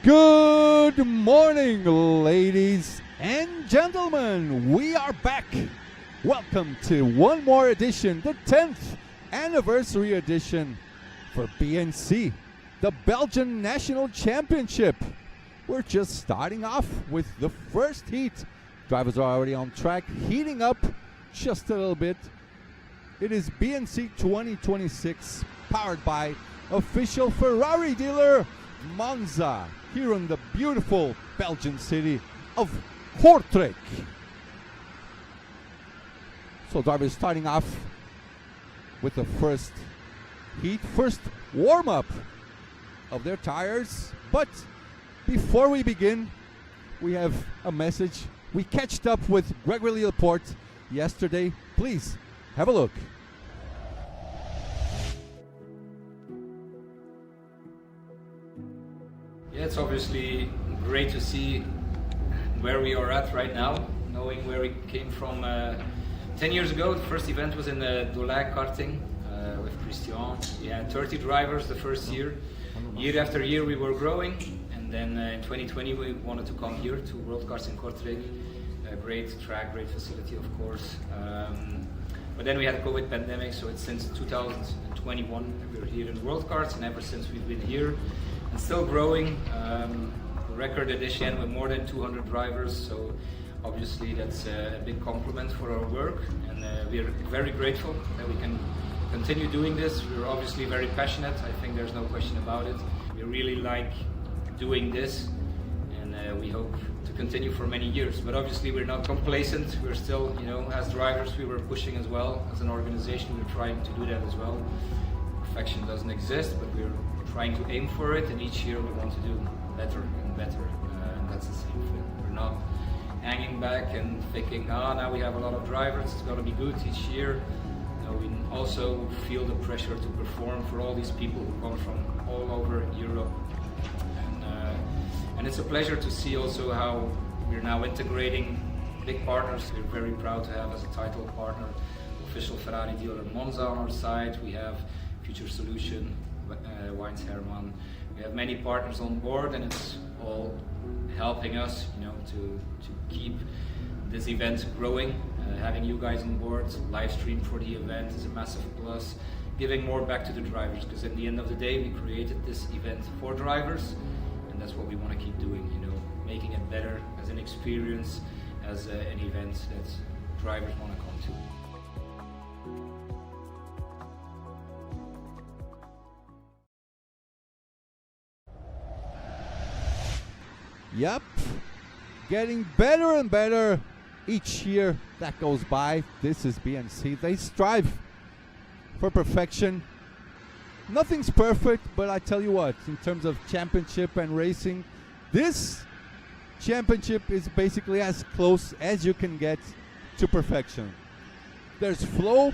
Good morning, ladies and gentlemen. We are back. Welcome to one more edition, the 10th anniversary edition for BNC, the Belgian National Championship. We're just starting off with the first heat. Drivers are already on track, heating up just a little bit. It is BNC 2026, powered by official Ferrari dealer Monza, here in the beautiful Belgian city of Kortrijk. So drivers starting off with the first heat, first warm-up of their tires. But before we begin, we have a message. We catched up with Gregory Laporte yesterday. Please have a look. Yeah, it's obviously great to see where we are at right now, knowing where we came from 10 years ago. The first event was in the Worldkarts Kortrijk with Christian. We had 30 drivers the first year. Year after year we were growing, and then in 2020 we wanted to come here to Worldkarts Kortrijk. A great track, great facility, of course. But then we had the COVID pandemic, so it's since 2021 we're here in Worldkarts, and ever since we've been here and still growing. Record edition with more than 200 drivers, so obviously that's a big compliment for our work, and we're very grateful that we can continue doing this. We're obviously very passionate, I think there's no question about it. We really like doing this, and we hope to continue for many years. But obviously we're not complacent. We're still, as drivers we were pushing as well. As an organization we're trying to do that as well. Perfection doesn't exist, but we're trying to aim for it, and each year we want to do better and better, and that's the same thing. We're not hanging back and thinking, now we have a lot of drivers, it's got to be good each year. We also feel the pressure to perform for all these people who come from all over Europe, and it's a pleasure to see also how we're now integrating big partners. We're very proud to have as a title partner official Ferrari dealer Monza on our side. We have Future Solution, Wines Herman. We have many partners on board, and it's all helping us, to keep this event growing. Having you guys on board, Livestream for the event is a massive plus. Giving more back to the drivers, because at the end of the day, we created this event for drivers, and that's what we want to keep doing. Making it better as an experience, as an event that drivers want to come to. Yep, getting better and better each year that goes by. This is BNC. They strive for perfection. Nothing's perfect, but I tell you what, in terms of championship and racing, this championship is basically as close as you can get to perfection. There's Flo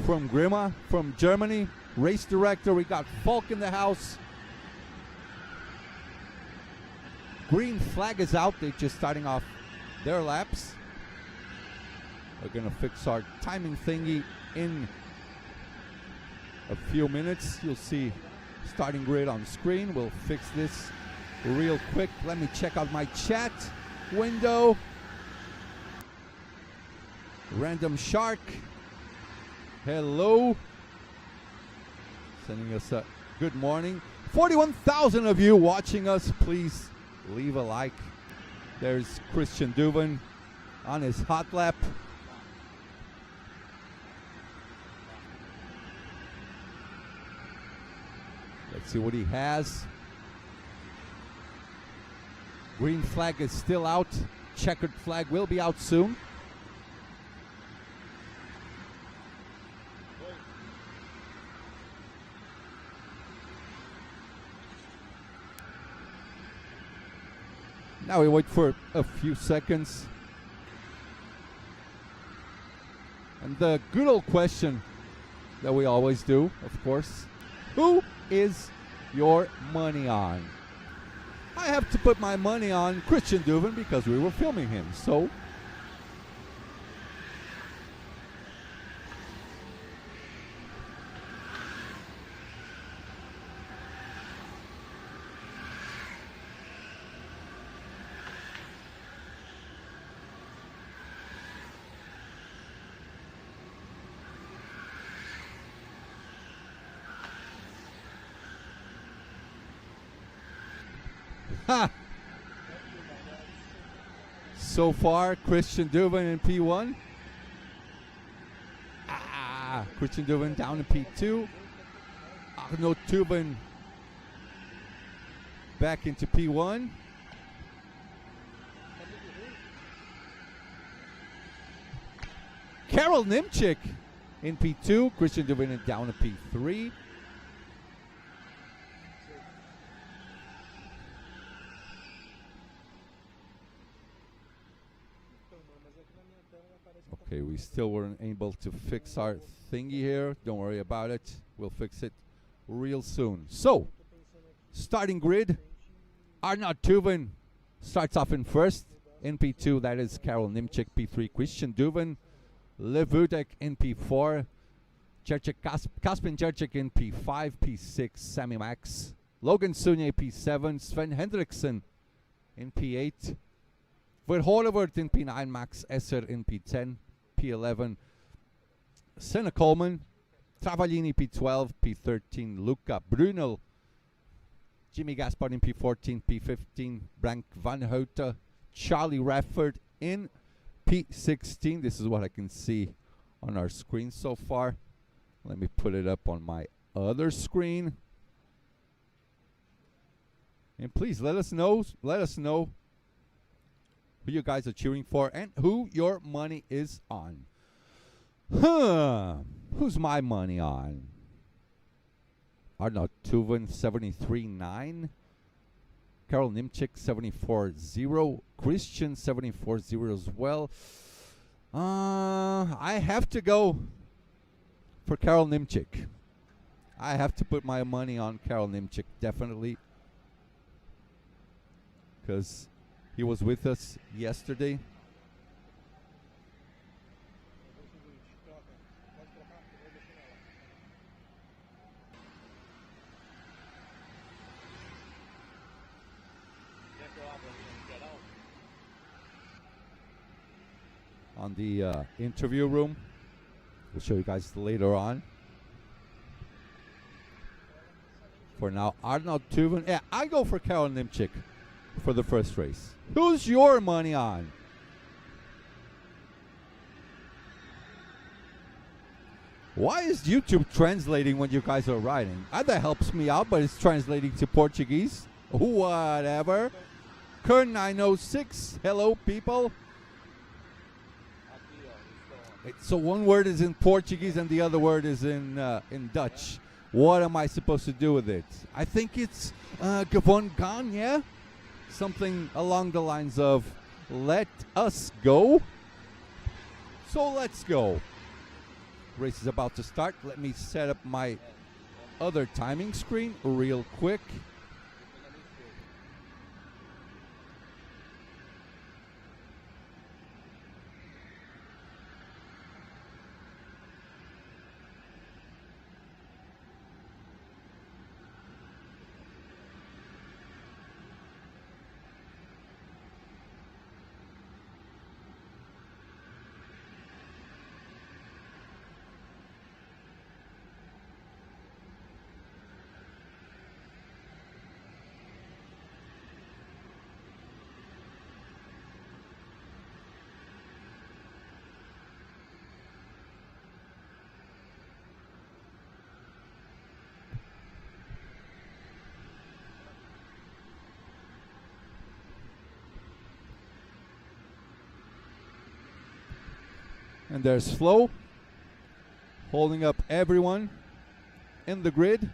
from Grima, from Germany, race director. We got Falk in the house. Green flag is out. They're just starting off their laps. We're going to fix our timing thingy in a few minutes. You'll see starting grid on screen. We'll fix this real quick. Let me check out my chat window. Random Shark. Hello. Sending us a good morning. 41,000 of you watching us. Please leave a like. There's Christian Duven on his hot lap. Let's see what he has. Green flag is still out. Checkered flag will be out soon. Now we wait for a few seconds. And the good old question that we always do, of course, who is your money on? I have to put my money on Christian Duven because we were filming him. So So far, Christian Dubin in P1. Christian Dubin down in P2. Arnaud Dubin back into P1. Karel Nimchik in P2. Christian Dubin down to P3. Okay, we still weren't able to fix our thingy here. Don't worry about it. We'll fix it real soon. So, starting grid. Arnaud Dubin starts off in first. In P2, that is Karel Nimchik. P3, Christian Dubin. Lev Vudek in P4. Kaspin Jurczyk in P5. P6, Sammy Max. Logan Sunye P7. Sven Hendrickson in P8. Verhoevenwoord in P9. Max Esser in P10. P11, Senna Coleman. Travaglini P12. P13, Luca Brunel. Jimmy Gaspard in P14. P15, Brank Van Houten. Charlie Rafford in P16. This is what I can see on our screen so far. Let me put it up on my other screen. And please let us know who you guys are cheering for and who your money is on. Who's my money on? Arnaud Dubin 73.9. Karel Nimchik 74.0. Christian 74.0 as well. I have to go for Karel Nimchik. I have to put my money on Karel Nimchik, definitely. Because he was with us yesterday. On the interview room. We'll show you guys later on. For now, Arnaud Dubin. Yeah, I go for Karel Nimchik for the first race. Who's your money on? Why is YouTube translating when you guys are writing? That helps me out, but it's translating to Portuguese. Whatever. Kern906. Hello, people. So one word is in Portuguese and the other word is in Dutch. What am I supposed to do with it? I think it's Gavon Gan, yeah? Something along the lines of let us go. So let's go. Race is about to start. Let me set up my other timing screen real quick. And there's Flo holding up everyone in the grid.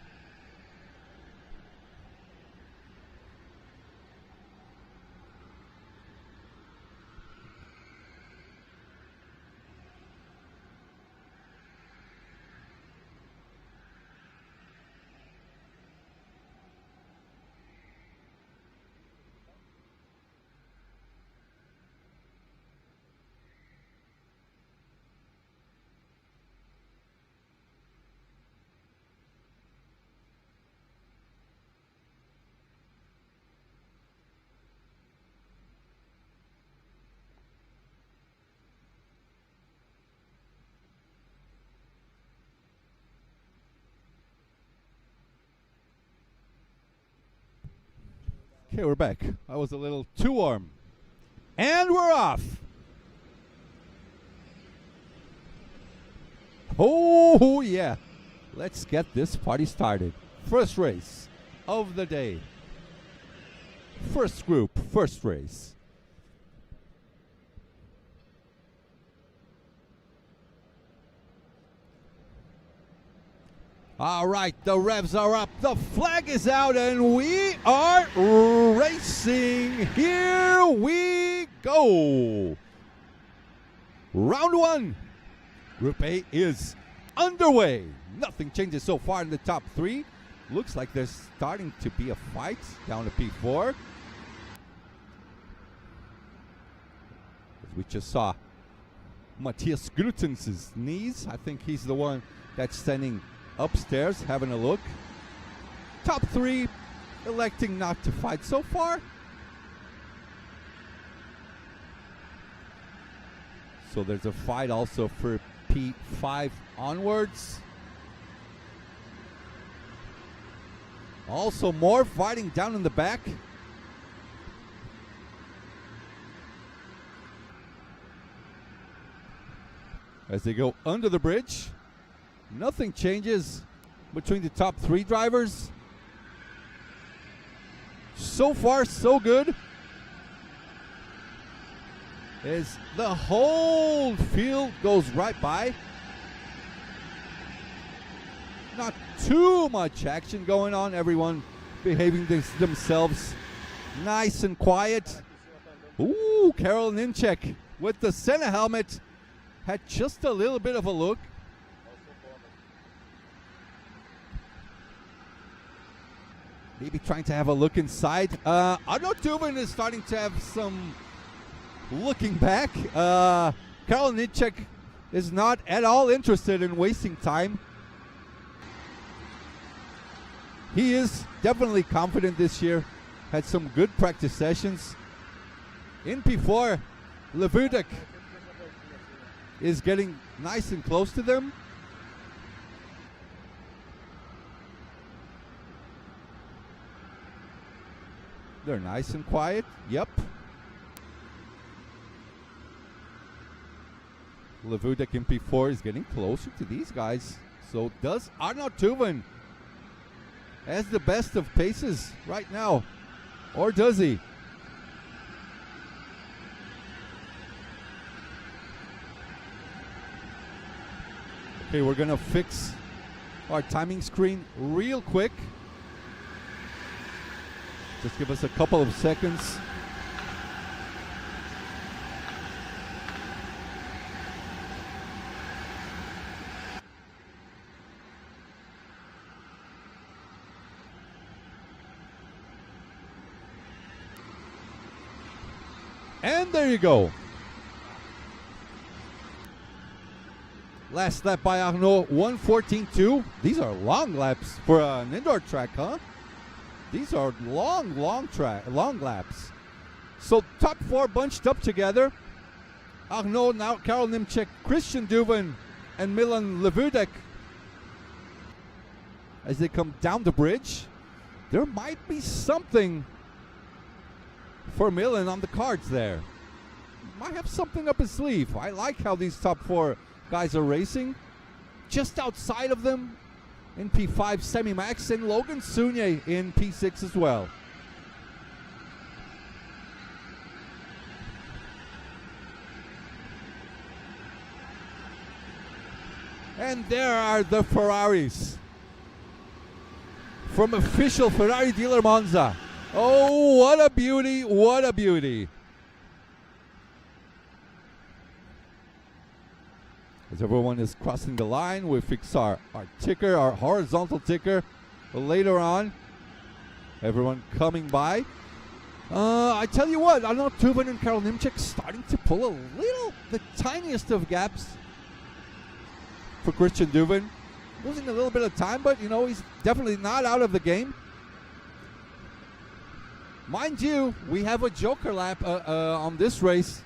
Okay, we're back. I was a little too warm. And we're off. Oh, yeah. Let's get this party started. First race of the day. First group, first race. All right, the revs are up, the flag is out, and we are racing. Here we go. Round one. Group A is underway. Nothing changes so far in the top three. Looks like there's starting to be a fight down to P4. As we just saw Matthias Grutens's knees. I think he's the one that's standing upstairs having a look. Top three electing not to fight so far. So there's a fight also for P5 onwards. Also more fighting down in the back. As they go under the bridge. Nothing changes between the top three drivers. So far, so good. As the whole field goes right by. Not too much action going on. Everyone behaving themselves nice and quiet. Ooh, Karol Nimczek with the Senna helmet had just a little bit of a look. Maybe trying to have a look inside. Arno Tuvin is starting to have some looking back. Karol Nimczek is not at all interested in wasting time. He is definitely confident this year. Had some good practice sessions. In P4, Levutek is getting nice and close to them. They're nice and quiet. Yep. Levutek in P4 is getting closer to these guys. So does Arno Tuvin has the best of paces right now? Or does he? Okay, we're gonna fix our timing screen real quick. Just give us a couple of seconds. And there you go. Last lap by Arnaud, 1:14.2. These are long laps for an indoor track, huh? These are long laps. So top four bunched up together. Arnaud, now Karol Nimczek, Christian Duvin, and Milan Levutek. As they come down the bridge, there might be something for Milan on the cards there. Might have something up his sleeve. I like how these top four guys are racing. Just outside of them, in P5, Semi-Max, and Logan Sunye in P6 as well. And there are the Ferraris from official Ferrari dealer Monza. Oh, what a beauty, what a beauty. As everyone is crossing the line, we fix our ticker, our horizontal ticker later on. Everyone coming by. I tell you what, Arno Tuvin and Karol Nimczek starting to pull the tiniest of gaps for Christian Duvin. Losing a little bit of time, but you know, he's definitely not out of the game. Mind you, we have a joker lap on this race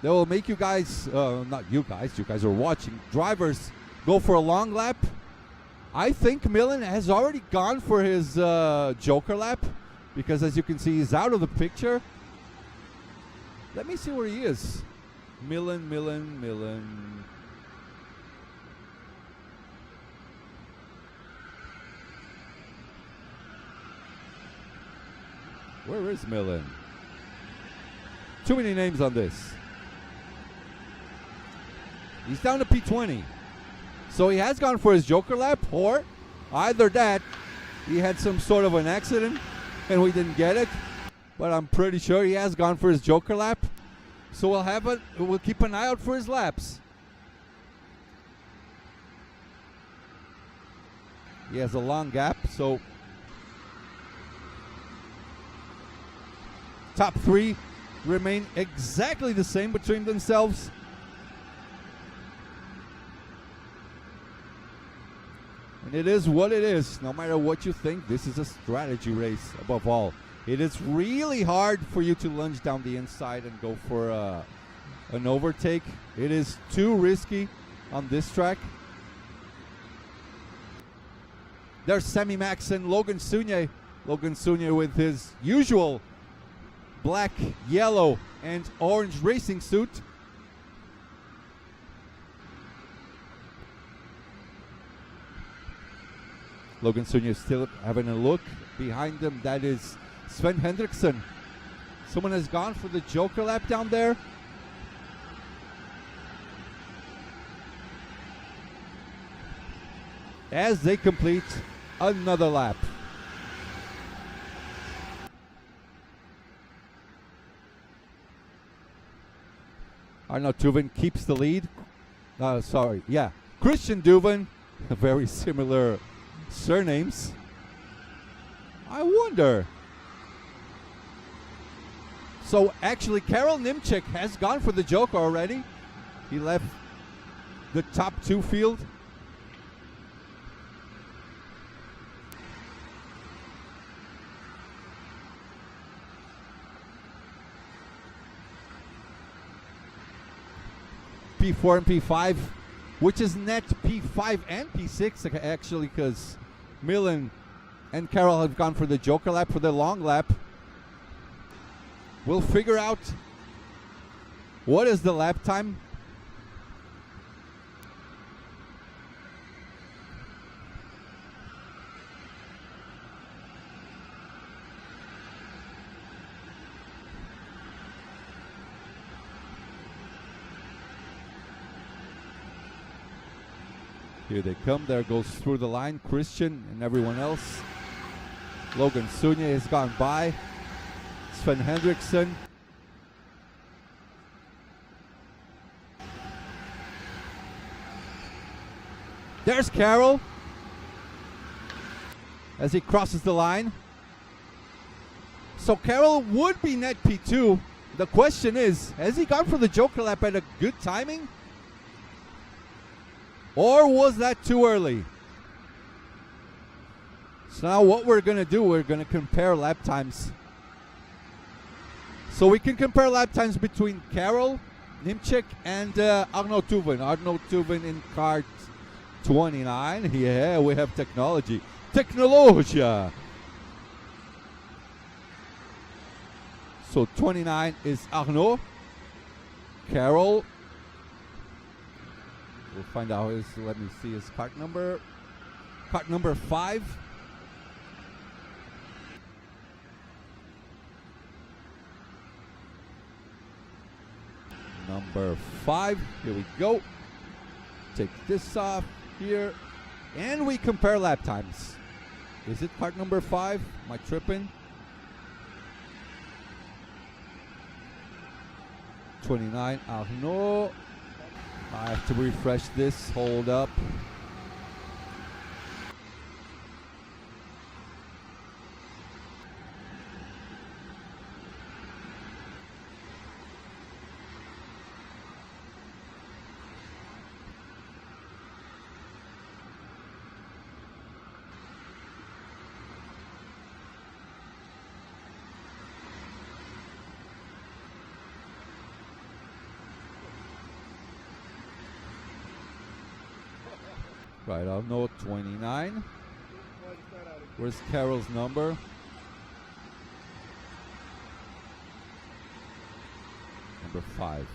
that will make you guys, not you guys are watching, drivers go for a long lap. I think Milan has already gone for his joker lap. because as you can see, he's out of the picture. Let me see where he is. Milan. Where is Milan? Too many names on this. He's down to P20. So he has gone for his Joker lap, or either that, he had some sort of an accident and we didn't get it. But I'm pretty sure he has gone for his Joker lap. So we'll keep an eye out for his laps. He has a long gap, so top three remain exactly the same between themselves. And it is what it is. No matter what you think, this is a strategy race above all. It is really hard for you to lunge down the inside and go for an overtake. It is too risky on this track. There's Sammy Max and Logan Sunye. Logan Sunye with his usual black, yellow, and orange racing suit. Logan Sunye is still having a look. Behind them, that is Sven Hendrickson. Someone has gone for the Joker lap down there. As they complete another lap. Arnaud Tuven keeps the lead. Christian Duven. Very similar surnames. I wonder. So actually, Karel Nimček has gone for the Joker already. He left the top two field. P4 and P5, which is net P5 and P6 actually, because Milan and Karel have gone for the Joker lap, for the long lap. We'll figure out what is the lap time. Here they come. There goes through the line Christian and everyone else. Logan Sunye has gone by. Sven Hendrickson. There's Karel as he crosses the line. So Karel would be net P2. The question is, has he gone for the Joker lap at a good timing? Or was that too early? So now what we're going to do, we're going to compare lap times. So we can compare lap times between Karel Nimček and Arnaud Tuven. Arnaud Tuven in kart 29. Yeah, we have technology. Technologia. So 29 is Arnaud. Karel. We'll find out his, let me see his kart number. Kart number 5. Number 5. Here we go. Take this off here. And we compare lap times. Is it kart number 5? Am I tripping? 29 Arnaud. I have to refresh this. Hold up. Right, Arnaud 29. Where's Karel's number? number 5.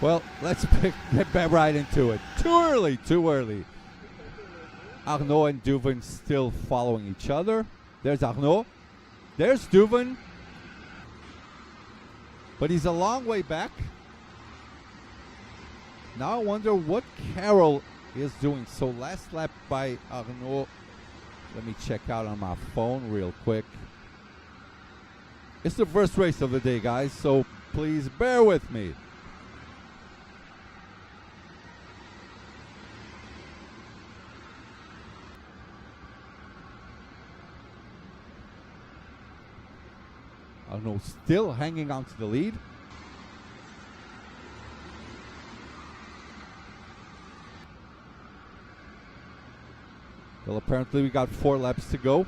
Well, let's get right into it. Too early, too early. Arnaud and Duvin still following each other. There's Arnaud. There's Duvin. But he's a long way back. Now I wonder what Carroll is doing. So last lap by Arnaud. Let me check out on my phone real quick. It's the first race of the day, guys, so please bear with me. Arnaud still hanging on to the lead. Well, apparently we got 4 laps to go.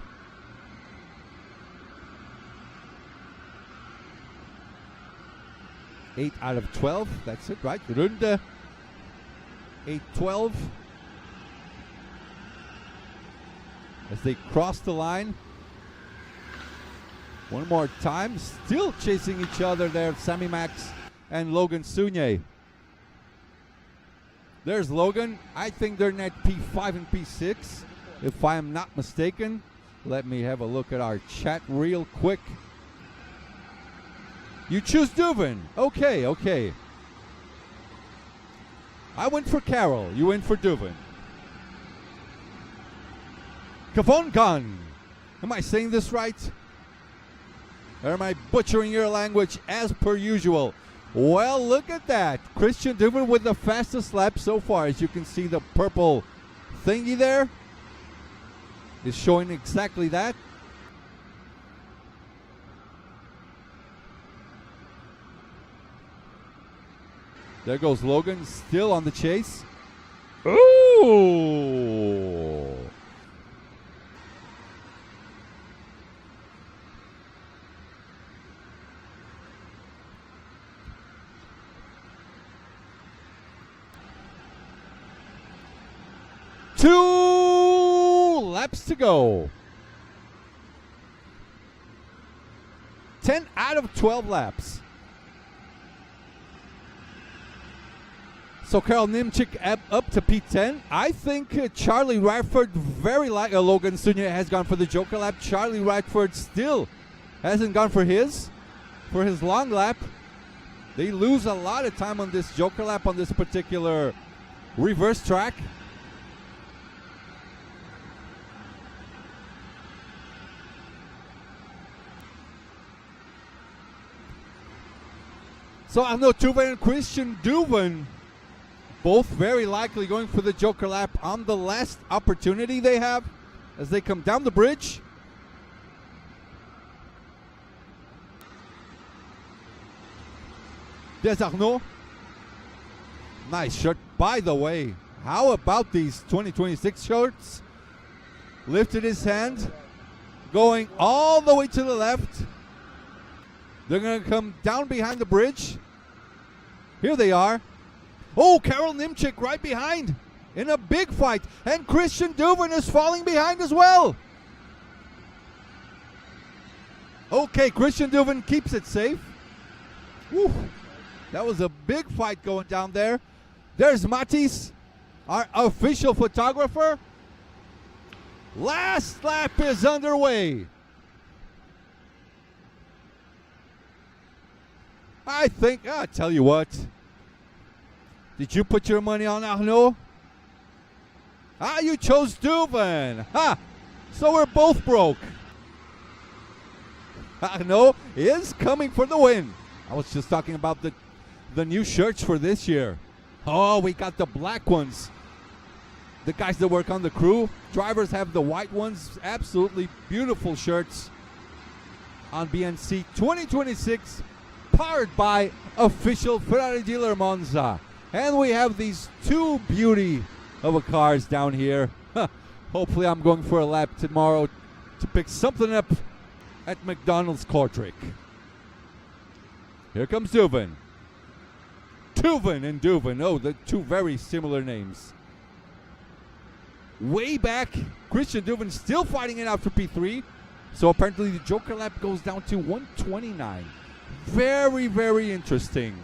Eight out of 12. That's it, right? Runde 8-12. As they cross the line. One more time, still chasing each other there, Sammy Max and Logan Sounier. There's Logan. I think they're at P5 and P6, if I am not mistaken. Let me have a look at our chat real quick. You choose Duvin. Okay, okay. I went for Carroll. You went for Duvin. Kavongan. Am I saying this right? Or am I butchering your language as per usual? Well, look at that. Christian Duvin with the fastest lap so far. As you can see, the purple thingy there is showing exactly that. There goes Logan, still on the chase. Ooh! Two laps to go. 10 out of 12 laps. So Karel Nimchik up to P10. I think Charlie Radford, very like Logan Sounier, has gone for the Joker lap. Charlie Radford still hasn't gone for his long lap. They lose a lot of time on this Joker lap on this particular reverse track. So Arnaud Touvet and Christian Duvin, both very likely going for the Joker lap on the last opportunity they have as they come down the bridge. There's Arnaud. Nice shirt. By the way, how about these 2026 shirts? Lifted his hand, going all the way to the left. They're going to come down behind the bridge. Here they are. Oh, Karel Nimchik right behind in a big fight. And Christian Duvin is falling behind as well. Okay, Christian Duvin keeps it safe. Woo. That was a big fight going down there. There's Matisse, our official photographer. Last lap is underway. I think, I'll tell you what. Did you put your money on Arnaud? You chose Duvin. Ha! So we're both broke. Arnaud is coming for the win. I was just talking about the new shirts for this year. Oh, we got the black ones. The guys that work on the crew, drivers have the white ones. Absolutely beautiful shirts on BNC 2026. Powered by official Ferrari dealer Monza. And we have these two beauty of a cars down here. Hopefully I'm going for a lap tomorrow to pick something up at McDonald's Kortrijk. Here comes Duven. Tuven and Duven. Oh, the two very similar names. Way back, Christian Duven still fighting it out for P3. So apparently the Joker lap goes down to 129. Very, very interesting.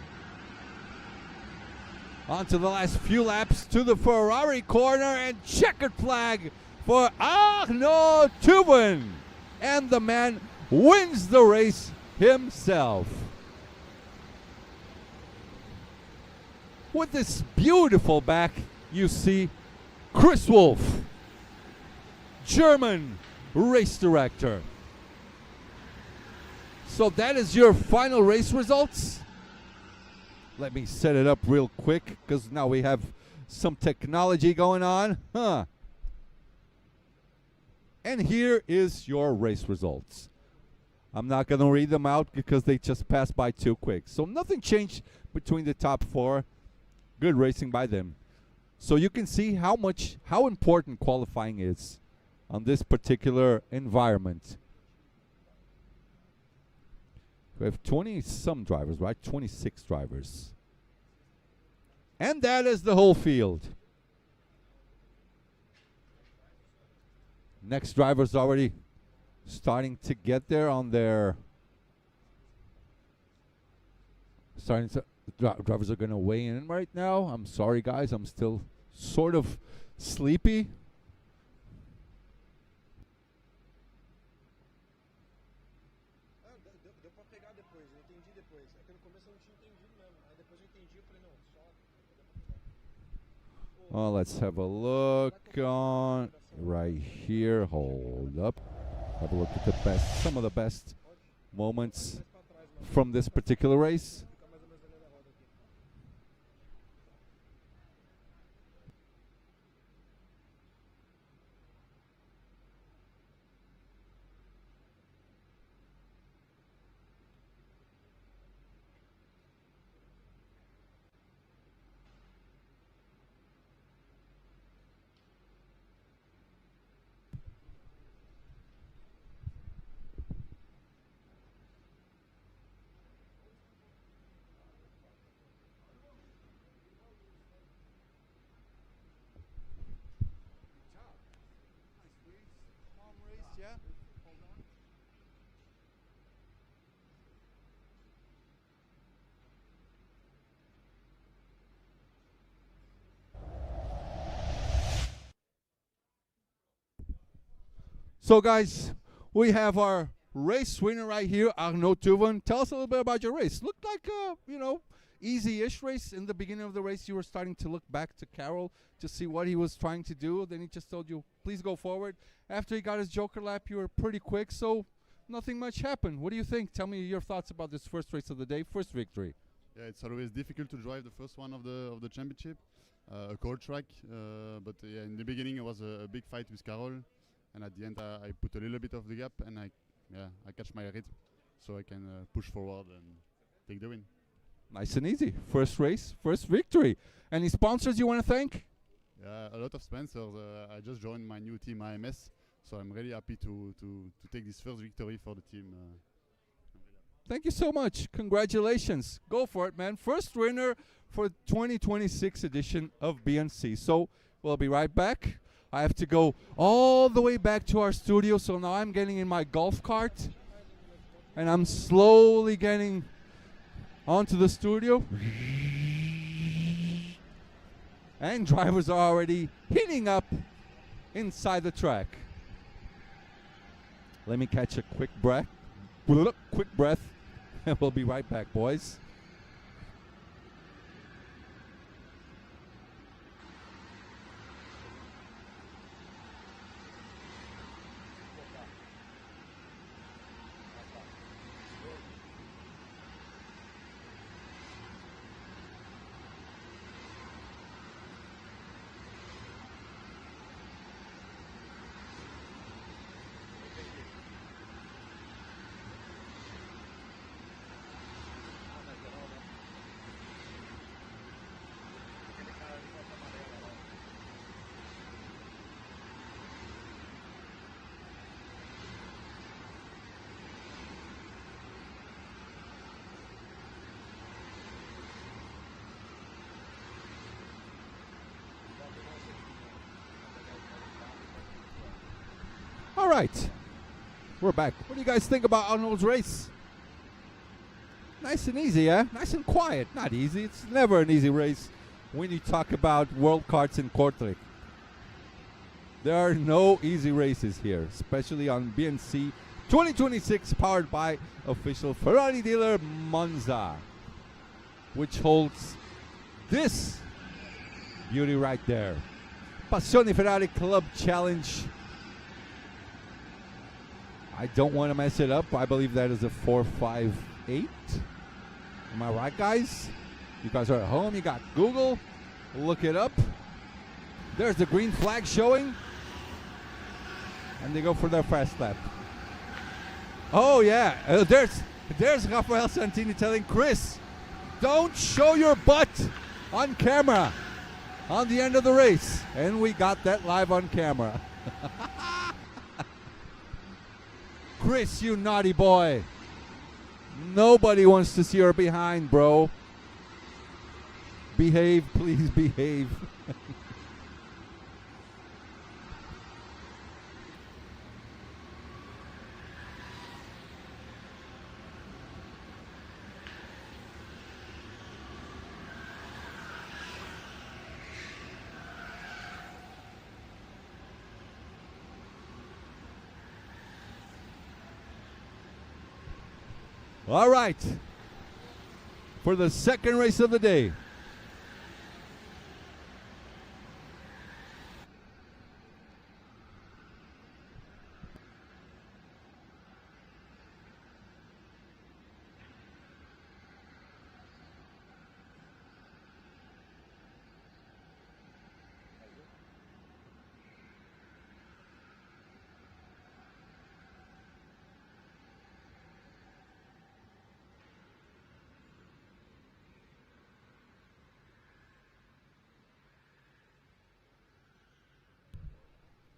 On to the last few laps to the Ferrari corner, and checkered flag for Arnaud Tuven. And the man wins the race himself. With this beautiful back, you see Chris Wolf, German race director. So that is your final race results. Let me set it up real quick because now we have some technology going on. And here is your race results. I'm not going to read them out because they just passed by too quick. So nothing changed between the top four. Good racing by them. So you can see how important qualifying is on this particular environment. We have 20-some drivers, right? 26 drivers. And that is the whole field. Next driver's already starting to get there on their... Drivers are going to weigh in right now. I'm sorry, guys. I'm still sort of sleepy. Well, let's have a look on right here. Hold up. Have a look at the best, some of the best moments from this particular race. So guys, we have our race winner right here, Arnaud Tuven. Tell us a little bit about your race. Looked like a, easy-ish race. In the beginning of the race, you were starting to look back to Carroll to see what he was trying to do. Then he just told you, please go forward. After he got his Joker lap, you were pretty quick, so nothing much happened. What do you think? Tell me your thoughts about this first race of the day, first victory. Yeah, it's always difficult to drive the first one of the championship, a cold track. But yeah, in the beginning it was a big fight with Carroll. And at the end, I put a little bit of the gap, and I catch my rhythm, so I can push forward and take the win. Nice and easy. First race, first victory. Any sponsors you want to thank? Yeah, a lot of sponsors. I just joined my new team, AMS, so I'm really happy to take this first victory for the team. Thank you so much. Congratulations. Go for it, man. First winner for 2026 edition of BNC. So we'll be right back. I have to go all the way back to our studio, so now I'm getting in my golf cart and I'm slowly getting onto the studio. And drivers are already heating up inside the track. Let me catch a quick breath. And we'll be right back, boys. All right, we're back. What do you guys think about Arnold's race? Nice and easy, yeah? Nice and quiet. Not easy. It's never an easy race when you talk about Worldkarts in Kortrijk. There are no easy races here, especially on BNC 2026, powered by official Ferrari dealer Monza, which holds this beauty right there. Passione Ferrari Club Challenge. I don't want to mess it up. I believe that is a 458. Am I right, guys? You guys are at home. You got Google. Look it up. There's the green flag showing. And they go for their fast lap. Oh, yeah. There's Rafael Santini telling Chris, don't show your butt on camera on the end of the race. And we got that live on camera. Chris, you naughty boy. Nobody wants to see her behind, bro. Behave, please behave. All right, for the second race of the day.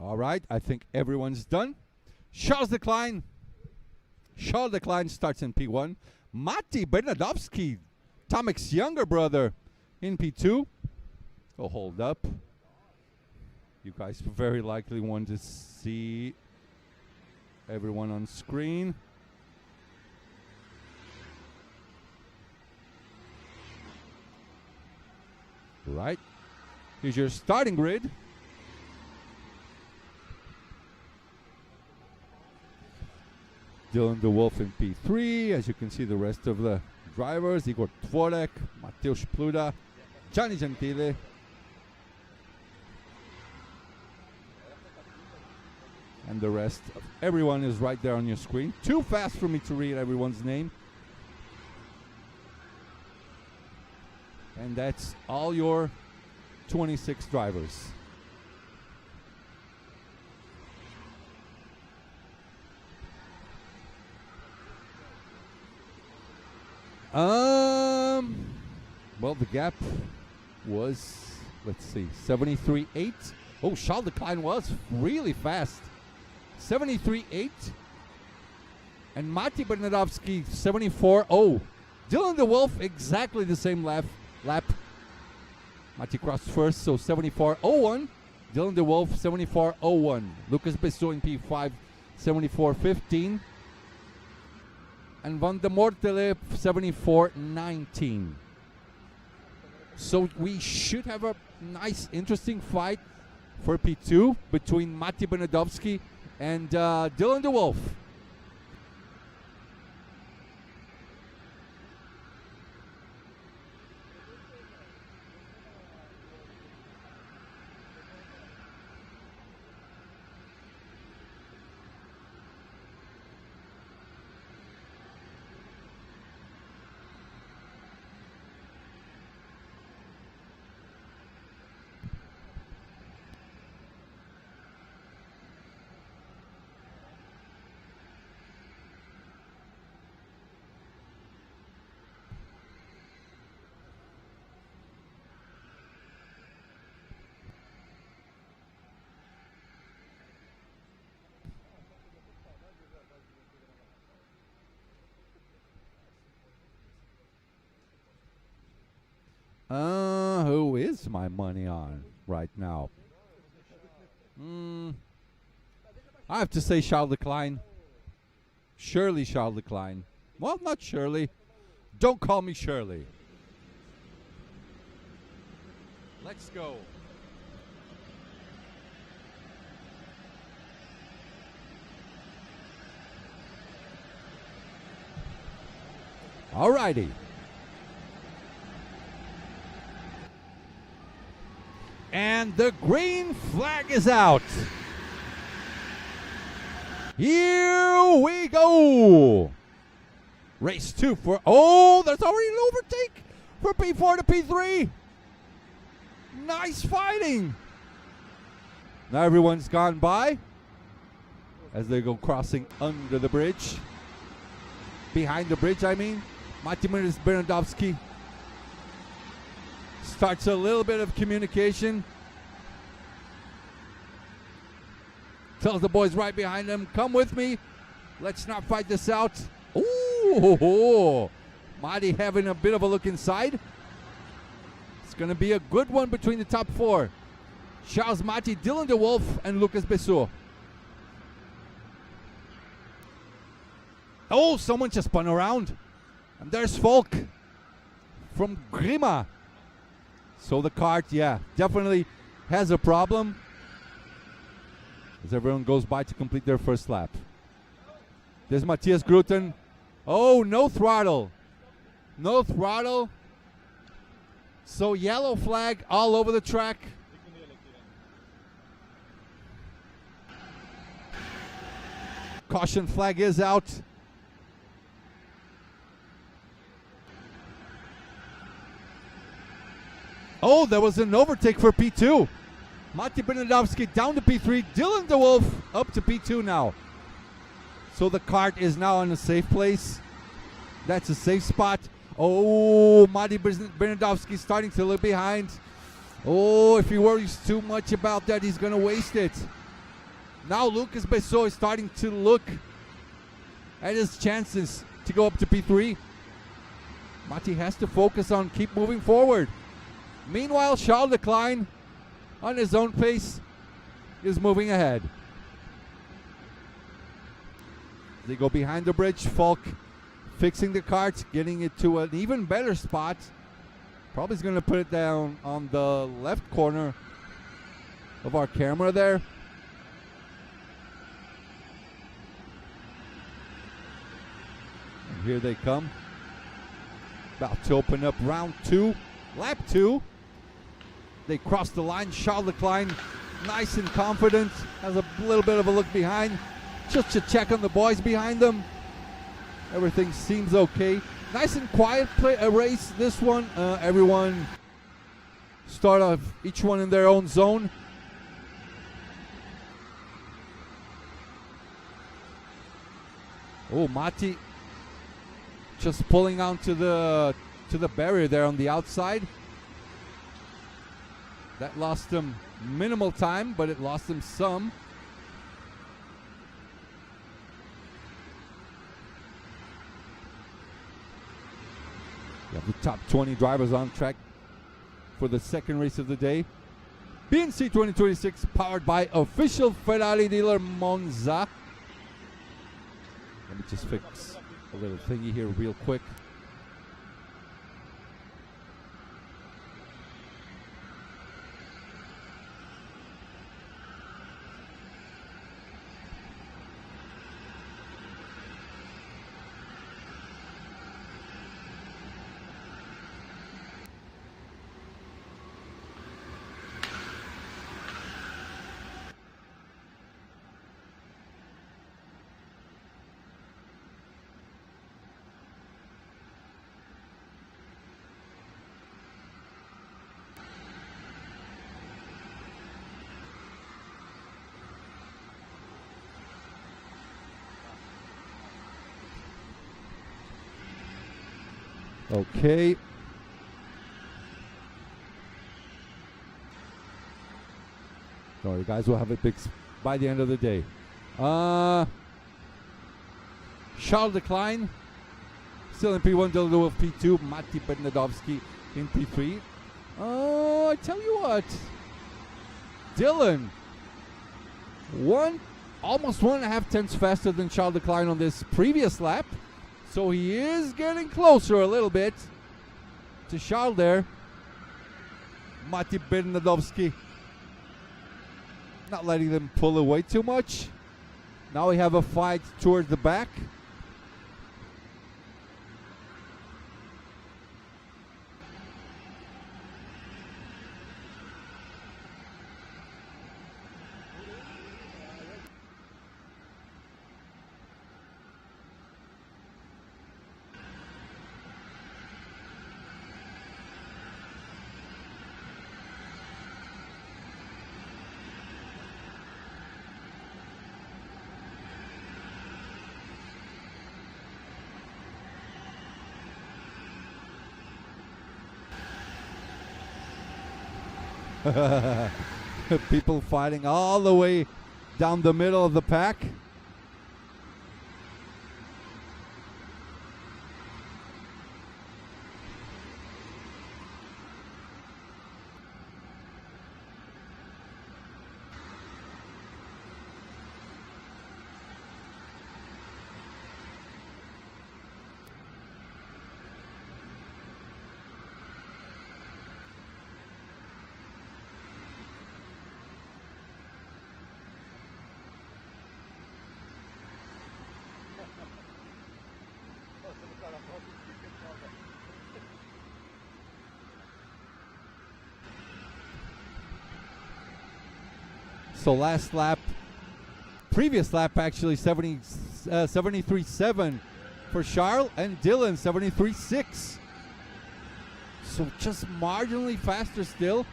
All right, I think everyone's done. Charles Leclerc starts in P1. Mati Bernadovsky, Tomic's younger brother, in P2. Oh, hold up. You guys very likely want to see everyone on screen. Right. Here's your starting grid. Dylan DeWolf in P3. As you can see, the rest of the drivers: Igor Tvorek, Mateusz Pluda, Gianni Gentile, and the rest of everyone is right there on your screen. Too fast for me to read everyone's name. And that's all your 26 drivers. Well, the gap was, let's see, 73.8. Oh, Charles Leclerc was really fast. 73.8. And Mati Bernadovsky, 74.0. Dylan DeWolf, exactly the same lap. Mati crossed first, so 74.01. Dylan DeWolf, 74.01. Lucas Besson in P5, 74.15. And Van der Mortele, 74.19. So we should have a nice, interesting fight for P2 between Mati Bernadovsky and Dylan DeWolf. Who is my money on right now? I have to say Charles Leclerc. Surely Charles Leclerc. Well, not Shirley. Don't call me Shirley. Let's go. Alrighty. And the green flag is out. Here we go. Race 2 for, oh, there's already an overtake for P4 to P3. Nice fighting. Now everyone's gone by as they go crossing under the bridge. Behind the bridge, I mean. Maciej Bernadowski starts a little bit of communication. Tells the boys right behind him, come with me. Let's not fight this out. Ooh, Mati having a bit of a look inside. It's going to be a good one between the top 4. Charles Mati, Dylan de Wolf, and Lucas Bessot. Oh, someone just spun around. And there's Volk from Grima. So the kart, yeah, definitely has a problem as everyone goes by to complete their first lap. There's Matthias Gruten. Oh, no throttle. No throttle. So yellow flag all over the track. Caution flag is out. Oh, there was an overtake for P2. Maciej Bernadowski down to P3. Dylan de Wolf up to P2 now. So the kart is now in a safe place. That's a safe spot. Oh, Maciej Bernadowski starting to look behind. Oh, if he worries too much about that, he's going to waste it. Now Lucas Bessot is starting to look at his chances to go up to P3. Mati has to focus on keep moving forward. Meanwhile, Charles Leclerc, on his own pace, is moving ahead. They go behind the bridge. Falk fixing the kart, getting it to an even better spot. Probably is going to put it down on the left corner of our camera there. And here they come. About to open up round 2, lap 2. They cross the line. Charles Leclerc, nice and confident, has a little bit of a look behind, just to check on the boys behind them. Everything seems okay. Nice and quiet race, this one. Everyone start off, each one in their own zone. Oh, Mati just pulling onto the barrier there on the outside. That lost him minimal time, but it lost him some. You have the top 20 drivers on track for the second race of the day. BNC 2026 powered by official Ferrari dealer Monza. Let me just fix a little thingy here real quick. Okay. So you guys will have it fixed by the end of the day. Charles Leclerc still in P1, Dylan de Wolf P2, Maciej Bernadowski in P3. I tell you what, Dylan, almost 1.5 tenths faster than Charles Leclerc on this previous lap. So he is getting closer a little bit to Charles there. Mati Bernadowski not letting them pull away too much. Now we have a fight towards the back. People fighting all the way down the middle of the pack. So last lap, previous lap actually 73.7 for Charles, and Dylan 73.6. So just marginally faster still.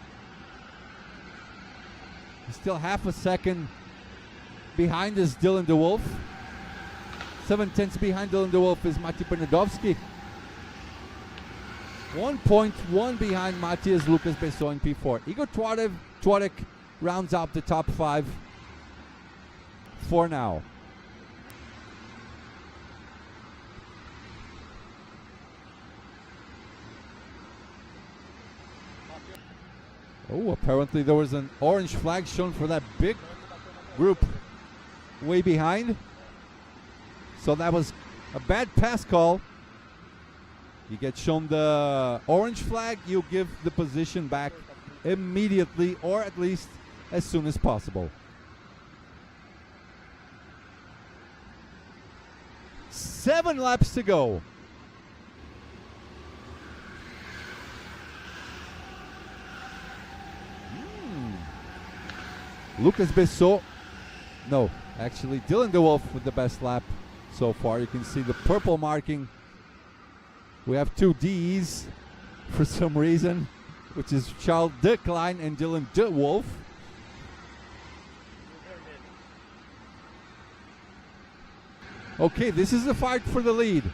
He's still half a second behind is Dylan DeWolf. 7 tenths behind Dylan DeWolf is Mati Bernadowski. 1.1 behind Mati is Lucas Besson in P4. Igor Twadek rounds out the top 5 for now. Oh, apparently there was an orange flag shown for that big group way behind. So that was a bad pass call. You get shown the orange flag, you give the position back immediately, or at least as soon as possible. 7 laps to go. Lucas Besson, no, actually Dylan DeWolf with the best lap so far. You can see the purple marking. We have 2 D's for some reason, which is Charles De Klein and Dylan DeWolf. Okay, this is the fight for the lead.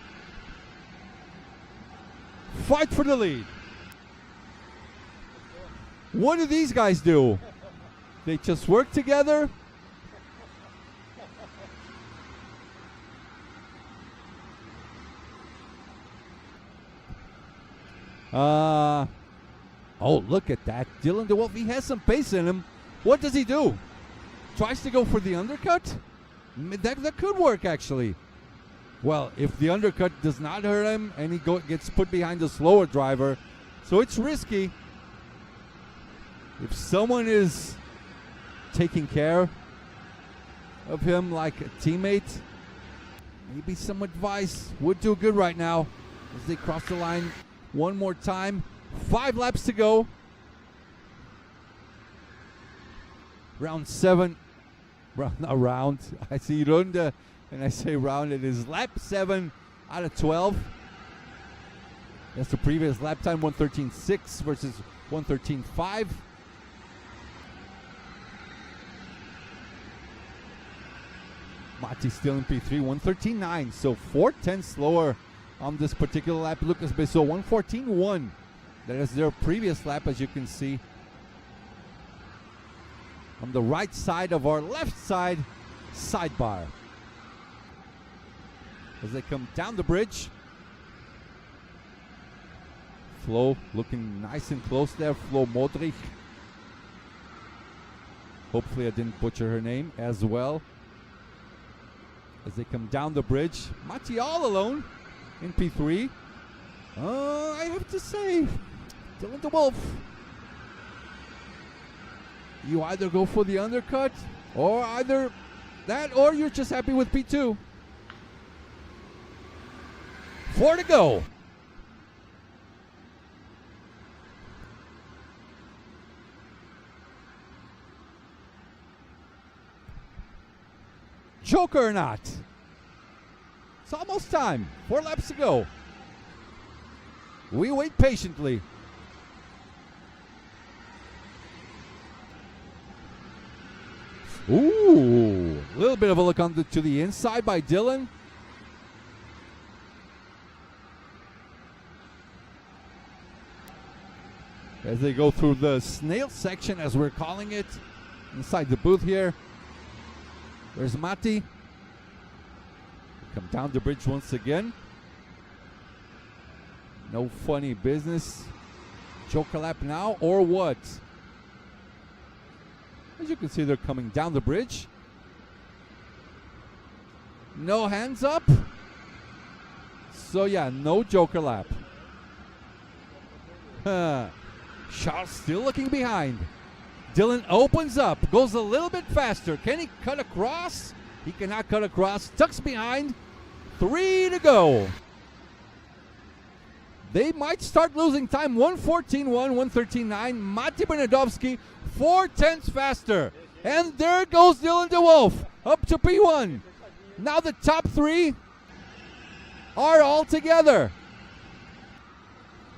Fight for the lead. What do these guys do? They just work together. Oh, look at that. Dylan DeWolf, he has some pace in him. What does he do? Tries to go for the undercut? That could work, actually. Well, if the undercut does not hurt him and he gets put behind the slower driver, so it's risky. If someone is taking care of him like a teammate, maybe some advice would do good right now as they cross the line one more time. 5 laps to go. Round 7. Not round. I see Runde and I say round. It is lap 7 out of 12. That's the previous lap time, 1:13.6 versus 1:13.5. Mati still in P3, 1:13.9. So 4 tenths slower on this particular lap. Lucas Besson, 1:14.1. That is their previous lap, as you can see. On the right side of our left side sidebar. As they come down the bridge. Flo looking nice and close there. Flo Modrich. Hopefully I didn't butcher her name as well. as they come down the bridge. Matti all alone in P3. I have to say, Dylan de Wolf, you either go for the undercut, or either that, or you're just happy with P2. 4 to go. Joker or not? It's almost time. 4 laps to go. We wait patiently. Ooh, a little bit of a look on to the inside by Dylan. As they go through the snail section, as we're calling it, inside the booth here. There's Matti. Come down the bridge once again. No funny business. Joker lap now, or what? As you can see, they're coming down the bridge. No hands up. So yeah, no Joker lap. Charles still looking behind. Dylan opens up, goes a little bit faster. Can he cut across? He cannot cut across. Tucks behind. 3 to go. They might start losing time. 1:14.1, 1:13.9. Matti Bernadowski, 4/10 faster. And there goes Dylan de Wolf up to P1. Now the top 3 are all together.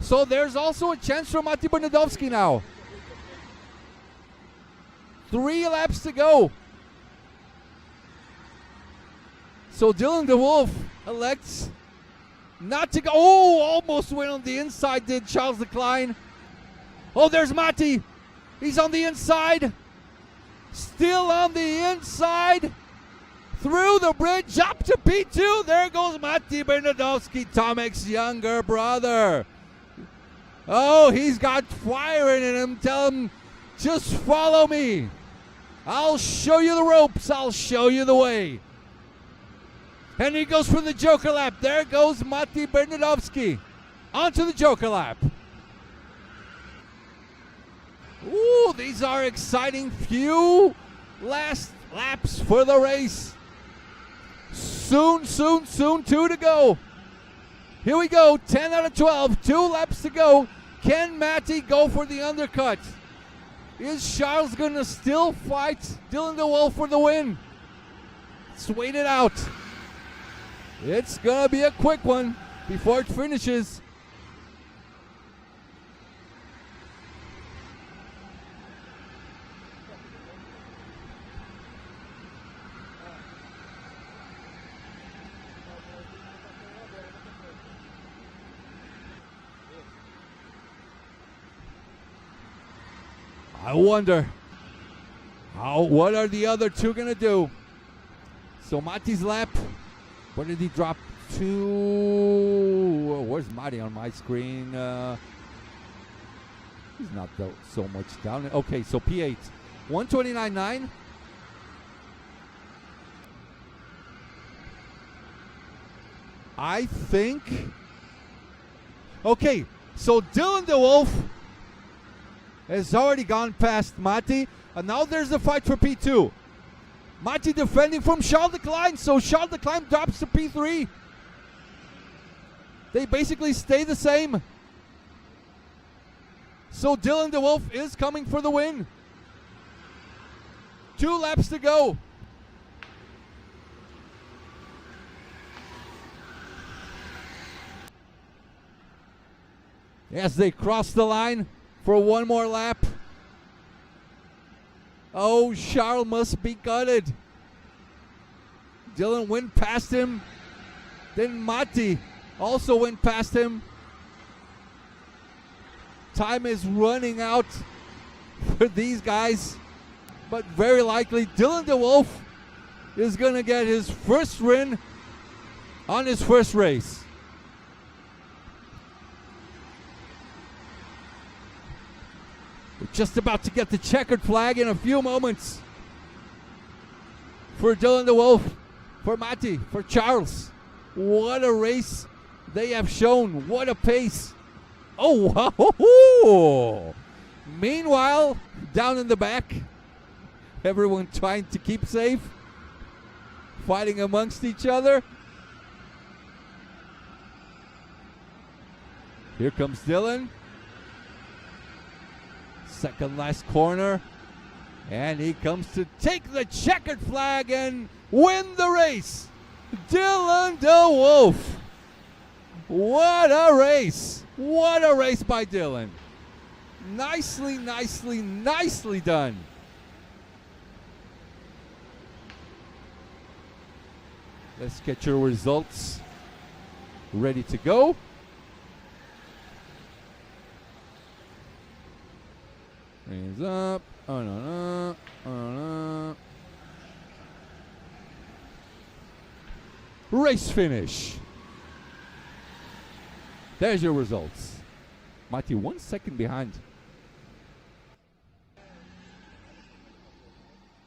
So there's also a chance for Matti Bernadowski now. 3 laps to go. So Dylan de Wolf elects not to go. Oh, almost went on the inside, did Charles Lecline. Oh, there's Matti. He's on the inside. Still on the inside. Through the bridge up to P2. There goes Matti Bernadowski, Tomek's younger brother. Oh, he's got fire in him. Tell him, just follow me. I'll show you the ropes. I'll show you the way. And he goes for the Joker lap. There goes Matti Bernadowski onto the Joker lap. Ooh, these are exciting few last laps for the race. Soon, 2 to go. Here we go, 10 out of 12, 2 laps to go. Can Matti go for the undercut? Is Charles gonna still fight Dylan de Wolf for the win? Let's wait it out. It's gonna be a quick one before it finishes. I wonder what are the other 2 gonna do? So Matti's lap, where did he drop to? Where's Matti on my screen? He's not so much down. Okay, so P8, 1:29.9. I think. Okay, so Dylan de Wolf has already gone past Matti, and now there's a fight for P2. Matti defending from Charles Lecline, so Charles Lecline drops to P3. They basically stay the same. So Dylan de Wolf is coming for the win. 2 laps to go. As they cross the line for one more lap. Oh, Charles must be gutted. Dylan went past him. Then Matti also went past him. Time is running out for these guys. But very likely Dylan de Wolf is going to get his first win on his first race. We're just about to get the checkered flag in a few moments for Dylan de Wolf. for Matti, for Charles. What a race they have shown. What a pace. Oh, wow. Meanwhile, down in the back, everyone trying to keep safe, fighting amongst each other. Here comes Dylan. Second last corner. And he comes to take the checkered flag and win the race. Dylan de Wolf. What a race. What a race by Dylan. Nicely, nicely, nicely done. Let's get your results ready to go. Hands up. Oh, no, no. Race finish. There's your results. Matti 1 second behind.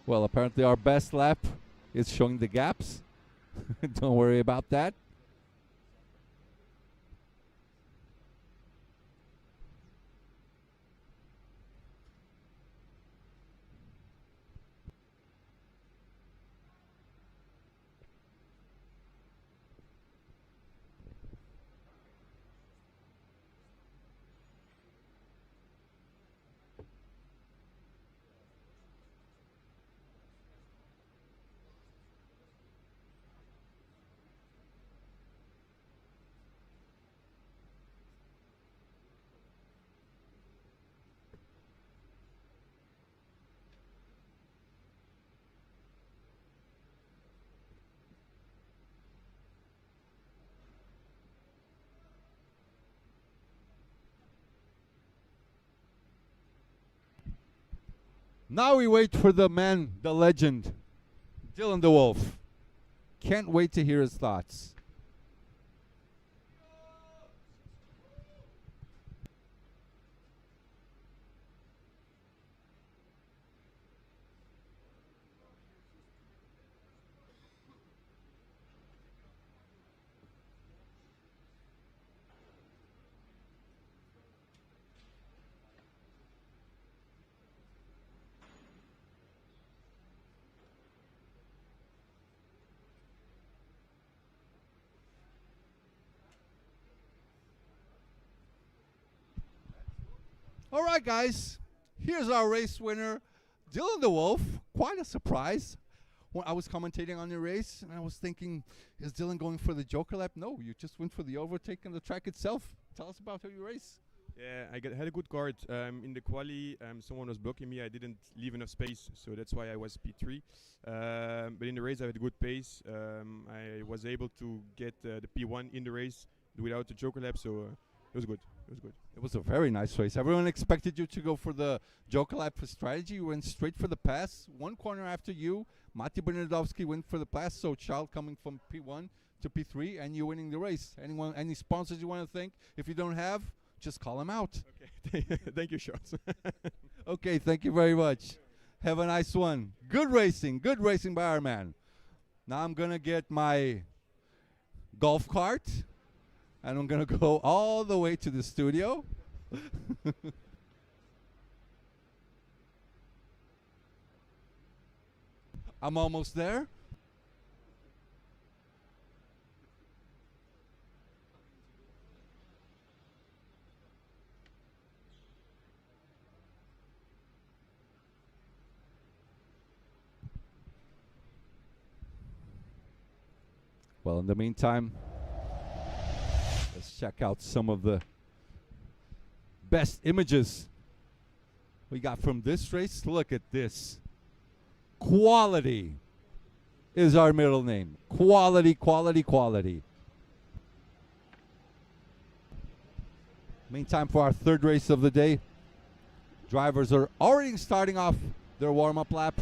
Well, apparently our best lap is showing the gaps. Don't worry about that. Now we wait for the man, the legend, Dylan de Wolf. Can't wait to hear his thoughts. All right, guys, here's our race winner, Dylan de Wolf. Quite a surprise. When I was commentating on the race, and I was thinking, is Dylan going for the Joker lap? No, you just went for the overtake on the track itself. Tell us about how you race. Yeah, had a good guard. In the quali, someone was blocking me. I didn't leave enough space, so that's why I was P3. But in the race, I had a good pace. I was able to get the P1 in the race without the Joker lap, so it was good. It was good. It was a very nice race. Everyone expected you to go for the Joker lap for strategy. You went straight for the pass. One corner after you, Matti Bernardowski went for the pass. So Charles coming from P1 to P3, and you winning the race. Any sponsors you want to thank? If you don't have, just call them out. Okay. Thank you, Charles. Okay, thank you very much. Have a nice one. Good racing by our man. Now I'm gonna get my golf cart. And I'm going to go all the way to the studio. I'm almost there. Well, in the meantime, let's check out some of the best images we got from this race. Look at this. Quality is our middle name. Quality, quality, quality. Meantime, for our third race of the day, drivers are already starting off their warm-up lap.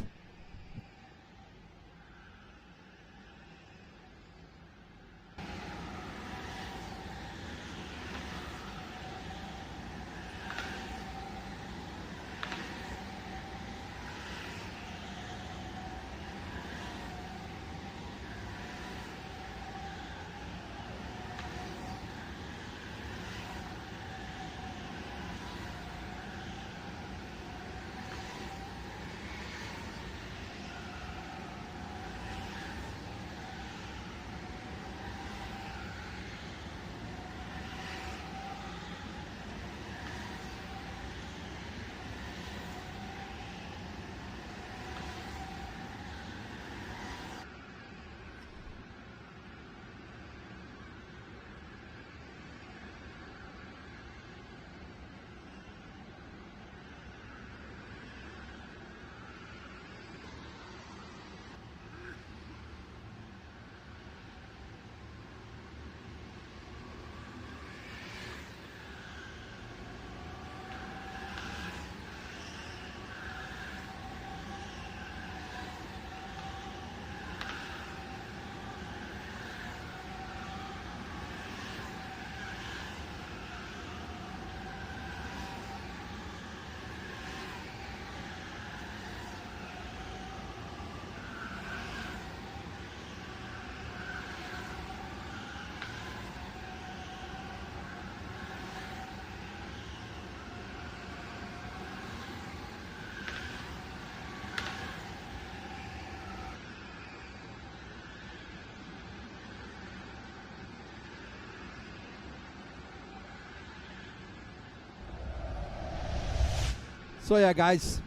So yeah, guys,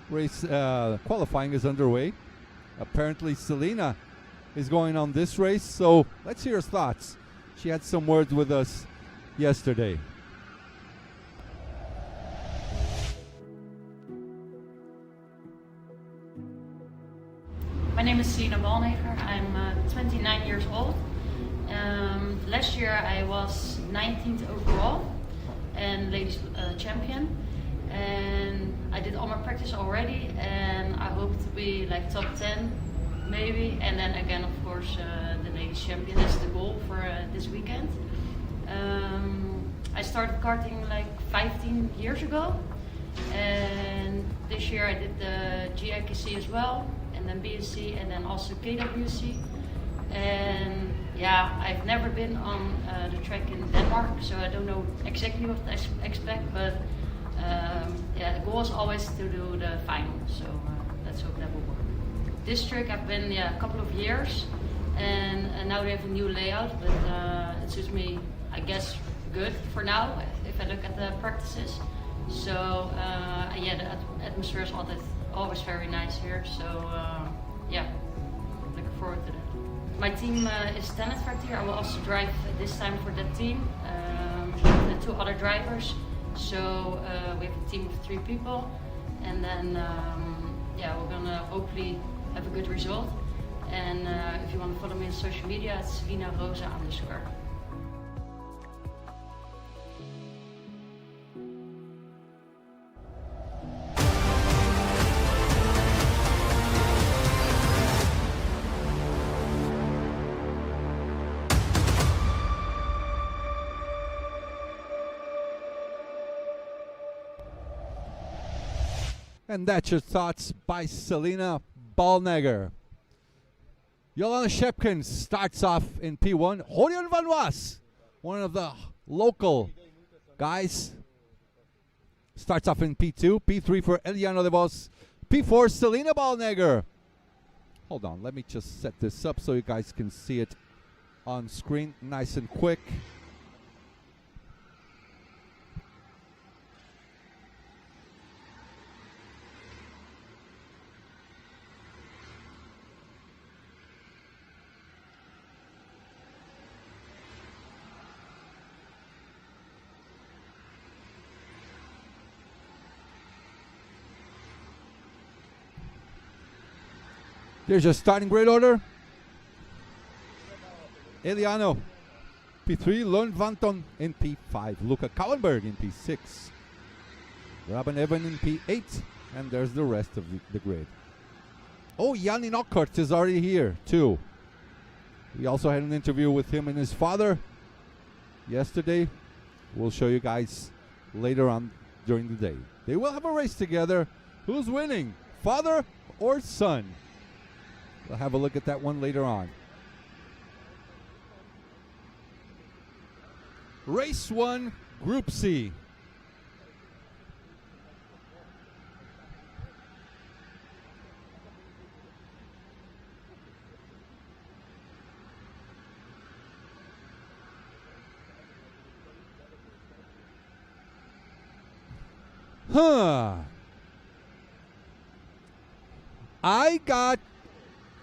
race qualifying is underway. Apparently Selena is going on this race, so let's hear her thoughts. She had some words with us yesterday. My name is Selena Balneger. I'm 29 years old. Last year I was 19th overall and ladies champion, and I did all my practice already, and I hope to be like top 10 maybe, and then again of course the ladies champion is the goal for this weekend. I started karting like 15 years ago, and this year I did the GIKC as well, and then BSC, and then also KWC. And yeah, I've never been on the track in Denmark, so I don't know exactly what to expect, but yeah, the goal is always to do the final, so let's hope that will work. This track I've been a couple of years, and now they have a new layout, but it suits me, I guess, good for now, if I look at the practices. So yeah, the atmosphere is always very nice here, so yeah, looking forward to that. My team is Talent Factory. I will also drive this time for that team, the 2 other drivers. So we have a team of 3 people, and then yeah, we're gonna hopefully have a good result. And if you want to follow me on social media, it's Selena Rosa _. And that's your thoughts by Selena Balneger. Jolana Shepkins starts off in P1. Horion Van Was, one of the local guys, starts off in P2. P3 for Eliano de Vos. P4, Selena Balneger. Hold on, let me just set this up so you guys can see it on screen nice and quick. There's your starting grid order. Eliano, P3. Lund Vanton in P5. Luca Kauenberg in P6. Robin Evan in P8. And there's the rest of the grid. Oh, Yanni Nockert is already here, too. We also had an interview with him and his father yesterday. We'll show you guys later on during the day. They will have a race together. Who's winning? Father or son? We'll have a look at that one later on. Race 1, Group C.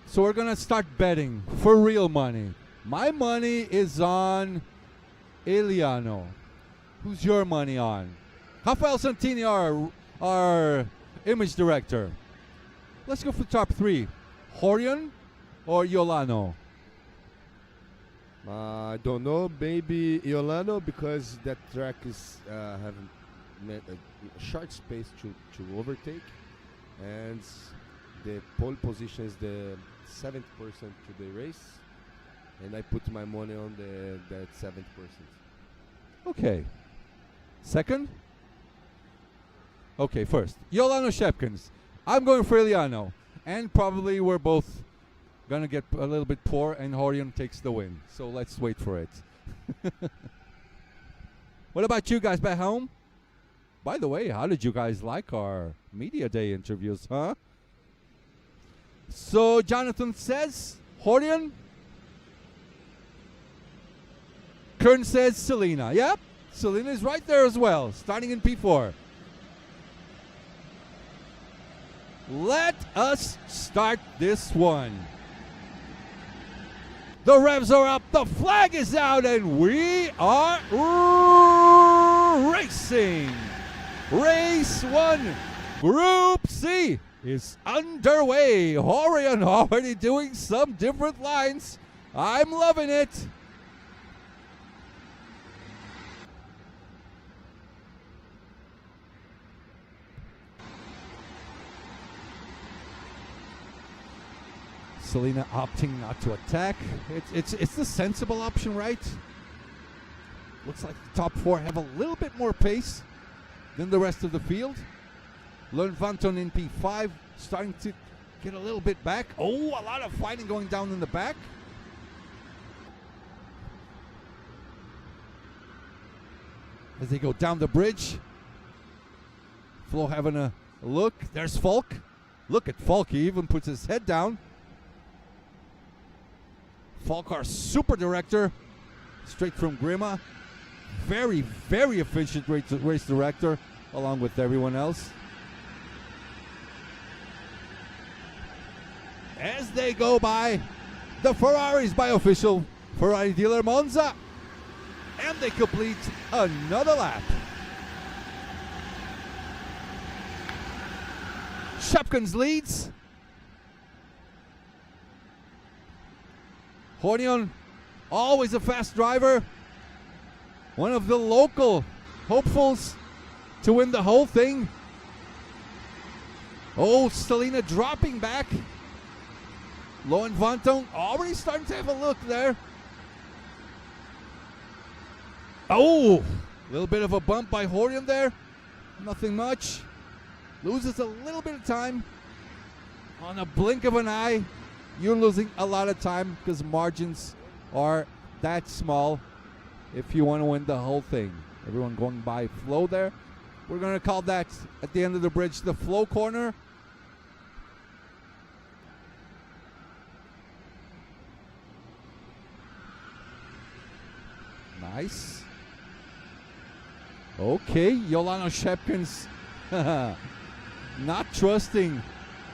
So we're gonna start betting for real money. My money is on Eliano. Who's your money on? Rafael Santini, our image director. Let's go for top 3. Horion or Yolano? I don't know. Maybe Yolano, because that track is having a short space to overtake, and the pole position is the 7th person to the race, and I put my money on that 7th person. Okay. Second? Okay, first. Yolano Shepkins. I'm going for Eliano. And probably we're both going to get a little bit poor and Horion takes the win. So let's wait for it. What about you guys back home? By the way, how did you guys like our media day interviews, huh? So Jonathan says Horion. Kern says Selena. Yep, Selena is right there as well, starting in P4. Let us start this one. The revs are up, the flag is out, and we are racing. Race 1, Group C is underway. Horion already doing some different lines. I'm loving it. Selena opting not to attack. It's the sensible option, right? Looks like the top 4 have a little bit more pace than the rest of the field. Learn Vanton in P5, starting to get a little bit back. Oh, a lot of fighting going down in the back. As they go down the bridge. Flo having a look. There's Falk. Look at Falk. He even puts his head down. Falk, our super director, straight from Grima. Very, very efficient race director, along with everyone else. As they go by the Ferraris by official Ferrari dealer Monza. And they complete another lap. Shopkins leads. Hornion, always a fast driver. One of the local hopefuls to win the whole thing. Oh, Selena dropping back. Loen Vanton already starting to have a look there. Oh, a little bit of a bump by Horion there. Nothing much. Loses a little bit of time. On a blink of an eye, you're losing a lot of time because margins are that small if you want to win the whole thing. Everyone going by Flo there. We're going to call that at the end of the bridge the Flo corner. Nice. Okay, Yolano Shepkins not trusting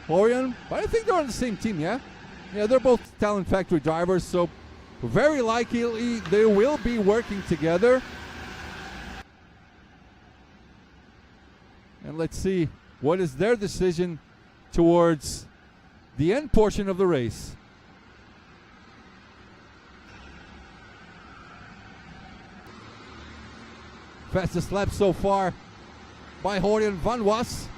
Horion, but I think they're on the same team, yeah? Yeah, they're both Talent Factory drivers, so very likely they will be working together. And let's see what is their decision towards the end portion of the race. Fastest lap so far by Horion Van Was.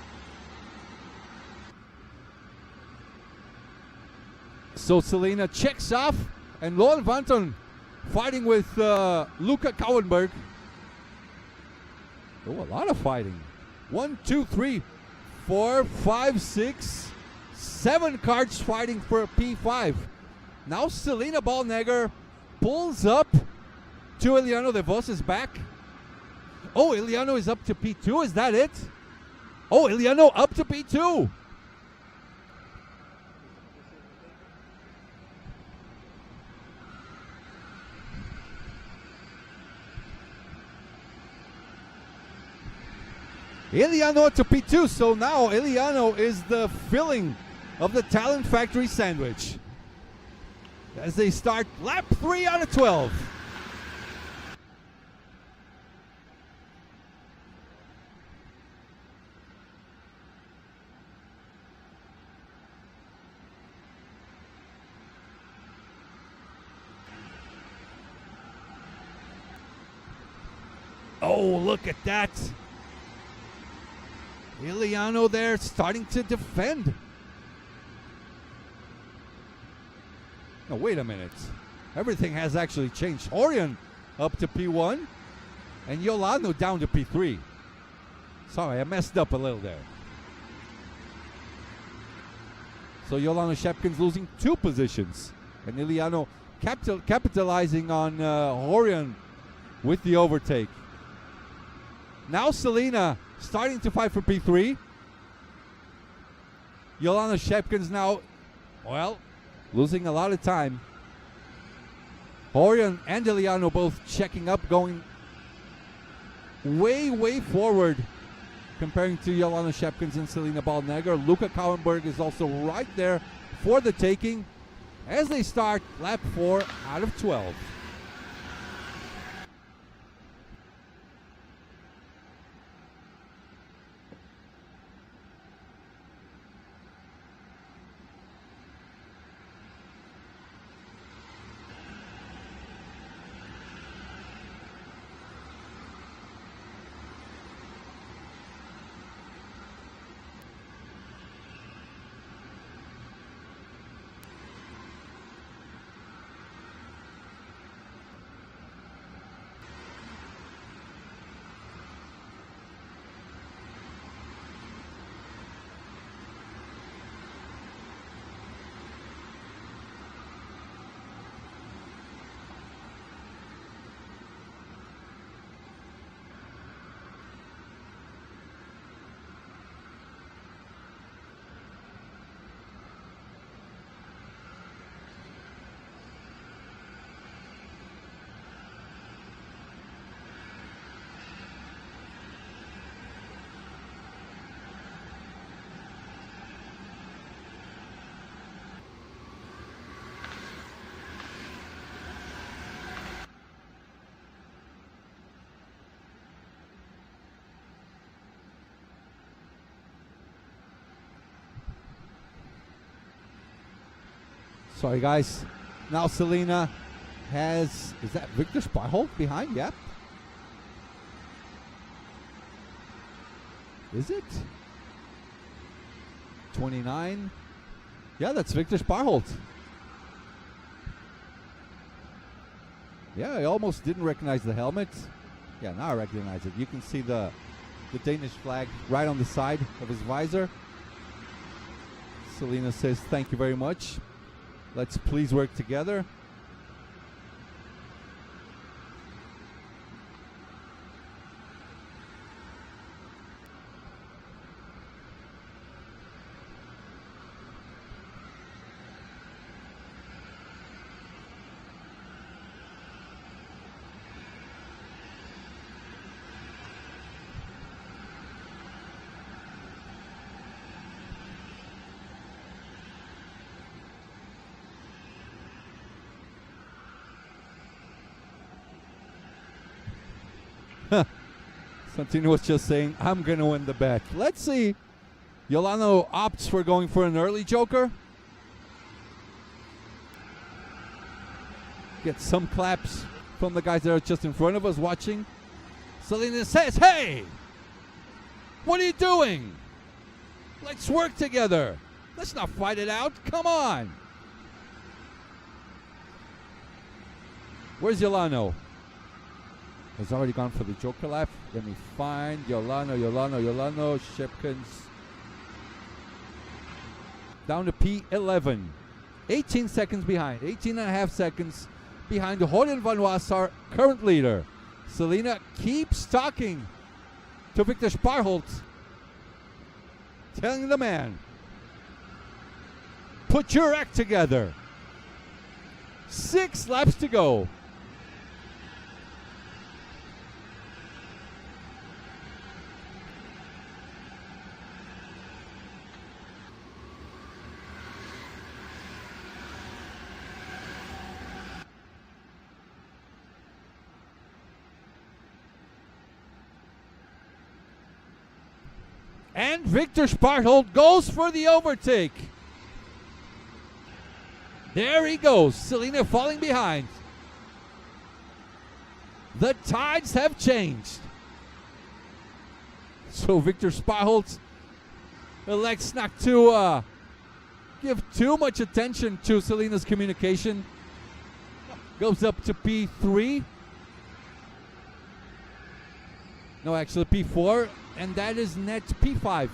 So Selena checks off, and Loen Vanton fighting with Luca Kouwenberg. Oh, a lot of fighting. 1, 2, 3, 4, 5, 6, 7 carts fighting for a P5. Now Selena Ballnegger pulls up to Eliano De Vos' back. Oh, Eliano is up to P2. Is that it? Oh, Eliano up to P2. Eliano to P2, so now Eliano is the filling of the Talent Factory sandwich. As they start lap 3 out of 12. Oh, look at that. Eliano there starting to defend. No, wait a minute. Everything has actually changed. Horion up to P1 and Yolano down to P3. Sorry, I messed up a little there. So Yolano Shepkins losing 2 positions. And Eliano capitalizing on Horion with the overtake. Now Selena starting to fight for P3. Yolano Shepkins now, well, losing a lot of time. Horion and Eliano both checking up, going way, way forward comparing to Jolana Shepkins and Selena Baldnegger. Luca Kauenberg is also right there for the taking as they start lap 4 out of 12. Sorry, guys. Now Selena has... Is that Victor Sparholt behind? Yep. Is it? 29. Yeah, that's Victor Sparholt. Yeah, I almost didn't recognize the helmet. Yeah, now I recognize it. You can see the Danish flag right on the side of his visor. Selena says, thank you very much. Let's please work together. Santino was just saying, I'm going to win the bet. Let's see. Yolano opts for going for an early joker. Get some claps from the guys that are just in front of us watching. Selena says, hey, what are you doing? Let's work together. Let's not fight it out. Come on. Where's Yolano? Has already gone for the joker lap. Let me find Yolano, Shepkins. Down to P11. 18 seconds behind. 18 and a half seconds behind the Horten van Wassar, current leader. Selena keeps talking to Victor Sparholt. Telling the man, put your act together. 6 laps to go. And Victor Sparholt goes for the overtake. There he goes. Selena falling behind. The tides have changed. So Victor Sparholt elects not to give too much attention to Selena's communication. Goes up to P3. No, actually P4. And that is net P5.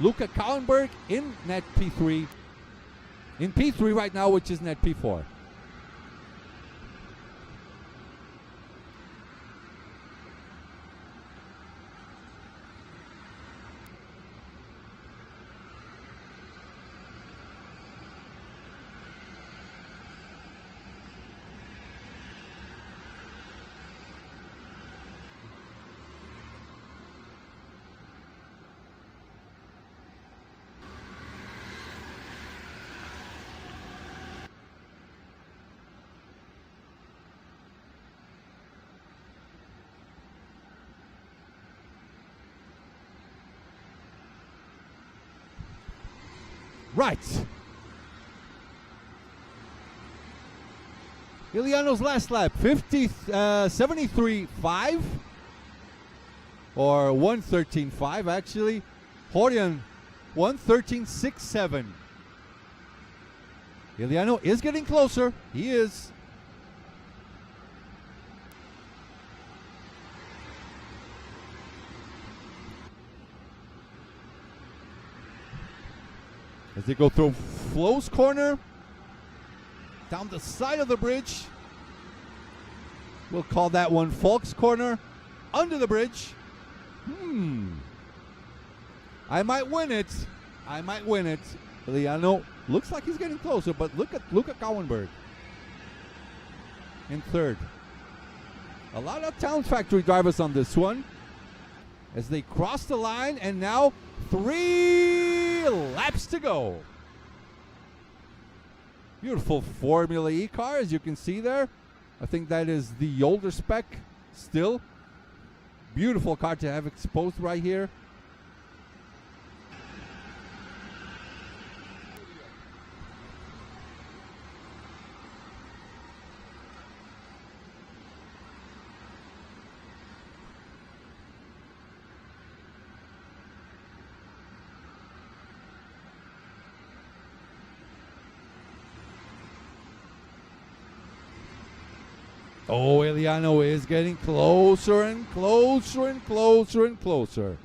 Luca Kauenberg in net P3. In P3 right now, which is net P4. Right. Iliano's last lap, 73.5 or 113.5 actually. Horian 113.67. Iliano is getting closer. He is. As they go through Flo's corner, down the side of the bridge. We'll call that one Falk's corner. Under the bridge. I might win it. I might win it. Iliano looks like he's getting closer, but look at Kouwenberg in third. A lot of Talent Factory drivers on this one. As they cross the line, and now 3 laps to go. Beautiful Formula E car, as you can see there. I think that is the older spec still. Beautiful car to have exposed right here. Oh, Iliano is getting closer and closer and closer and closer.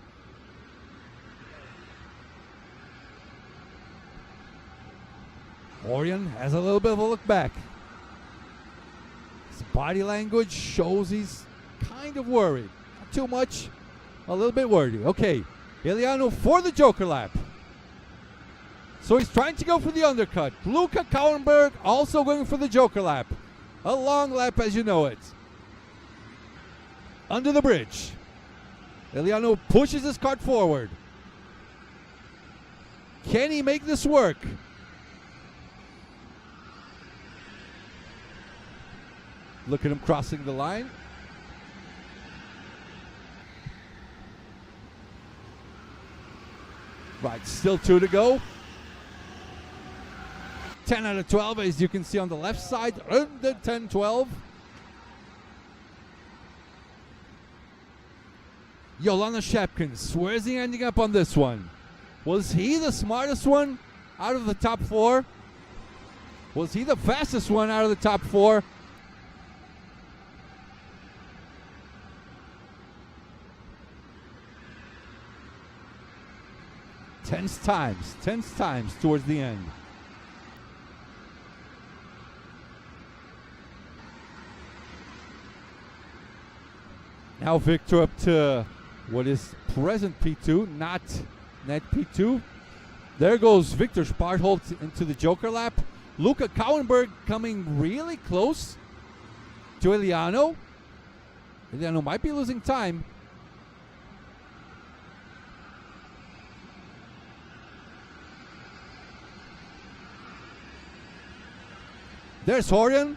Horian has a little bit of a look back. His body language shows he's kind of worried. Not too much, a little bit worried. Okay, Iliano for the Joker lap. So he's trying to go for the undercut. Luca Kouwenberg also going for the Joker lap. A long lap as you know it. Under the bridge. Iliano pushes his kart forward. Can he make this work? Look at him crossing the line. Right, still 2 to go. 10 out of 12, as you can see on the left side. Under 10-12. Yolanda Shapkins, where is he ending up on this one? Was he the smartest one out of the top 4? Was he the fastest one out of the top 4? Tense times towards the end. Now Victor up to what is present P2, not net P2. There goes Victor Spartholt into the Joker lap. Luca Kouwenberg coming really close to Iliano. Iliano might be losing time. There's Horian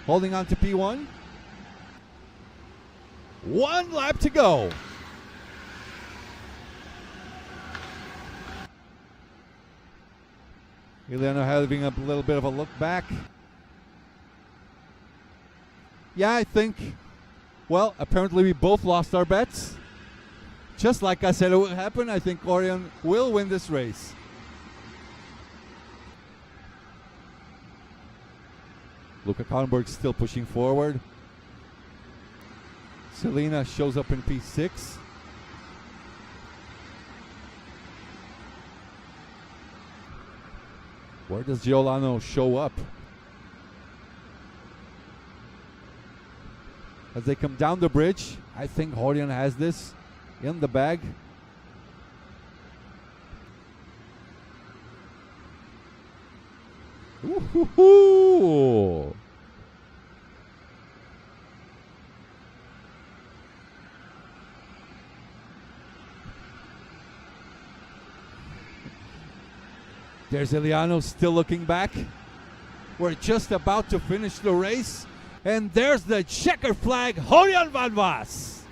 holding on to P1. 1 lap to go. Iliano having a little bit of a look back. Yeah, I think, well, apparently we both lost our bets. Just like I said it would happen, I think Horian will win this race. Luca Kouwenberg still pushing forward. Selena shows up in P6. Where does Giolano show up? As they come down the bridge, I think Horian has this in the bag. Ooh-hoo-hoo. There's Iliano still looking back. We're just about to finish the race. And there's the checker flag, Horian van Waas.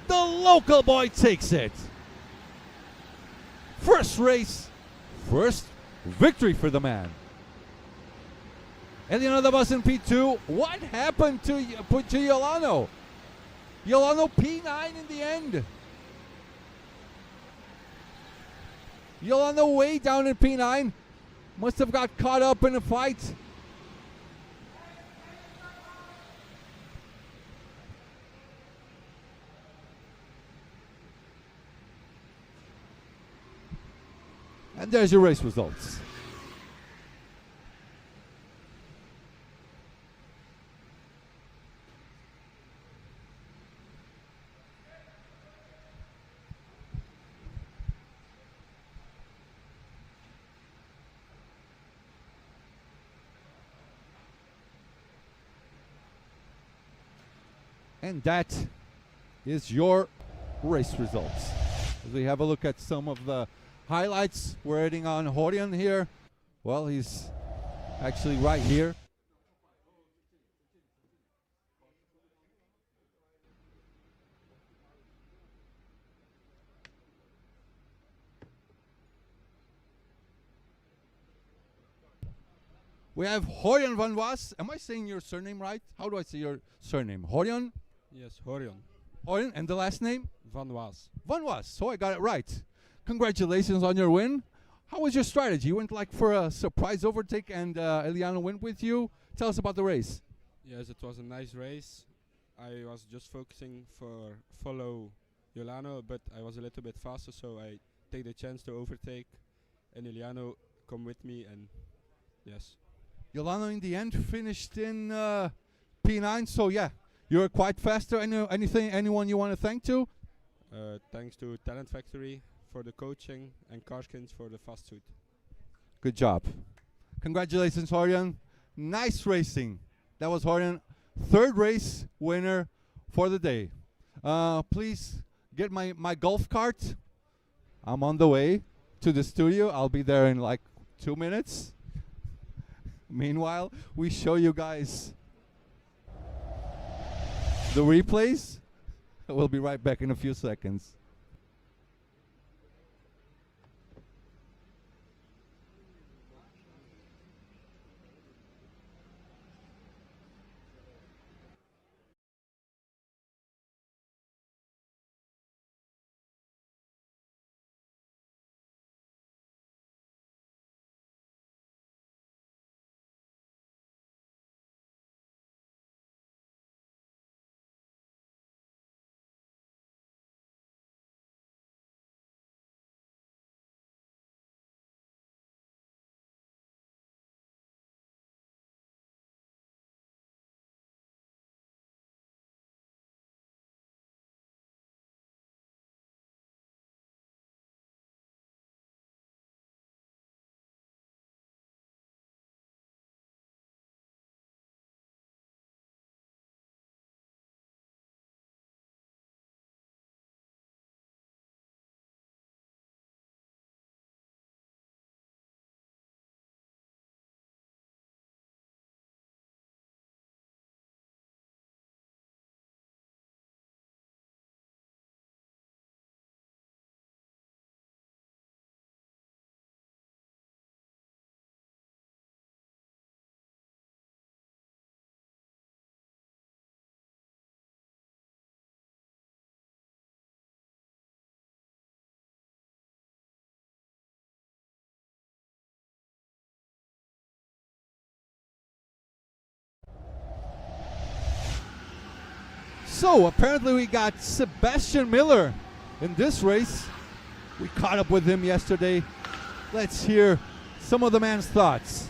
The local boy takes it. First race, first victory for the man. Eliano Dabas in P2. What happened to Yolano? Yolano P9 in the end. Yolano way down in P9. Must have got caught up in a fight. And there's your race results. And that is your race results. As we have a look at some of the highlights, we're heading on Horion here. Well, he's actually right here. We have Horion van Was. Am I saying your surname right? How do I say your surname? Horion? Yes, Horion. Horion, and the last name? Van Was. Van Was. So I got it right. Congratulations on your win. How was your strategy? You went like for a surprise overtake and Eliano went with you. Tell us about the race. Yes, it was a nice race. I was just focusing for follow Yolano, but I was a little bit faster, so I take the chance to overtake and Eliano come with me, and yes. Yolano in the end finished in P9, so yeah, you're quite faster. Anyone you want to thank to? Thanks to Talent Factory for the coaching and Karskins for the fast suit. Good job. Congratulations, Horion. Nice racing. That was Horion, third race winner for the day. Please get my golf cart. I'm on the way to the studio. I'll be there in like 2 minutes. Meanwhile, we show you guys the replays. We'll be right back in a few seconds. So apparently we got Sebastian Miller in this race. We caught up with him yesterday. Let's hear some of the man's thoughts.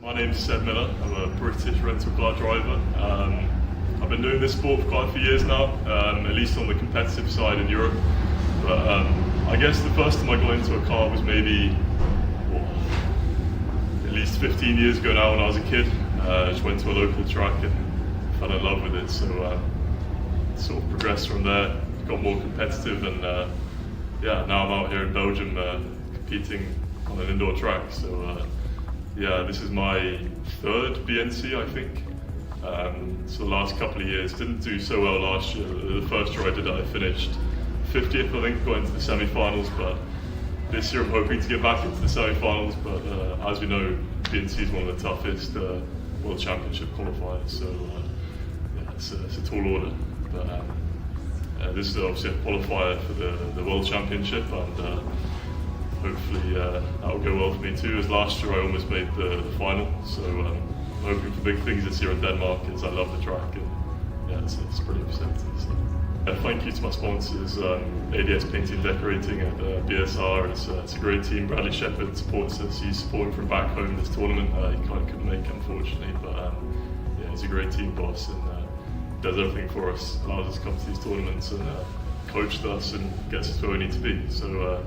My name's Seb Miller. I'm a British rental car driver. I've been doing this sport for quite a few years now, at least on the competitive side in Europe. But I guess the first time I got into a car was maybe at least 15 years ago now when I was a kid. I just went to a local track and fell in love with it. So sort of progressed from there, got more competitive, and yeah, now I'm out here in Belgium competing on an indoor track. So yeah, this is my third BNC, I think. So the last couple of years, didn't do so well last year. The first year I did it, I finished 50th, I think, got into the semi-finals, but this year I'm hoping to get back into the semi-finals, but as we know, BNC is one of the toughest World Championship qualifiers, so yeah, it's a tall order. But this is obviously a qualifier for the World Championship, and hopefully that will go well for me too, as last year I almost made the final, so I'm hoping for big things this year in Denmark, as I love the track, and yeah, it's pretty exciting. So. Thank you to my sponsors, ADS Painting and Decorating at BSR. It's a great team. Bradley Shepherd supports us. He's supporting from back home this tournament. He couldn't make it, unfortunately, but yeah, he's a great team boss and does everything for us. Allows us to come to these tournaments and coached us and gets us where we need to be. So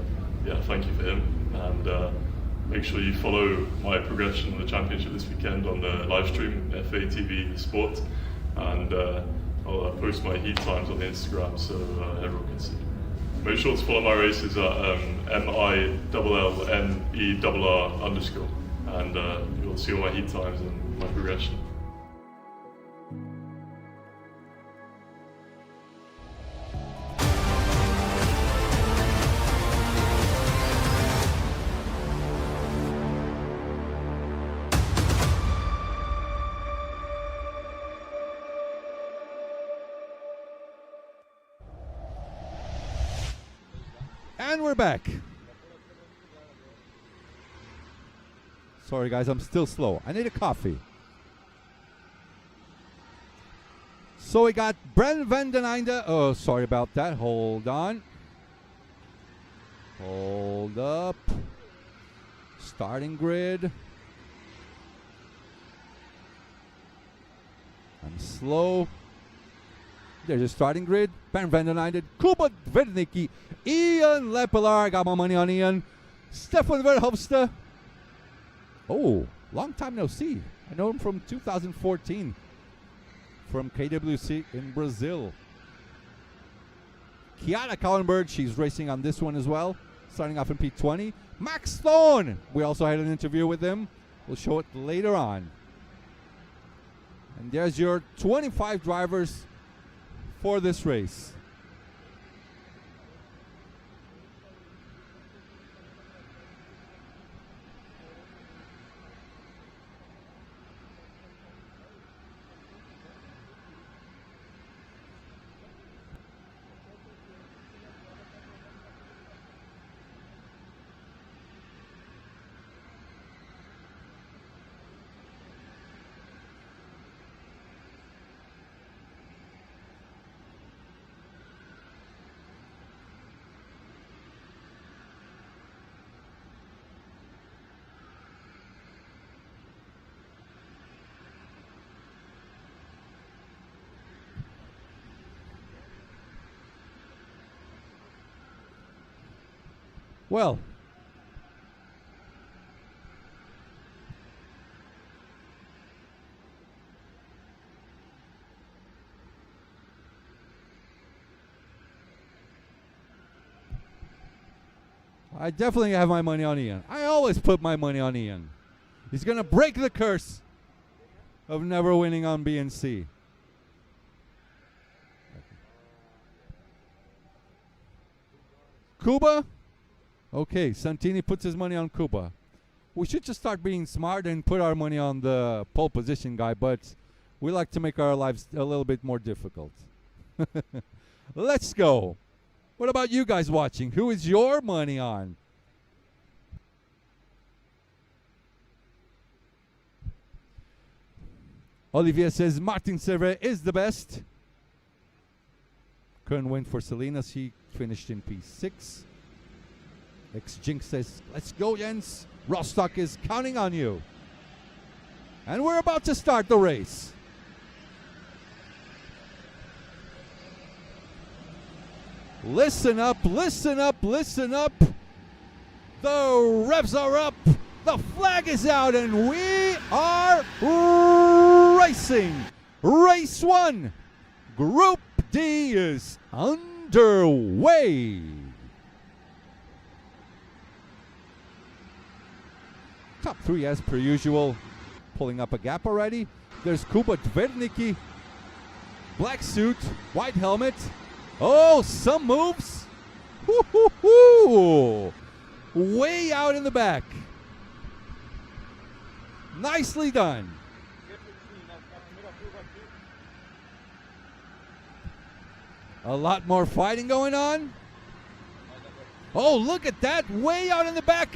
yeah, thank you for him. And make sure you follow my progression in the championship this weekend on the live stream, FA TV Sport, and I'll post my heat times on the Instagram so everyone can see. Make sure to follow my races at MILLNERR_, and you'll see all my heat times and my progression. And we're back. Sorry guys, I'm still slow. I need a coffee. So we got Brent van den Einde. Oh, sorry about that. Hold on. Hold up. Starting grid. I'm slow. There's a starting grid. Brent van den Einde, Kuba Verdnicki, Ian Lepelaar. I got my money on Ian. Stefan Verhofste. Oh, long time no see. I know him from 2014 from KWC in Brazil. Kiana Kallenberg, she's racing on this one as well, starting off in P20. Max Thorne, we also had an interview with him. We'll show it later on. And there's your 25 drivers for this race. Well, I definitely have my money on Ian. I always put my money on Ian. He's going to break the curse of never winning on BNC. Kuba? Okay, Santini puts his money on Kuba. We should just start being smart and put our money on the pole position guy, but we like to make our lives a little bit more difficult. Let's go. What about you guys watching? Who is your money on? Olivier says Martin Servet is the best. Couldn't win for Salinas. He finished in P6. X-Jinx says, let's go, Jens. Rostock is counting on you. And we're about to start the race. Listen up, listen up, listen up. The revs are up. The flag is out, and we are racing. Race 1. Group D is underway. Top 3 as per usual, pulling up a gap already. There's Kuba Dvernicki. Black suit, white helmet. Oh, some moves. Woo-hoo-hoo. Way out in the back. Nicely done. A lot more fighting going on. Oh, look at that. Way out in the back.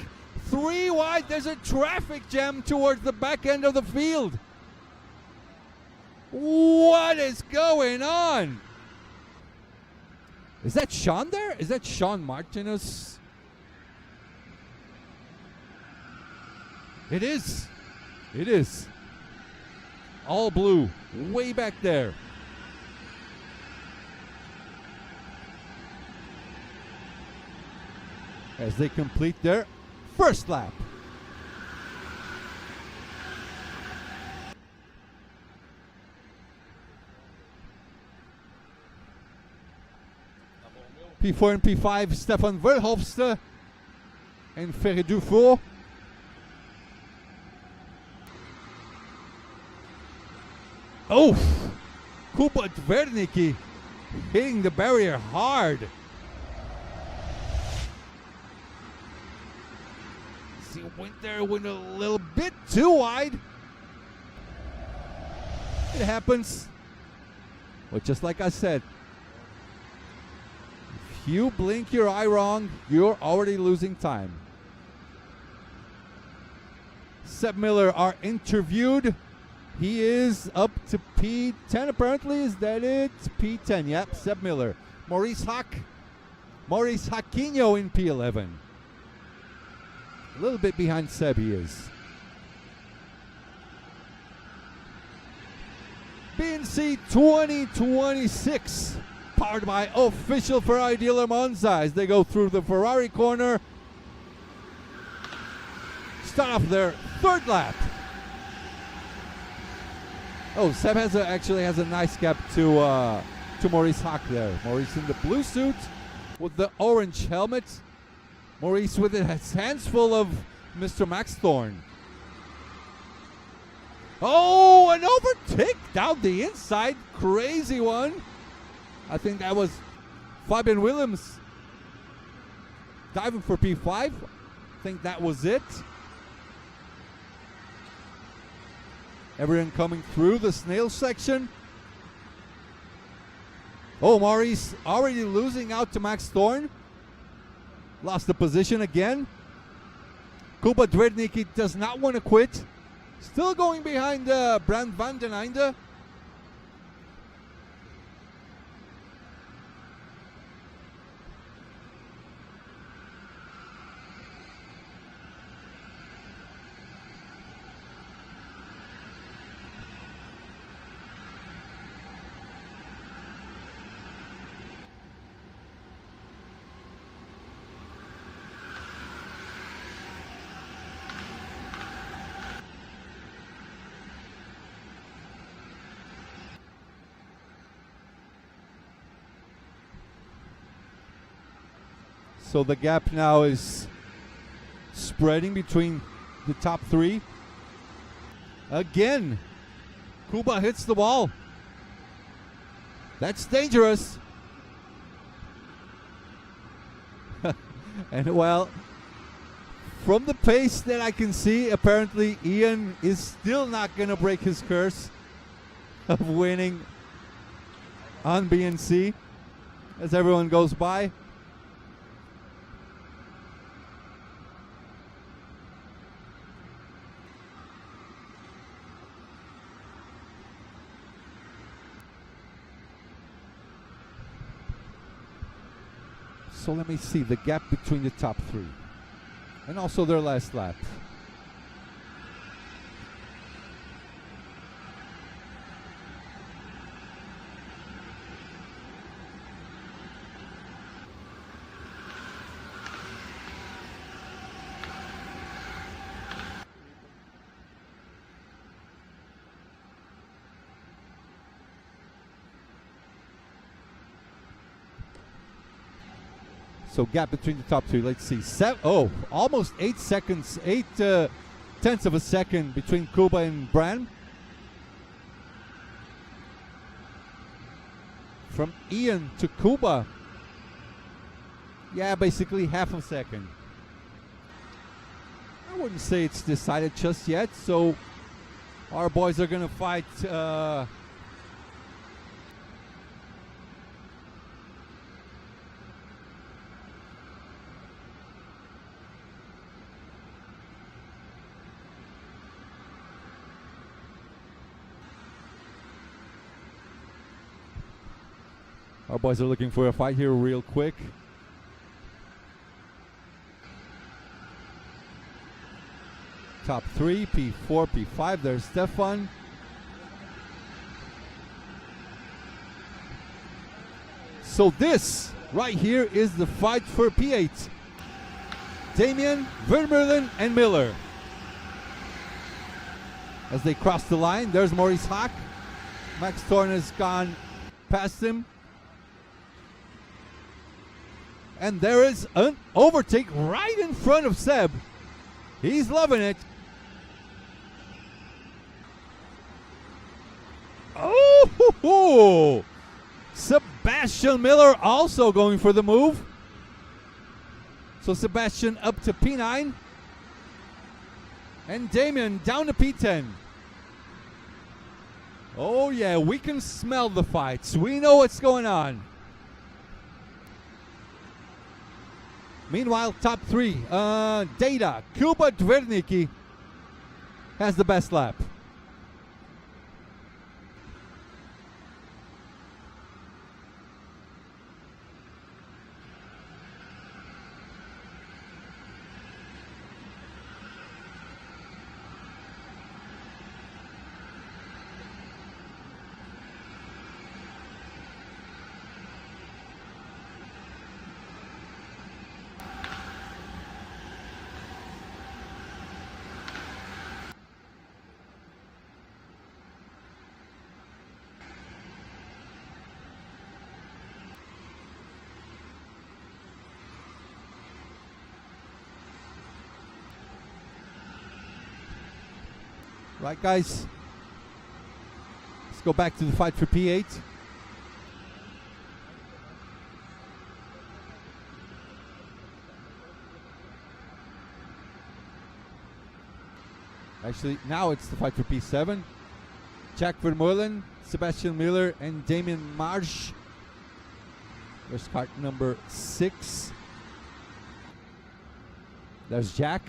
3 wide. There's a traffic jam towards the back end of the field. What is going on? Is that Sean there? Is that Sean Martinez? It is. It is. All blue. Way back there. As they complete their first lap. P4 and P5, Stefan Verhofste and Ferry Dufour. Oh, Kuba Dvernicki hitting the barrier hard. See, went a little bit too wide. It happens. But just like I said, if you blink your eye wrong, you're already losing time. Seb Miller are interviewed. He is up to P10 apparently. Is that it? P10, yep, Seb Miller. Maurice Haquinho in P11. A little bit behind Seb he is. BNC 2026, powered by official Ferrari dealer Monza, as they go through the Ferrari corner. Start off their third lap. Oh, Seb actually has a nice gap to Maurice Hack there. Maurice in the blue suit with the orange helmet. Maurice with his hands full of Mr. Max Thorne. Oh, an overtake down the inside. Crazy one. I think that was Fabian Willems diving for P5. I think that was it. Everyone coming through the snail section. Oh, Maurice already losing out to Max Thorne. Lost the position again. Kuba Dvernicki does not want to quit. Still going behind Brand van den Einde. So the gap now is spreading between the top three. Again, Kuba hits the wall. That's dangerous. And well, from the pace that I can see, apparently Ian is still not going to break his curse of winning on BNC as everyone goes by. So let me see the gap between the top three and also their last lap. So gap between the top two. Let's see. Almost 8 seconds, 8 tenths of a second between Kuba and Bran. from Ian to Kuba. Yeah, basically half a second. I wouldn't say it's decided just yet, so our boys are gonna fight our boys are looking for a fight here real quick. Top 3, P4, P5, there's Stefan. So this right here is the fight for P8. Damien, Vermeulen and Miller. As they cross the line, there's Maurice Haak. Max Thorn has gone past him. And there is an overtake right in front of Seb. He's loving it. Oh, hoo, hoo. Sebastian Miller also going for the move. So Sebastian up to P9. And Damien down to P10. Oh yeah, we can smell the fights. We know what's going on. Meanwhile, top 3, Data, Kuba Dvernicki has the best lap. Right, guys, let's go back to the fight for P8. Actually, now it's the fight for P7. Jack Vermeulen, Sebastian Miller, and Damien Marsh. There's card number 6. There's Jack.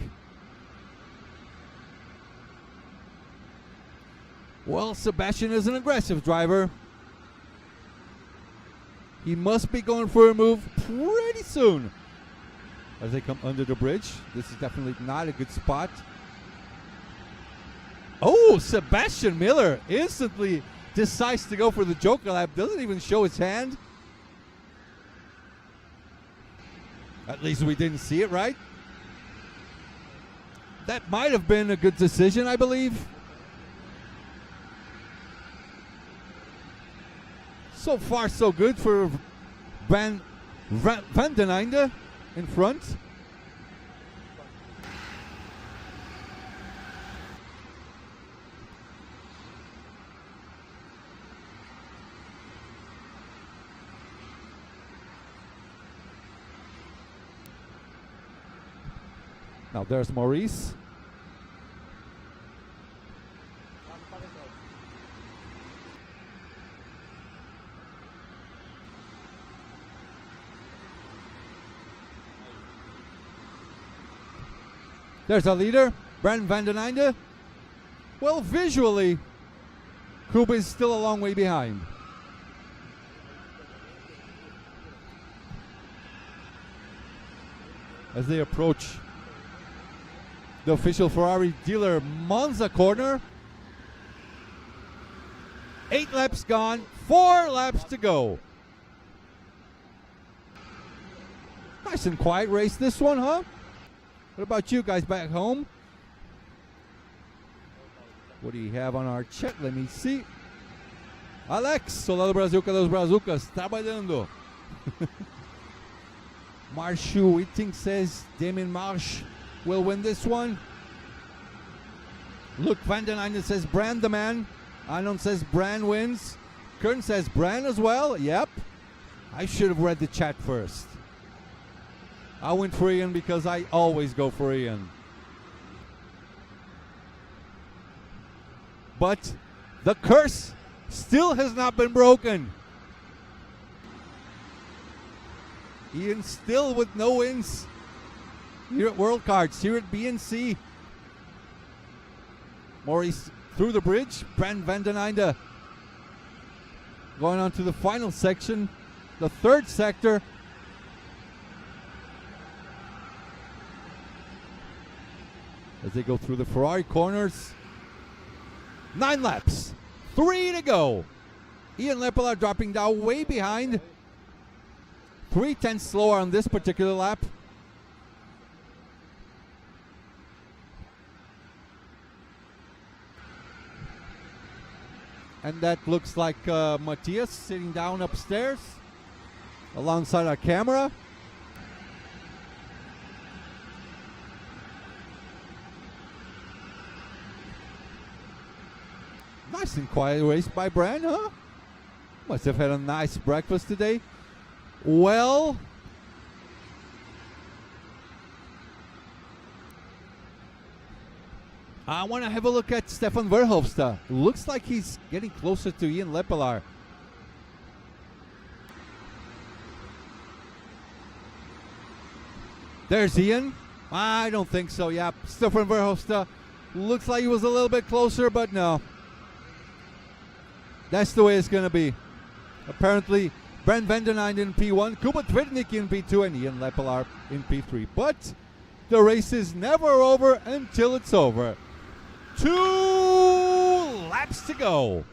Well, Sebastian is an aggressive driver. He must be going for a move pretty soon. As they come under the bridge. This is definitely not a good spot. Oh, Sebastian Miller instantly decides to go for the Joker lap. Doesn't even show his hand. At least we didn't see it, right? That might have been a good decision, I believe. So far, so good for Van den Einde in front. Now there's Maurice. There's our leader, Brandon van den Einde. Well, visually, Kuba is still a long way behind. As they approach the official Ferrari dealer Monza corner. 8 laps gone, 4 laps to go. Nice and quiet race this one, huh? What about you guys back home? What do you have on our chat? Let me see. Alex, Soldado Brazuca dos Brazucas, trabalhando. Marshu Whiting says Damien Marsh will win this one. Luke van den Einde says Brand the man. Anon says Brand wins. Kern says Bran as well. Yep. I should have read the chat first. I went for Ian because I always go for Ian. But the curse still has not been broken. Ian still with no wins here at Worldkarts, here at BNC. Maurice through the bridge. Brand van den Einde going on to the final section, the third sector. As they go through the Ferrari corners. 9 laps, 3 to go. Ian Lepelaar dropping down way behind. 3/10 slower on this particular lap. And that looks like Matthias sitting down upstairs alongside our camera. Nice and quiet race by Bran, huh? Must have had a nice breakfast today. Well, I want to have a look at Stefan Verhofstadt. Looks like he's getting closer to Ian Lepelaar. There's Ian. I don't think so. Yeah, Stefan Verhofstadt looks like he was a little bit closer, but no. That's the way it's going to be. Apparently, Brent van den Einde in P1, Kuba Tvitnik in P2, and Ian Lepelaar in P3. But the race is never over until it's over. 2 laps to go.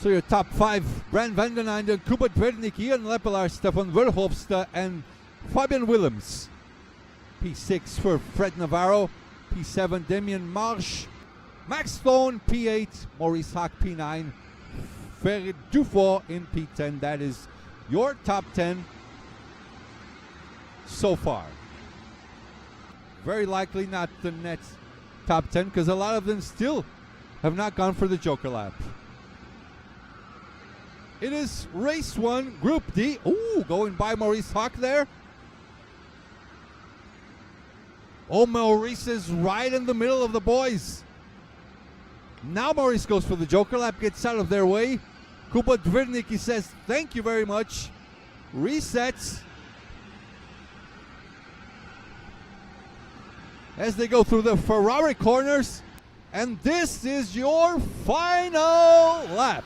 So your top 5, Brand van den Einde, Kuba Tvitnik, Ian Lepelaar, Stefan Verhofstadt, and Fabian Willems. P6 for Fred Navarro, P7 Damien Marsh, Max Stone P8, Maurice Haak P9, Ferry Dufour in P10. That is your top 10 so far. Very likely not the next top 10 because a lot of them still have not gone for the Joker lap. It is race 1, Group D. Ooh, going by Maurice Haak there. Oh, Maurice is right in the middle of the boys. Now Maurice goes for the Joker lap, gets out of their way. Kuba Dvirnik, he says, thank you very much. Resets. As they go through the Ferrari corners. And this is your final lap.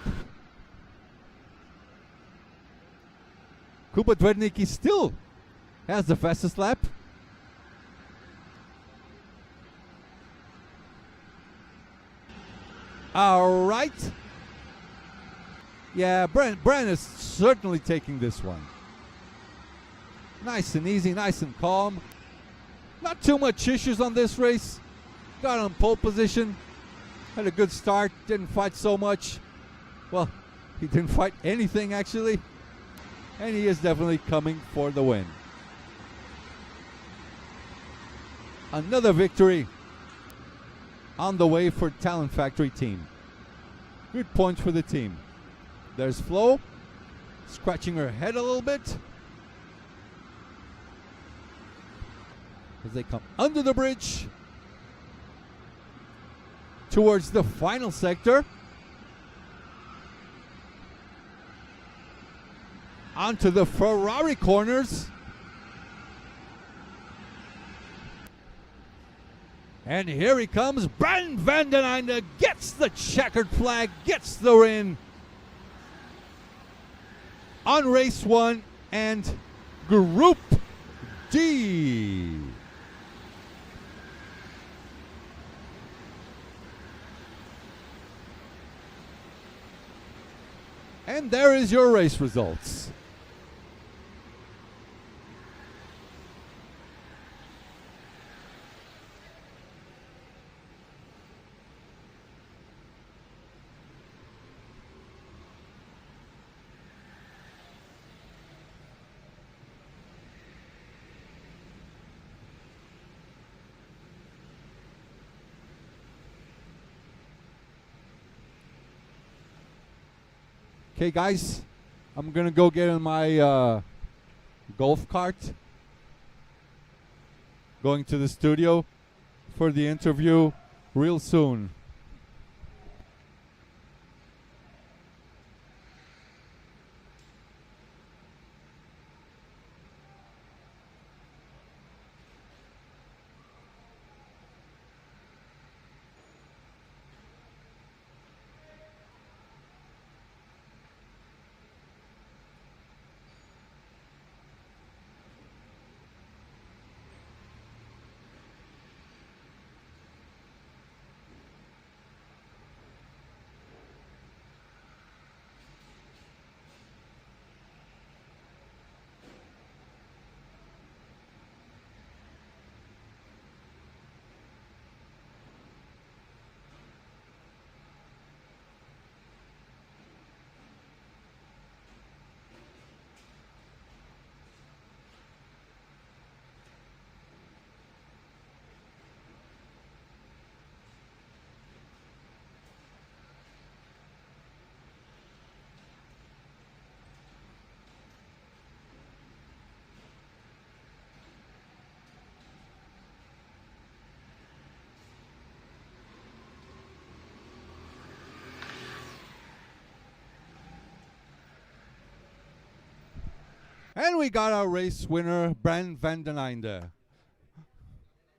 Kuba Dvernicki still has the fastest lap. All right. Yeah, Bran is certainly taking this one. Nice and easy, nice and calm. Not too much issues on this race. Got on pole position. Had a good start. Didn't fight so much. Well, he didn't fight anything actually. And he is definitely coming for the win. Another victory on the way for Talent Factory team. Good points for the team. There's Flo, scratching her head a little bit. As they come under the bridge towards the final sector. Onto the Ferrari corners. And here he comes. Brand van den Einde gets the checkered flag, gets the win on race 1 and Group D. And there is your race results. Okay, guys, I'm gonna go get in my golf cart. Going to the studio for the interview real soon. And we got our race winner, Brand van den Einde.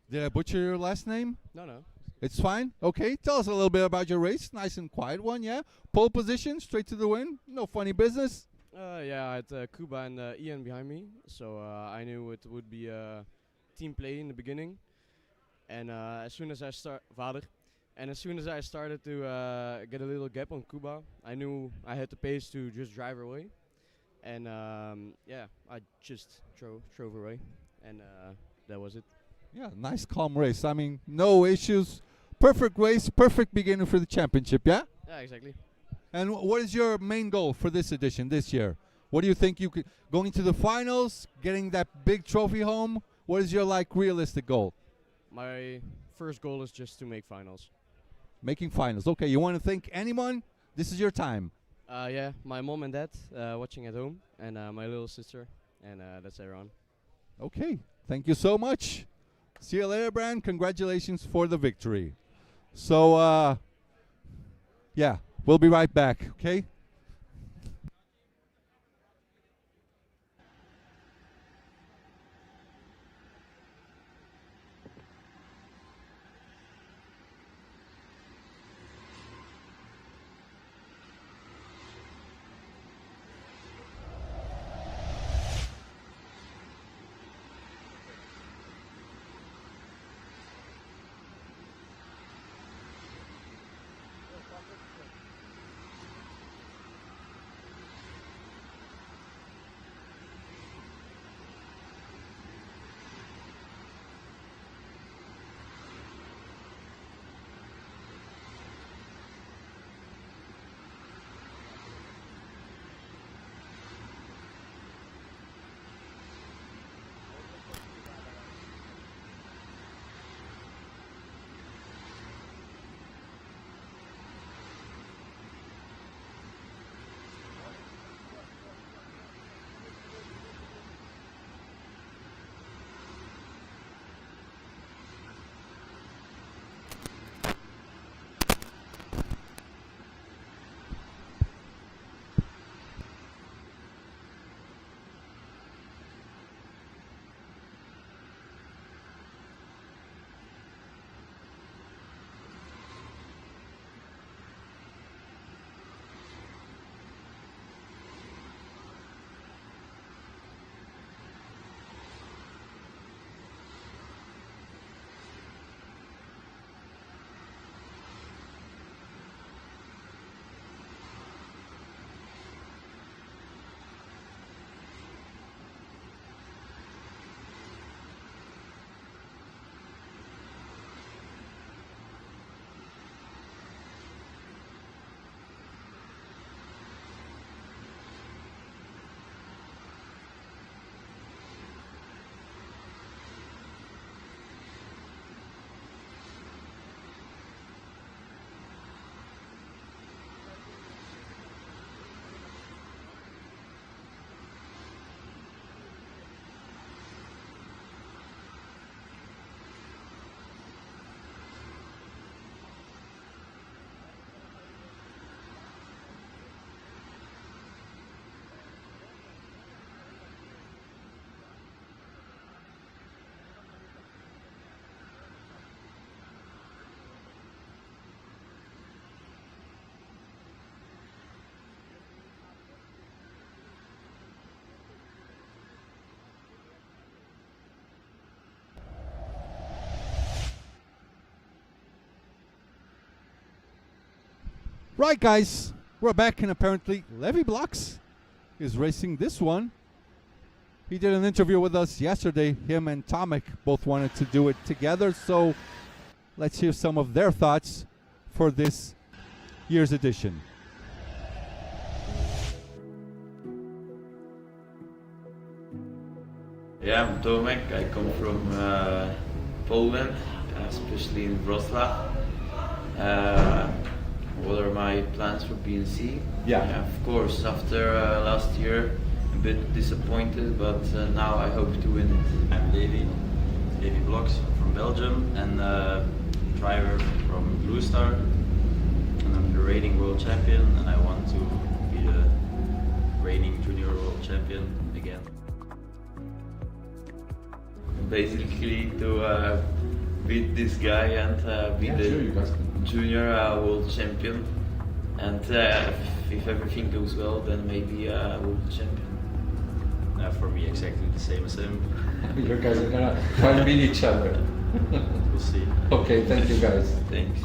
Did I butcher your last name? No. It's fine. Okay, tell us a little bit about your race. Nice and quiet one, yeah? Pole position, straight to the win. No funny business. Yeah, I had Kuba and Ian behind me, so I knew it would be a team play in the beginning. And as soon as I started to get a little gap on Kuba, I knew I had the pace to just drive away. And yeah, I just drove away, and that was it. Yeah, nice calm race. I mean, no issues. Perfect race, perfect beginning for the championship, yeah? Yeah, exactly. And what is your main goal for this edition, this year? What do you think you could, going to the finals, getting that big trophy home? What is your realistic goal? My first goal is just to make finals. Making finals. Okay, you want to thank anyone? This is your time. Yeah, my mom and dad watching at home, and my little sister, and that's everyone. Okay, thank you so much. See you later, Brand. Congratulations for the victory. So, yeah, we'll be right back, okay? Right, guys, we're back, and apparently Levi Blocks is racing this one. He did an interview with us yesterday. Him and Tomek both wanted to do it together, so let's hear some of their thoughts for this year's edition. Yeah, I'm Tomek. I come from Poland, especially in Wrocław. What are my plans for BNC? Yeah. Of course, after last year, a bit disappointed, but now I hope to win it. I'm Levi Blocks from Belgium, and driver from Blue Star. And I'm the reigning world champion, and I want to be the reigning junior world champion again. Basically to beat this guy and be the junior world champion. And if everything goes well, then maybe world champion. For me, exactly the same as him. You guys are gonna try and beat each other. We'll see. Okay, thank you guys. Thanks.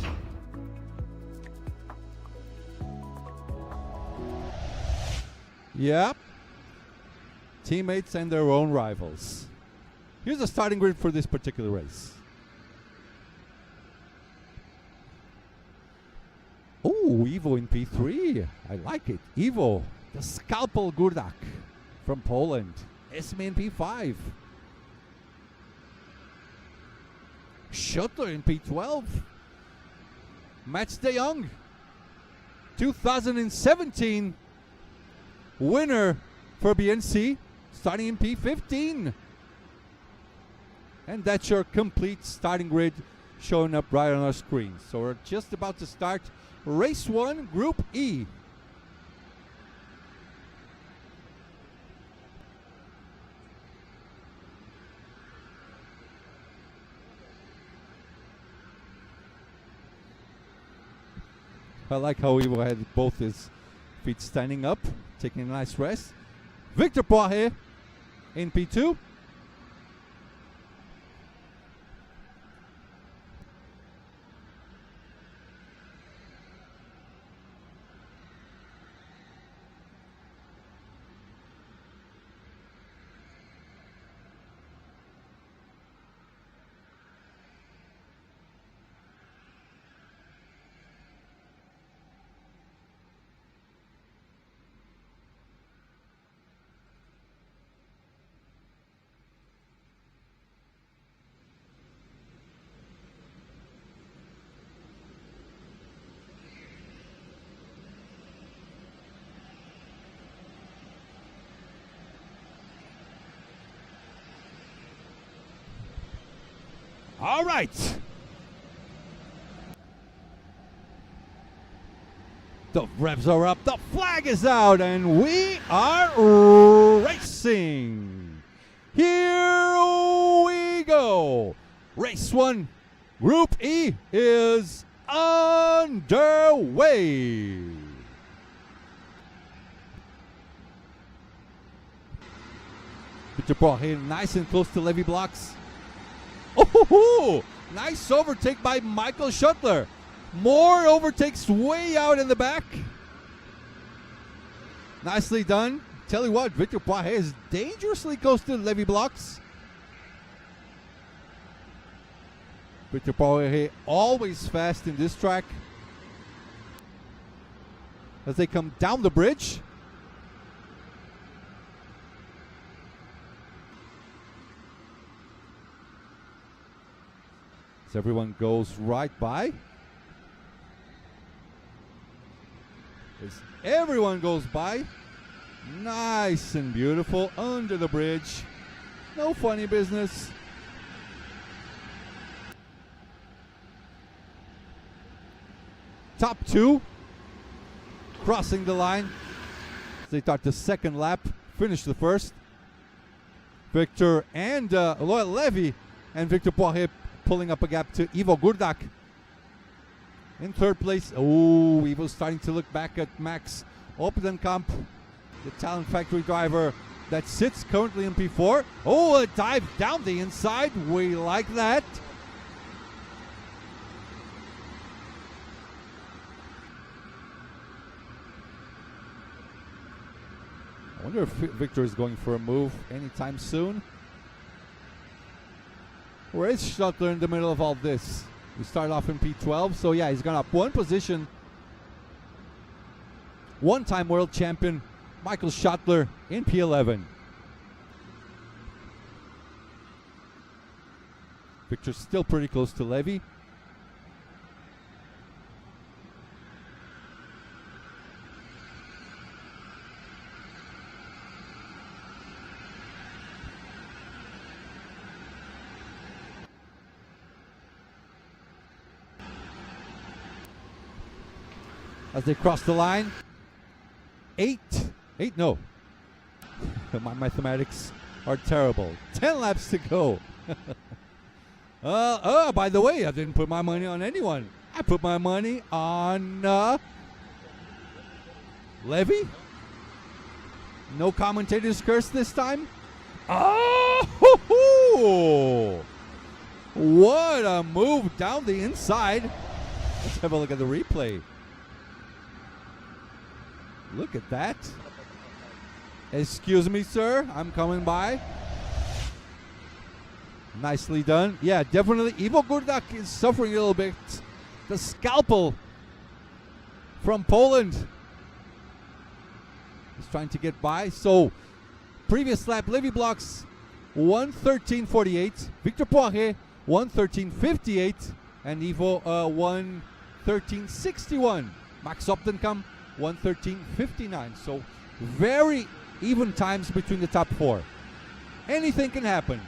Yep. Teammates and their own rivals. Here's the starting grid for this particular race. Oh, Ivo in P3. I like it. Ivo, the Scalpel Gurdak from Poland. Esme in P5. Schutter in P12. Mats de Jong, 2017 winner for BNC, starting in P15. And that's your complete starting grid showing up right on our screen. So we're just about to start race 1, Group E. I like how Ivo had both his feet standing up, taking a nice rest. Victor Poirier in P2. All right. The revs are up, the flag is out, and we are racing. Here we go. Race 1, Group E is underway. Victor Poirier nice and close to Levi Blocks. Oh, nice overtake by Michael Schuttler. More overtakes way out in the back. Nicely done. Tell you what, Victor Poirier is dangerously close to Levi Blocks. Victor Poirier always fast in this track. As they come down the bridge. As everyone goes right by. As everyone goes by. Nice and beautiful under the bridge. No funny business. Top 2 crossing the line. They start the second lap, finish the first. Victor and Loyal Levy and Victor Poirier pulling up a gap to Ivo Gurdak. In third place, oh, Ivo's starting to look back at Max Oppenkamp, the Talent Factory driver that sits currently in P4. Oh, a dive down the inside. We like that. I wonder if Victor is going for a move anytime soon. Where is Schottler in the middle of all this? We start off in P12, so yeah, he's gone up one position. One-time world champion Michael Schottler in P11. Victor's still pretty close to Levy. As they cross the line, eight, no. My mathematics are terrible. 10 laps to go. By the way, I didn't put my money on anyone. I put my money on Levy. No commentators curse this time. Oh, what a move down the inside. Let's have a look at the replay. Look at that. Excuse me, sir. I'm coming by. Nicely done. Yeah, definitely. Ivo Gurdak is suffering a little bit. The scalpel from Poland. He's trying to get by. So, previous lap, Levy blocks 1:13.48. Victor Poiré 1:13.58. And Ivo 1:13.61. Max Optenkamp 1:13.59. So very even times between the top four. Anything can happen.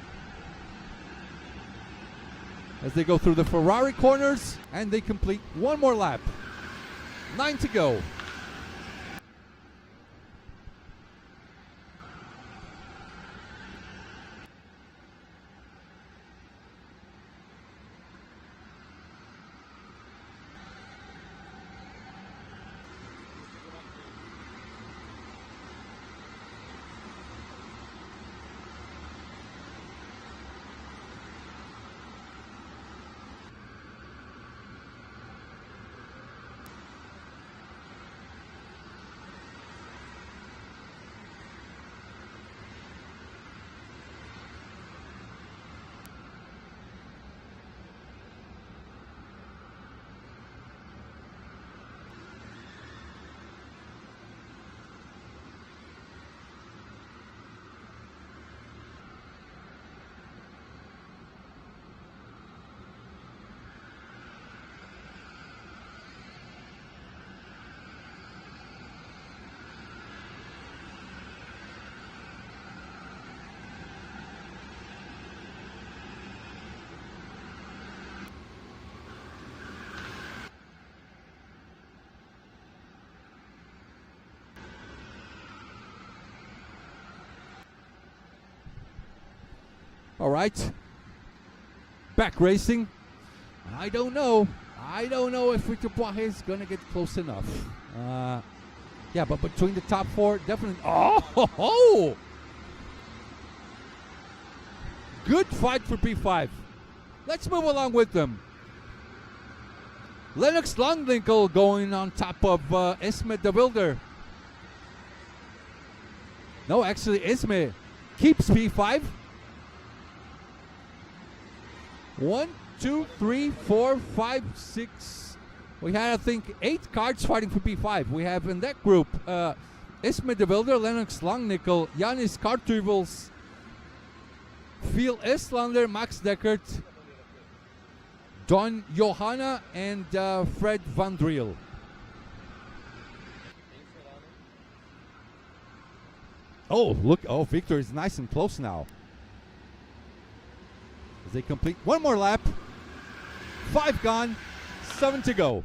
As they go through the Ferrari corners and they complete one more lap. 9 to go. All right. Back racing. I don't know. I don't know if Victor Poiré is going to get close enough. Yeah, but between the top four, definitely. Oh! Good fight for P5. Let's move along with them. Lennox Longlinkel going on top of Esme de Wilder. No, actually, Esme keeps P5. 1, 2, 3, 4, 5, 6. We had, I think, 8 cards fighting for P5. We have in that group Esme de Wilder, Lennox Longnickel, Janis Kartuvels, Phil Estlander, Max Deckert, Don Johanna, and Fred Van Driel. Oh, look. Oh, Victor is nice and close now. As they complete one more lap. 5 gone, 7 to go.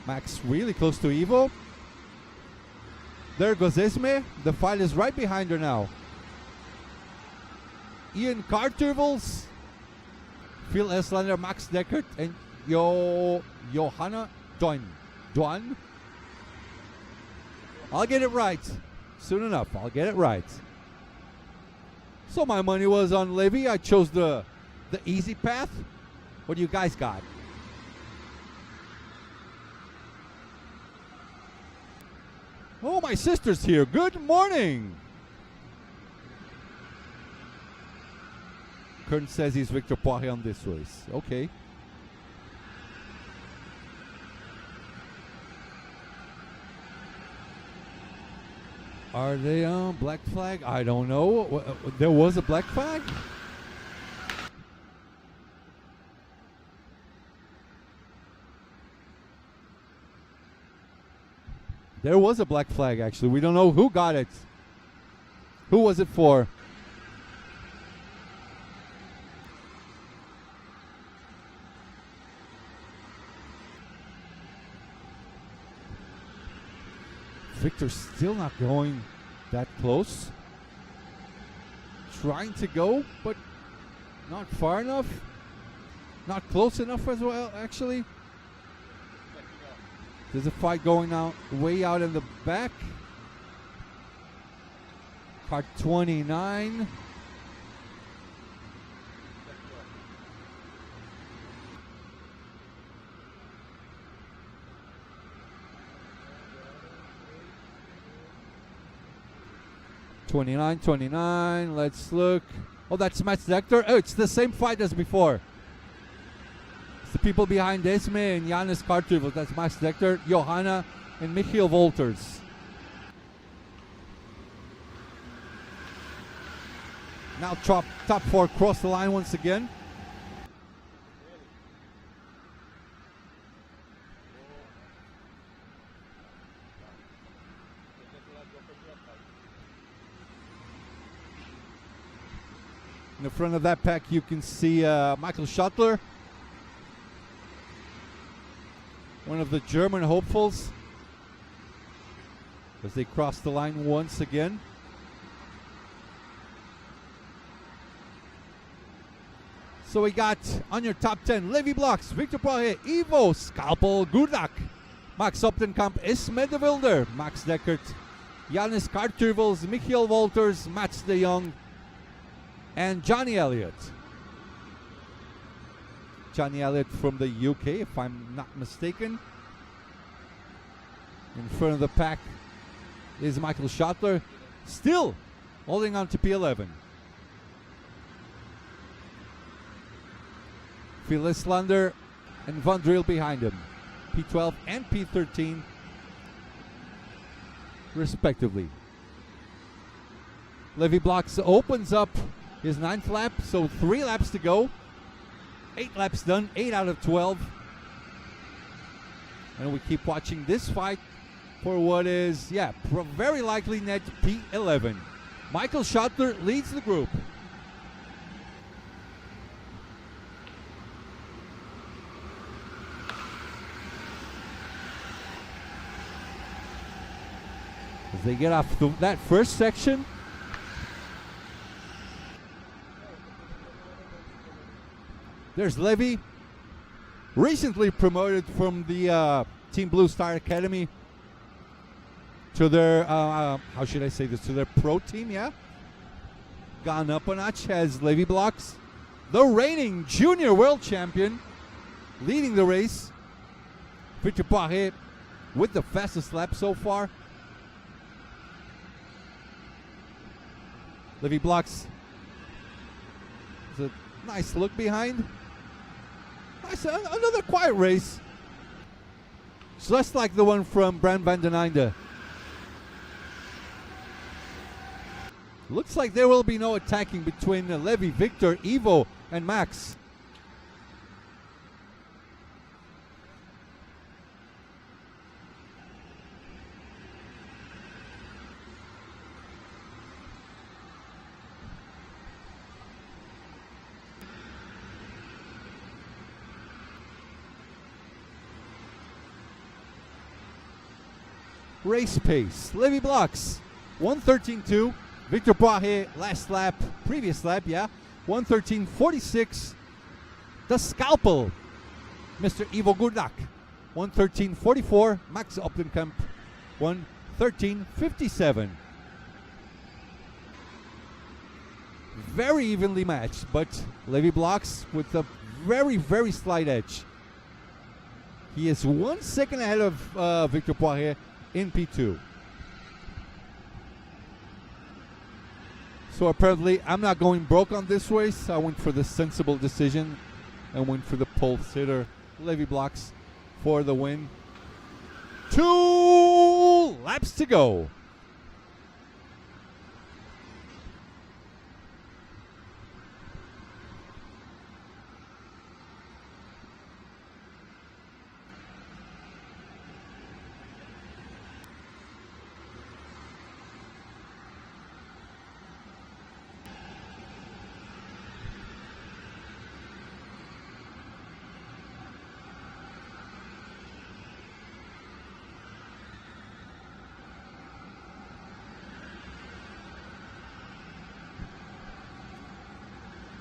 Max really close to Ivo. There goes Esme. The fight is right behind her now. Ian Kartuvels, Phil Estlander, Max Deckert, and Johanna Duan. I'll get it right. Soon enough, I'll get it right. So my money was on Levy. I chose the easy path. What do you guys got? Oh, my sister's here. Good morning. Kern says he's Victor Poirier on this race. Okay. Are they on black flag? I don't know. There was a black flag? There was a black flag, actually. We don't know who got it. Who was it for? Victor's still not going that close. Trying to go, but not far enough. Not close enough as well, actually. There's a fight going out way out in the back. Car 29. '29. Let's look. Oh, that's Matt Dector. Oh, it's the same fight as before. It's the people behind Esme and Janus Kartuvels. That's Max Dector, Johanna, and Michiel Wolters. Now top four cross the line once again. In the front of that pack, you can see Michael Schottler, one of the German hopefuls, as they cross the line once again. So we got on your top 10, Levi Blocks, Victor Poirier, Ivo, Scalpel, Gurdak, Max Optenkamp, Esme de Wilder, Max Deckert, Janus Kartuvels, Michiel Wolters, Mats de Jong, and Johnny Elliott. Johnny Elliott from the UK, if I'm not mistaken. In front of the pack is Michael Schottler, still holding on to P11. Phyllis Lander and Van Driel behind him, P12 and P13 respectively. Levi Blocks opens up his 9th lap, so 3 laps to go. 8 laps done, 8 out of 12. And we keep watching this fight for what is, very likely net P11. Michael Schottler leads the group. As they get off that first section, there's Levy, recently promoted from the Team Blue Star Academy to their, how should I say this, to their pro team, Gone up a notch has Levi Blocks, the reigning junior world champion, leading the race. Victor Poirier with the fastest lap so far. Levi Blocks, it's a nice look behind. Nice, another quiet race. It's less like the one from Bram van den Einde. Looks like there will be no attacking between Levi, Victor, Ivo, and Max. Race pace. Levi Blocks, 1:13.2. Victor Poirier, previous lap, 1:13.46. The Scalpel, Mr. Ivo Gurdak, 1:13.44. Max Optenkamp, 13:57. Very evenly matched, but Levi Bloks with a very, very slight edge. He is 1 second ahead of Victor Poirier in P2. So apparently I'm not going broke on this race. I went for the sensible decision and went for the pole sitter. Levi Bloks for the win. 2 laps to go.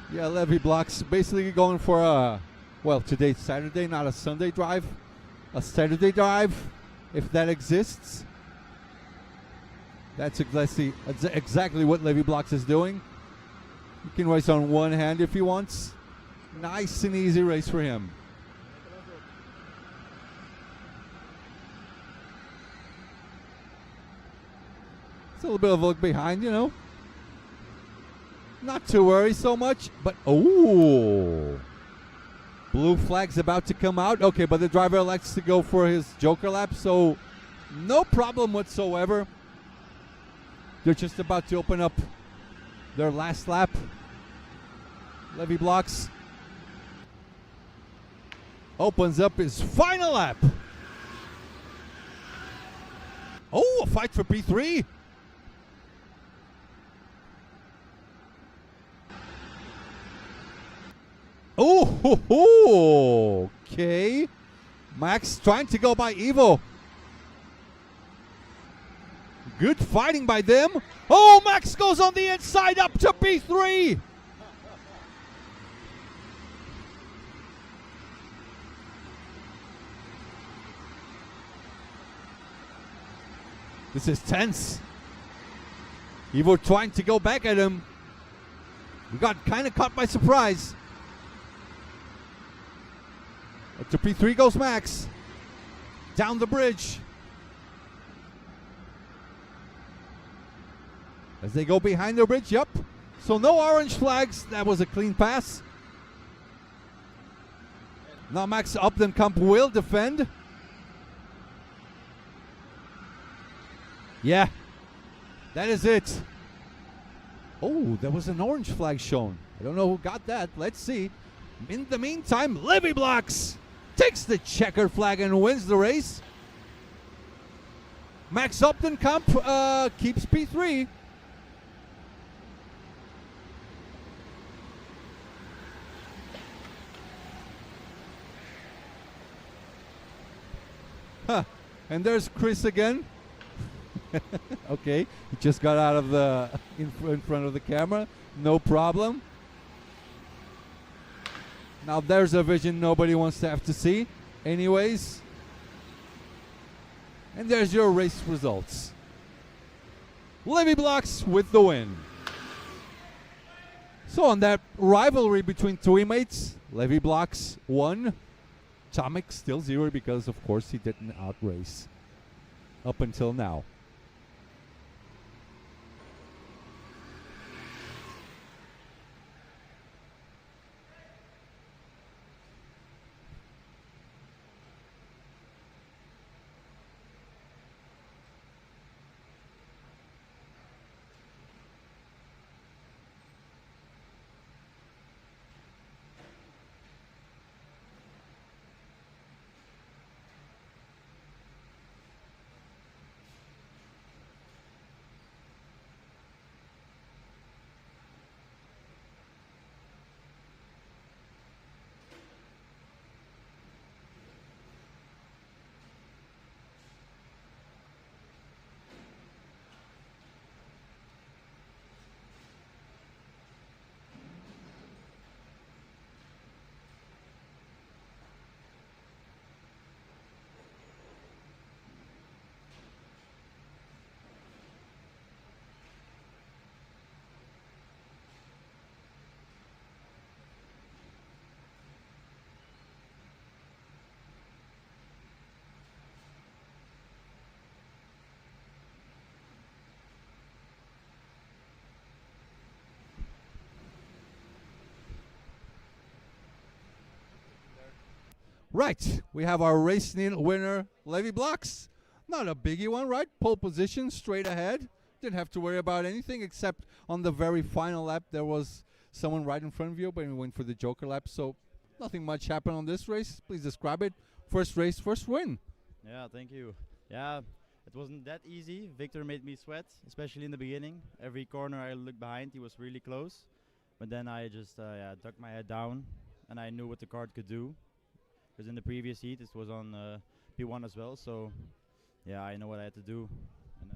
Yeah, Levi Bloks basically going for a, well, today's Saturday, not a Sunday drive. A Saturday drive, if that exists. That's exactly what Levi Bloks is doing. You can race on one hand if he wants. Nice and easy race for him. It's a little bit of a look behind, you know. Not to worry so much, but oh, blue flag's about to come out. Okay, but the driver elects to go for his joker lap, so no problem whatsoever. They're just about to open up their last lap. Levi Bloks opens up his final lap. Oh, a fight for P3. Oh, okay. Max trying to go by Evo. Good fighting by them. Oh, Max goes on the inside up to P3. This is tense. Evo trying to go back at him. We got kind of caught by surprise. Up to P3 goes Max. Down the bridge. As they go behind the bridge, yep. So no orange flags. That was a clean pass. Now Max Opdenkamp will defend. Yeah, that is it. Oh, there was an orange flag shown. I don't know who got that. Let's see. In the meantime, Levi Bloks takes the checkered flag and wins the race. Max Opdenkamp keeps P3. Huh. And there's Chris again. Okay, he just got out of the in front of the camera. No problem. Now there's a vision nobody wants to have to see. Anyways. And there's your race results. Levi Bloks with the win. So on that rivalry between teammates, Levi Bloks won. Tomek still 0 because of course he didn't outrace up until now. Right, we have our race winner, Levi Blocks. Not a biggie one, right? Pole position, straight ahead. Didn't have to worry about anything except on the very final lap there was someone right in front of you, but we went for the joker lap, so nothing much happened on this race. Please describe it. First race, first win. Yeah, thank you. Yeah, it wasn't that easy. Victor made me sweat, especially in the beginning. Every corner I looked behind, he was really close. But then I just ducked my head down, and I knew what the kart could do. Because in the previous heat, it was on P1 as well, so yeah, I know what I had to do. And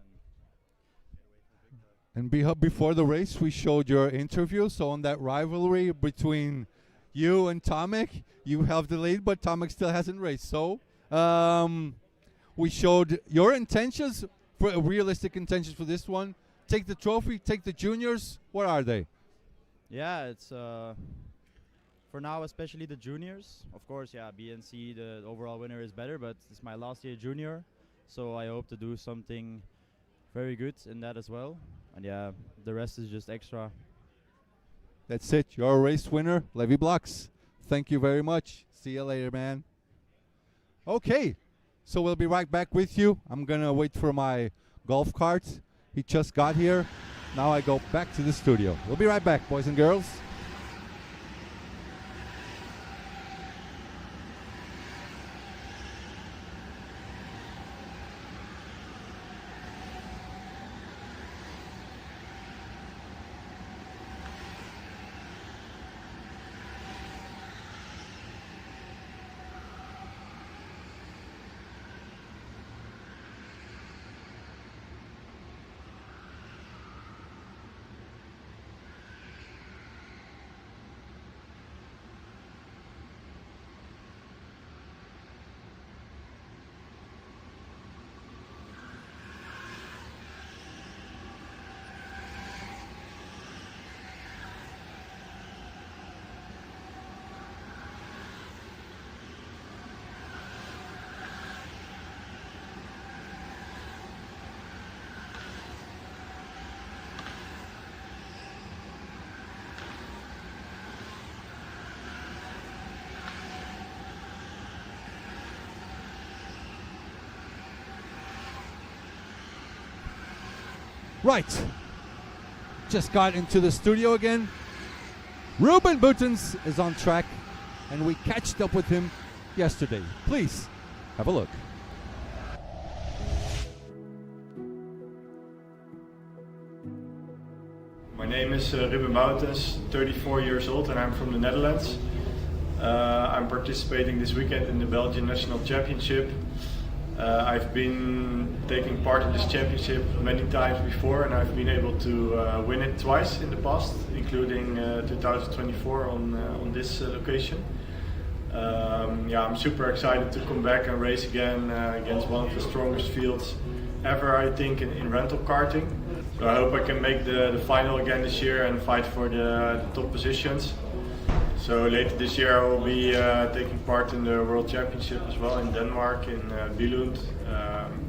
then And before the race, we showed your interview. So on that rivalry between you and Tomek, you have the lead, but Tomek still hasn't raced. So we showed your intentions, for realistic intentions for this one. Take the trophy, take the juniors. What are they? yeah, it's for now, especially the juniors. Of course, yeah, BNC, the overall winner is better, but it's my last year junior, so I hope to do something very good in that as well. And yeah, the rest is just extra. That's it. You're a race winner, Levi Blocks. Thank you very much. See you later, man. Okay, so we'll be right back with you. I'm going to wait for my golf cart. He just got here. Now I go back to the studio. We'll be right back, boys and girls. Right. Just got into the studio again. Ruben Boutens is on track, and we catched up with him yesterday. Please have a look. My name is Ruben Boutens, 34 years old, and I'm from the Netherlands. I'm participating this weekend in the Belgian National Championship. I've been taking part in this championship many times before, and I've been able to win it twice in the past, including 2024 on this location. Yeah, I'm super excited to come back and race again against one of the strongest fields ever, I think, in rental karting. So I hope I can make the final again this year and fight for the top positions. So later this year I will be taking part in the World Championship as well in Denmark, in Billund.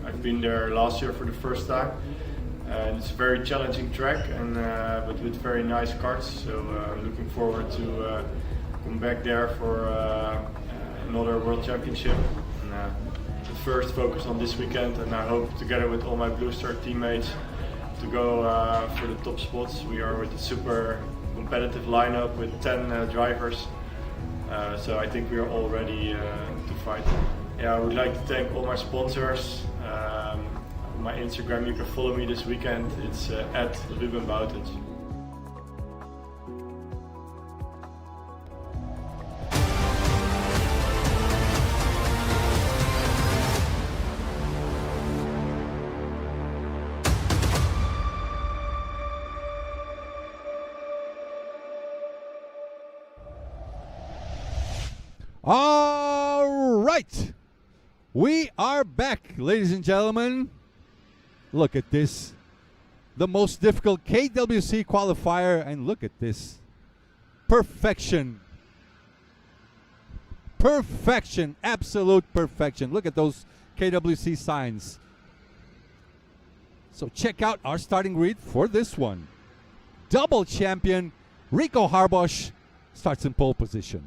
I've been there last year for the first time. And it's a very challenging track, and but with very nice karts. So I'm looking forward to come back there for another World Championship. And, but first focus on this weekend, and I hope together with all my Blue Star teammates to go for the top spots. We are with a super competitive lineup with 10 drivers, so I think we are all ready to fight. Yeah, I would like to thank all my sponsors. On my Instagram you can follow me this weekend, it's at Ruben Boutens. All right, we are back, ladies and gentlemen. Look at this, the most difficult KWC qualifier, and look at this, perfection, perfection, absolute perfection. Look at those KWC signs. So check out our starting grid for this one. Double champion Rico Harbosch starts in pole position.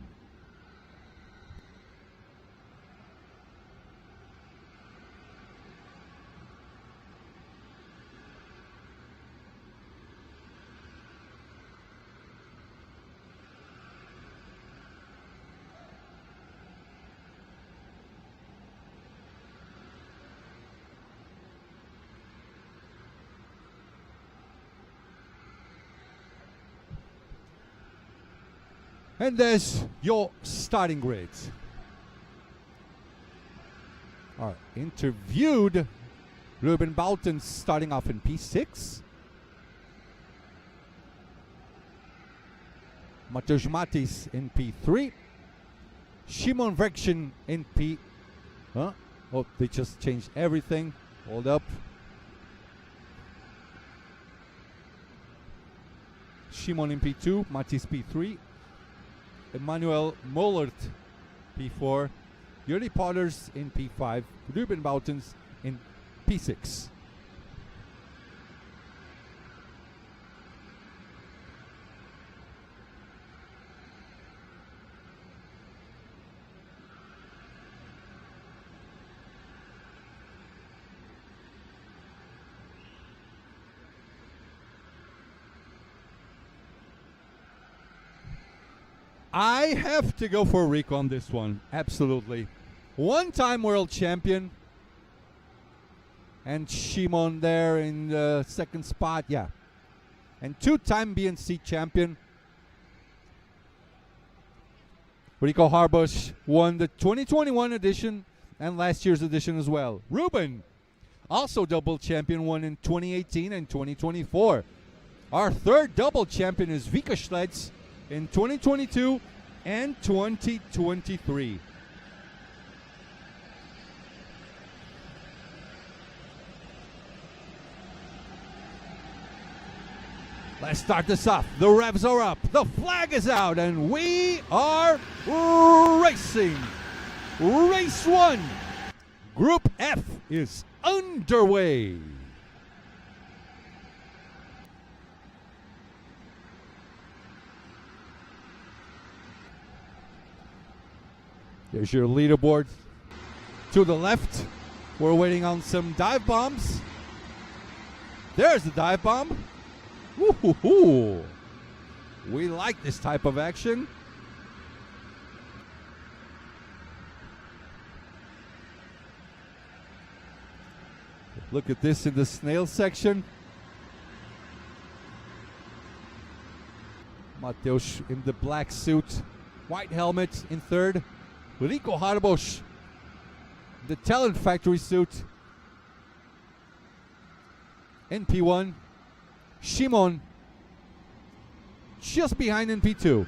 And there's your starting grid. Our interviewed Ruben Boutens starting off in P6. Mateusz Matis in P3. Szymon Verkshin in P... Huh? Oh, they just changed everything. Hold up. Szymon in P2, Matis P3. Emmanuel Mollert P4. Juri Potters in P5. Ruben Boutens in P6. I have to go for Rico on this one. Absolutely. One-time world champion. And Szymon there in the second spot. Yeah. And two-time BNC champion. Rico Harbush won the 2021 edition and last year's edition as well. Ruben, also double champion, won in 2018 and 2024. Our third double champion is Vika Schlets in 2022 and 2023. Let's start this off. The revs are up, the flag is out, and we are racing. Race 1, Group F is underway. Here's your leaderboard. To the left, we're waiting on some dive bombs. There's the dive bomb. Woo-hoo-hoo. We like this type of action. Look at this in the snail section. Mateusz in the black suit, white helmet in third. Rico Harbush, the Talent Factory suit in P1. Szymon just behind in P2.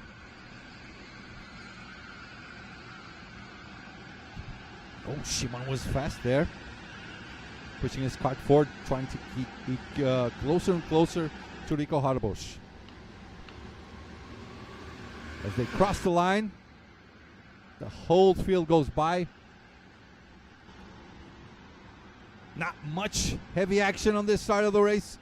Oh, Szymon was fast there. Pushing his cart forward, trying to keep closer and closer to Rico Harbush. As they cross the line, the whole field goes by. Not much heavy action on this side of the race.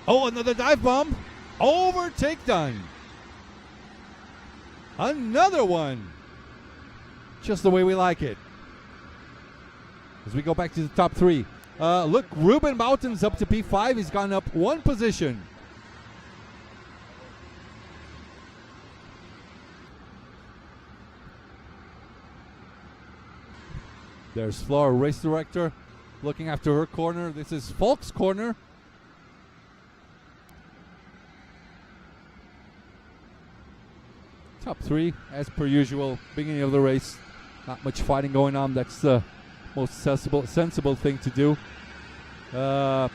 Oh, another dive bomb. Overtake done. Another one. Just the way we like it. As we go back to the top three. Look, Ruben Boutens up to P5. He's gone up one position. There's Flora, race director, looking after her corner. This is Falk's corner. Top three, as per usual, beginning of the race. Not much fighting going on. That's the most sensible thing to do. P4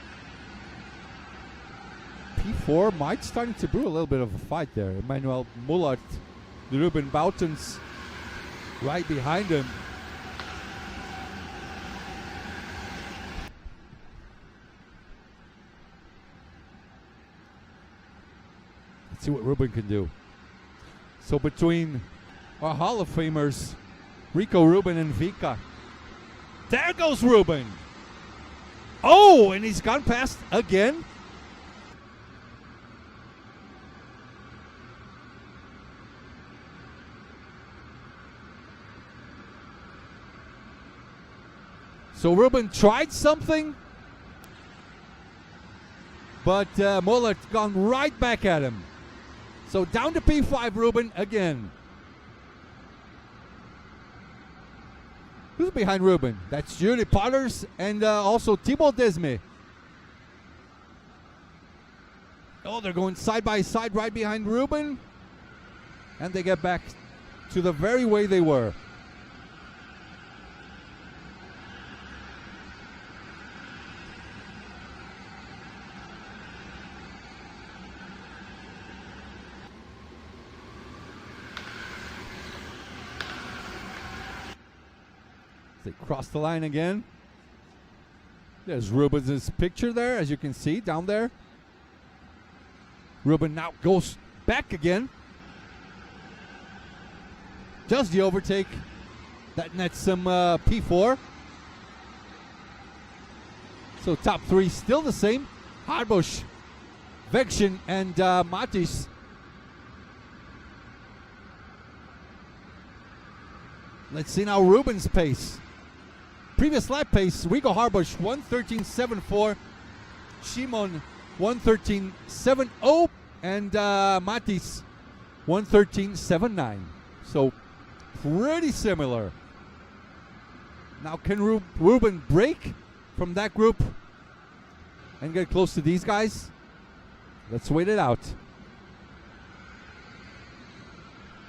might starting to brew a little bit of a fight there. Emmanuel Mullart, Ruben Boutens right behind him. Let's see what Ruben can do. So between our Hall of Famers, Rico, Ruben, and Vika. There goes Ruben. Oh, and he's gone past again. So Ruben tried something, but Muller's gone right back at him. So down to P5, Ruben again. Who's behind Ruben? That's Julie Potters and also Thibaut Desme. Oh, they're going side by side right behind Ruben. And they get back to the very way they were. They cross the line again. There's Ruben's picture there, as you can see down there. Ruben now goes back again. Does the overtake. That nets some P4. So top three still the same. Harbush, Vection, and Matis. Let's see now Ruben's pace. Previous lap pace, Rico Harbush 1:13.74, Shimon 1:13.70, and Matis 1:13.79. So pretty similar. Now can Ruben break from that group and get close to these guys? Let's wait it out.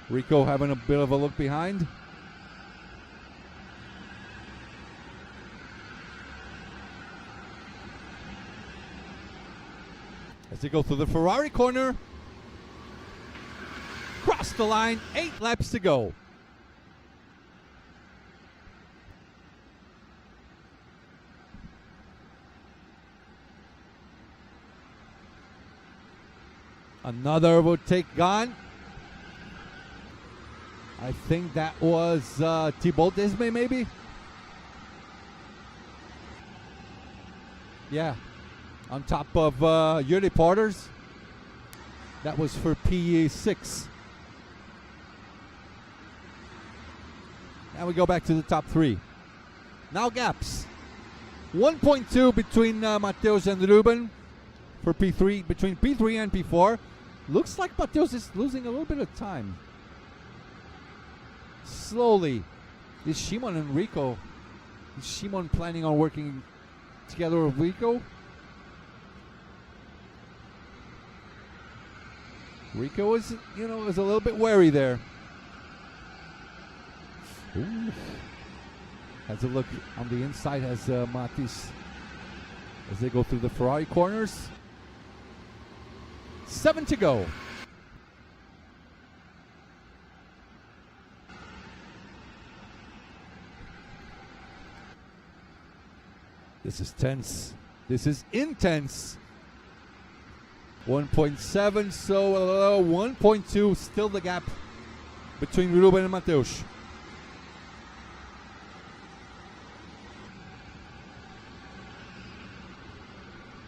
Rico having a bit of a look behind. As they go through the Ferrari corner. Cross the line, 8 laps to go. Another overtake gone. I think that was Thibaut Desme maybe? Yeah. On top of Yuri Porters. That was for P6. Now we go back to the top three. Now gaps. 1.2 between Mateus and Ruben for P3, between P3 and P4. Looks like Mateus is losing a little bit of time. Slowly. Is Shimon and Rico? Is Shimon planning on working together with Rico? Rico is, is a little bit wary there. Ooh. Has a look on the inside as Matis as they go through the Ferrari corners. 7 to go. This is tense. This is intense. 1.7, so 1.2, still the gap between Ruben and Mateus.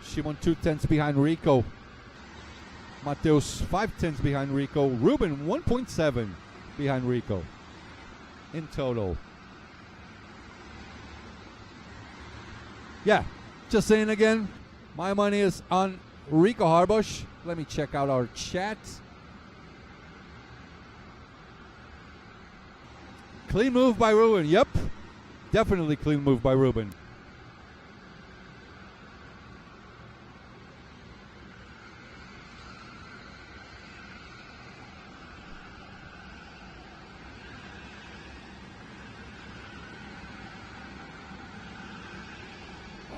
Shimon 2/10 behind Rico. Mateus 5/10 behind Rico. Ruben 1.7 behind Rico in total. Yeah, just saying again, my money is on Rico Harbush. Let me check out our chat. Clean move by Ruben. Yep, definitely clean move by Ruben.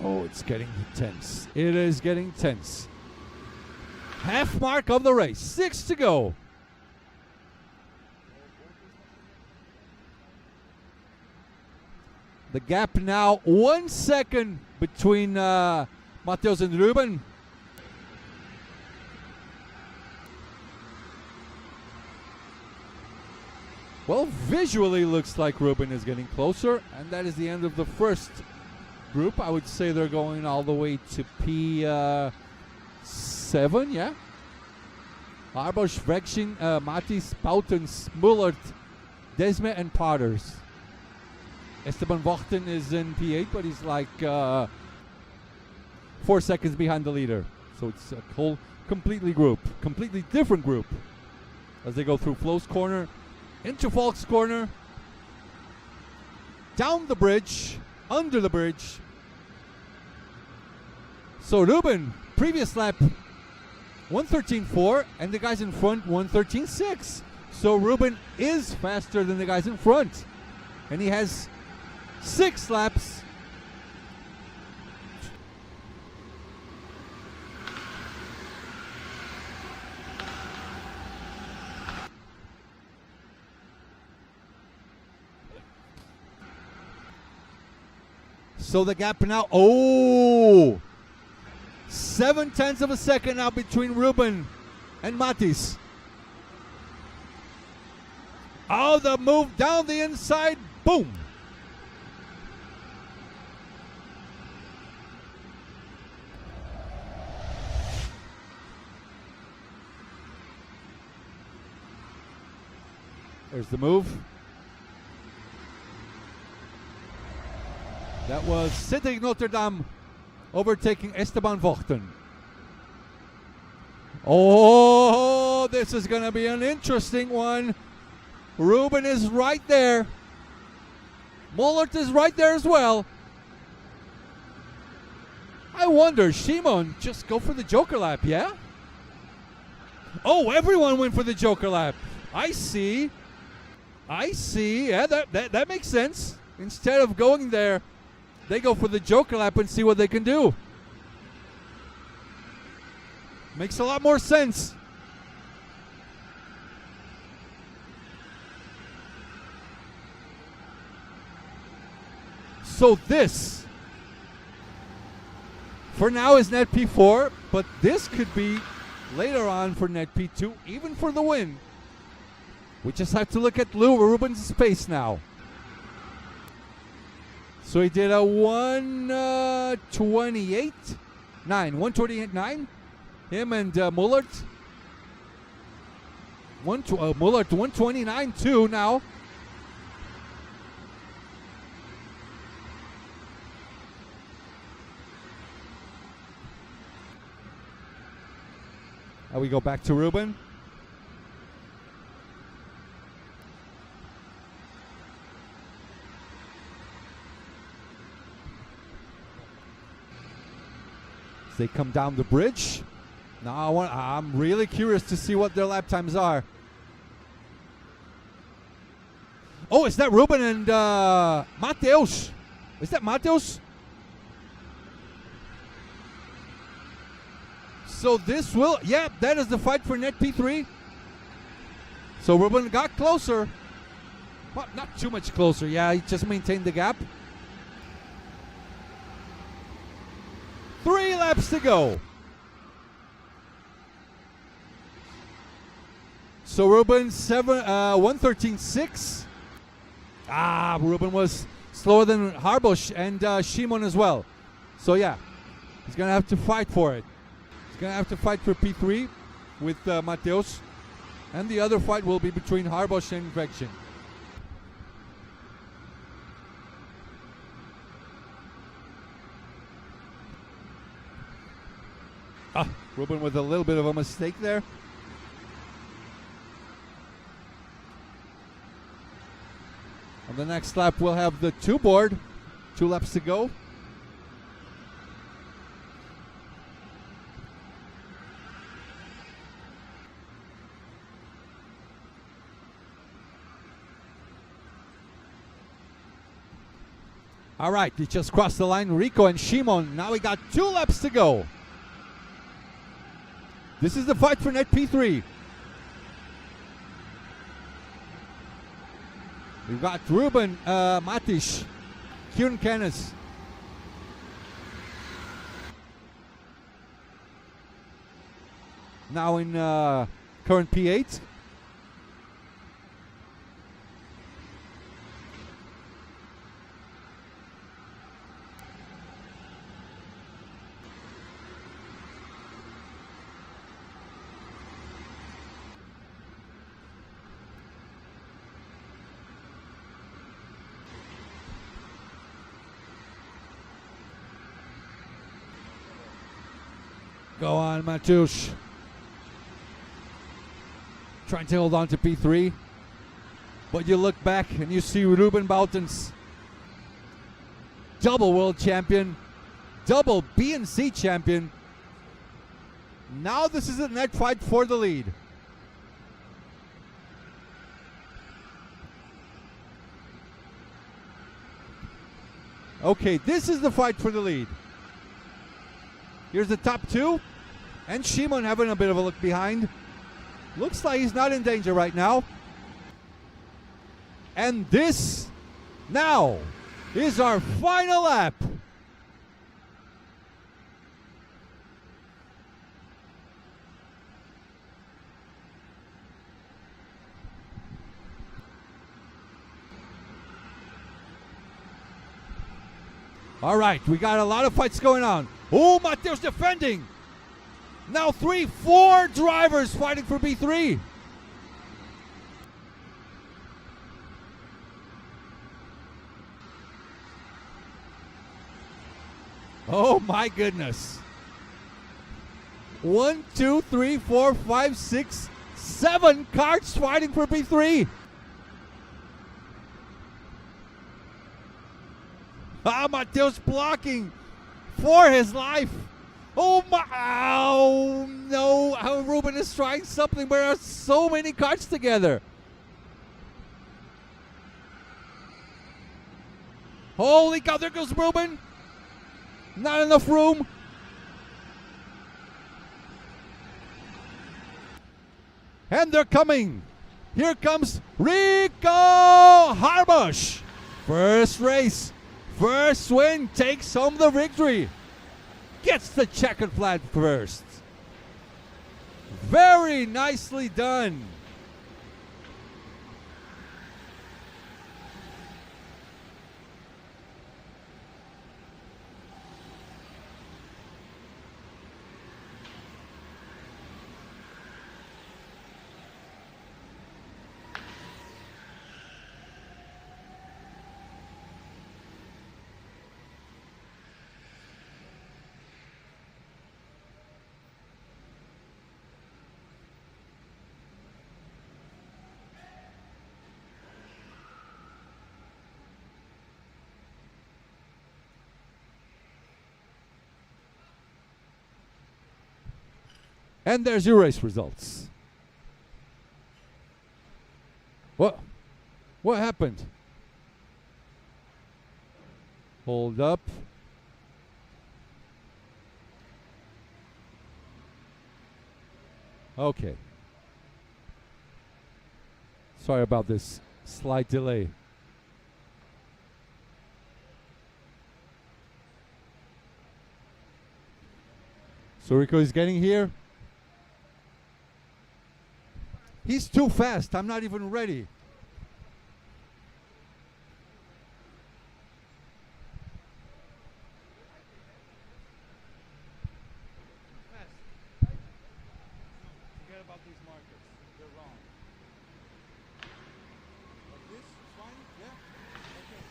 Oh, it's getting tense. It is getting tense. Half mark of the race. 6 to go. The gap now 1 second between Mateus and Ruben. Well, visually looks like Ruben is getting closer, and that is the end of the first group. I would say they're going all the way to P7, yeah. Harbush, Vection, Matis, Pautens, Mullert, Desme, and Potters. Esteban Vochten is in P8, but he's like 4 seconds behind the leader. So it's a whole completely different group. As they go through Flo's corner, into Falk's corner. down the bridge, under the bridge. So Ruben, previous lap 1:13.4, and the guys in front 1:13.6. So Ruben is faster than the guys in front, and he has 6 laps. So the gap now, 0.7 of a second now between Ruben and Matis. Oh, the move down the inside, boom. There's the move. That was Cedric Notre Dame overtaking Esteban Vochten. Oh, this is going to be an interesting one. Ruben is right there. Mullert is right there as well. I wonder, Shimon just go for the Joker lap, yeah? Oh, everyone went for the Joker lap. I see. Yeah, that makes sense. Instead of going there, they go for the Joker lap and see what they can do. Makes a lot more sense. So this, for now, is net P4, but this could be later on for net P2, even for the win. We just have to look at Ruben's pace now. So he did a 1:28.9. Him and Mullert. Mullert 1:29.2 now. Now we go back to Ruben. They come down the bridge. Now I'm really curious to see what their lap times are. Oh, is that Ruben and Mateus? Is that Mateus? So this will, yeah, that is the fight for net P3. So Ruben got closer. Well, not too much closer. Yeah, he just maintained the gap. 3 laps to go. So Ruben 1:13.6. Ruben was slower than Harbosch and Shimon as well. So yeah, he's gonna have to fight for it. He's gonna have to fight for P3 with Mateus, and the other fight will be between Harbosch and Vection. Ruben with a little bit of a mistake there. On the next lap, we'll have the 2 board. 2 laps to go. All right, he just crossed the line. Rico and Shimon. Now we got 2 laps to go. This is the fight for net P3. We've got Ruben, Matish, Kieran Canis. Now in current P8. Go on, Matush. Trying to hold on to P3. But you look back and you see Ruben Boutens double world champion, double B and C champion. Now this is a net fight for the lead. Okay, this is the fight for the lead. Here's the top two. And Shimon having a bit of a look behind. Looks like he's not in danger right now. And this now is our final lap. All right, we got a lot of fights going on. Oh, Mateus defending. Now 4 drivers fighting for B3. Oh my goodness. 1, 2, 3, 4, 5, 6, 7 karts fighting for B3. Mateus blocking for his life. Oh my! Oh no! Ruben is trying something. There are so many karts together. Holy cow! There goes Ruben. Not enough room. And they're coming. Here comes Rico Harbush. First race. First win, takes home the victory. Gets the checkered flag first. Very nicely done. And there's your race results. What happened? Hold up. Okay. Sorry about this slight delay. So Rico is getting here. He's too fast. I'm not even ready. Forget about these markers. They're wrong. Like this? Fine? Yeah? Okay.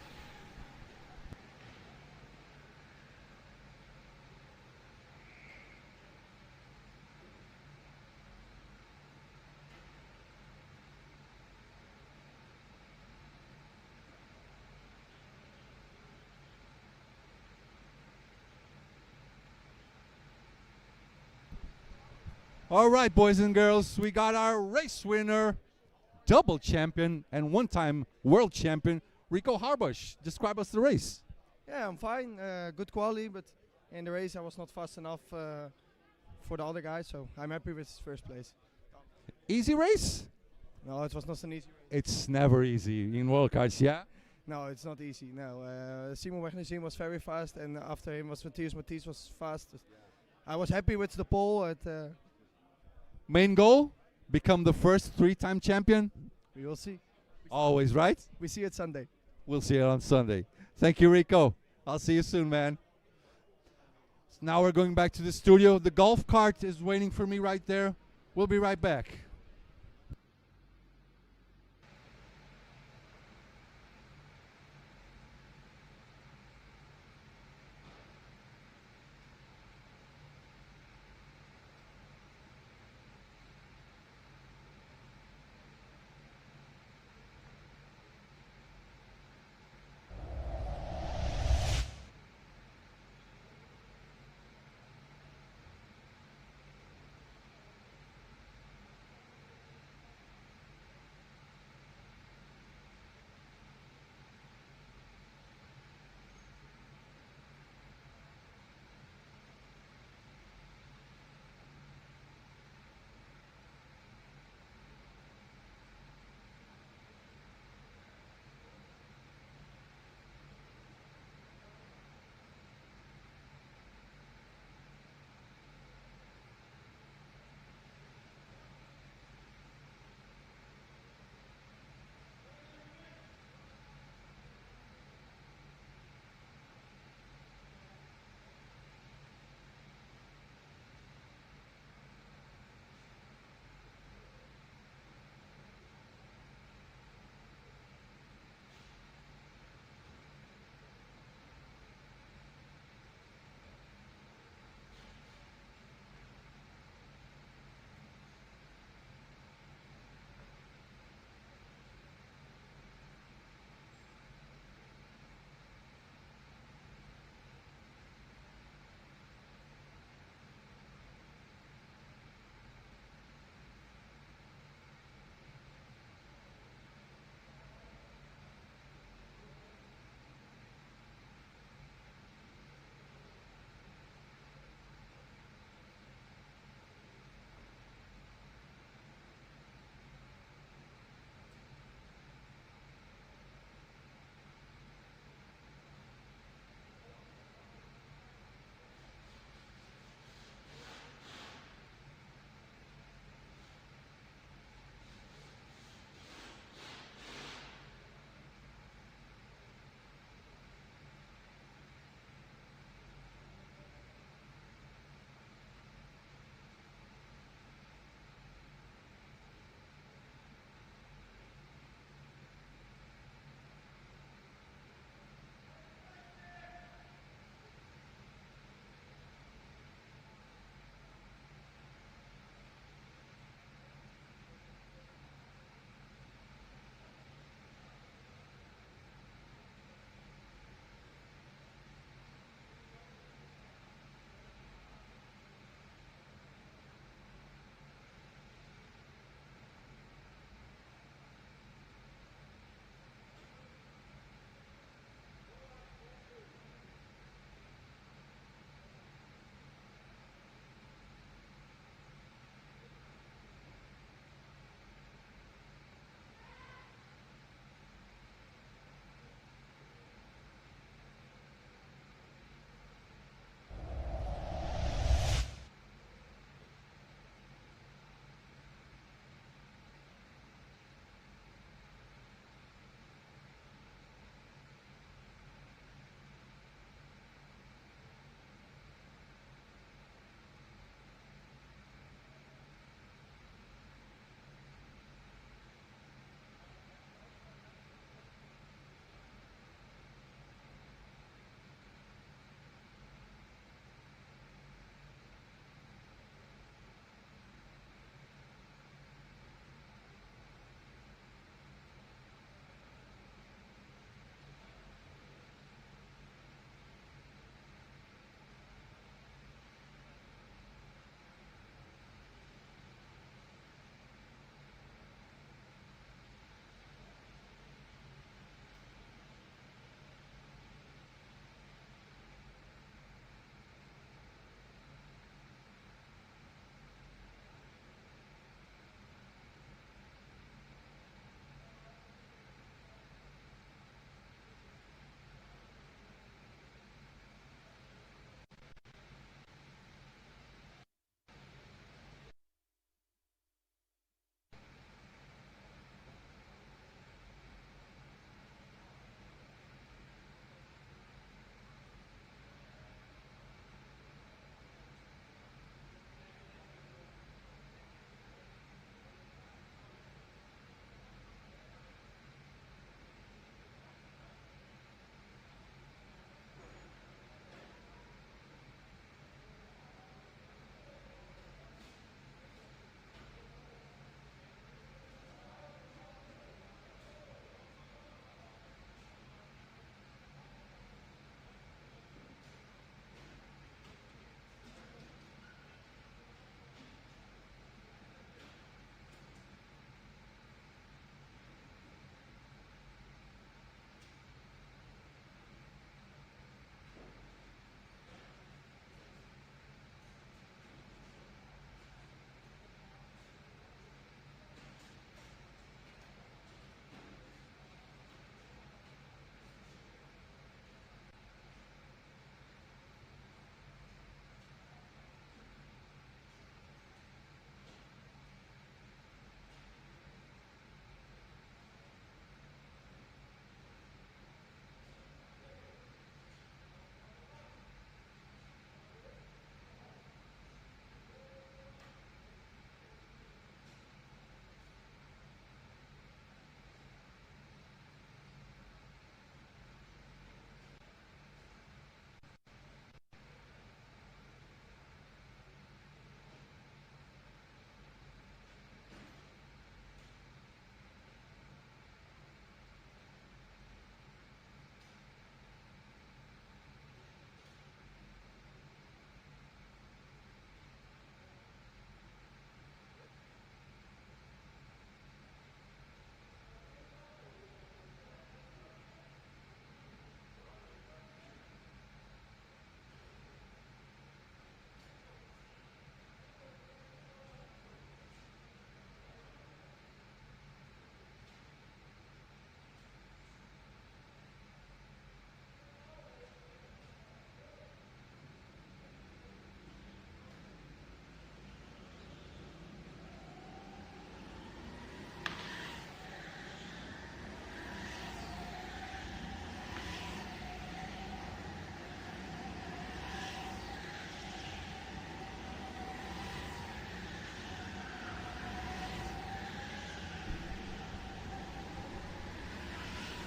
All right, boys and girls, we got our race winner, double champion, and one-time world champion, Rico Harbush. Describe us the race. Yeah, I'm fine. Good quality, but in the race I was not fast enough for the other guys, so I'm happy with first place. Easy race? No, it was not an easy race. It's never easy in Worldkarts, yeah? No, it's not easy. No, Simon Wegnerzien was very fast, and after him was Matthias. Matthias was fast. I was happy with the pole. Main goal? Become the first 3-time champion? We will see. Always, right? We see it Sunday. We'll see it on Sunday. Thank you, Rico. I'll see you soon, man. So now we're going back to the studio. The golf cart is waiting for me right there. We'll be right back.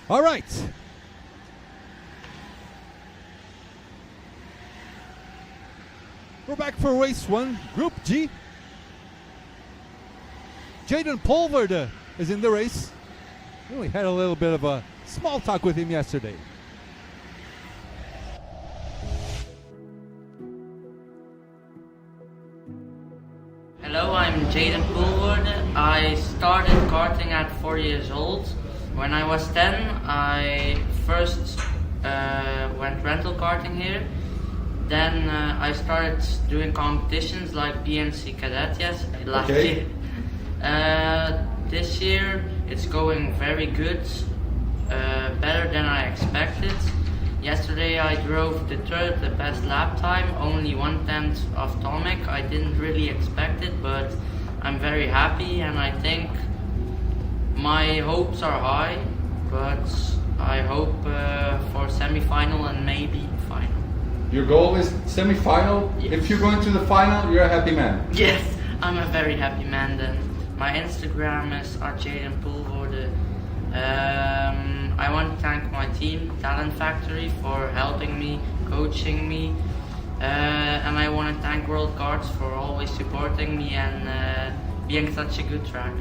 All right. We're back for race 1, Group G. Jaden Pulverde is in the race. We had a little bit of a small talk with him yesterday. Hello, I'm Jaden Pulverde. I started karting at 4 years old. When I was 10, I first went rental karting here. Then I started doing competitions like BNC Cadet last year. This year it's going very good, better than I expected. Yesterday I drove the third, the best lap time, only 1/10 of Tomic. I didn't really expect it, but I'm very happy, and I think my hopes are high, but I hope for semi-final and maybe final. Your goal is semi-final? Yes. If you go into the final, you're a happy man. Yes, I'm a very happy man then. My Instagram is @JadenPulverde. I want to thank my team, Talent Factory, for helping me, coaching me. And I want to thank Worldkarts for always supporting me and being such a good track.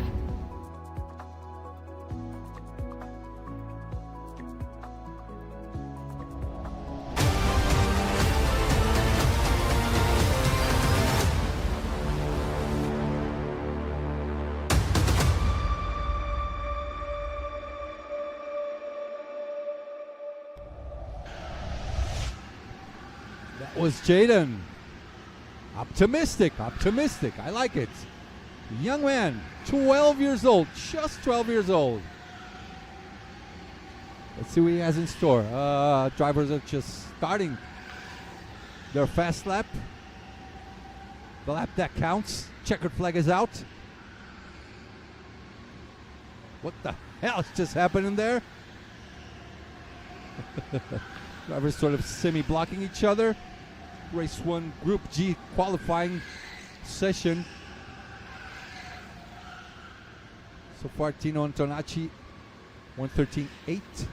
That was Jaden. Optimistic. I like it. Young man, 12 years old, just 12 years old. Let's see what he has in store. Drivers are just starting their fast lap. The lap that counts. Checkered flag is out. What the hell is just happening there? Drivers sort of semi-blocking each other. Race 1 Group G qualifying session. So far Tino Antonacci 1:13.8.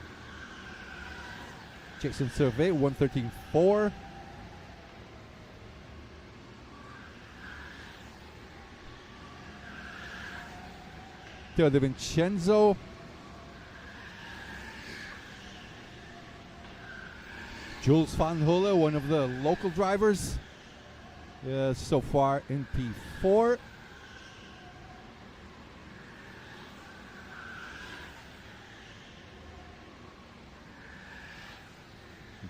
Jason Servet 1:13.4. Teo De Vincenzo Jules Van Hulle, one of the local drivers, so far in P4.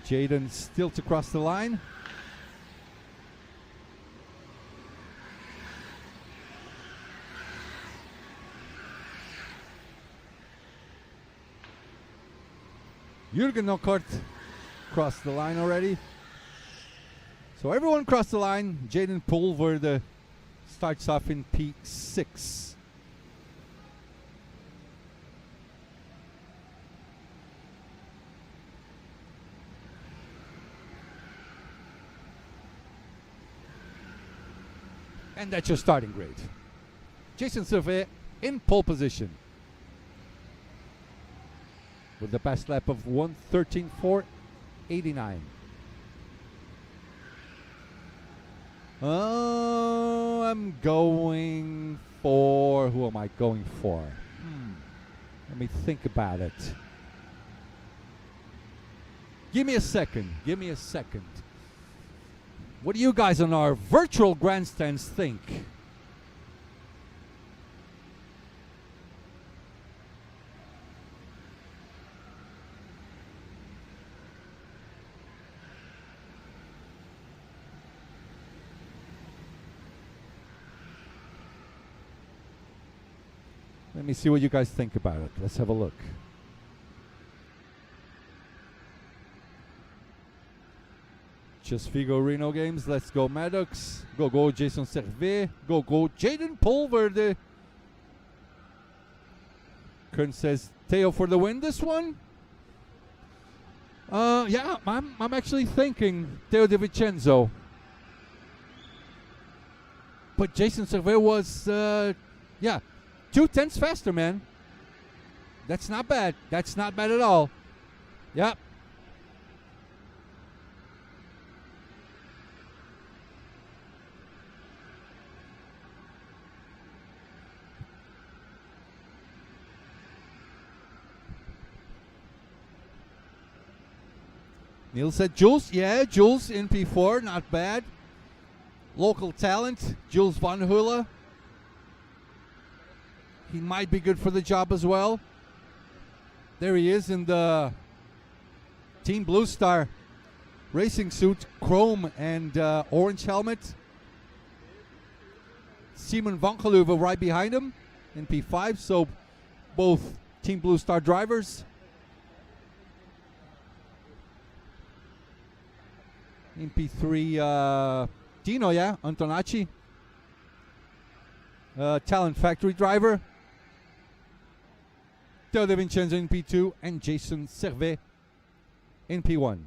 Jaden still to cross the line. Jürgen Nockert crossed the line already. So everyone crossed the line. Jaden Pulverde starts off in P6. And that's your starting grade. Jason Servet in pole position with the best lap of 1:13.4.89. I'm going for... Who am I going for? Let me think about it. Give me a second. What do you guys on our virtual grandstands think? Let me see what you guys think about it. Let's have a look. Just Figo Reno Games. Let's go Maddox. Go Jason Servet. Go Jaden Pulverde. Kern says Teo for the win this one. Yeah, I'm actually thinking Teo De Vincenzo. But Jason Servet was 2/10 faster, man. That's not bad. That's not bad at all. Yep. Neil said Jules. Yeah, Jules in P4. Not bad. Local talent. Jules Van Hula. He might be good for the job as well. There he is in the Team Blue Star racing suit, chrome and orange helmet. Simon Van Geluwe right behind him in P5. So both Team Blue Star drivers. In P3, Dino, yeah, Antonacci. Talent Factory driver. Theo De Vincenzo in P2 and Jason Servet in P1.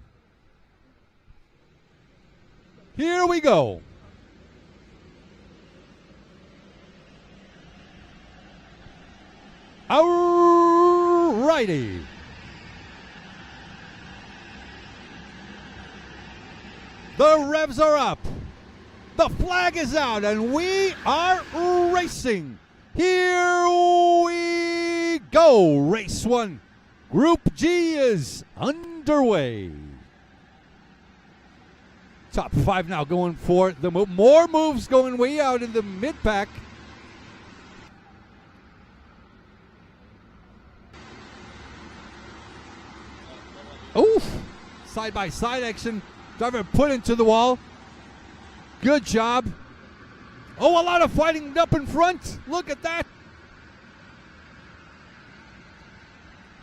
Here we go. Alrighty. The revs are up. The flag is out and we are racing. Here we go. Race 1. Group G is underway. Top 5 now going for the move. More moves going way out in the mid-pack. Oof. Side-by-side action. Driver put into the wall. Good job. Oh, a lot of fighting up in front. Look at that.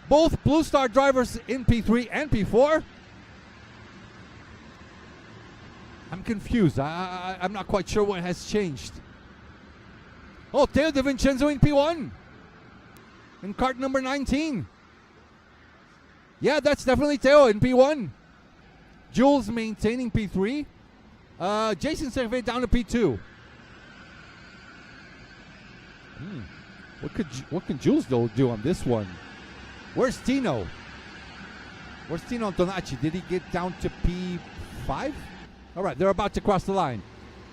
Both Blue Star drivers in P3 and P4. I'm confused. I'm not quite sure what has changed. Oh, Theo De Vincenzo in P1. In kart number 19. Yeah, that's definitely Theo in P1. Jules maintaining P3. Jason Servet down to P2. What can Jules do on this one? Where's Tino? Where's Tino Antonacci? Did he get down to P5? All right, they're about to cross the line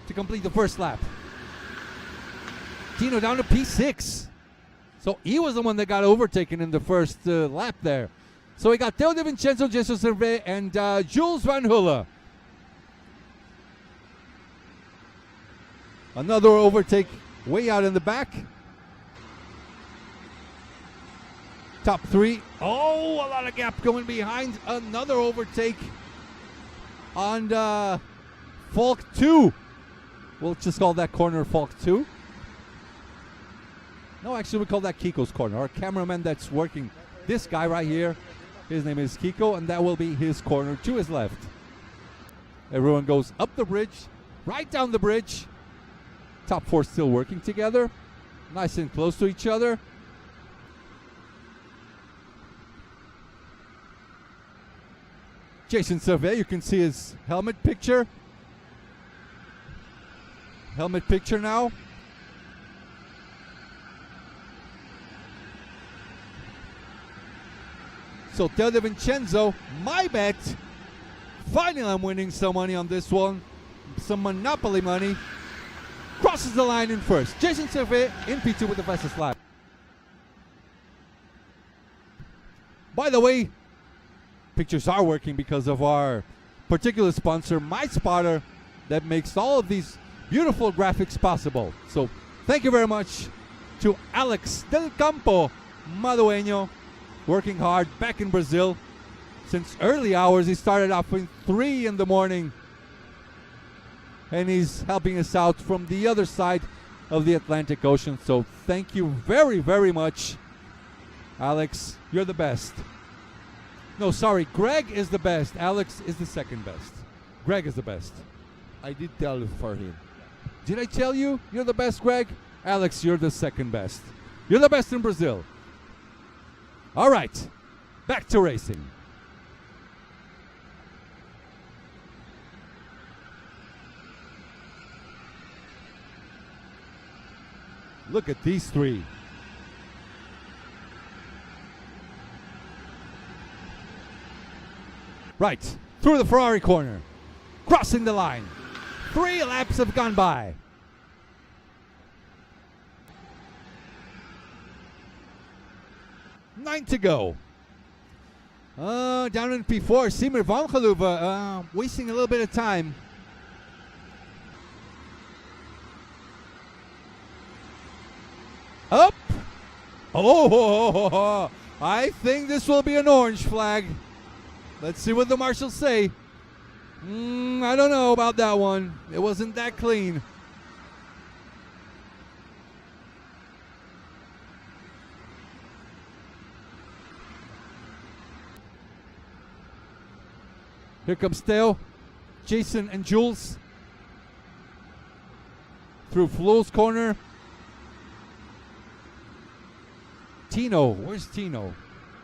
to complete the first lap. Tino down to P6. So he was the one that got overtaken in the first lap there. So we got Theo De Vincenzo, Jason Servet, and Jules Van Hula. Another overtake way out in the back. Top 3. Oh, a lot of gap going behind. Another overtake on Falk 2. We'll just call that corner Falk 2. No, actually, we call that Kiko's corner. Our cameraman that's working, this guy right here, his name is Kiko, and that will be his corner to his left. Everyone goes up the bridge, right down the bridge. Top 4 still working together. Nice and close to each other. Jason Servet, you can see his helmet picture. Helmet picture now. So Theo De Vincenzo, my bet. Finally I'm winning some money on this one. Some Monopoly money. Crosses the line in first. Jason Servet in P2 with the fastest lap. By the way, pictures are working because of our particular sponsor, MySpotter, that makes all of these beautiful graphics possible. So thank you very much to Alex Del Campo Madueño, working hard back in Brazil since early hours. He started off at 3 in the morning, and he's helping us out from the other side of the Atlantic Ocean. So thank you very, very much, Alex. You're the best. No, sorry, Greg is the best. Alex is the second best. Greg is the best. I did tell you for him. Did I tell you you're the best, Greg? Alex, you're the second best. You're the best in Brazil. All right, back to racing. Look at these three. Right, through the Ferrari corner, crossing the line. 3 laps have gone by. Nine to go. Down in P4, Simon van Geloeven wasting a little bit of time. Up. Oh, I think this will be an orange flag. Let's see what the marshals say. I don't know about that one. It wasn't that clean. Here comes Theo, Jason and Jules. Through Flo's corner. Tino, where's Tino?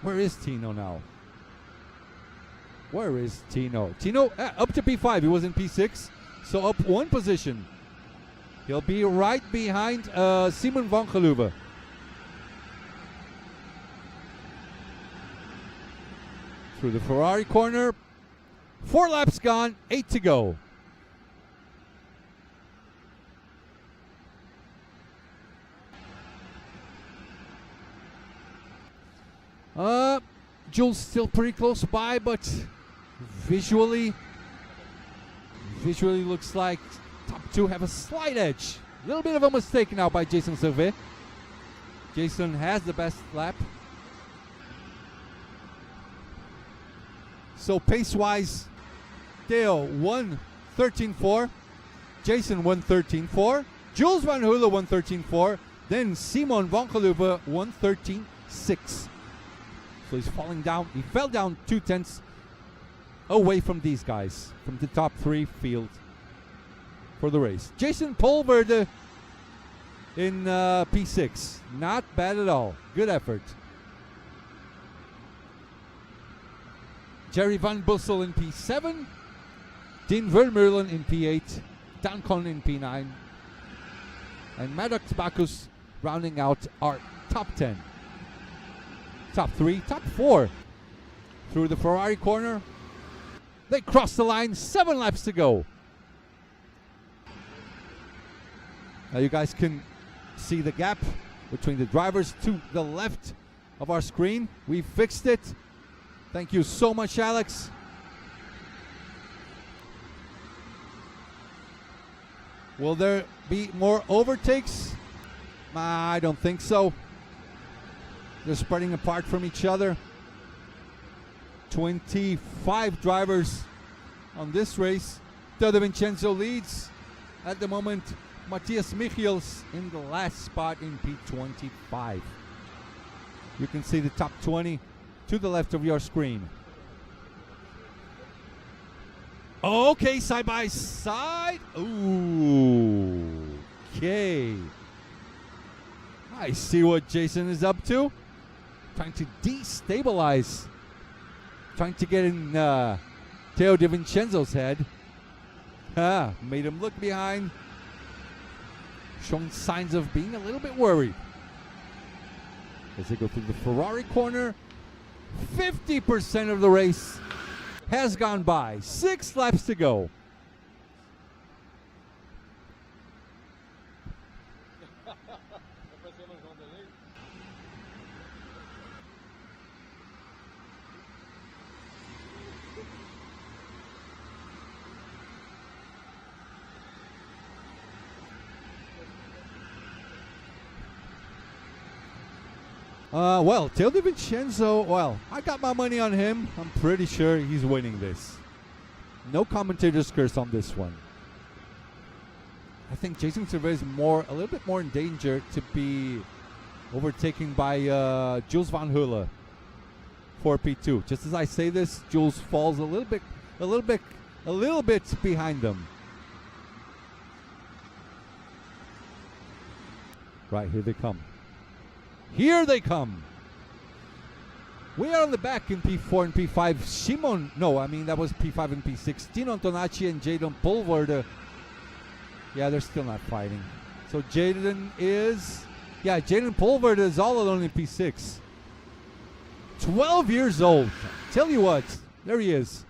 Where is Tino now? Where is Tino? Tino up to P5. He was in P6, so up 1 position. He'll be right behind Simon van Geloeven. Through the Ferrari corner. 4 laps gone, 8 to go. Jules still pretty close by, but visually looks like top 2 have a slight edge. A little bit of a mistake now by Jason Servet. Jason has the best lap. So pace-wise, Theo 1:13.4, Jason 1:13.4, Jules van Heulen 1:13.4, then Simon van Geloeven 1:13.6. So he's falling down. He fell down 2/10 away from these guys, from the top 3 field for the race. Jason Polverde in P6. Not bad at all. Good effort. Jerry Van Bussel in P7. Dean Vermeulen in P8. Dan Con in P9. And Maddox Bacchus rounding out our top 10. Top 3, top 4. Through the Ferrari corner. They cross the line. 7 laps to go. Now you guys can see the gap between the drivers to the left of our screen. We fixed it. Thank you so much, Alex. Will there be more overtakes? I don't think so. They're spreading apart from each other. 25 drivers on this race. Theo de Vincenzo leads at the moment. Matthias Michiels in the last spot in P25. You can see the top 20 to the left of your screen. Okay, side by side. Ooh, okay. I see what Jason is up to. Trying to destabilize. Trying to get in Theo de Vincenzo's head. Made him look behind. Showing signs of being a little bit worried. As they go through the Ferrari corner. 50% of the race has gone by. 6 laps to go. Well, Theo de Vincenzo, well, I got my money on him. I'm pretty sure he's winning this. No commentator's curse on this one. I think Jason Servet is a little bit more in danger to be overtaken by Jules van Heulen for P2. Just as I say this, Jules falls a little bit behind them. Right, here they come. Here they come. We are on the back in P4 and P5. That was P5 and P6. Tino Antonacci and Jaden Polverde. Yeah, they're still not fighting. So Jaden Polverde is all alone in P6. 12 years old. Tell you what, there he is.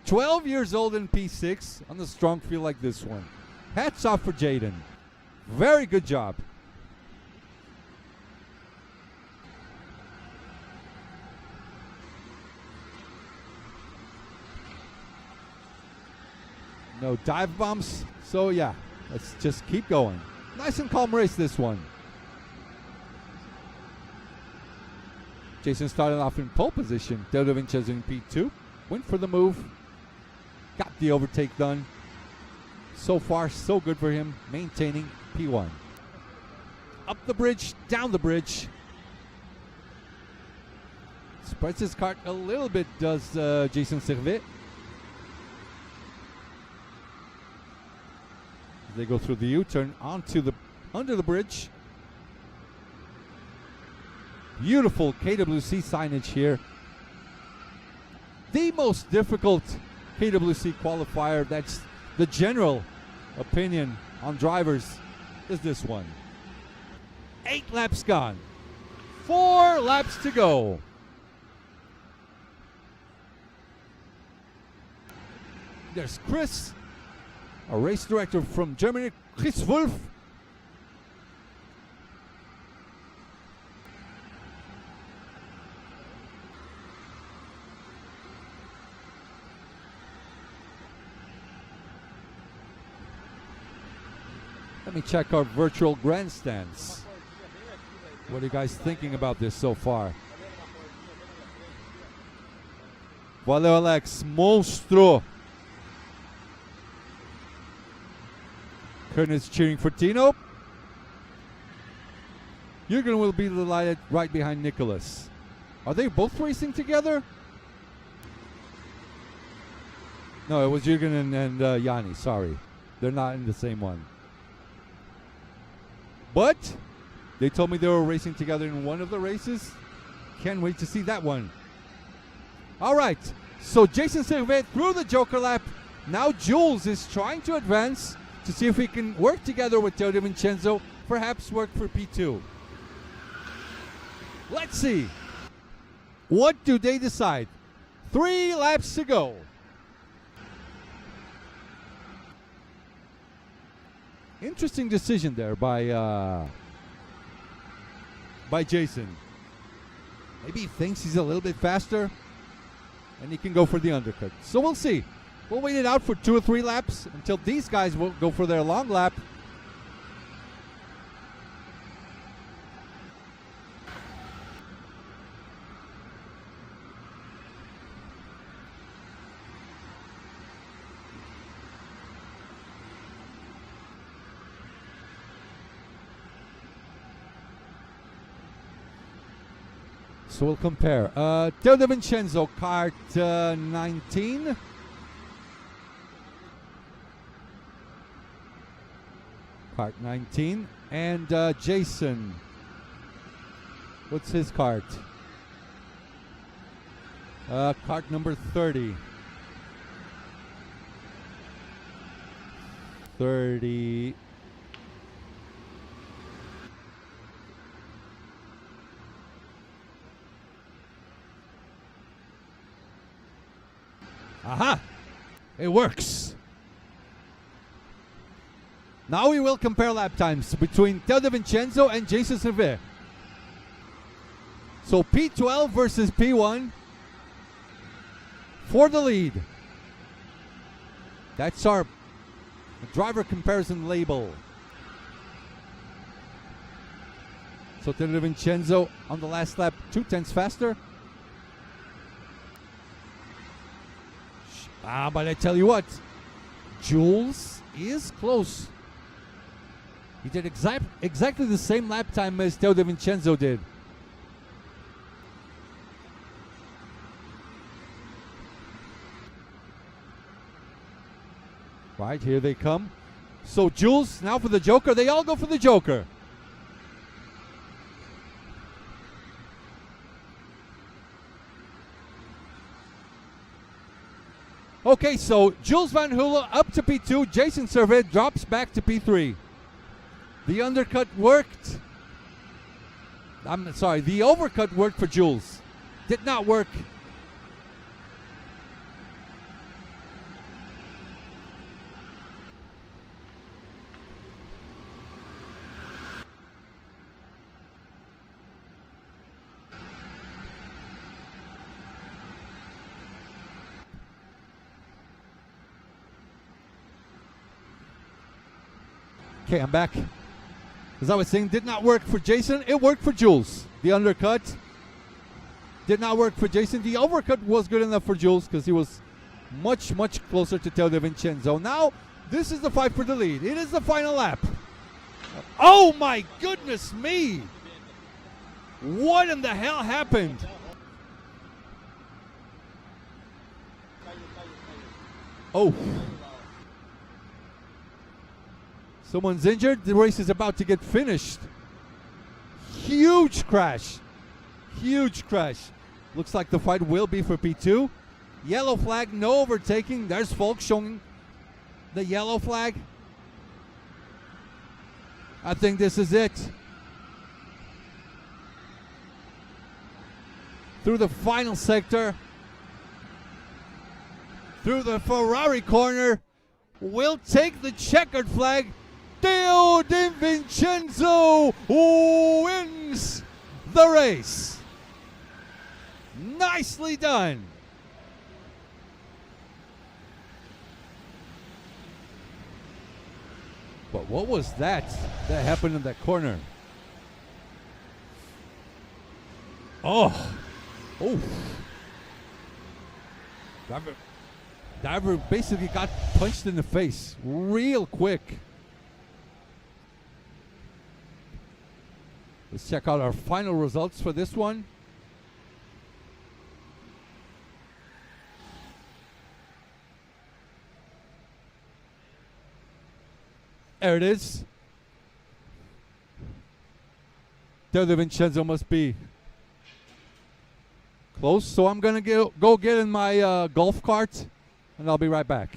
12 years old in P6 on the strong field like this one. Hats off for Jaden. Very good job. No dive bombs. So yeah, let's just keep going. Nice and calm race this one. Jason started off in pole position. Theo De Vincenzo in P2. Went for the move. Got the overtake done. So far, so good for him. Maintaining P1. Up the bridge, down the bridge. Spreads his kart a little bit, does Jason Servet. They go through the U-turn onto the under the bridge. Beautiful KWC signage here. The most difficult KWC qualifier, that's the general opinion on drivers, is this one. 8 laps gone. 4 laps to go. There's Chris, a race director from Germany, Chris Wolf. Let me check our virtual grandstands. What are you guys thinking about this so far? Valeu, Alex. Monstro. Kern is cheering for Tino. Jürgen will be delighted right behind Nicholas. Are they both racing together? No, it was Jürgen and Yanni. Sorry. They're not in the same one. But they told me they were racing together in one of the races. Can't wait to see that one. All right. So Jason Servet through the Joker lap. Now Jules is trying to advance to see if we can work together with Theo De Vincenzo. Perhaps work for P2. Let's see. What do they decide? 3 laps to go. Interesting decision there by Jason. Maybe he thinks he's a little bit faster and he can go for the undercut. So we'll see. We'll wait it out for 2 or 3 laps until these guys will go for their long lap. So we'll compare. Theo De Vincenzo, kart 19. Kart 19. And Jason. What's his kart? Kart number 30. 30. Aha! It works. Now we will compare lap times between Theo De Vincenzo and Jason Servet. So P12 versus P1 for the lead. That's our driver comparison label. So Theo De Vincenzo on the last lap 2/10 faster. But I tell you what, Jules is close. He did exactly the same lap time as Theo De Vincenzo did. Right, here they come. So Jules now for the Joker. They all go for the Joker. Okay, so Jules Van Hula up to P2. Jason Servet drops back to P3. The undercut worked. I'm sorry, the overcut worked for Jules. Did not work Okay, I'm back. As I was saying, did not work for Jason. It worked for Jules. The undercut did not work for Jason. The overcut was good enough for Jules because he was much, much closer to Teo DiVincenzo. Now, this is the fight for the lead. It is the final lap. Oh my goodness me! What in the hell happened? Oh. Someone's injured. The race is about to get finished. Huge crash. Huge crash. Looks like the fight will be for P2. Yellow flag, no overtaking. There's Volk showing the yellow flag. I think this is it. Through the final sector. Through the Ferrari corner. Will take the checkered flag. Teo DiVincenzo wins the race. Nicely done. But what was that happened in that corner? Oh. Oh. Diver basically got punched in the face real quick. Let's check out our final results for this one. There it is. Teo DiVincenzo must be close, so I'm gonna go get in my golf cart, and I'll be right back.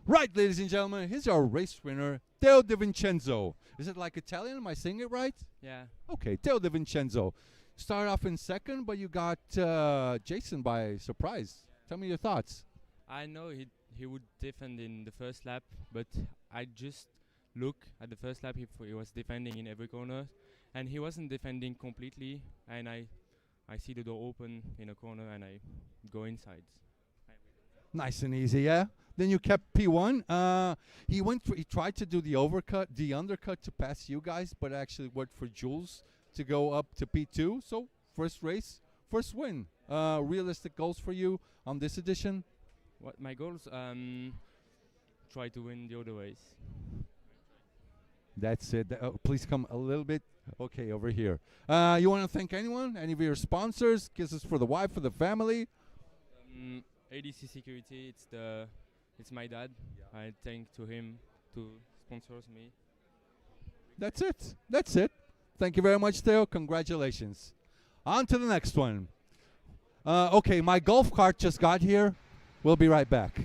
Right, ladies and gentlemen, here's our race winner, Teo DiVincenzo. Is it like Italian? Am I saying it right? Yeah. Okay, Teo DiVincenzo. Started off in second, but you got Jason by surprise. Tell me your thoughts. I know he would defend in the first lap, but I just look at the first lap. He was defending in every corner, and he wasn't defending completely. And I see the door open in a corner, and I go inside. Nice and easy, yeah. Then you kept P1. He tried to do the undercut to pass you guys, but actually worked for Jules to go up to P2. So first race, first win. Realistic goals for you on this edition? What my goals? try to win the other ways. That's it. Oh, please come a little bit. Okay, over here. You want to thank anyone? Any of your sponsors? Kisses for the wife, for the family? ADC Security. It's my dad. I thank to him to sponsors me. That's it. That's it. Thank you very much, Theo. Congratulations. On to the next one. Okay, my golf cart just got here. We'll be right back.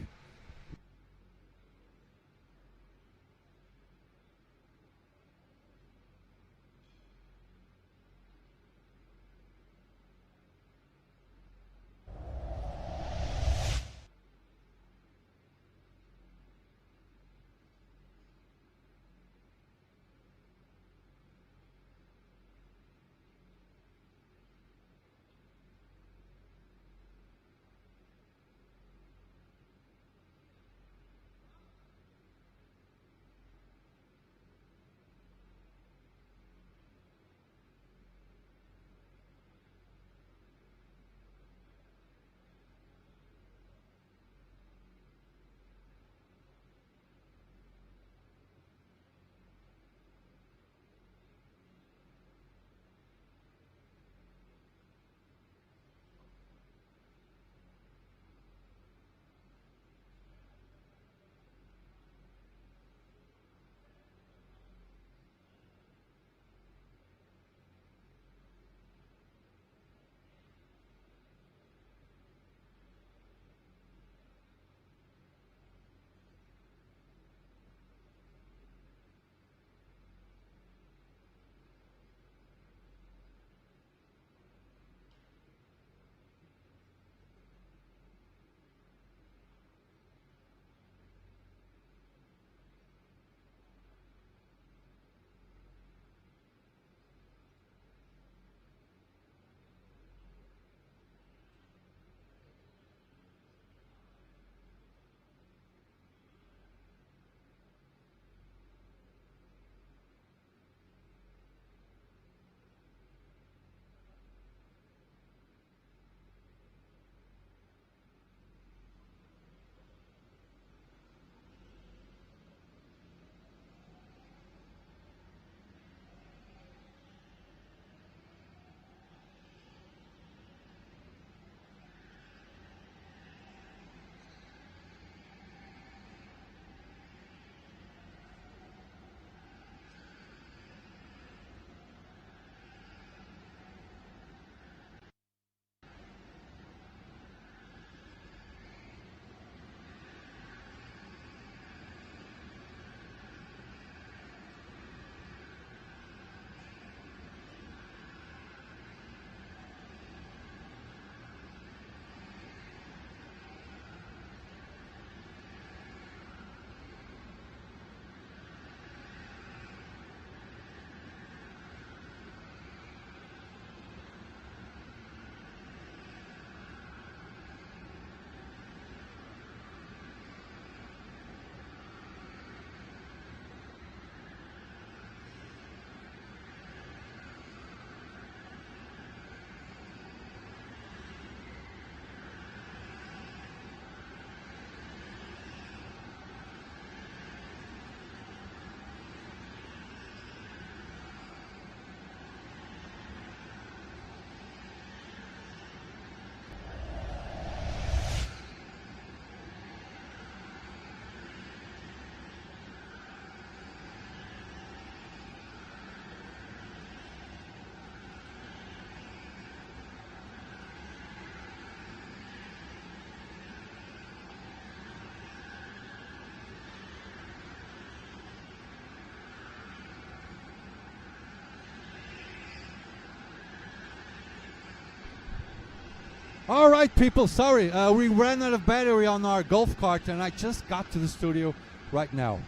All right, people, sorry. We ran out of battery on our golf cart, and I just got to the studio right now.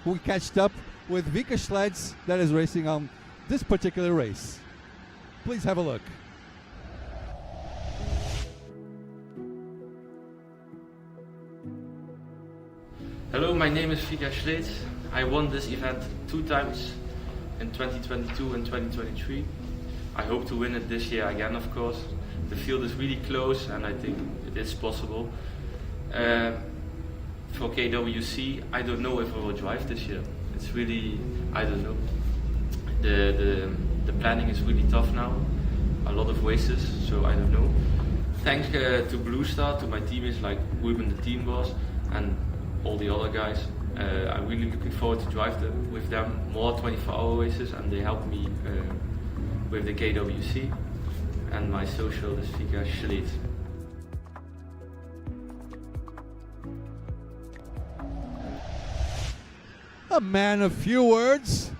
We catched up with Vika Schleds that is racing on this particular race. Please have a look. Hello, my name is Vika Schleds. I won this event 2 times in 2022 and 2023. I hope to win it this year again, of course. The field is really close and I think it is possible. for KWC, I don't know if I will drive this year. It's really, I don't know. The planning is really tough now. A lot of races, so I don't know. Thanks to Blue Star, to my teammates like Ruben, the team boss, and all the other guys. I'm really looking forward to drive with them more 24-hour races, and they help me with the KWC. And my social is Vika Schleet. A man of few words,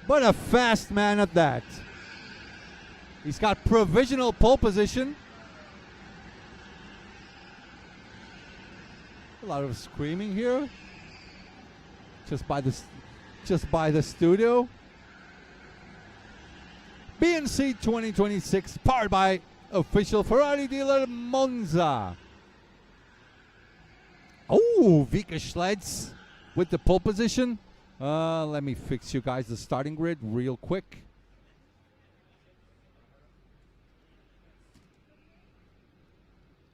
but a fast man at that. He's got provisional pole position. A lot of screaming here. Just by the studio. BNC 2026, powered by official Ferrari dealer Monza. Oh, Vika Schlitz with the pole position. Let me fix you guys the starting grid real quick.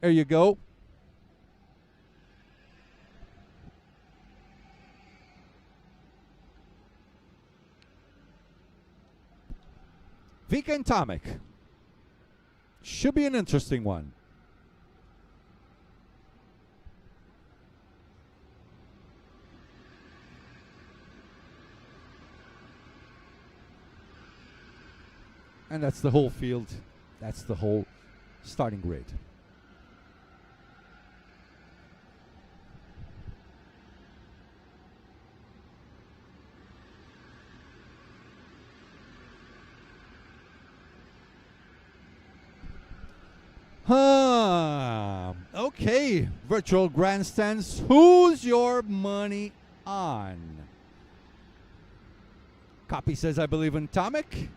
There you go. Vika and Tomek. Should be an interesting one. And that's the whole field. That's the whole starting grid. Okay, virtual grandstands. Who's your money on? Copy says, I believe in Tomek.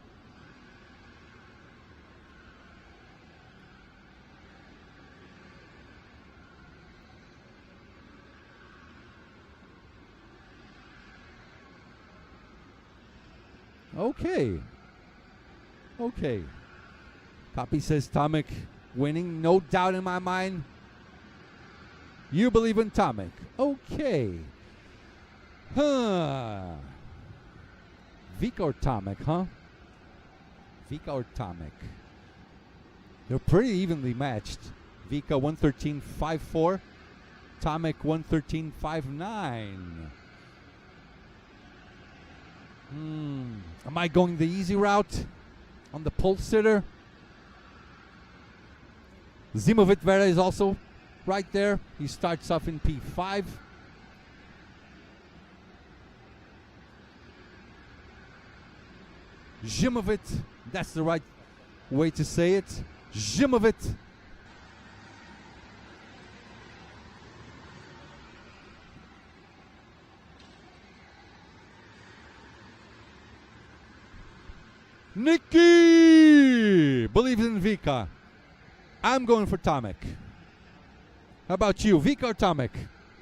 Okay. Okay. Copy says Tomek winning, no doubt in my mind. You believe in Tomek. Okay. Vika or Tomek, huh? Vika or Tomek. They're pretty evenly matched. Vika 113.54. Tomek 113.59. Am I going the easy route on the pole sitter? Zimovic Vera is also right there. He starts off in P5. Zimovic, that's the right way to say it. Zimovic. Nikki believes in Vika. I'm going for Tomek. How about you, Vika or Tomek?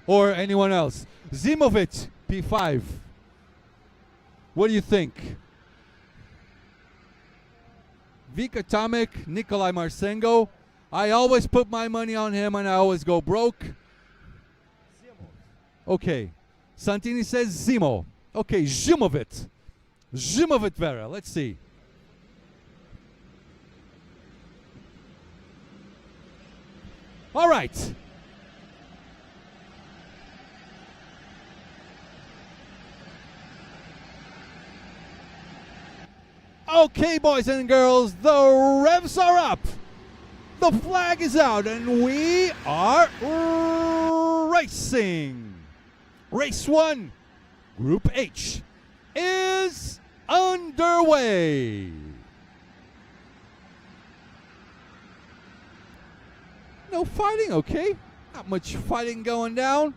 Or anyone else? Zimovic, P5. What do you think? Vika, Tomek, Nikolai Marsengo. I always put my money on him and I always go broke. Okay. Santini says Zimo. Okay, Zimovic. Zimovic Vera. Let's see. All right. Okay, boys and girls, the revs are up. The flag is out and we are racing. Race 1, Group H, is underway. No fighting, okay? Not much fighting going down.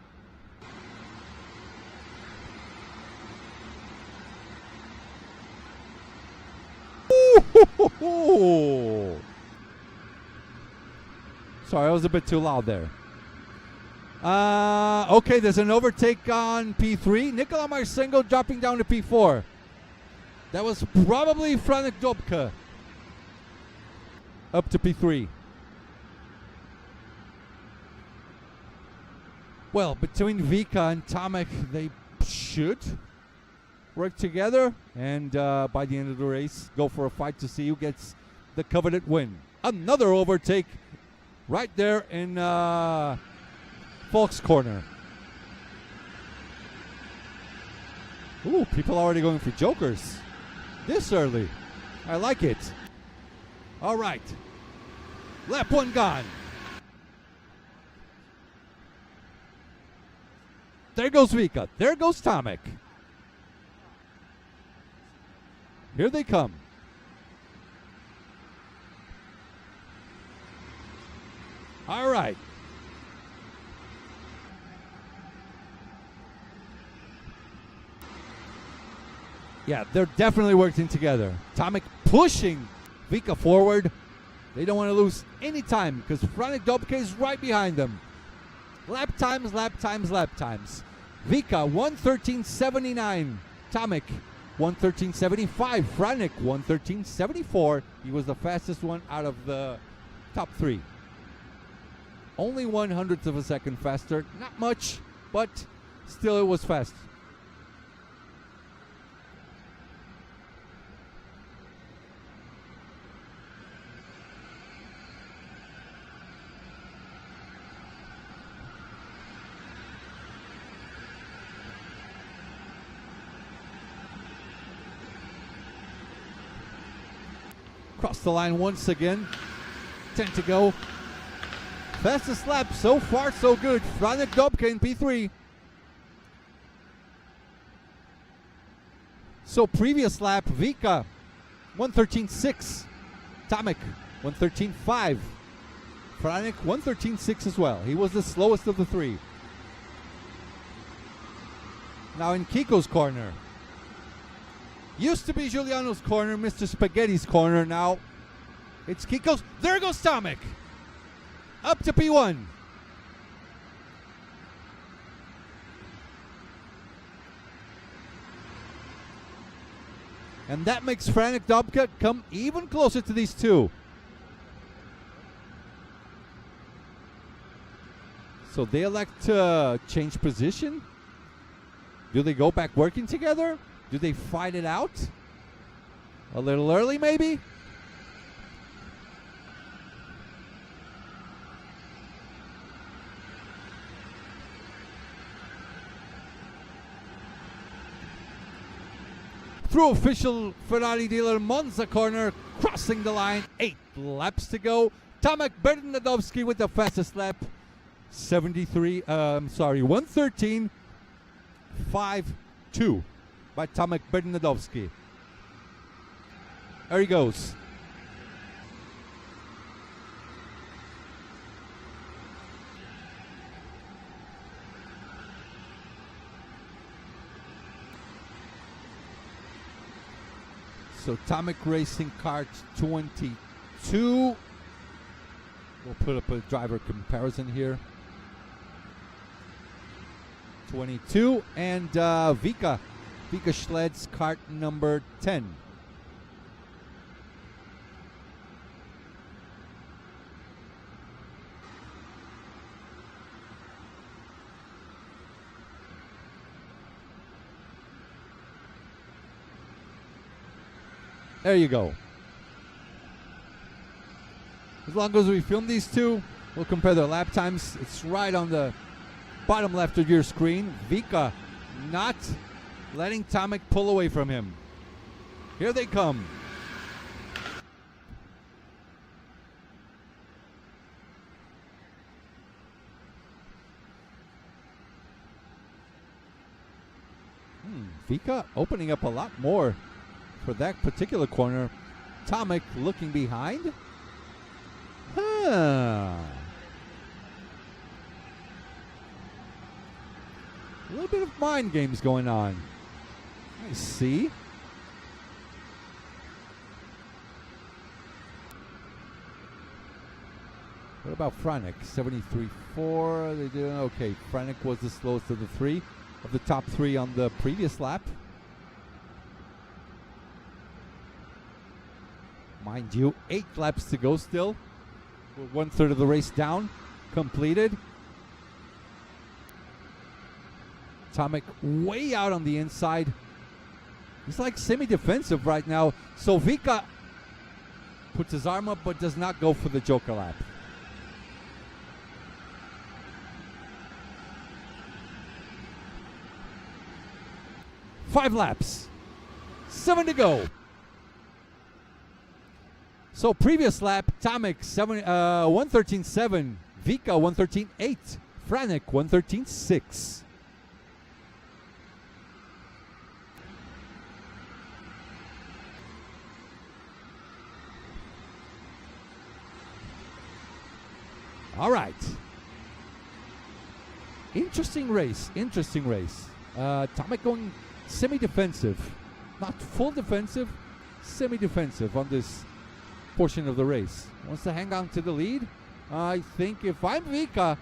Ooh. Sorry, I was a bit too loud there. Okay, there's an overtake on P3. Nikola Marsengo dropping down to P4. That was probably Franek Dobka. Up to P3. Well, between Vika and Tomek, they should work together and by the end of the race go for a fight to see who gets the coveted win. Another overtake right there in Volk's corner. Ooh, people already going for jokers this early. I like it. All right. Lap 1 gone. There goes Vika. There goes Tomek. Here they come. All right. Yeah, they're definitely working together. Tomek pushing Vika forward. They don't want to lose any time because Franek Dobke is right behind them. Lap times, lap times, lap times. Vika 1:13.79. Tomek 1:13.75. Franek 1:13.74. He was the fastest one out of the top 3. Only 1/100th of a second faster. Not much, but still it was fast. Cross the line once again. 10 to go. Fastest lap so far, so good. Franek Dobke in P3. So previous lap, Vika 1:13.6. Tomek 1:13.5. Franek 1:13.6 as well. He was the slowest of the 3. Now in Kiko's corner. Used to be Giuliano's corner, Mr. Spaghetti's corner. Now it's Kiko's. There goes Tomek. Up to P1. And that makes Franek Dobke come even closer to these two. So they elect to change position. Do they go back working together? Do they fight it out? A little early, maybe? Through official Ferrari dealer Monza corner, crossing the line. 8 laps to go. Tomek Bernadowski with the fastest lap. 1:13.52 by Tomek Bernadowski. There he goes. So Tomek Racing Kart 22. We'll put up a driver comparison here. 22 and Vika Schled's kart number 10. There you go. As long as we film these two, we'll compare their lap times. It's right on the bottom left of your screen. Vika not letting Tomek pull away from him. Here they come. Vika opening up a lot more for that particular corner. Tomek looking behind. A little bit of mind games going on. I see. What about Franek? 73.4. They did okay. Franek was the slowest of the 3, of the top 3 on the previous lap. Mind you, 8 laps to go still. We're 1/3 of the race down, completed. Tomek way out on the inside. He's like semi-defensive right now. So Vika puts his arm up but does not go for the Joker lap. Five laps. 7 to go. So previous lap, Tomek 113.7, Vika 113.8, Franek 113.6. All right. Interesting race. Tomek going semi-defensive. Not full defensive, semi-defensive on this portion of the race. Wants to hang on to the lead. I think if I'm Vika,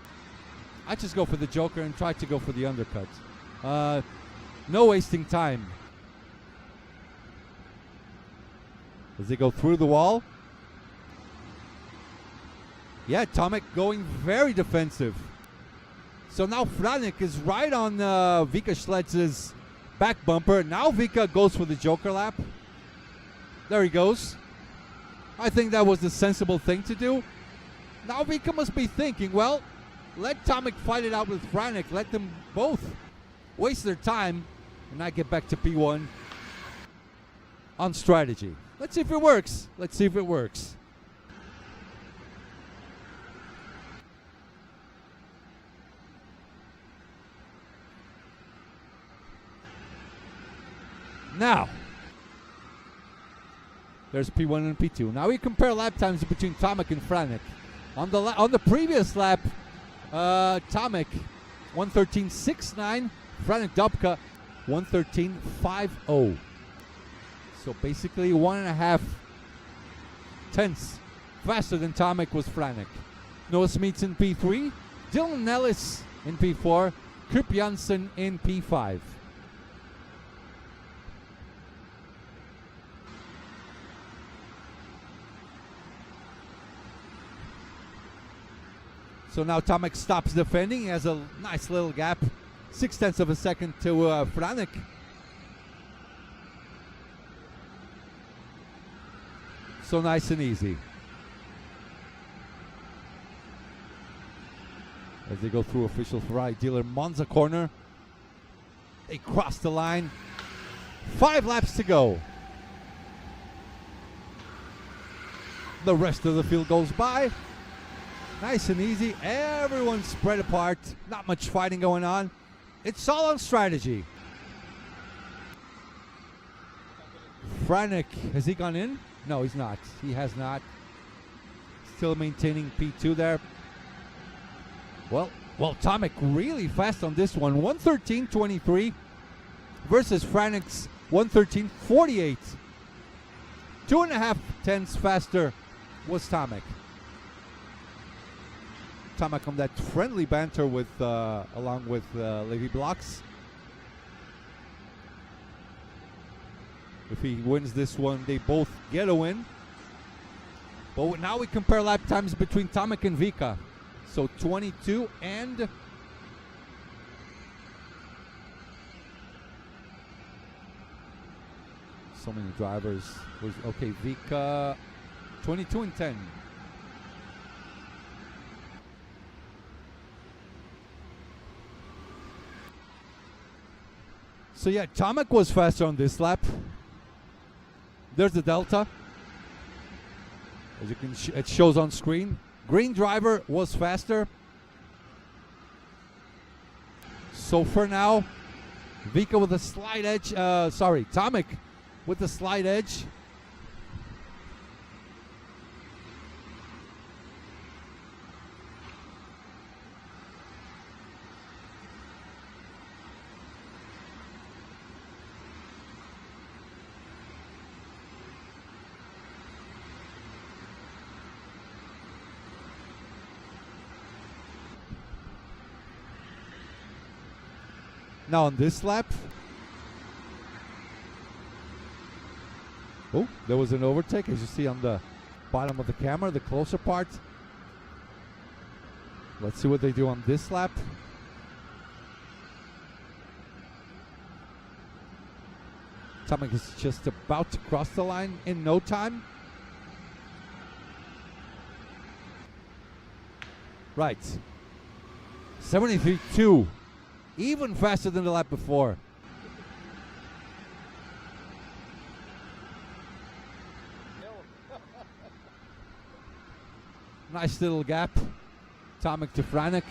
I just go for the Joker and try to go for the undercut. No wasting time. Does he go through the wall? Yeah, Tomek going very defensive. So now Franek is right on Vika Schletz's back bumper. Now Vika goes for the Joker lap. There he goes. I think that was the sensible thing to do. Now Vika must be thinking, well, let Tomek fight it out with Franek. Let them both waste their time and not get back to P1 on strategy. Let's see if it works. Let's see if it works. Now, there's P1 and P2. Now we compare lap times between Tomek and Franek. On the previous lap, Tomek 113.69, Franek Dobka 113.50. So basically 1.5 tenths faster than Tomek was Franek. Noah Smeets in P3, Dylan Nellis in P4, Krupp Janssen in P5. So now Tomek stops defending. He has a nice little gap. 0.6 of a second to Franek. So nice and easy. As they go through official Ferrari dealer Monza corner. They cross the line. 5 laps to go. The rest of the field goes by. Nice and easy. Everyone spread apart. Not much fighting going on. It's all on strategy. Franek, has he gone in? No, he's not. He has not. Still maintaining P2 there. Well, Tomek really fast on this one. 113.23 versus Franek's 113.48. 2.5 tenths faster was Tomek. Tomek on that friendly banter with, along with Levi Blocks. If he wins this one, they both get a win. But now we compare lap times between Tomek and Vika. So 22 and so many drivers. Okay, Vika 22 and 10. So yeah, Tomek was faster on this lap. There's the delta. As you can, it shows on screen. Green driver was faster. So for now, Vika with a slight edge. Tomek with a slight edge. Now on this lap, oh, there was an overtake, as you see on the bottom of the camera, the closer part. Let's see what they do on this lap. Tomek is just about to cross the line in no time. Right. 73.2. Even faster than the lap before. Nice little gap. Tomek to Franek.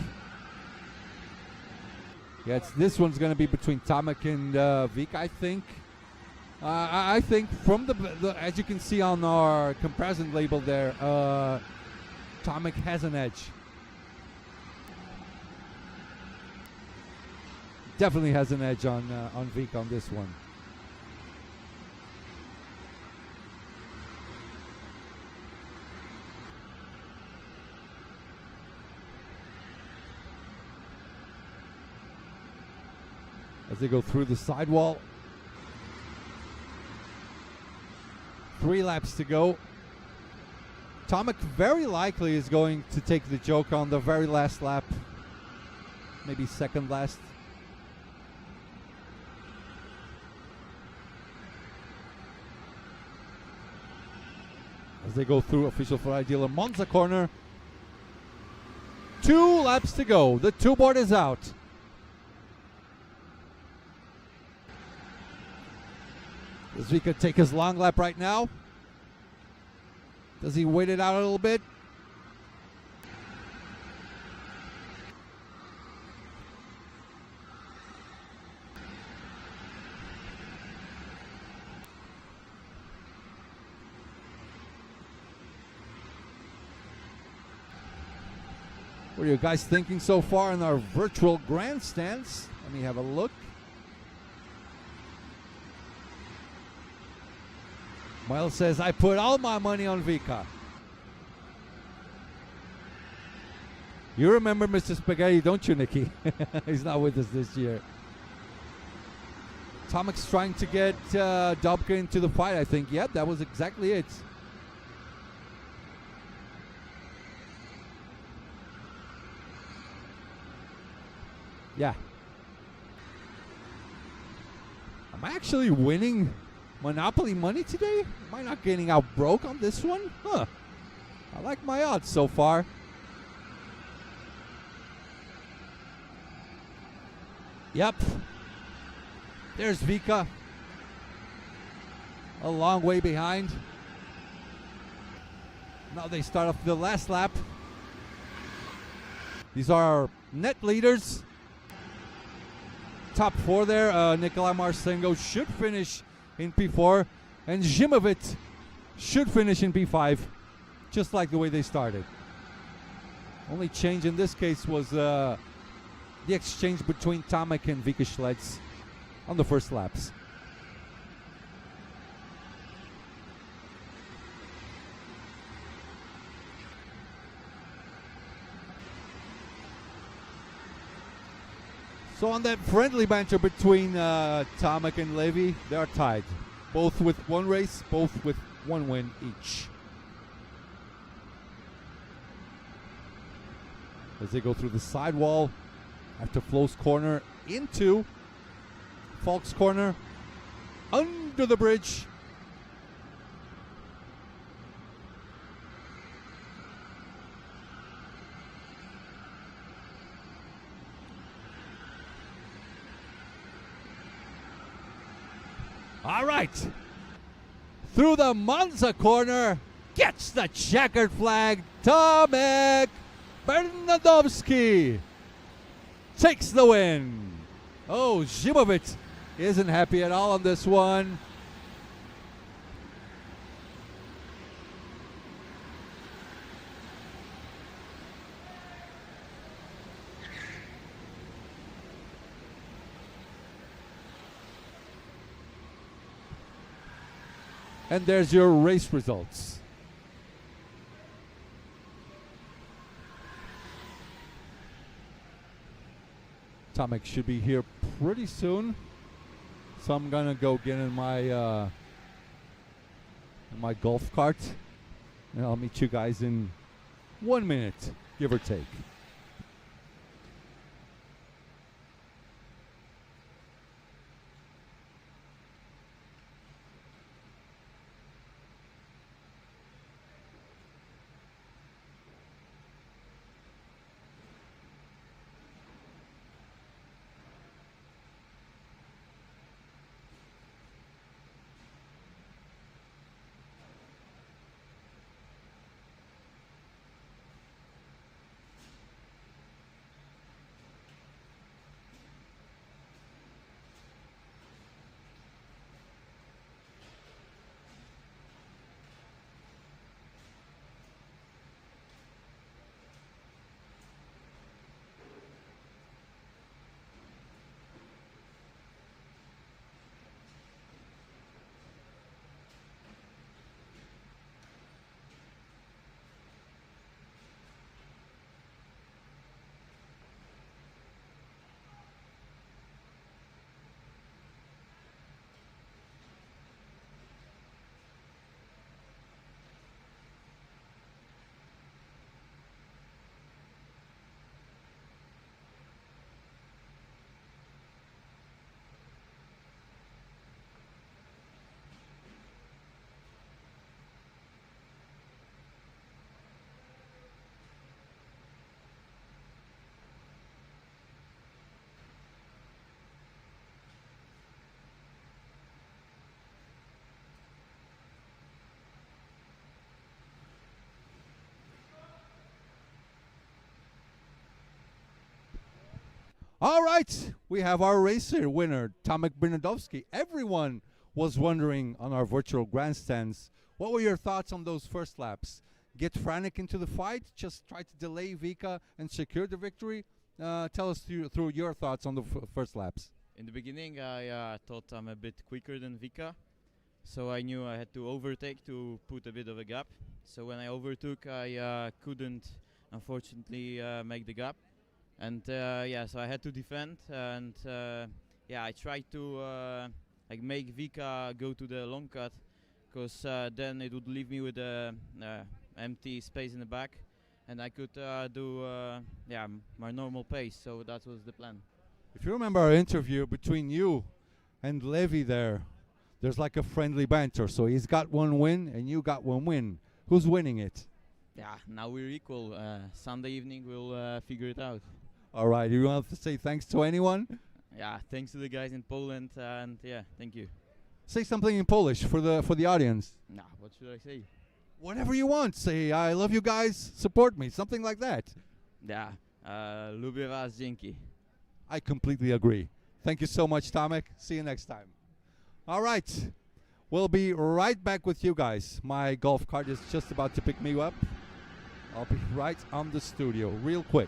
Yeah, this one's going to be between Tomek and Vika, I think. I think from the as you can see on our comparison label there, Tomek has an edge. Definitely has an edge on Vika on this one. As they go through the sidewall. 3 laps to go. Tomek very likely is going to take the joke on the very last lap. Maybe second last. As they go through official Ferrari dealer Monza corner. 2 laps to go. The 2 board is out. Does Vika take his long lap right now? Does he wait it out a little bit? What are you guys thinking so far in our virtual grandstands? Let me have a look. Miles says, I put all my money on Vika. You remember Mr. Spaghetti, don't you, Nikki? He's not with us this year. Tomek's trying to get Dobka into the fight, I think. Yep, that was exactly it. Yeah. Am I actually winning Monopoly money today? Am I not getting out broke on this one? Huh. I like my odds so far. Yep. There's Vika. A long way behind. Now they start off the last lap. These are our net leaders. Top 4 there. Nikolai Marcinko should finish in P4, and Zimovic should finish in P5, just like the way they started. Only change in this case was the exchange between Tomek and Vika Schlitz on the first laps. So on that friendly banter between Tomek and Levy, they are tied. Both with 1 race, both with 1 win each. As they go through the sidewall after Flo's corner into Falk's corner, under the bridge. All right. Through the Monza corner. Gets the checkered flag. Tomek Bernadowski takes the win. Oh, Zimovic isn't happy at all on this one. And there's your race results. Tomek should be here pretty soon, so I'm gonna go get in my golf cart, and I'll meet you guys in 1 minute, give or take. All right, we have our racer winner, Tomek Bernadowski. Everyone was wondering on our virtual grandstands, what were your thoughts on those first laps? Get frantic into the fight, just try to delay Vika and secure the victory? Tell us through your thoughts on the first laps. In the beginning, I thought I'm a bit quicker than Vika, so I knew I had to overtake to put a bit of a gap. So when I overtook, I couldn't, unfortunately, make the gap. And yeah, so I had to defend, and yeah, I tried to like make Vika go to the long cut, because then it would leave me with a empty space in the back, and I could do yeah, my normal pace. So that was the plan. If you remember our interview between you and Levi there's like a friendly banter. So he's got one win and you got one win. Who's winning it? Yeah, now we're equal. Sunday evening we'll figure it out. All right, you want to say thanks to anyone? Yeah, thanks to the guys in Poland, and yeah, thank you. Say something in Polish for the audience. Nah, what should I say? Whatever you want. Say, I love you guys, support me, something like that. Yeah, lubię was, dzięki. I completely agree. Thank you so much, Tomek. See you next time. All right, we'll be right back with you guys. My golf cart is just about to pick me up. I'll be right on the studio real quick.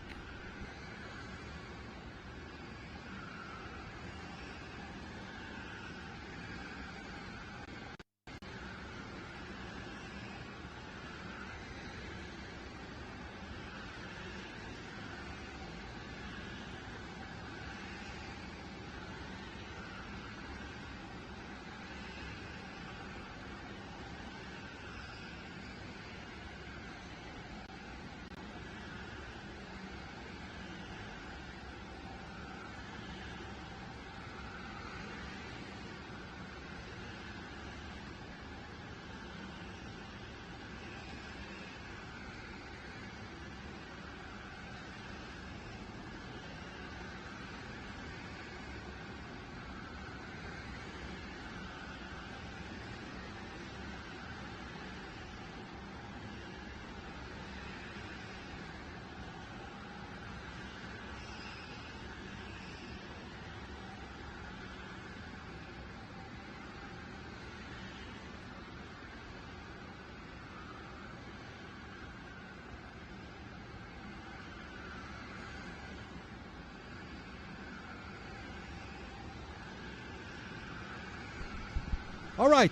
All right,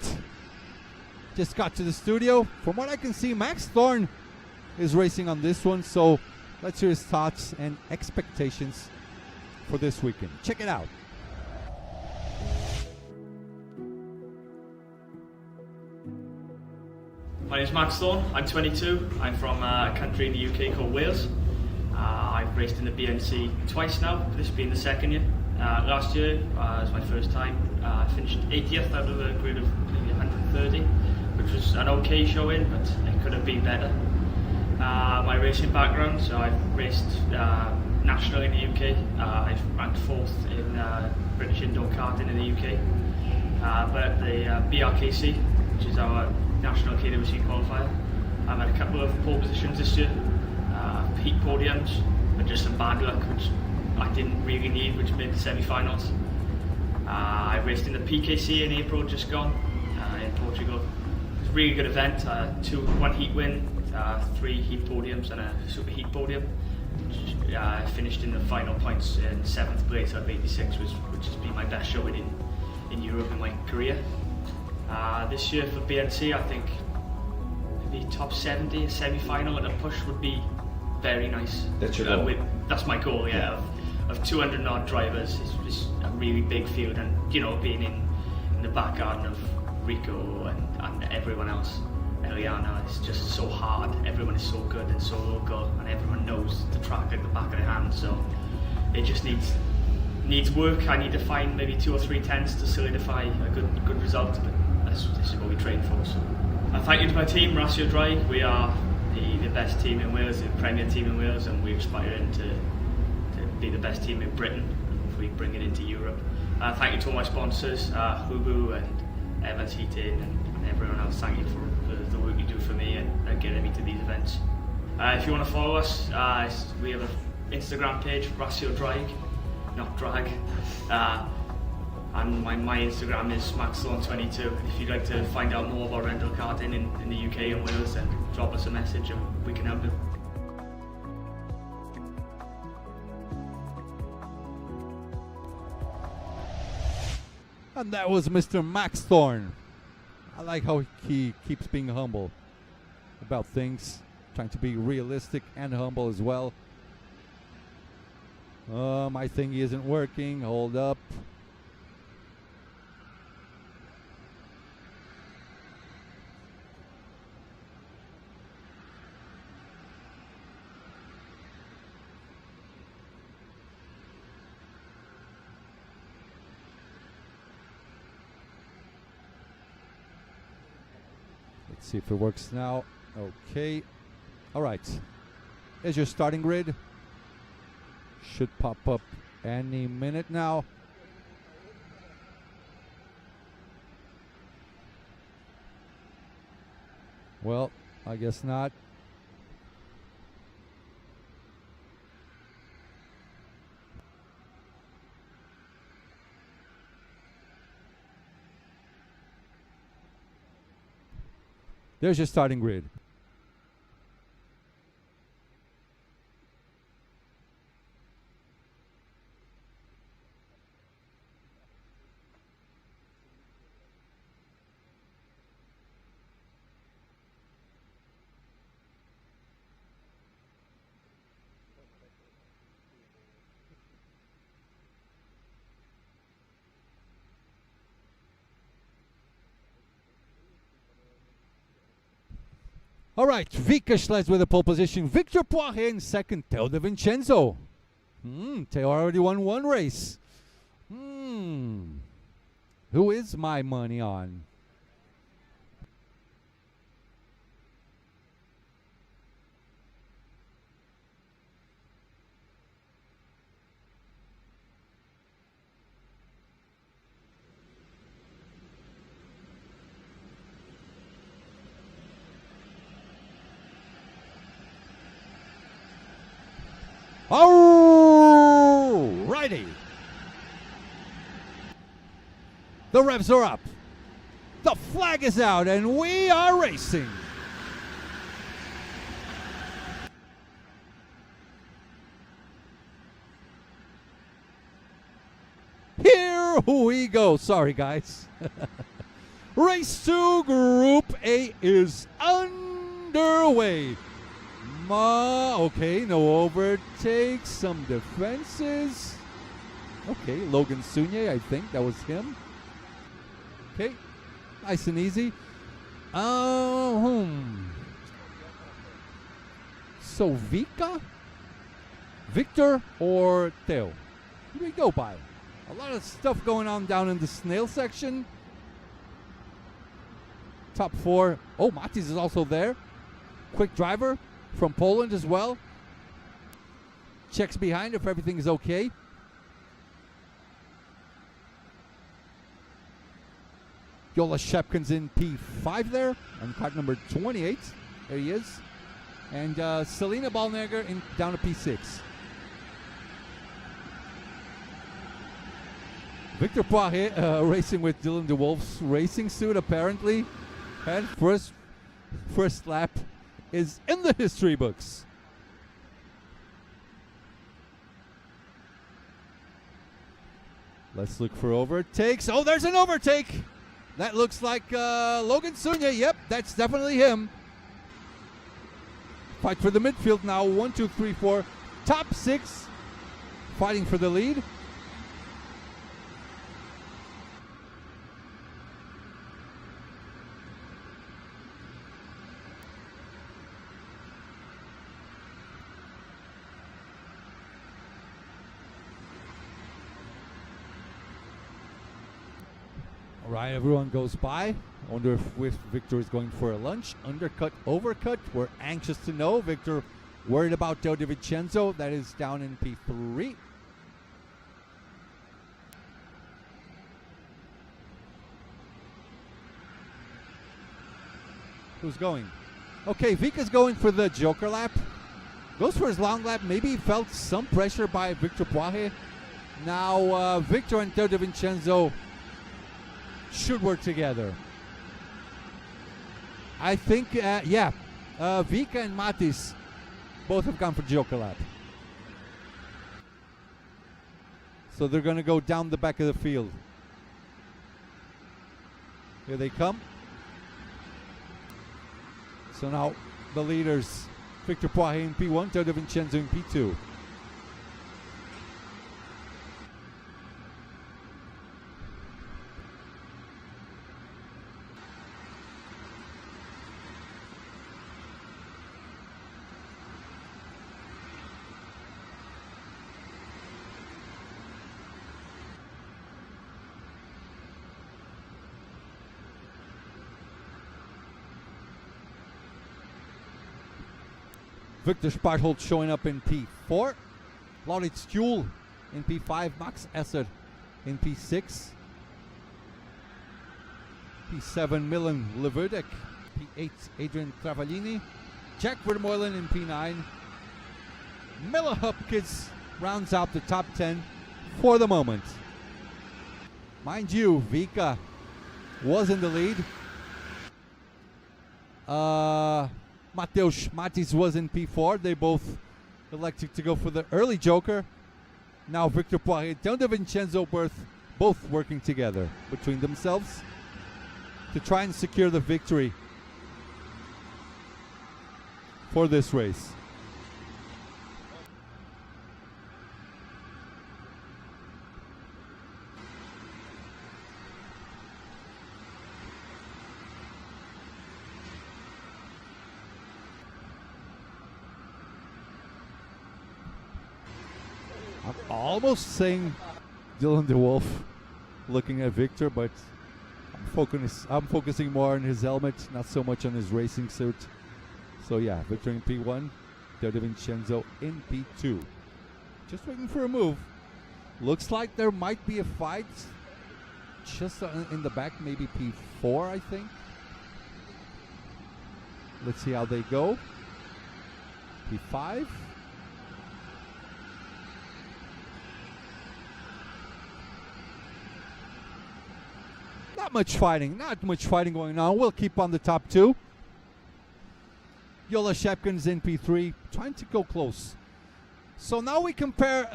just got to the studio. From what I can see, Max Thorne is racing on this one, so let's hear his thoughts and expectations for this weekend. Check it out. My name is Max Thorne, I'm 22, I'm from a country in the UK called Wales. I've raced in the BNC twice now, this being the second year. Last year was my first time. I finished 80th out of a grid of maybe 130, which was an okay showing, but it could have been better. My racing background, so I've raced national in the UK. I've ranked 4th in British indoor karting in the UK. But the BRKC, which is our national KWC qualifier, I've had a couple of pole positions this year, peak podiums, but just some bad luck, which I didn't really need, which made the semi-finals. I raced in the PKC in April, just gone, in Portugal. It was a really good event, 1 heat win, 3 heat podiums and a super heat podium. I finished in the final points in 7th place out of 86, which has been my best showing in Europe in my career. This year for BNC, I think maybe top 70, a semi-final and a push would be very nice. That's your goal? That's my goal, yeah. Of 200 odd drivers, it's a really big field, and you know, being in the back garden of Rico and everyone else, Eliana, it's just so hard. Everyone is so good and so local, and everyone knows the track like the back of their hand. So it just needs work. I need to find maybe 2 or 3 tenths to solidify a good result, but this is what we train for. So thank you to my team, Rasio Drive. We are the best team in Wales, the premier team in Wales, and we're aspiring to be the best team in Britain, and hopefully bring it into Europe. Thank you to all my sponsors, Hubu and Evans Heating and everyone else. Thank you for the work you do for me and getting me to these events. If you want to follow us, we have an Instagram page, Rasio Drive. not drag. And my Instagram is maxthorn22. If you'd like to find out more about rental karting in the UK and Wales, then drop us a message and we can help you. And that was Mr. Max Thorn. I like how he keeps being humble about things, trying to be realistic and humble as well. My thingy isn't working. Hold up. Let's see if it works now. Okay. All right. Here's your starting grid. Should pop up any minute now. Well, I guess not. There's your starting grid. All right, Vika Schlez with a pole position. Victor Poirier in second. Teo De Vincenzo. Teo already won one race. Who is my money on? Alrighty. The revs are up. The flag is out and we are racing. Here we go. Sorry, guys. Race 2, Group A is underway. Okay, no overtakes, some defenses. Okay, Logan Sunye, I think that was him. Okay, nice and easy. So Vika, Victor, or Teo? Who do we go by? A lot of stuff going on down in the snail section. Top 4. Oh, Matis is also there. Quick driver from Poland as well. Checks behind if everything is okay. Jola Shepkin's in P5 there on cart number 28. There he is. And Selena Ballnegger down to P6. Victor Poirier racing with Dylan DeWolf's racing suit apparently. And first lap is in the history books. Let's look for overtakes. Oh, there's an overtake. That looks like Logan Sunye. Yep, that's definitely him. Fight for the midfield now. 1, 2, 3, 4. Top 6 fighting for the lead. All right, everyone goes by. I wonder if Victor is going for a lunch. Undercut, overcut. We're anxious to know. Victor worried about Teo De Vincenzo. That is down in P3. Who's going? Okay, Vika's going for the Joker lap. Goes for his long lap. Maybe he felt some pressure by Victor Poirier. Now Victor and Teo De Vincenzo should work together. I think, Vika and Matis both have gone for Joker lap. So they're going to go down the back of the field. Here they come. So now the leaders, Victor Poirier in P1, Teo De Vincenzo in P2. Victor Spartholt showing up in P4. Laurits Stuhl in P5. Max Esser in P6. P7 Milan Leverdic. P8 Adrian Travaglini. Jack Vermeulen in P9. Miller Hupkins rounds out the top 10 for the moment. Mind you, Vika was in the lead. Mateusz Matis was in P4. They both elected to go for the early Joker. Now Victor Poirier, Teo De Vincenzo both working together between themselves to try and secure the victory for this race. I'm almost saying Dylan DeWolf looking at Victor, but I'm focusing more on his helmet, not so much on his racing suit. So yeah, Victor in P1, Teo De Vincenzo in P2. Just waiting for a move. Looks like there might be a fight just in the back, maybe P4, I think. Let's see how they go. P5. Not much fighting going on. We'll keep on the top two. Yola Shepkin's in P3, trying to go close. So now we compare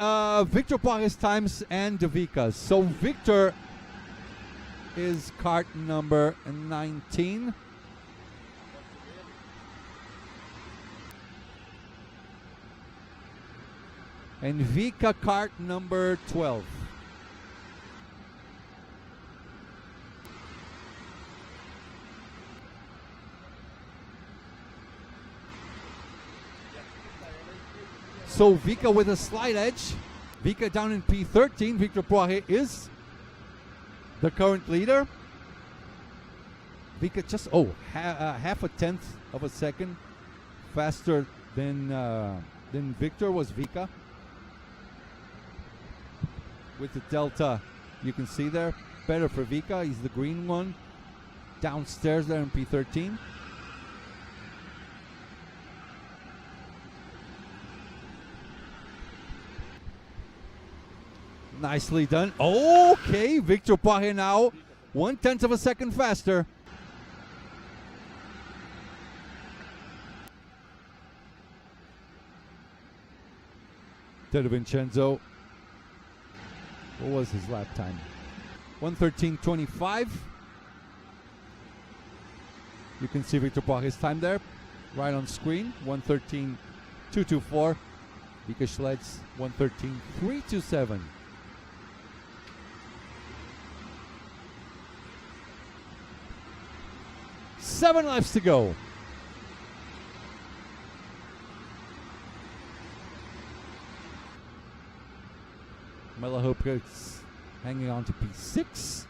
Victor Poirier's times and Vika's. So Victor is cart number 19. And Vika cart number 12. So Vika with a slight edge. Vika down in P13. Victor Poirier is the current leader. Vika just half a tenth of a second faster than Victor was Vika. With the delta you can see there. Better for Vika. He's the green one. Downstairs there in P13. Nicely done. Okay, Victor Poirier now 1/10 of a second faster. Teo De Vincenzo. What was his lap time? 1:13.25. You can see Victor Poirier's time there, right on screen. 1:13.224. Vika Schleds 1:13.327. 7 laps to go. Melahopka hanging on to P6.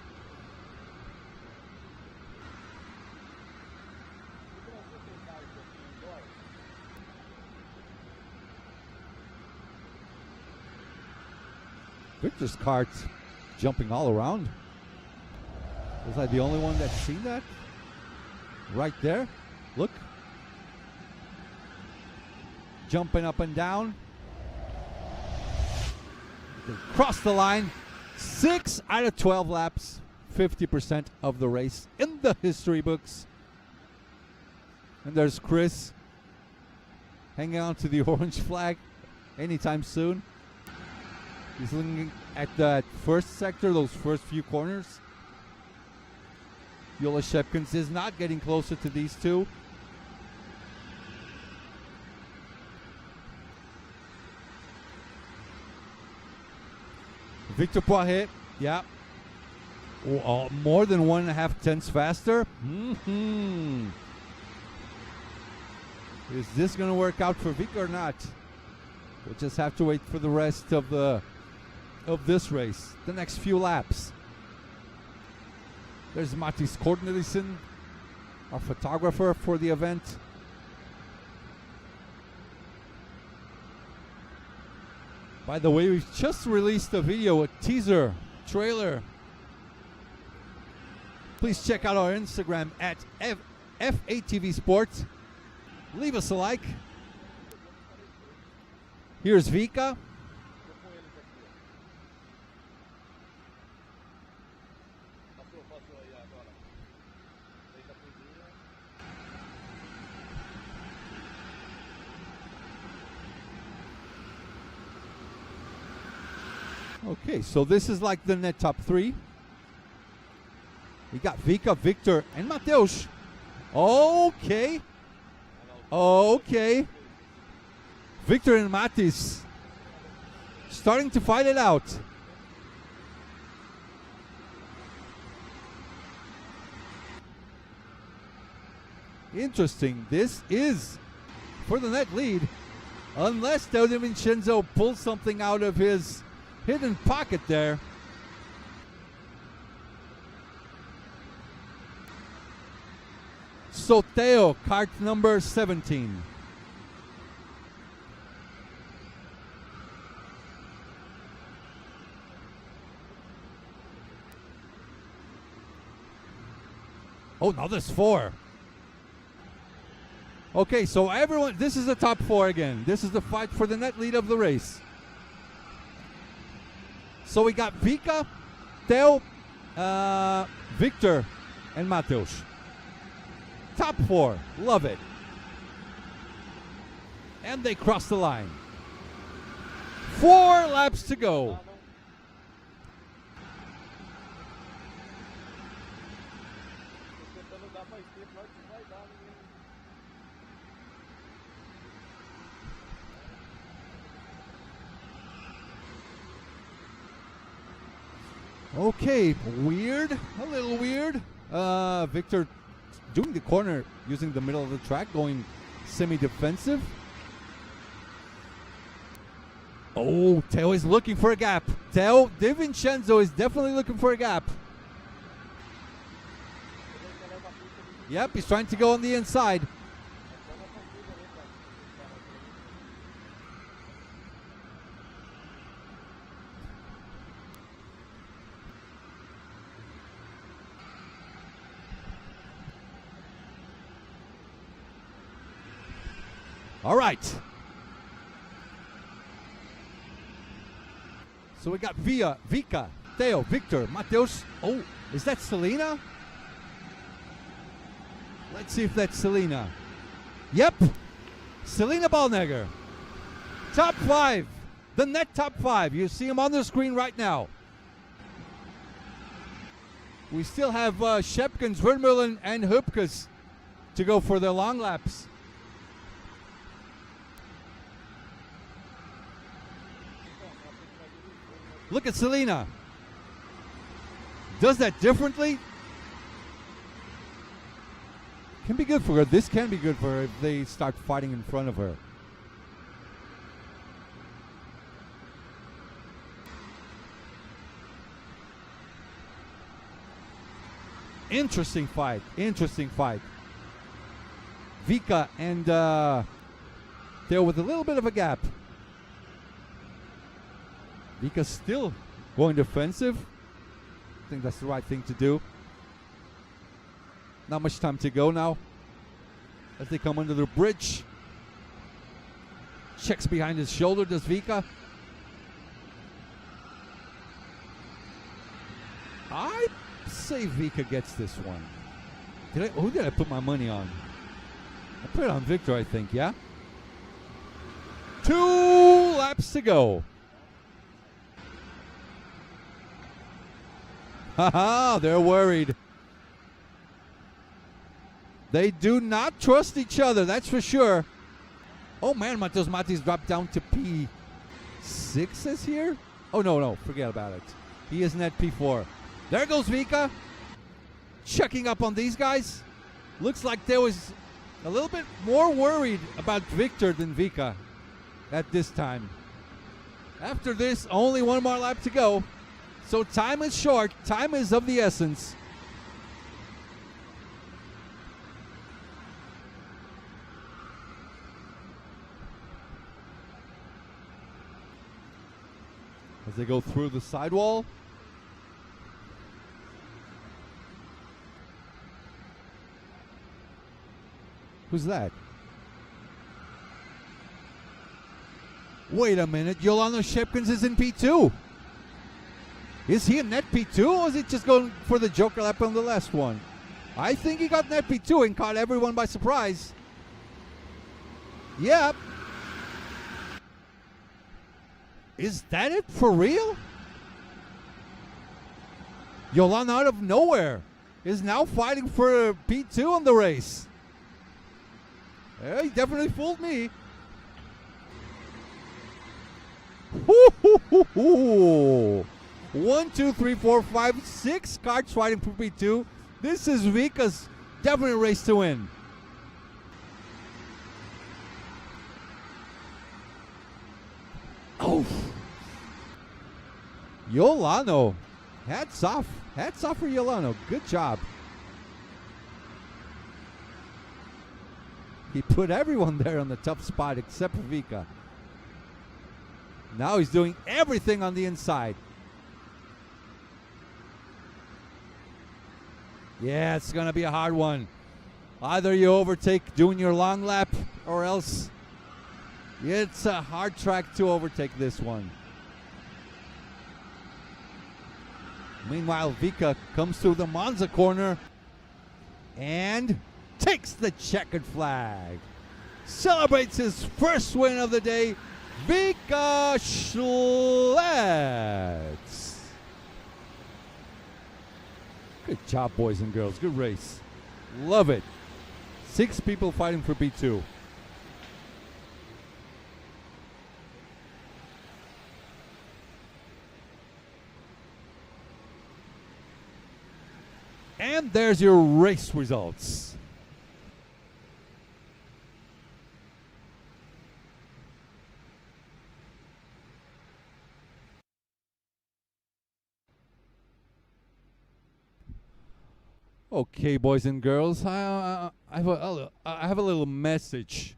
Victor's kart jumping all around. Was I the only one that's seen that? Right there, look. Jumping up and down. They cross the line. 6 out of 12 laps. 50% of the race in the history books. And there's Chris hanging on to the orange flag anytime soon. He's looking at that first sector, those first few corners. Jola Shepkins is not getting closer to these two. Victor Poirot, yeah. More than 1.5 tenths faster. Is this going to work out for Vic or not? We'll just have to wait for the rest of this race, the next few laps. There's Mattis Cornelissen, our photographer for the event. By the way, we've just released a video, a teaser trailer. Please check out our Instagram at F8TV Sports. Leave us a like. Here's Vika. Okay, so this is like the net top 3. We got Vika, Victor, and Mateusz. Okay. Okay. Victor and Mattis starting to fight it out. Interesting. This is for the net lead. Unless Teo De Vincenzo pulls something out of his hidden pocket there. So Teo, kart number 17. Oh, now there's 4. Okay, so everyone, this is the top 4 again. This is the fight for the net lead of the race. So we got Vika, Teo, Victor, and Mateusz. Top 4. Love it. And they cross the line. 4 laps to go. Okay, weird, a little weird. Victor doing the corner using the middle of the track, going semi-defensive. Oh, Teo is looking for a gap. Teo De Vincenzo is definitely looking for a gap. Yep, he's trying to go on the inside. All right. So we got Vika, Teo, Victor, Mateusz. Oh, is that Selena? Let's see if that's Selena. Yep. Selena Ballnegger. Top 5. The net top 5. You see him on the screen right now. We still have Shepkins, Vermeulen, and Hupkes to go for their long laps. Look at Selena. Does that differently. Can be good for her. This can be good for her if they start fighting in front of her. Interesting fight. Interesting fight. Vika and Teo with a little bit of a gap. Vika's still going defensive. I think that's the right thing to do. Not much time to go now. As they come under the bridge. Checks behind his shoulder, does Vika. Let's say Vika gets this one. Who did I put my money on? I put it on Victor, I think, yeah? 2 laps to go. Haha, they're worried. They do not trust each other, that's for sure. Oh man, Matheus Matis dropped down to P6 is here? Oh no, forget about it. He isn't at P4. There goes Vika. Checking up on these guys. Looks like there was a little bit more worried about Victor than Vika at this time. After this, only one more lap to go. So time is short. Time is of the essence. As they go through the sidewall. Who's that? Wait a minute, Yolano Shepkins is in P2. Is he in net P2 or is he just going for the Joker lap on the last one? I think he got net P2 and caught everyone by surprise. Yep. Is that it for real? Yolano out of nowhere is now fighting for P2 on the race. Yeah, he definitely fooled me. 1, 2, 3, 4, 5, 6 carts fighting for P2. This is Vika's definite race to win. Oh, Yolano, hats off for Yolano. Good job. He put everyone there on the tough spot except for Vika. Now he's doing everything on the inside. Yeah, it's going to be a hard one. Either you overtake doing your long lap or else it's a hard track to overtake this one. Meanwhile, Vika comes through the Monza corner and takes the checkered flag. Celebrates his first win of the day. Vika Schlitz. Good job, boys and girls. Good race. Love it. 6 people fighting for P2. And there's your race results. Okay, boys and girls, I have a little message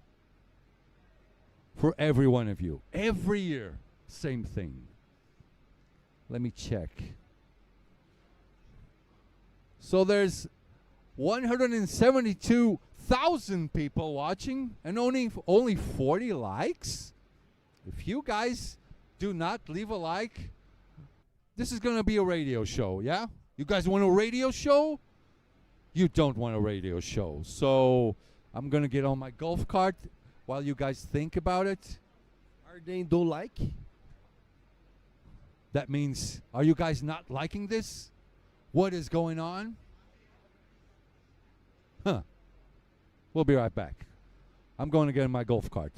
for every one of you. Every year, same thing. Let me check. So there's 172,000 people watching and only 40 likes. If you guys do not leave a like, this is going to be a radio show, yeah? You guys want a radio show? You don't want a radio show. So I'm going to get on my golf cart while you guys think about it. Are they don't like? That means, are you guys not liking this? What is going on? Huh. We'll be right back. I'm going to get in my golf cart.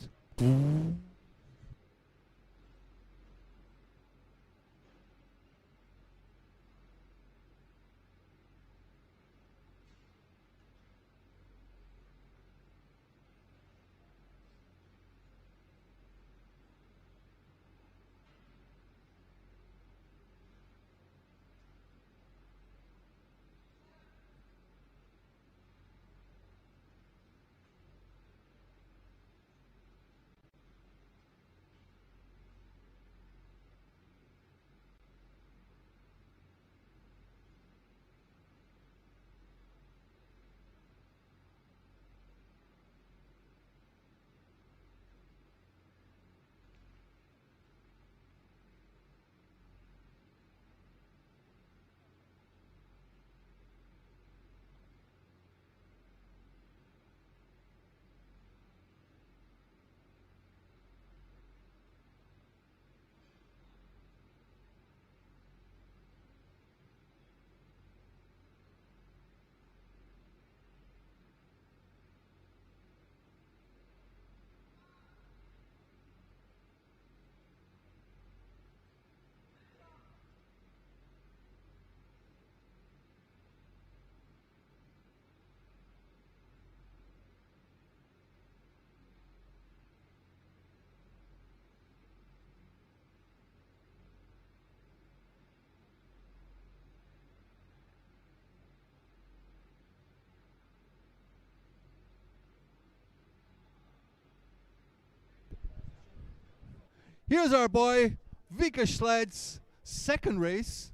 Here's our boy, Vika Sleds, second race,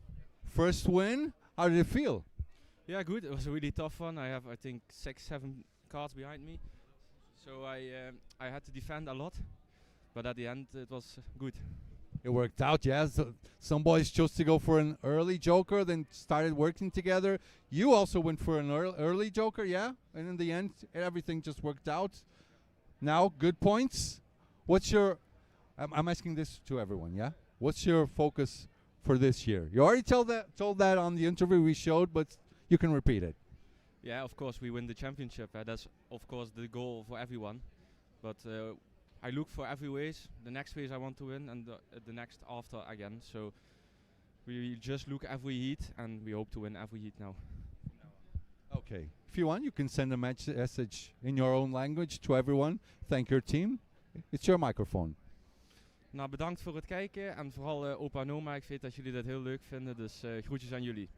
first win. How did it feel? Yeah, good. It was a really tough one. I have, I think, 6-7 cars behind me, so I had to defend a lot. But at the end, it was good. It worked out, yeah. So some boys chose to go for an early joker, then started working together. You also went for an early joker, yeah? And in the end, everything just worked out. Now, good points. What's your... I'm asking this to everyone, yeah? What's your focus for this year? You already told that on the interview we showed, but you can repeat it. Yeah, of course, we win the championship. That's, of course, the goal for everyone. But I look for every race. The next race I want to win, and the next after again. So we just look every heat, and we hope to win every heat now. Okay. If you want, you can send a message in your own language to everyone. Thank your team. It's your microphone. Nou, bedankt voor het kijken. En vooral opa en oma, ik weet dat jullie dat heel leuk vinden. Dus groetjes aan jullie.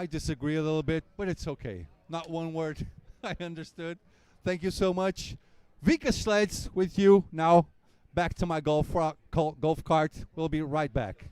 I disagree a little bit, but it's okay. Not one word. I understood. Thank you so much. Vika Sleds with you now. Back to my golf cart. We'll be right back.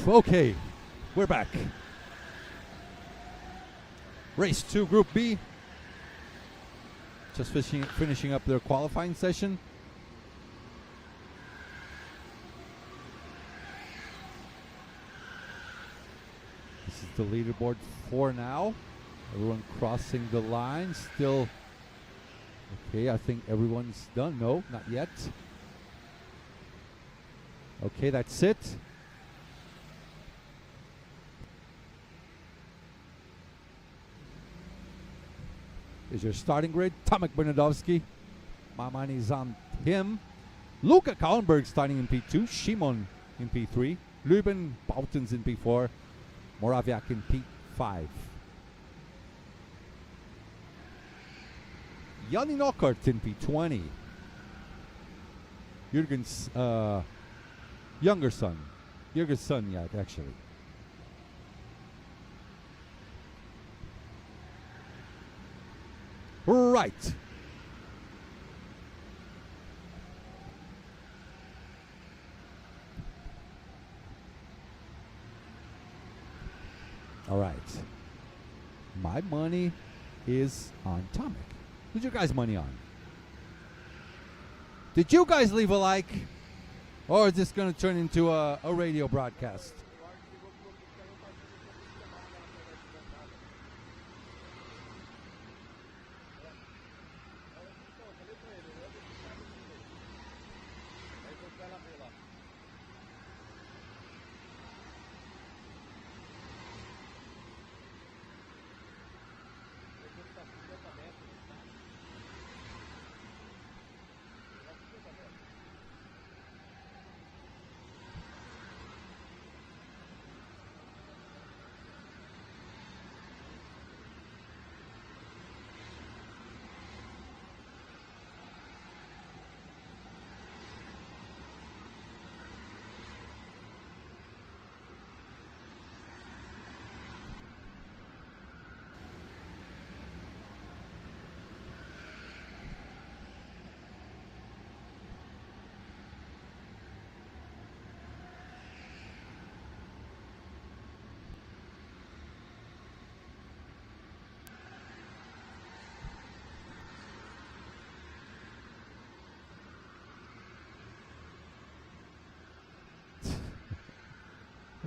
Okay, we're back. Race 2, Group B. Just finishing up their qualifying session. This is the leaderboard for now. Everyone crossing the line. Still, okay, I think everyone's done. No, not yet. Okay, that's it. Is your starting grid. Tomek Bernadowski. My money's on him. Luca Kallenberg starting in P2. Shimon in P3. Lüben Bautens in P4. Moraviak in P5. Yanni Nockert in P20. Jürgen's younger son. Jürgen's son, yeah, actually. Right. All right. My money is on Tomek. Who's your guys' money on? Did you guys leave a like? Or is this going to turn into a radio broadcast?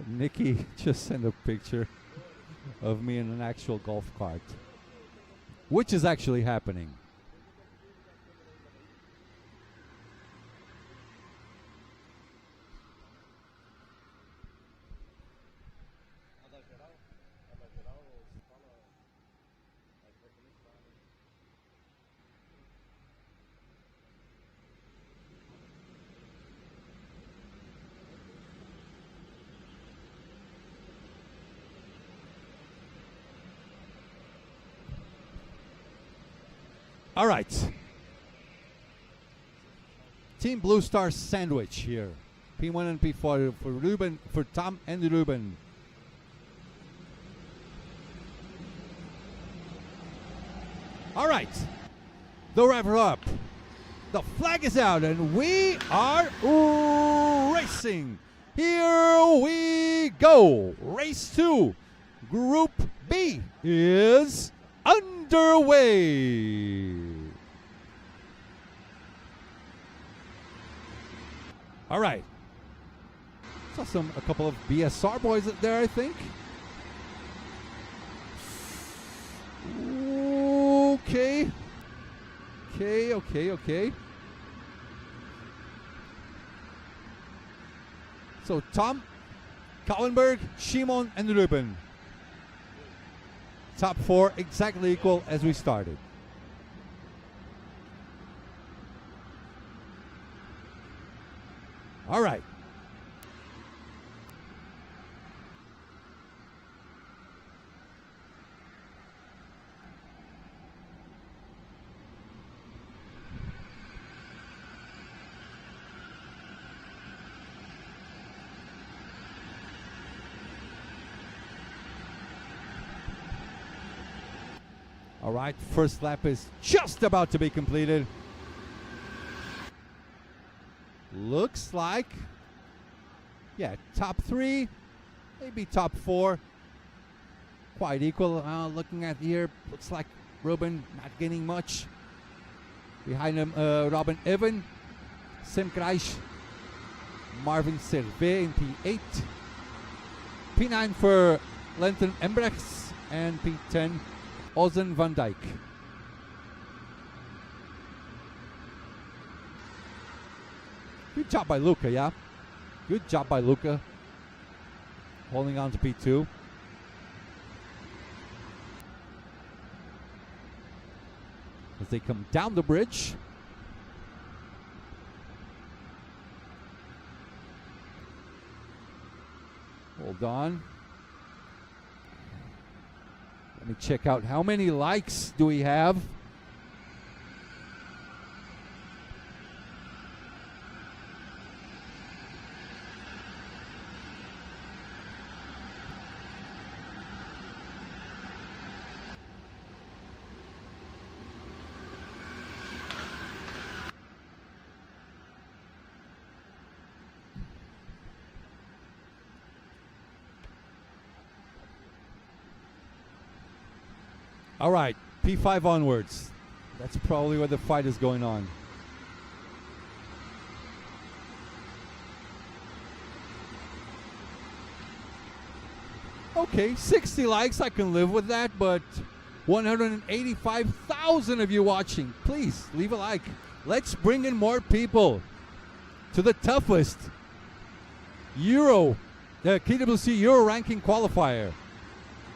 Nikki just sent a picture of me in an actual golf cart, which is actually happening. All right. Team Blue Star sandwich here. P1 and P4 for Ruben, for Tom and Ruben. All right. The wrapper up. The flag is out and we are racing. Here we go. Race 2. Group B is underway. All right. Saw a couple of BSR boys up there, I think. Okay. Okay. So Tom, Kallenberg, Shimon, and Ruben. Top 4 exactly equal as we started. All right. All right, first lap is just about to be completed. Looks like, yeah, top 3, maybe top 4. Quite equal. Looking at here, looks like Ruben not gaining much. Behind him, Robin Evan, Sim Kreisch, Marvin Servet in P8. P9 for Lenton Embrechts, and P10, Ozen van Dijk. Good job by Luca, yeah? Good job by Luca. Holding on to P2. As they come down the bridge. Hold on. Let me check out how many likes do we have. All right, P5 onwards. That's probably where the fight is going on. Okay, 60 likes, I can live with that, but 185,000 of you watching. Please, leave a like. Let's bring in more people to the toughest KWC Euro ranking qualifier.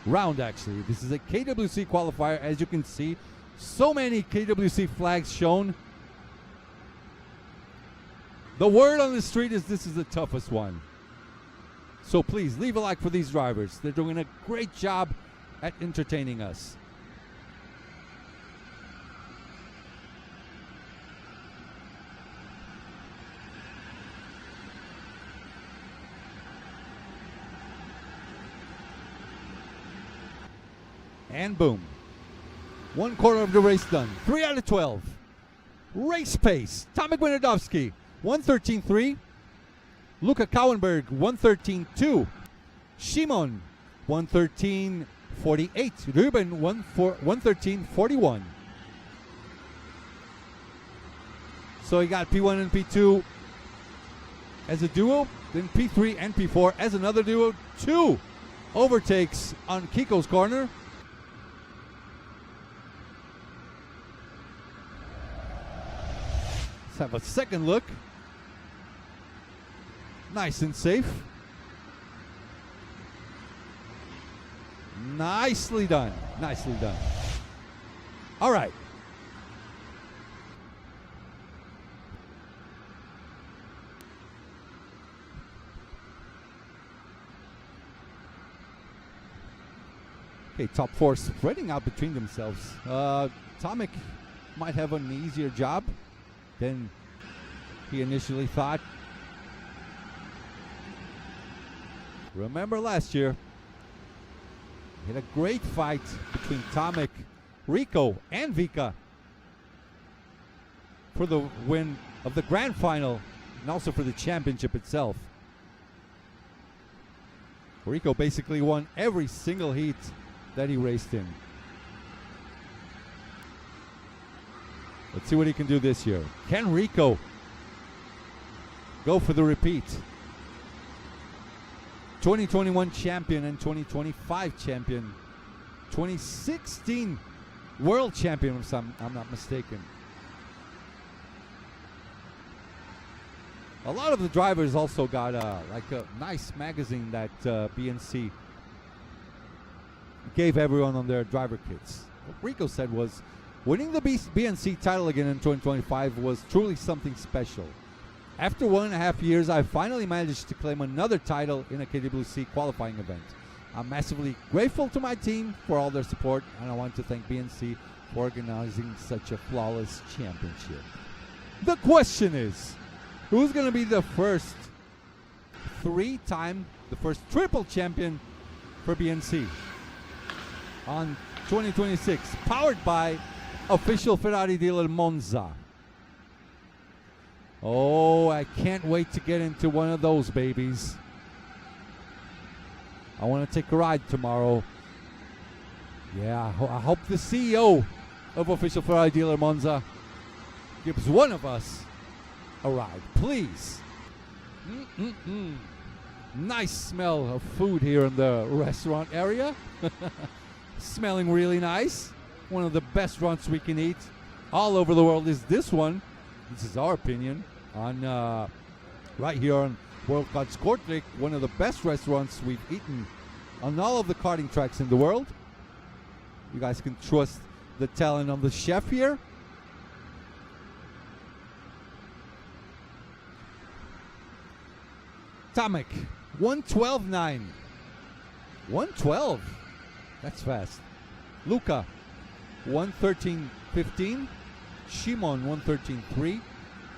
Round, actually. This is a KWC qualifier. As you can see, so many KWC flags shown. The word on the street is this is the toughest one. So please leave a like for these drivers. They're doing a great job at entertaining us. And boom. 1/4 of the race done. 3 out of 12. Race pace. Tomek Winodowski, 1:13.3. Luca Kauenberg, 1:13.2. Shimon, 1:13.48. Ruben, 1:13.41. So you got P1 and P2 as a duo. then P3 and P4 as another duo. 2 overtakes on Kiko's corner. Let's have a second look. Nice and safe. Nicely done. Nicely done. All right. Okay, top 4 spreading out between themselves. Tomek might have an easier job than he initially thought. Remember last year, we had a great fight between Tomek, Rico, and Vika for the win of the grand final and also for the championship itself. Rico basically won every single heat that he raced in. Let's see what he can do this year. Can Rico go for the repeat? 2021 champion and 2025 champion. 2016 world champion, if I'm not mistaken. A lot of the drivers also got like a nice magazine that BNC gave everyone on their driver kits. What Rico said was, winning the BNC title again in 2025 was truly something special. After 1.5 years, I finally managed to claim another title in a KWC qualifying event. I'm massively grateful to my team for all their support, and I want to thank BNC for organizing such a flawless championship. The question is, who's going to be the first triple champion for BNC on 2026, powered by official Ferrari dealer Monza? Oh, I can't wait to get into one of those babies. I want to take a ride tomorrow. Yeah, I hope the CEO of official Ferrari dealer Monza gives one of us a ride, please. Nice smell of food here in the restaurant area. Smelling really nice. One of the best restaurants we can eat all over the world is this one. This is our opinion. On right here on Worldkarts Kortrijk, one of the best restaurants we've eaten on all of the karting tracks in the world. You guys can trust the talent of the chef here. Tomek, 112.9. 112. That's fast. Luca, 113.15. Shimon, 113.3.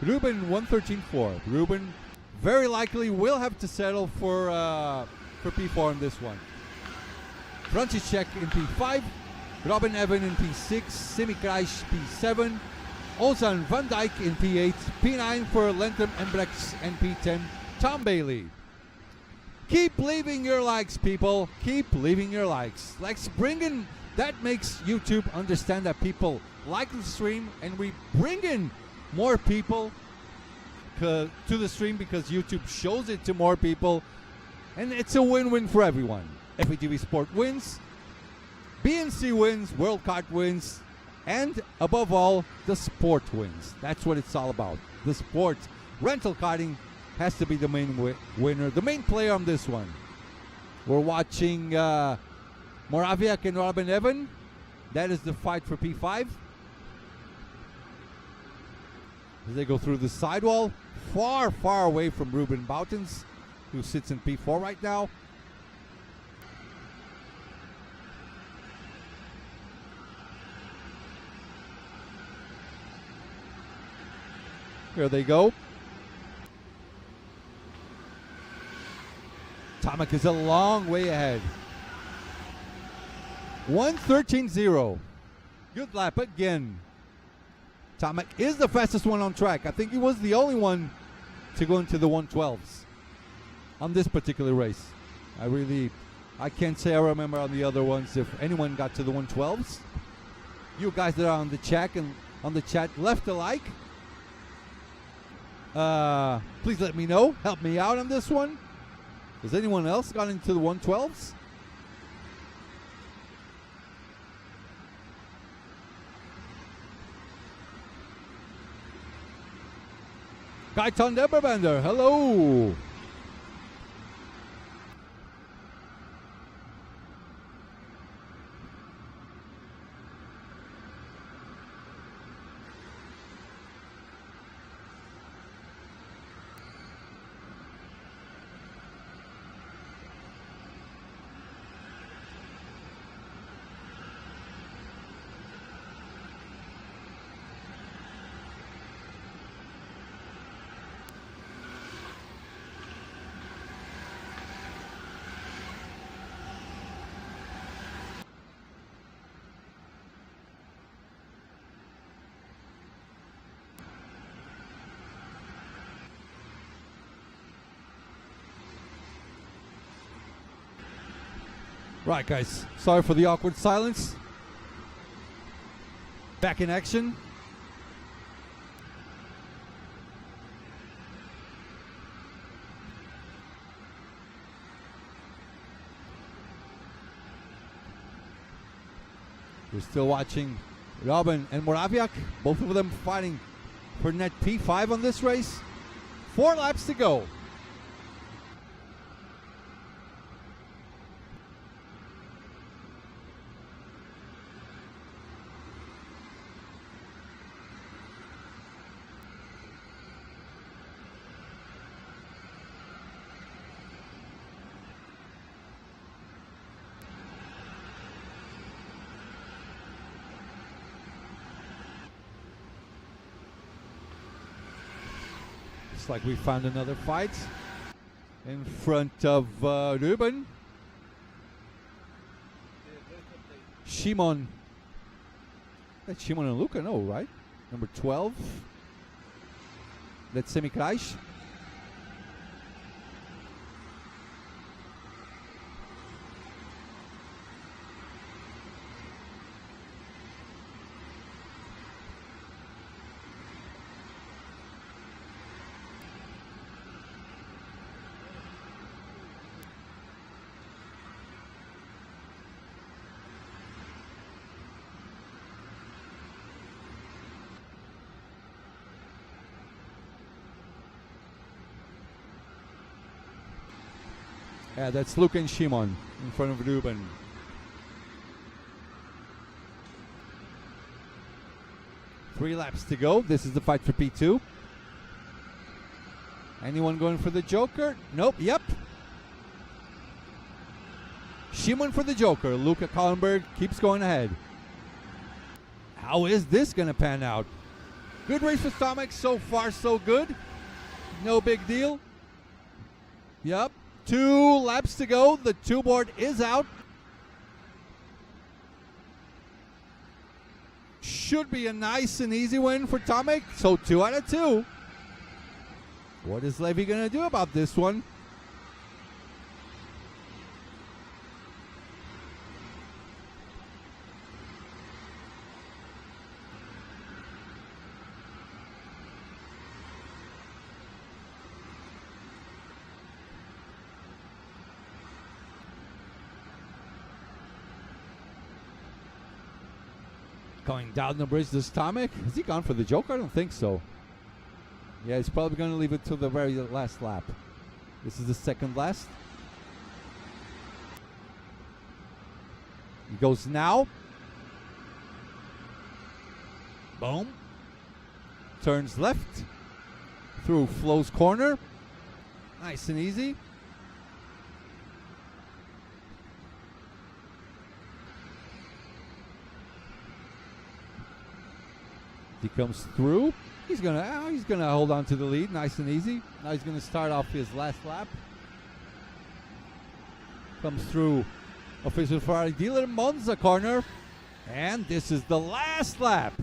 Ruben, 113.4. Ruben very likely will have to settle for P4 on this one. František in P5. Robin Evan in P6. Simi Kreisch P7. Ozan Van Dijk in P8. P9 for Lentham Embrechts and P10. Tom Bailey. Keep leaving your likes, people. Keep leaving your likes. Let's bring in, that makes YouTube understand that people like the stream, and we bring in more people to the stream because YouTube shows it to more people, and it's a win-win for everyone. FATV Sport wins, BNC wins, Worldkart wins, and above all, the sport wins. That's what it's all about. The sport. Rental karting has to be the main winner, the main player on this one. We're watching Moraviak and Robin Evan. That is the fight for P5. As they go through the sidewall, far, far away from Ruben Boutens, who sits in P4 right now. Here they go. Tomek is a long way ahead. 113.0. Good lap again. Tomek is the fastest one on track. I think he was the only one to go into the 112s on this particular race. I can't say I remember on the other ones if anyone got to the 112s. You guys that are on the chat and left a like. Please let me know. Help me out on this one. Has anyone else gone into the 112s? Gaiton Deberbender, hello. Right, guys. Sorry for the awkward silence. Back in action. We're still watching Robin and Moraviak, both of them fighting for net P5 on this race. 4 laps to go. Looks like we found another fight in front of Ruben. Shimon. That's Shimon and Luca, no, right? Number 12. That's Semi Kreis. Yeah, that's Luke and Shimon in front of Ruben. Three laps to go. This is the fight for P2. Anyone going for the Joker? Nope. Yep. Shimon for the Joker. Luca Kallenberg keeps going ahead. How is this going to pan out? Good race for Tomek. So far, so good. No big deal. Yep. 2 laps to go. The 2 board is out. Should be a nice and easy win for Tomek. So 2 out of 2. What is Levy going to do about this one? Going down the bridge, this Tomek. Has he gone for the Joker? I don't think so. Yeah, he's probably going to leave it till the very last lap. This is the second last. He goes now. Boom. Turns left. Through Flo's corner. Nice and easy. He comes through. He's gonna hold on to the lead, nice and easy. Now he's gonna start off his last lap. Comes through official Ferrari dealer Monza corner, and this is the last lap.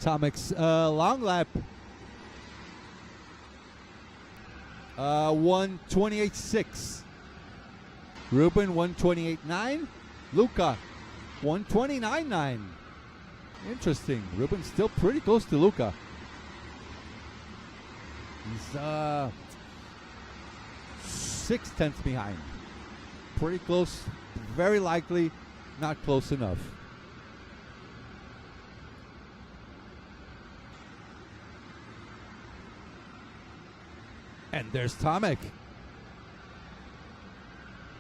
Tomic's long lap. 1:28.6. Ruben 1:28.9. Luca 1:29.9. Interesting. Ruben's still pretty close to Luca. He's 6/10 behind. Pretty close. Very likely not close enough. And there's Tomic.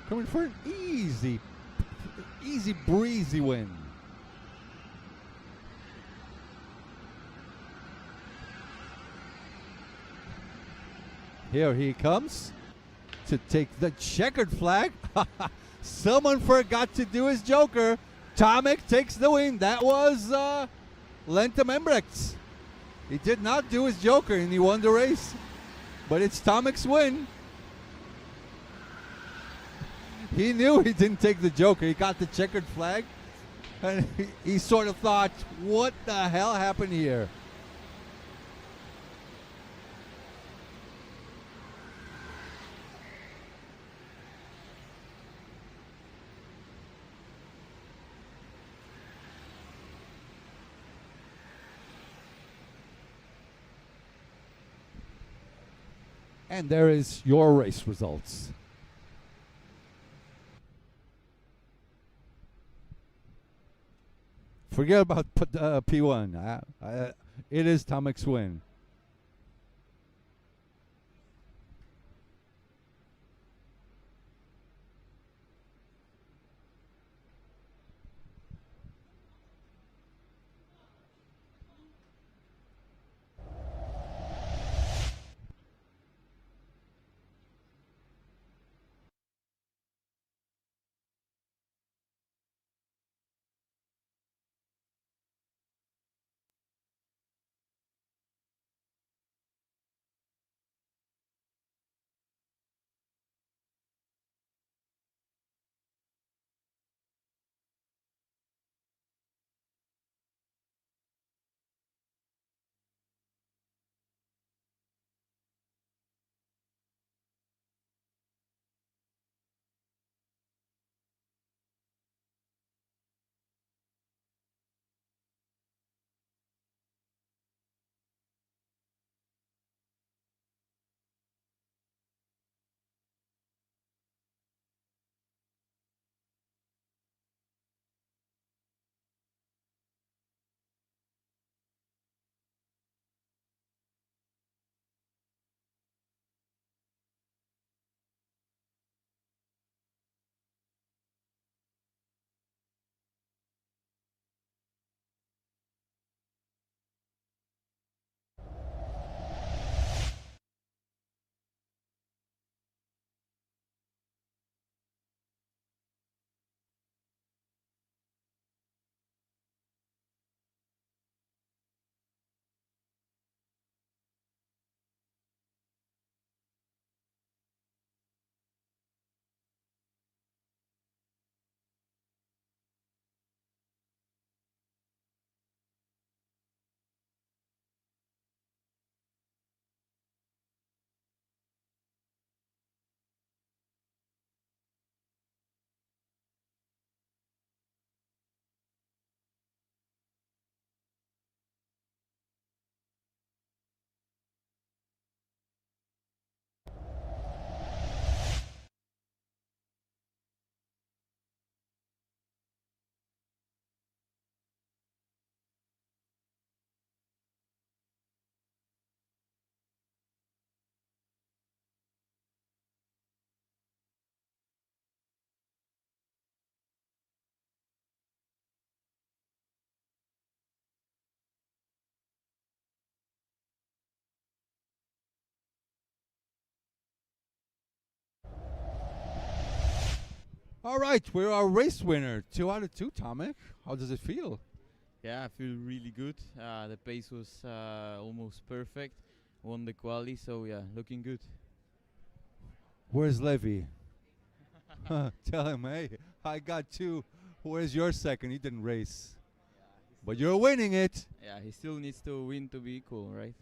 Coming for an easy breezy win. Here he comes to take the checkered flag. Someone forgot to do his joker. Tomic takes the win. That was Lenta Membrechts. He did not do his joker and he won the race. But it's Tomic's win. He knew he didn't take the joker. He got the checkered flag. And he sort of thought, what the hell happened here? And there is your race results. Forget about P1. It is Tomic's win. All right, we're our race winner. 2 out of 2, Tomic. How does it feel? Yeah, I feel really good. The pace was almost perfect. Won the quali, so yeah, looking good. Where's Levy? Tell him, hey, I got 2. Where's your second? He didn't race. But you're winning it. Yeah, he still needs to win to be cool, right?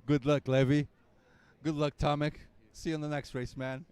Good luck, Levy. Good luck, Tomek. See you on the next race, man.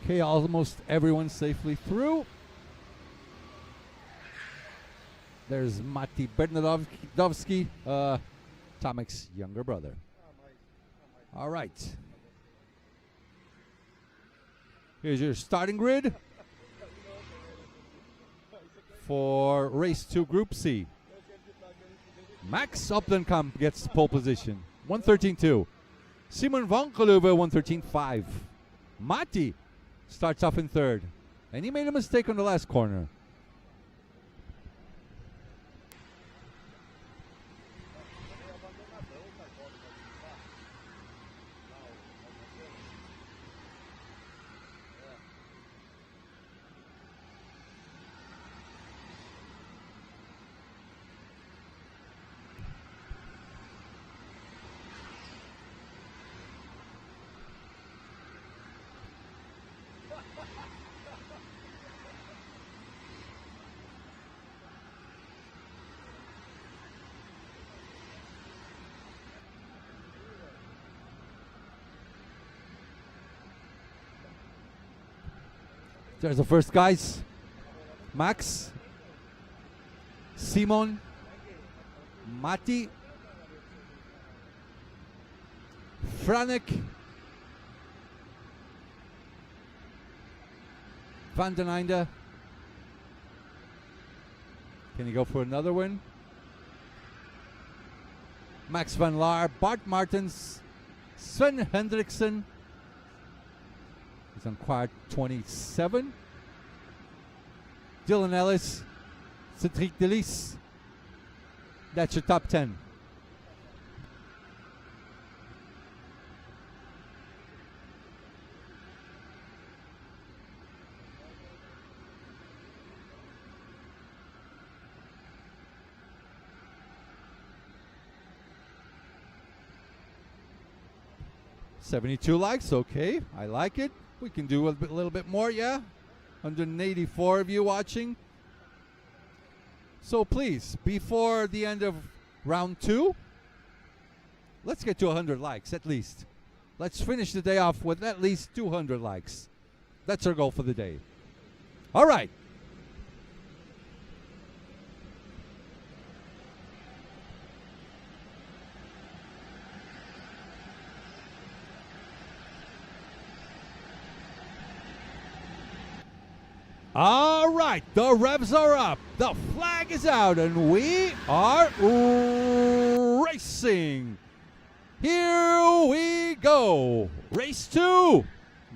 Okay, almost everyone safely through. There's Mati Bernadovsky, Tomek's younger brother. All right. Here's your starting grid for race 2, Group C. Max Opdenkamp gets pole position, 113.2. Simon van Geluwe, 113.5. Mati starts off in third, and he made a mistake on the last corner. There's the first guys. Max, Simon, Mati, Franek, Van den Einde. Can he go for another win? Max van Laar, Bart Martens, Sven Hendrickson. He's on quad 27. Dylan Ellis, Cedric Delis. That's your top 10. $72 likes, okay, I like it. We can do a little bit more, yeah? 184 of you watching. So please, before the end of round 2, let's get to 100 likes at least. Let's finish the day off with at least 200 likes. That's our goal for the day. All right. All right, the revs are up, the flag is out, and we are racing. Here we go. Race 2.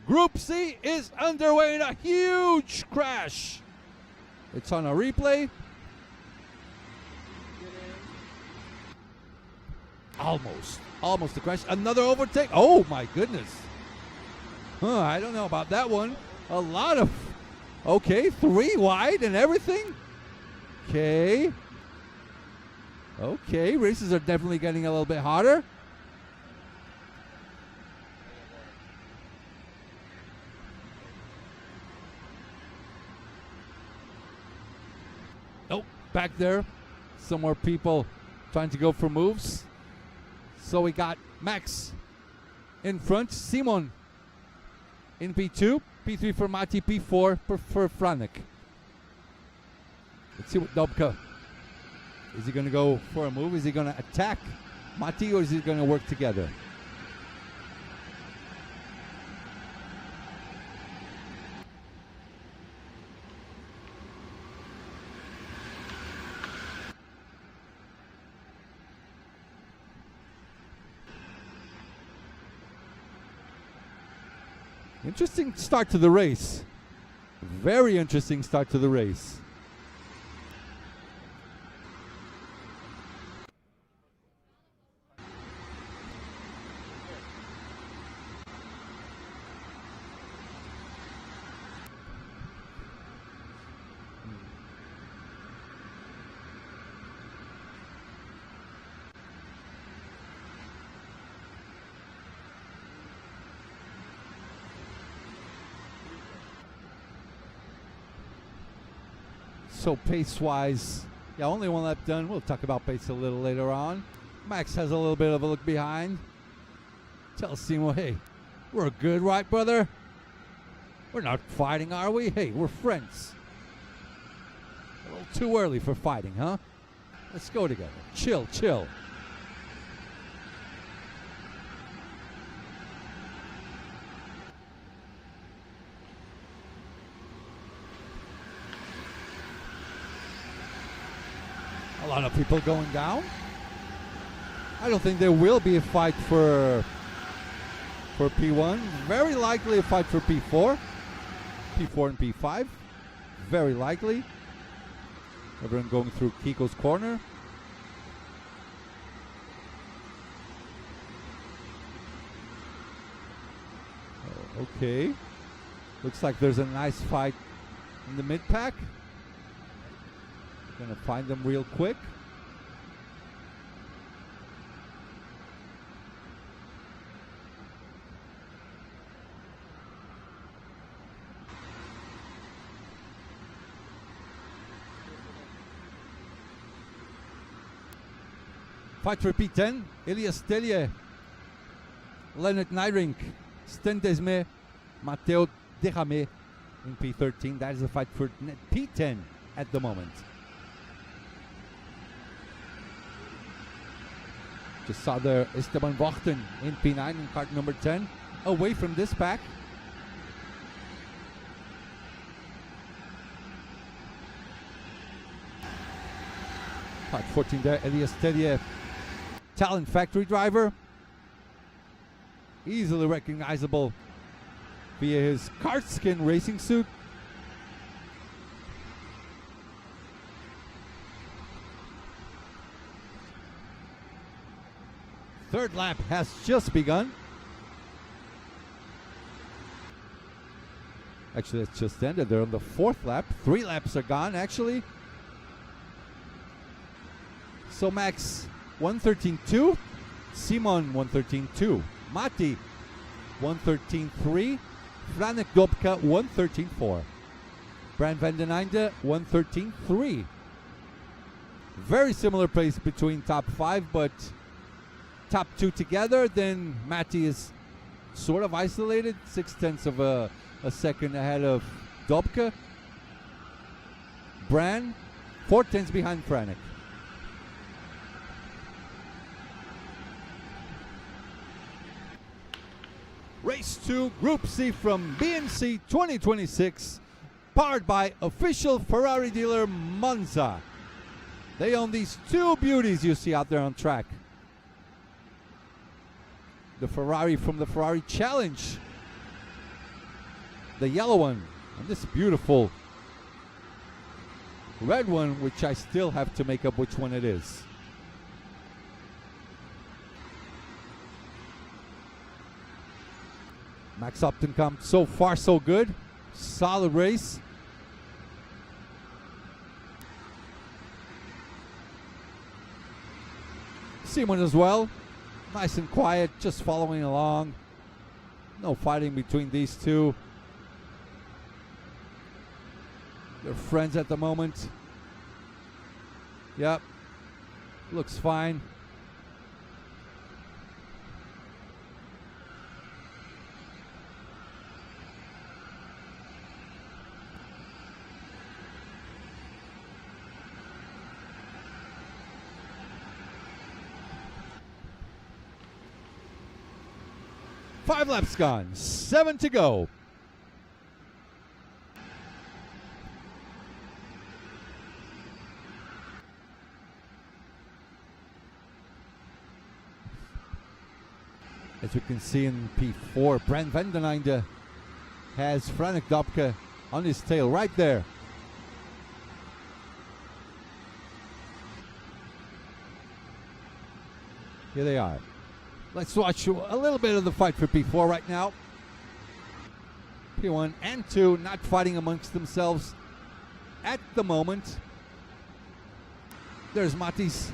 Group C is underway in a huge crash. It's on a replay. Almost a crash. Another overtake. Oh my goodness. I don't know about that one. A lot of, okay, 3 wide and everything. Okay, races are definitely getting a little bit hotter. Oh, back there, some more people trying to go for moves. So we got Max in front, Simon in P2, P3 for Mati, P4 for Franek. Let's see what Dobka. Is he going to go for a move? Is he going to attack Mati, or is he going to work together? Interesting start to the race. Very interesting start to the race. So pace-wise, yeah, only 1 lap done. We'll talk about pace a little later on. Max has a little bit of a look behind. Tells Simo, hey, we're good, right, brother? We're not fighting, are we? Hey, we're friends. A little too early for fighting, huh? Let's go together. Chill, chill. A lot of people going down. I don't think there will be a fight for P1. Very likely a fight for P4. P4 and P5. Very likely. Everyone going through Kiko's corner. Okay. Looks like there's a nice fight in the mid-pack. Gonna find them real quick. Fight for P10, Elias Tellier, Leonard Nyrink, Sten Desme, Matteo Derame in P13. That is a fight for P10 at the moment. Just saw there Esteban Wachten in P9 in cart number 10, away from this pack. Cart 14 there, Elias Tellier, Talent Factory driver. Easily recognizable via his kart skin racing suit. Third lap has just begun. Actually, it's just ended. They're on the 4th lap. 3 laps are gone, actually. So Max 113.2, Simon 113.2, Mati 113.3, Franek Dobka 113.4, Brand van den Einde 113.3. Very similar pace between top 5, but top 2 together, then Mati is sort of isolated, 0.6 of a second ahead of Dobka. Bran, 0.4 behind Franek. Race 2, Group C from BNC 2026, powered by official Ferrari dealer Monza. They own these 2 beauties you see out there on track. The Ferrari from the Ferrari Challenge. The yellow one. And this beautiful red one, which I still have to make up which one it is. Max Optenkamp, so far so good. Solid race. Simon as well. Nice and quiet, just following along. No fighting between these two. They're friends at the moment. Yep. Looks fine. Five laps gone, 7 to go. As we can see in P4, Brent van den Einde has Frank Dobke on his tail right there. Here they are. Let's watch a little bit of the fight for P4 right now. P1 and 2 not fighting amongst themselves at the moment. There's Matis,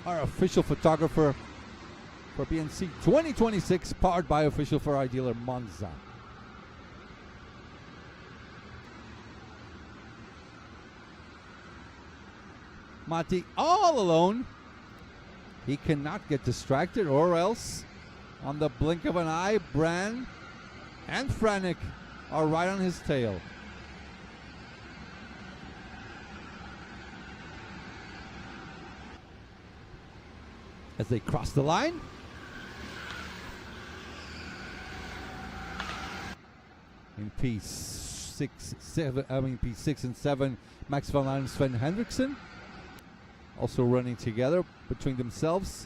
our official photographer for BNC 2026, powered by official Ferrari dealer Monza. Mati all alone. He cannot get distracted, or else on the blink of an eye, Bran and Franek are right on his tail. As they cross the line. In P6 and 7, Max van Laar and Sven Hendrickson also running together between themselves.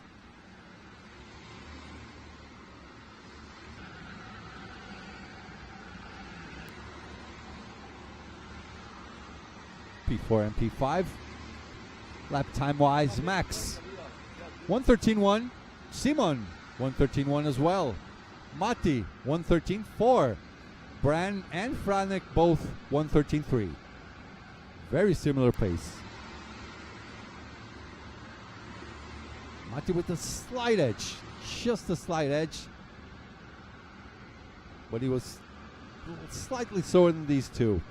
P4 and P5. Lap time wise, Max 1:13.1, Simon 1:13.1 as well, Mati 1:13.4, Bran and Franek both 1:13.3. Very similar pace. Mati with a slight edge, just a slight edge, but he was slightly slower than these two.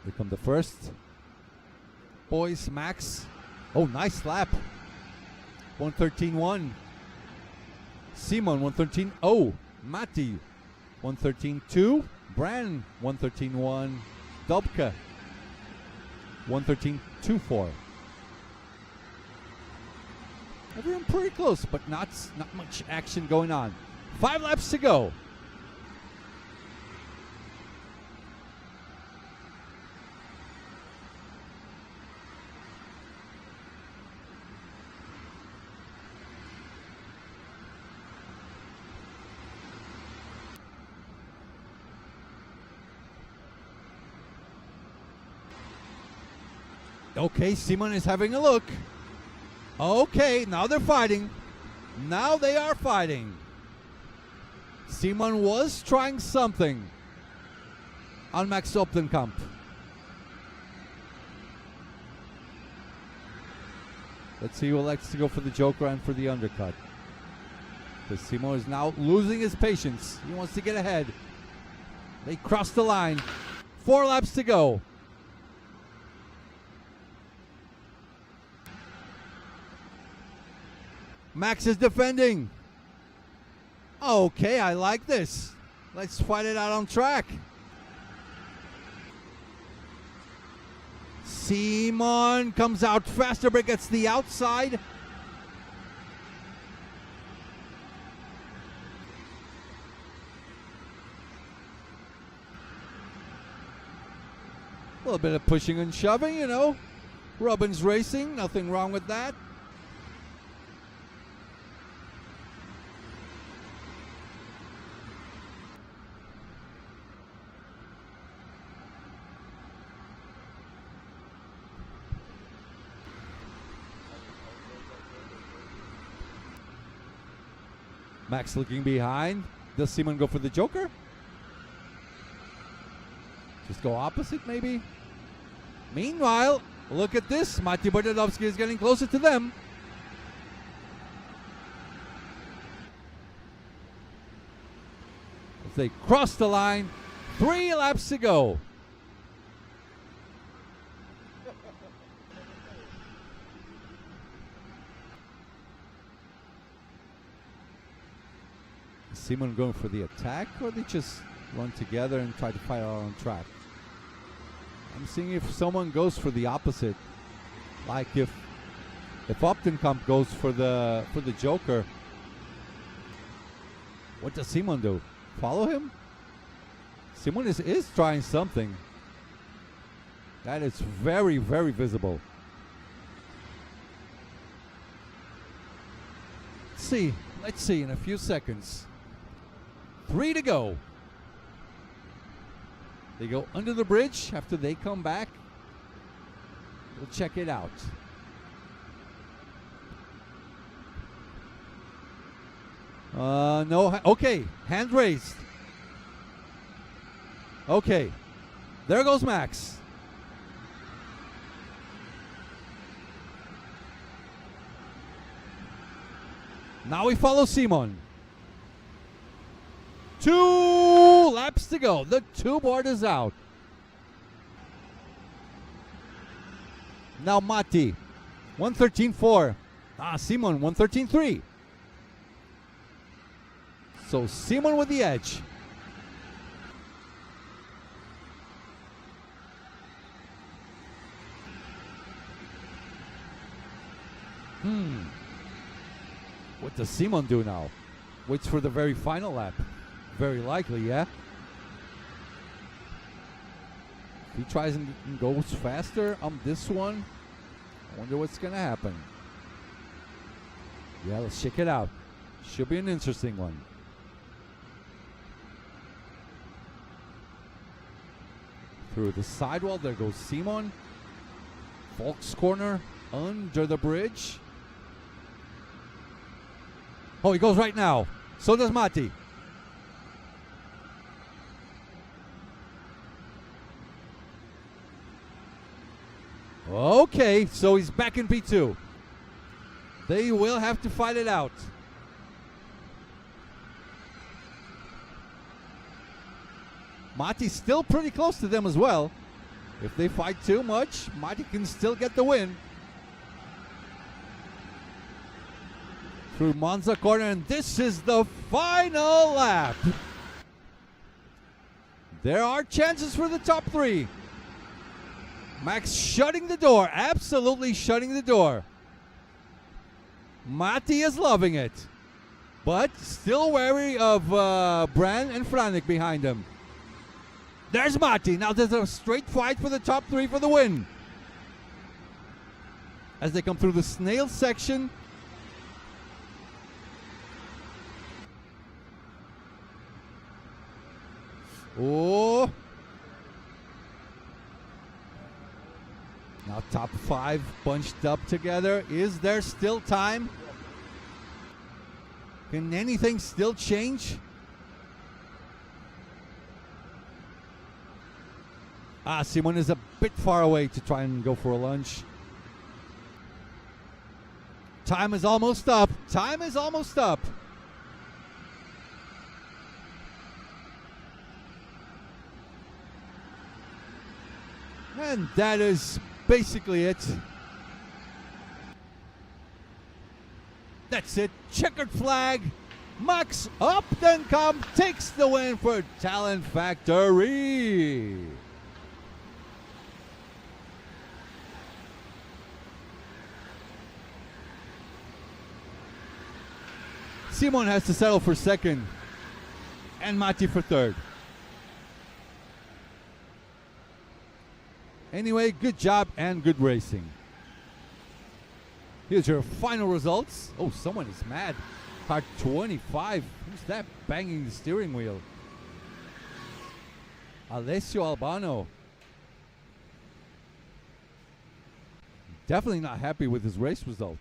Here come the first boys. Max, oh, nice lap, 1:13.1. Simon 1:13.0. Mati 1:13.2. Bran 1:13.1. Dobke 1:13.24. Everyone pretty close, but not much action going on. 5 laps to go. Okay, Simon is having a look. Okay, now they're fighting. Now they are fighting. Simon was trying something on Max Optenkamp. Let's see who likes to go for the joker and for the undercut. Because Simon is now losing his patience. He wants to get ahead. They cross the line. 4 laps to go. Max is defending. Okay, I like this. Let's fight it out on track. Simon comes out faster, but gets the outside. A little bit of pushing and shoving, you know. Robin's racing, nothing wrong with that. Max looking behind. Does Simon go for the Joker? Just go opposite, maybe? Meanwhile, look at this. Mati Bordadowski is getting closer to them. As they cross the line, 3 laps to go. Is Simon going for the attack, or they just run together and try to fight out on track? I'm seeing if someone goes for the opposite, like if Optenkamp goes for the Joker, what does Simon do? Follow him? Simon is trying something. That is very, very visible. Let's see in a few seconds. 3 to go. They go under the bridge after they come back. We'll check it out. No. Okay, hand raised. Okay, there goes Max. Now we follow Simon. 2 laps to go. The 2 board is out. Now Mati, 1:13.4. Simon, 1:13.3. So Simon with the edge. What does Simon do now? Waits for the very final lap. Very likely, yeah. If he tries and goes faster on this one, I wonder what's gonna happen. Yeah, let's check it out. Should be an interesting one. Through the sidewall, there goes Simon. Volk's corner, under the bridge. Oh, he goes right now. So does Mati. Okay, so he's back in P2. They will have to fight it out. Mati's still pretty close to them as well. If they fight too much, Mati can still get the win. Through Monza corner, and this is the final lap. There are chances for the top 3. Max shutting the door, absolutely shutting the door. Mati is loving it, but still wary of Brand and Franek behind him. There's Mati. Now there's a straight fight for the top 3 for the win. As they come through the snail section. Oh. Now top 5 bunched up together. Is there still time? Can anything still change? Simon is a bit far away to try and go for a lunge. Time is almost up. Time is almost up. And that is basically it. That's it. Checkered flag. Max Optenkamp takes the win for Talent Factory. Simon has to settle for second, and Matti for third. Anyway, good job and good racing. Here's your final results. Oh, someone is mad. Car 25. Who's that banging the steering wheel? Alessio Albano. Definitely not happy with his race result.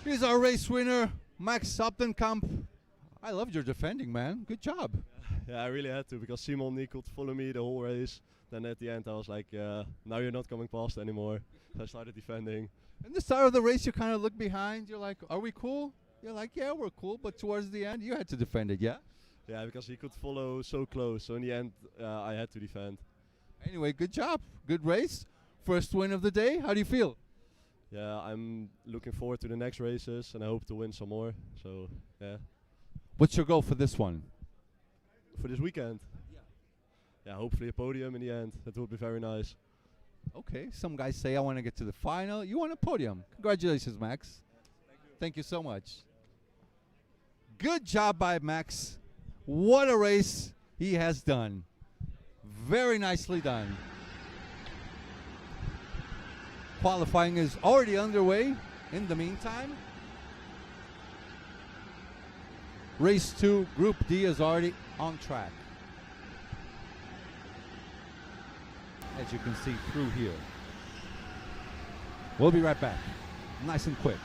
Here's our race winner, Max Saptenkamp. I loved your defending, man. Good job. Yeah, I really had to because Simon, he could follow me the whole race. Then at the end I was like, now you're not coming past anymore. So I started defending. In the start of the race, you kind of look behind. You're like, are we cool? You're like, yeah, we're cool. But towards the end, you had to defend it, yeah? Yeah, because he could follow so close. So in the end, I had to defend. Anyway, good job. Good race. First win of the day. How do you feel? Yeah, I'm looking forward to the next races and I hope to win some more. So, yeah. What's your goal for this one? For this weekend? Yeah, hopefully a podium in the end. That would be very nice. Okay, some guys say I want to get to the final. You want a podium. Congratulations, Max. Thank you so much. Good job by Max. What a race he has done. Very nicely done. Qualifying is already underway in the meantime. Race 2, Group D is already on track. As you can see through here. We'll be right back. Nice and quick.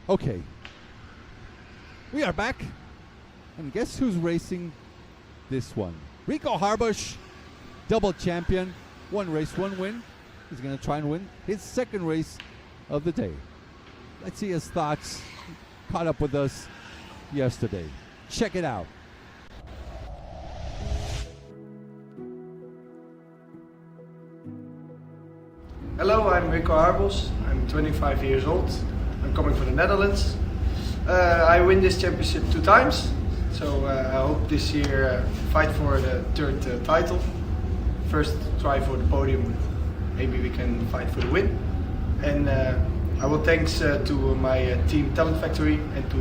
Okay, we are back, and guess who's racing this one? Rico Harbush, double champion, one race, one win. He's going to try and win his second race of the day. Let's see his thoughts. Caught up with us yesterday. Check it out. Hello, I'm Rico Harbos. I'm 25 years old. I'm coming from the Netherlands. I win this championship 2 times, so I hope this year fight for the 3rd title. First try for the podium, maybe we can fight for the win. And I will thanks to my team Talent Factory and to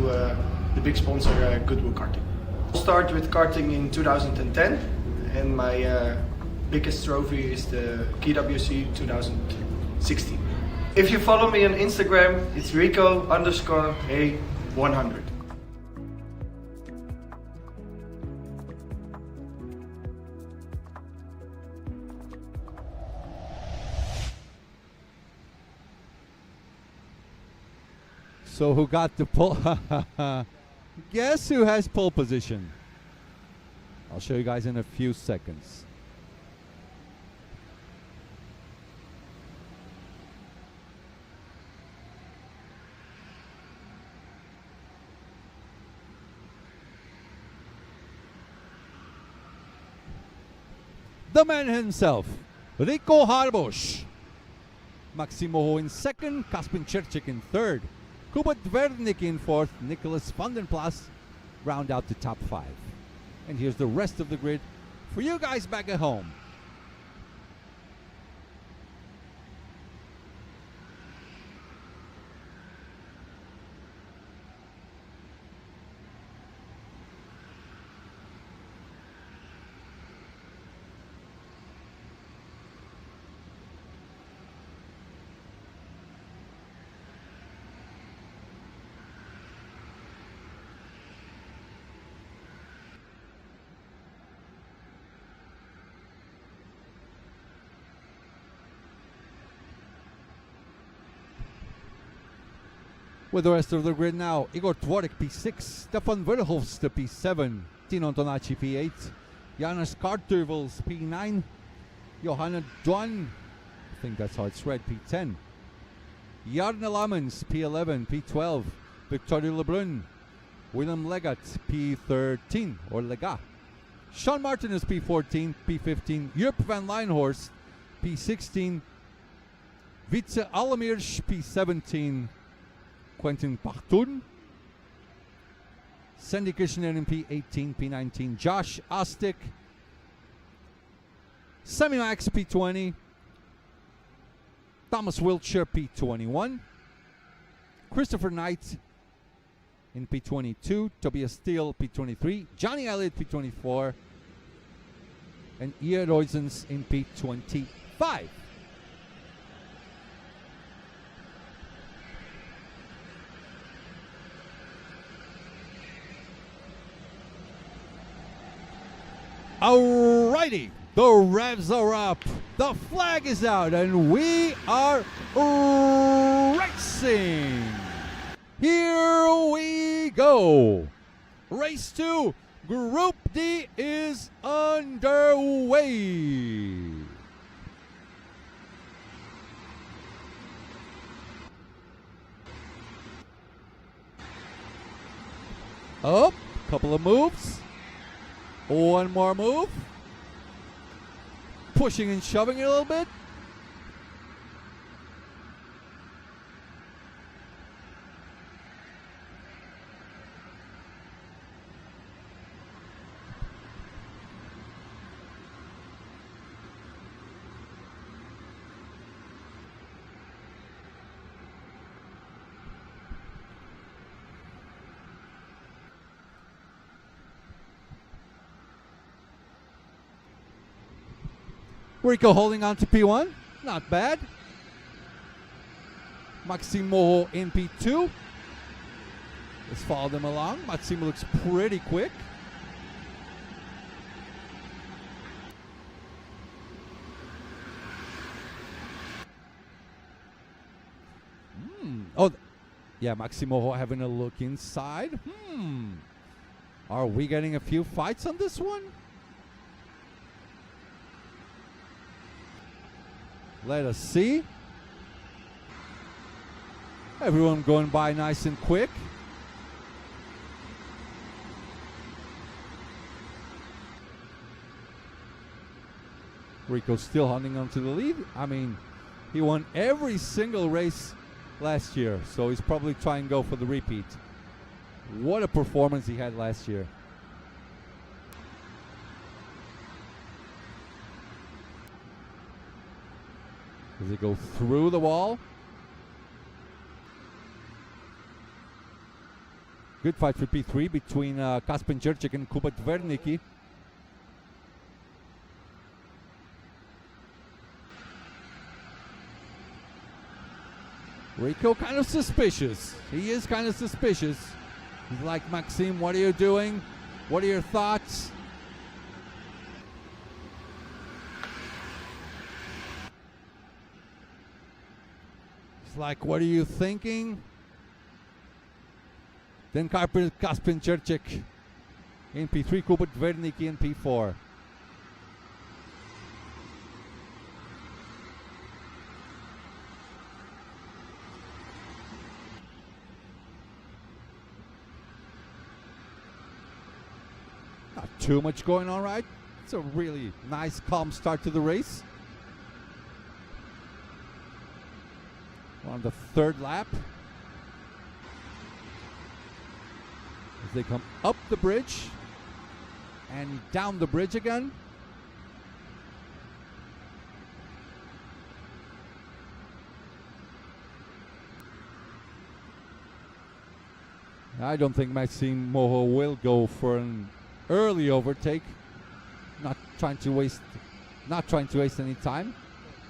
the big sponsor Worldkarts Kortrijk. I started with karting in 2010 and my biggest trophy is the KWC 2016. If you follow me on Instagram, it's Rico_hey100. So who got the pole? Guess who has pole position? I'll show you guys in a few seconds. The man himself, Rico Harbos. Maximo in 2nd, Kaspin Cherchik in 3rd. Kuba Dvernik in 4th, Nicholas van den Plas round out the top 5. And here's the rest of the grid for you guys back at home. With the rest of the grid now, Igor Tvorek P6, Stefan Verhofst P7, Tino Antonacci P8, Janos Kartuvels P9, Johanna Duan, I think that's how it's read, P10, Jarne Lammens P11, P12, Victoria Lebrun, Willem Legat P13, or Lega, Sean Martin is P14, P15, Jupp van Lijnhorst P16, Wietse Allemeers P17, Quentin Partoun, Sandy Krishnan in P18, P19, Josh Ostic, Semi Max P20, Thomas Wiltshire P21, Christopher Knight in P22, Tobias Steele P23, Johnny Elliott P24, and Ian Roysens in P25. Alrighty, the revs are up, the flag is out, and we are racing. Here we go. Race 2, Group D is underway. Up, couple of moves. One more move. Pushing and shoving it a little bit. Rico holding on to P1, not bad. Maximo in P2. Let's follow them along. Maximo looks pretty quick. Oh, yeah, Maximo having a look inside. Are we getting a few fights on this one? Let us see. Everyone going by nice and quick. Rico still holding on to the lead. I mean, He won every single race last year, so he's probably trying to go for the repeat. What a performance he had last year. Does he go through the wall? Good fight for P3 between Kasper Jurczyk and Kubat Wernicki. Rico kind of suspicious. He is kind of suspicious. He's like, Maxime, what are you doing? What are your thoughts? He's like, what are you thinking? Then Kasper Jurczyk in P3, Kubat Wernicki in P4. Not too much going on, right? It's a really nice, calm start to the race. We're on the third lap. As they come up the bridge and down the bridge again. I don't think Maxime Moho will go for an early overtake. Not trying to waste any time,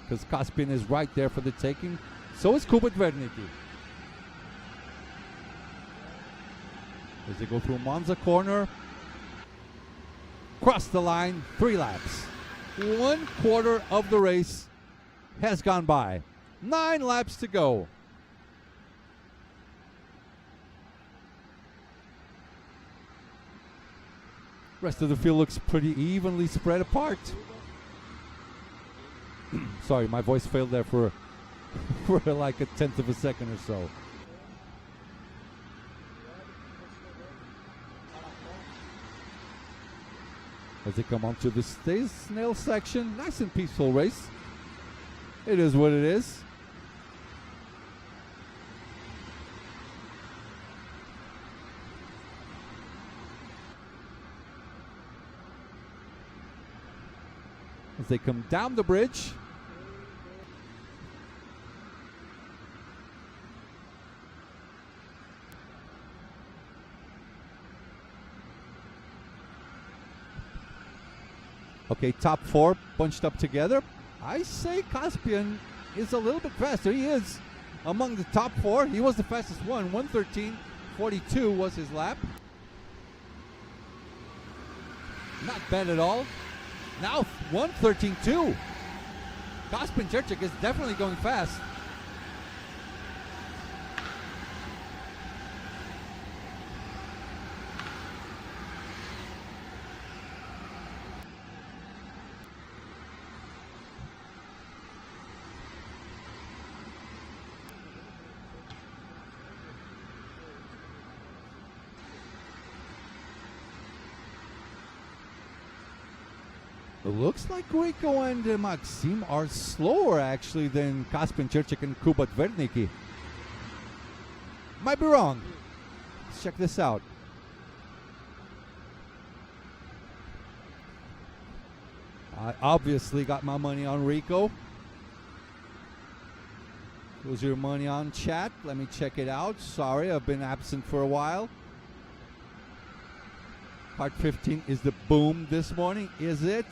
because Caspian is right there for the taking. So is Kubat Wernicki. As they go through Monza corner, cross the line, 3 laps. 1/4 of the race has gone by. 9 laps to go. Rest of the field looks pretty evenly spread apart. Sorry, my voice failed there for like a 1/10 of a second or so. As they come onto the snail section, nice and peaceful race. It is what it is. As they come down the bridge, okay, top 4 bunched up together. I say Caspian is a little bit faster. He is among the top 4. He was the fastest one. 1:13.42 was his lap. Not bad at all. Now 1:13.2. Kasper Jurczyk is definitely going fast. It looks like Rico and Maxime are slower actually than Kasper Jurczyk and Kubat Wernicki. Might be wrong. Let's check this out. I obviously got my money on Rico. Who's your money on, chat? Let me check it out. Sorry, I've been absent for a while. Part 15 is the boom this morning, is it?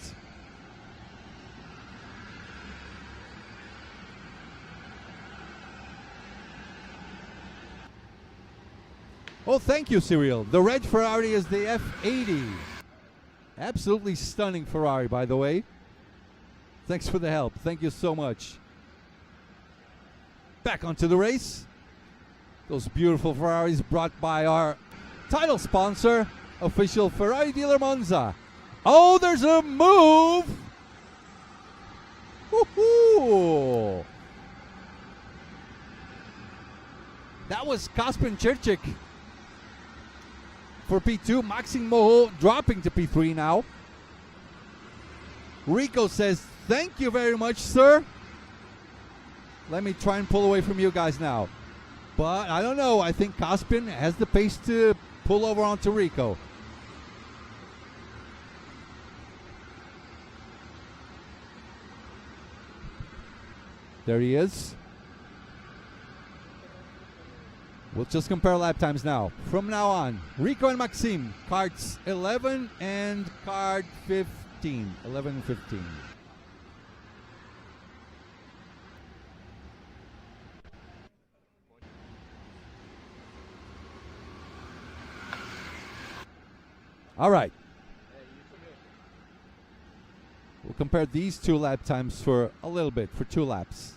Oh, thank you, Cyril. The red Ferrari is the F80. Absolutely stunning Ferrari, by the way. Thanks for the help. Thank you so much. Back onto the race. Those beautiful Ferraris brought by our title sponsor, official Ferrari dealer Monza. Oh, there's a move. Woohoo! That was Kasper Jurczyk for P2. Maxime Moho dropping to P3 now. Rico says, thank you very much, sir. Let me try and pull away from you guys now. But I don't know. I think Kaspin has the pace to pull over onto Rico. There he is. We'll just compare lap times now. From now on, Rico and Maxime, cards 11 and card 15. 11 and 15. All right. We'll compare these two lap times for a little bit, for 2 laps.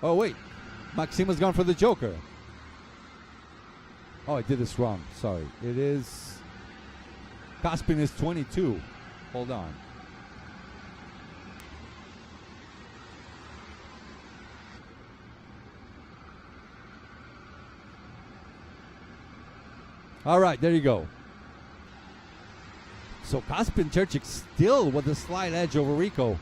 Oh, wait. Maxime has gone for the Joker. Oh, I did this wrong. Sorry. It is... Kaspin is 22. Hold on. All right, there you go. So Kaspin Cherchik still with a slight edge over Rico.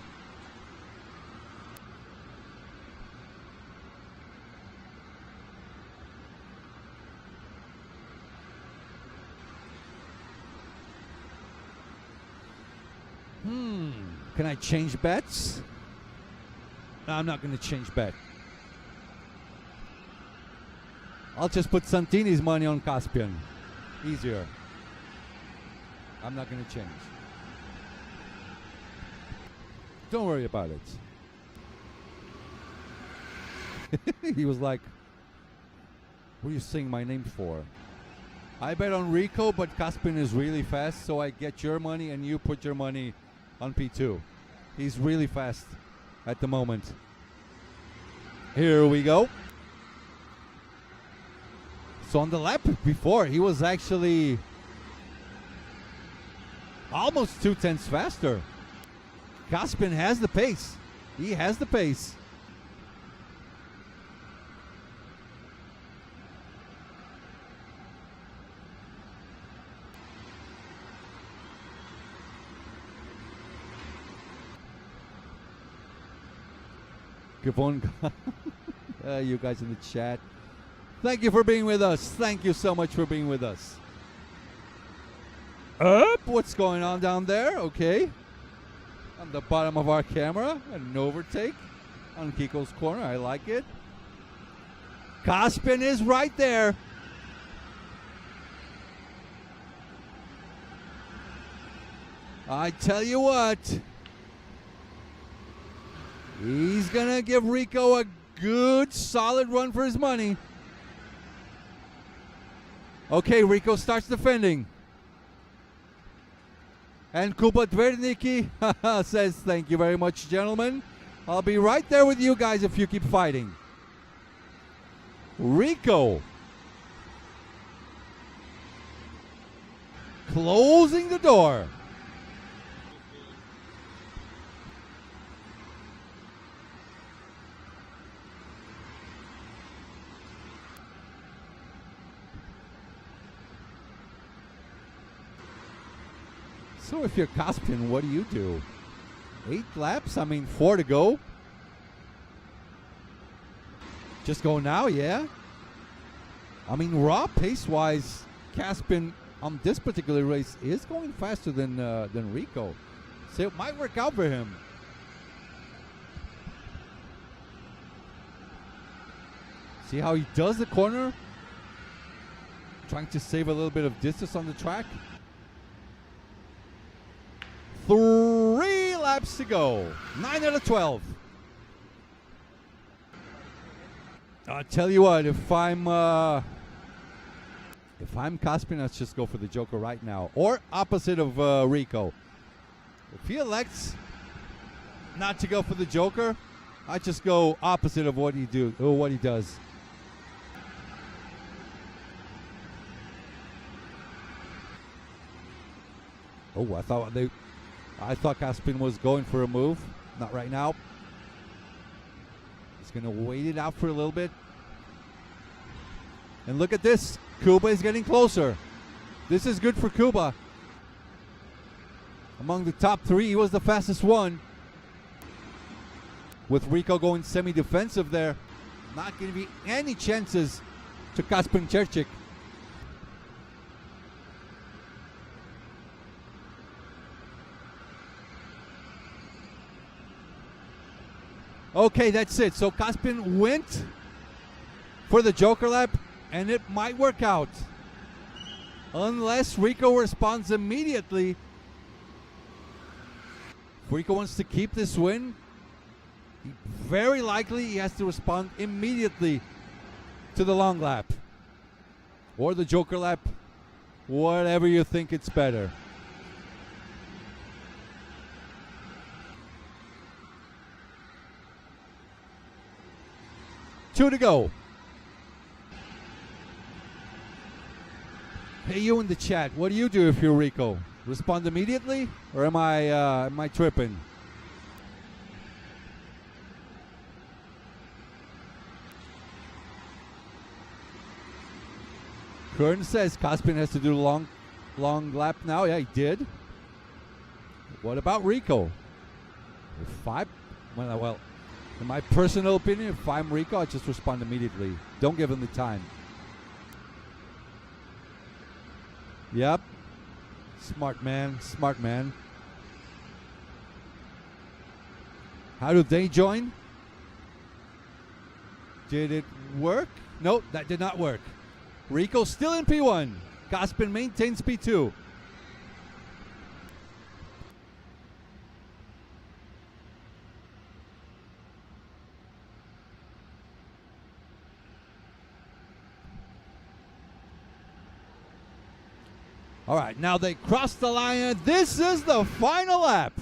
Can I change bets? No, I'm not going to change bet. I'll just put Santini's money on Caspian. Easier. I'm not going to change. Don't worry about it. He was like, what are you saying my name for? I bet on Rico, but Caspian is really fast, so I get your money and you put your money on P2. He's really fast at the moment. Here we go. So on the lap before, he was actually almost 2/10 faster. Caspian has the pace. He has the pace. You guys in the chat, thank you for being with us. Thank you so much for being with us. What's going on down there? Okay. On the bottom of our camera, an overtake on Kiko's corner. I like it. Caspian is right there. I tell you what. He's going to give Rico a good, solid run for his money. Okay, Rico starts defending. And Kuba Dverniki says, thank you very much, gentlemen. I'll be right there with you guys if you keep fighting. Rico. Closing the door. So if you're Caspian, what do? 8 laps? I mean, 4 to go. Just go now, yeah? I mean, raw pace-wise, Caspian on this particular race is going faster than Rico. So it might work out for him. See how he does the corner? Trying to save a little bit of distance on the track. 3 laps to go. 9 out of 12. I'll tell you what, if I'm Caspian, let's just go for the Joker right now. Or opposite of Rico. If he elects not to go for the Joker, I just go opposite of what he does. Oh, I thought Caspian was going for a move. Not right now. He's going to wait it out for a little bit. And look at this. Kuba is getting closer. This is good for Kuba. Among the top three, he was the fastest one. With Rico going semi-defensive there, not going to be any chances to Kacper Čerčík. Okay, that's it. So Kacper went for the Joker lap, and it might work out. Unless Rico responds immediately. If Rico wants to keep this win, very likely he has to respond immediately to the long lap. Or the Joker lap. Whatever you think it's better. Two to go. Hey, you in the chat, what do you do if you're Rico? Respond immediately, or am I tripping? Kern says Kacper has to do a long lap now. Yeah, he did. What about Rico? Well, in my personal opinion, if I'm Rico, I just respond immediately. Don't give him the time. Yep. Smart man, smart man. How do they join? Did it work? Nope, that did not work. Rico still in P1. Kacper maintains P2. All right, now they cross the line, and this is the final lap.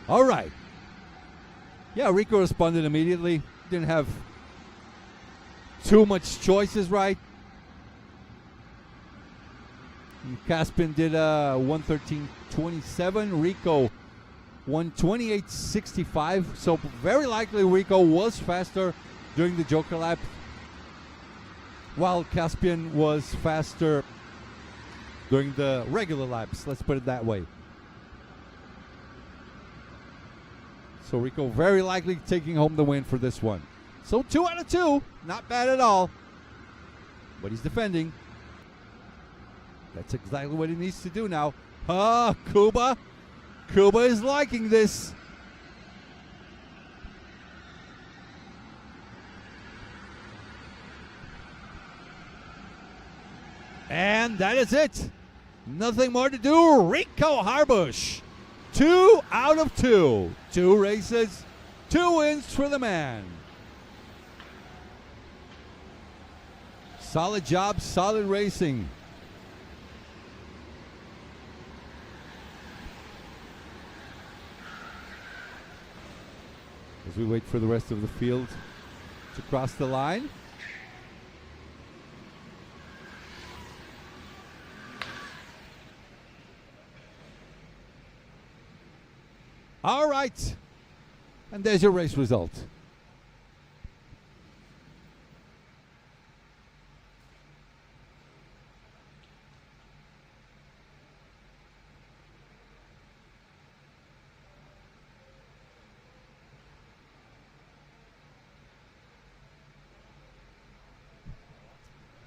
All right. Yeah, Rico responded immediately. Didn't have too much choices, right? Kacper did 1:13.27. Rico 1:28.65. So very likely Rico was faster during the Joker lap, while Kacper was faster during the regular laps. Let's put it that way. So Rico very likely taking home the win for this one. So 2 out of 2, not bad at all. But he's defending. That's exactly what he needs to do now. Kuba. Kuba is liking this. And that is it. Nothing more to do. Rico Harbush. 2 out of 2. 2 races, 2 wins for the man. Solid job, solid racing. As we wait for the rest of the field to cross the line. All right, and there's your race result.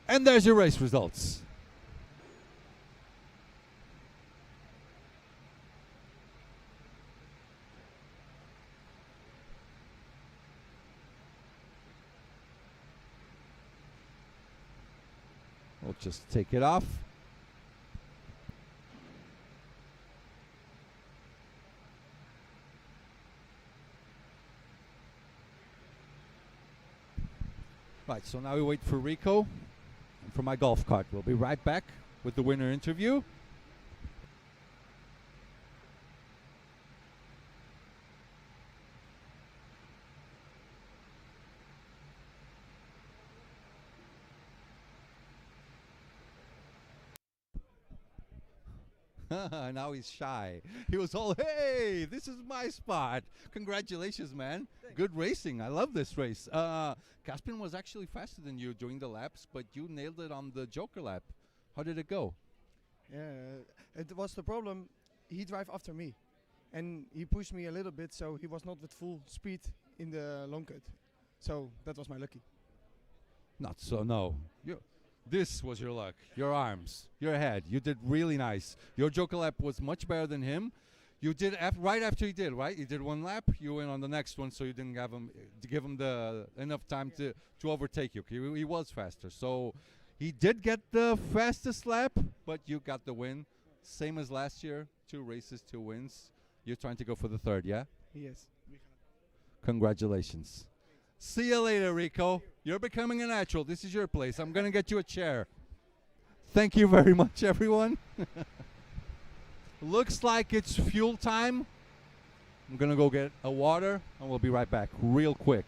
And there's your race results. We'll just take it off. Right, so now we wait for Rico and for my golf cart. We'll be right back with the winner interview. Now he's shy. He was all, hey, this is my spot. Congratulations, man. Good racing. I love this race. Caspian was actually faster than you during the laps, but you nailed it on the Joker lap. How did it go? Yeah, it was the problem. He drove after me, and he pushed me a little bit, so he was not with full speed in the long cut. So that was my lucky. Not so, no. This was your luck. Your arms, your head. You did really nice. Your Joker lap was much better than him. You did right after he did, right? He did one lap. You went on the next one, so you didn't give him the enough time to overtake you. He was faster, so he did get the fastest lap, but you got the win. Same as last year. 2 races, 2 wins. You're trying to go for the 3rd, yeah? Yes. Congratulations. See you later, Rico. You're becoming a natural. This is your place. I'm going to get you a chair. Thank you very much, everyone. Looks like it's fuel time. I'm going to go get a water, and we'll be right back real quick.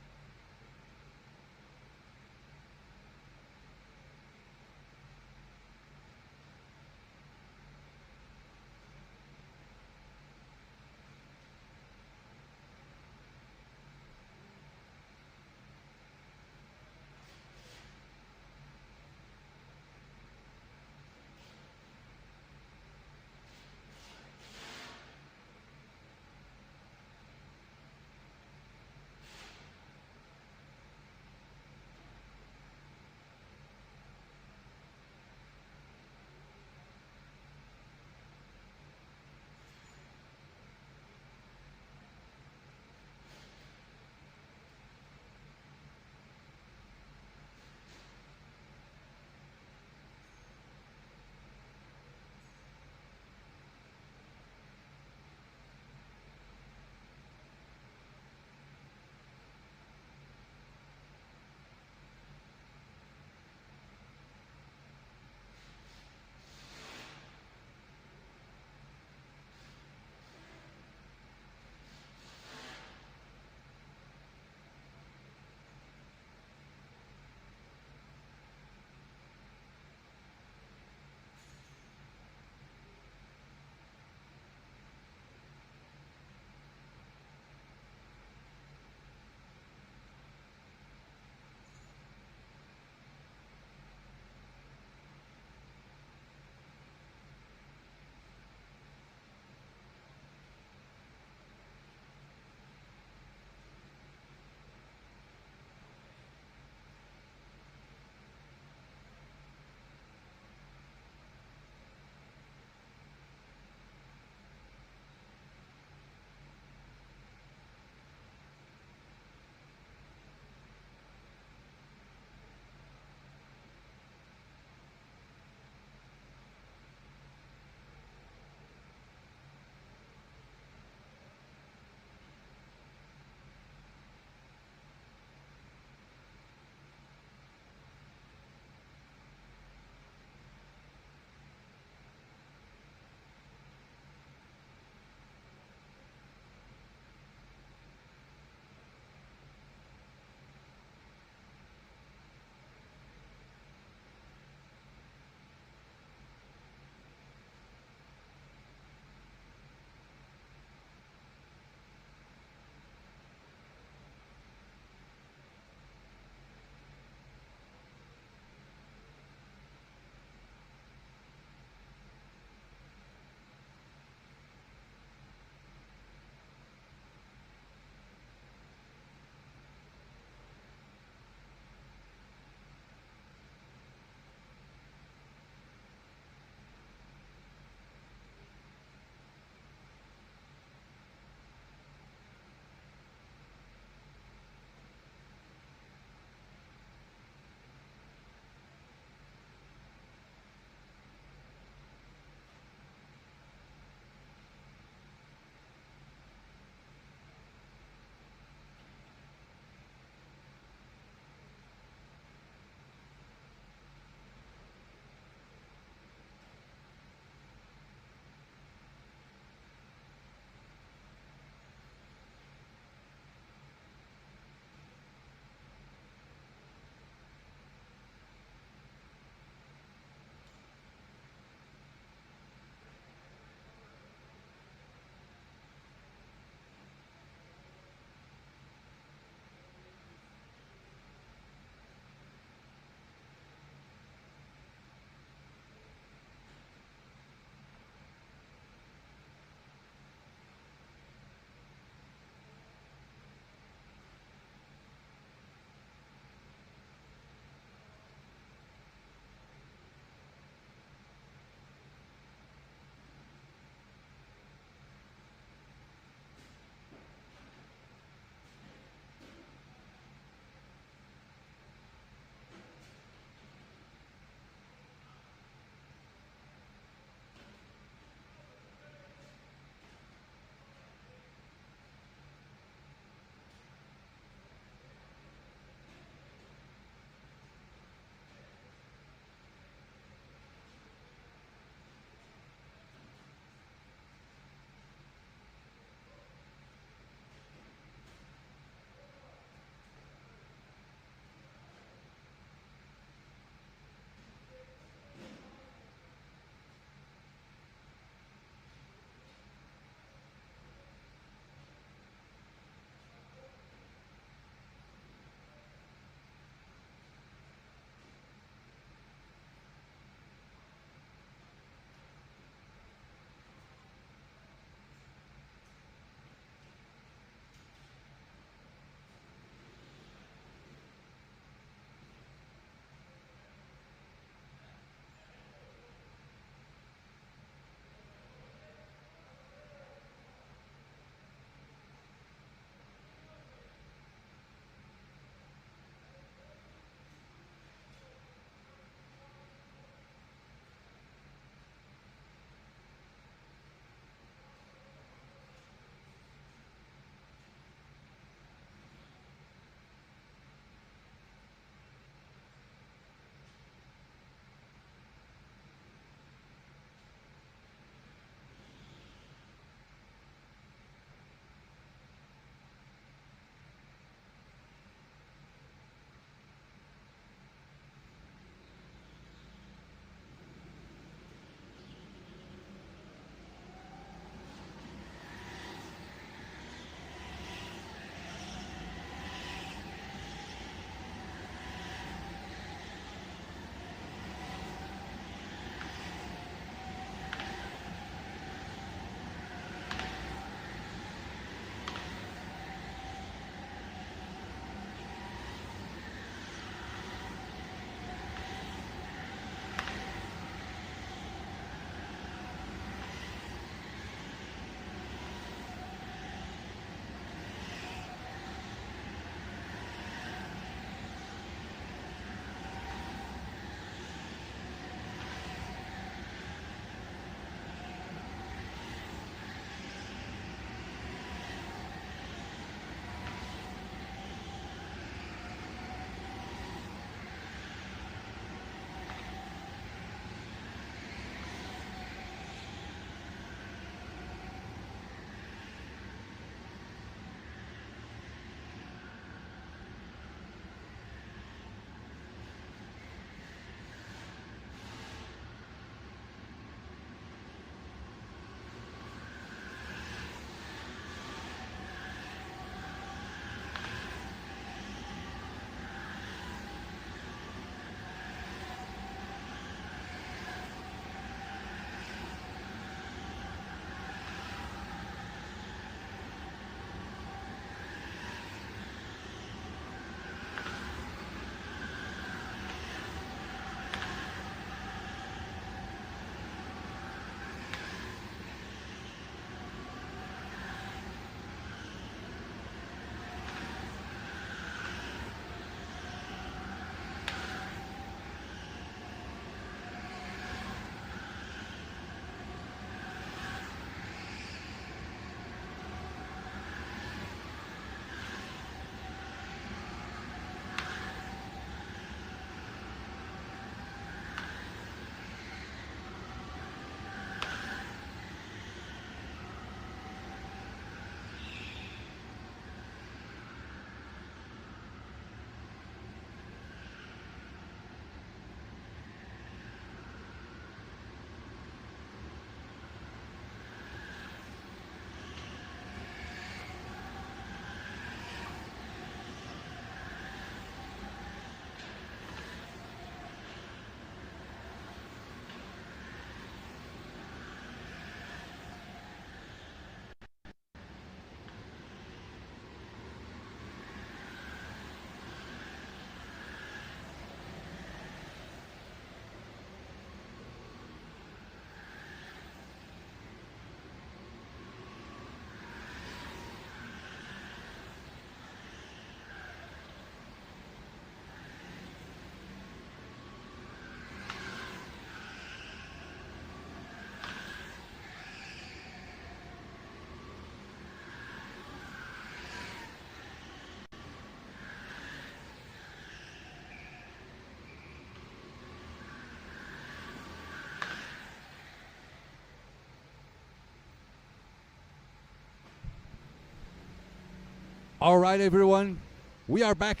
All right, everyone, we are back.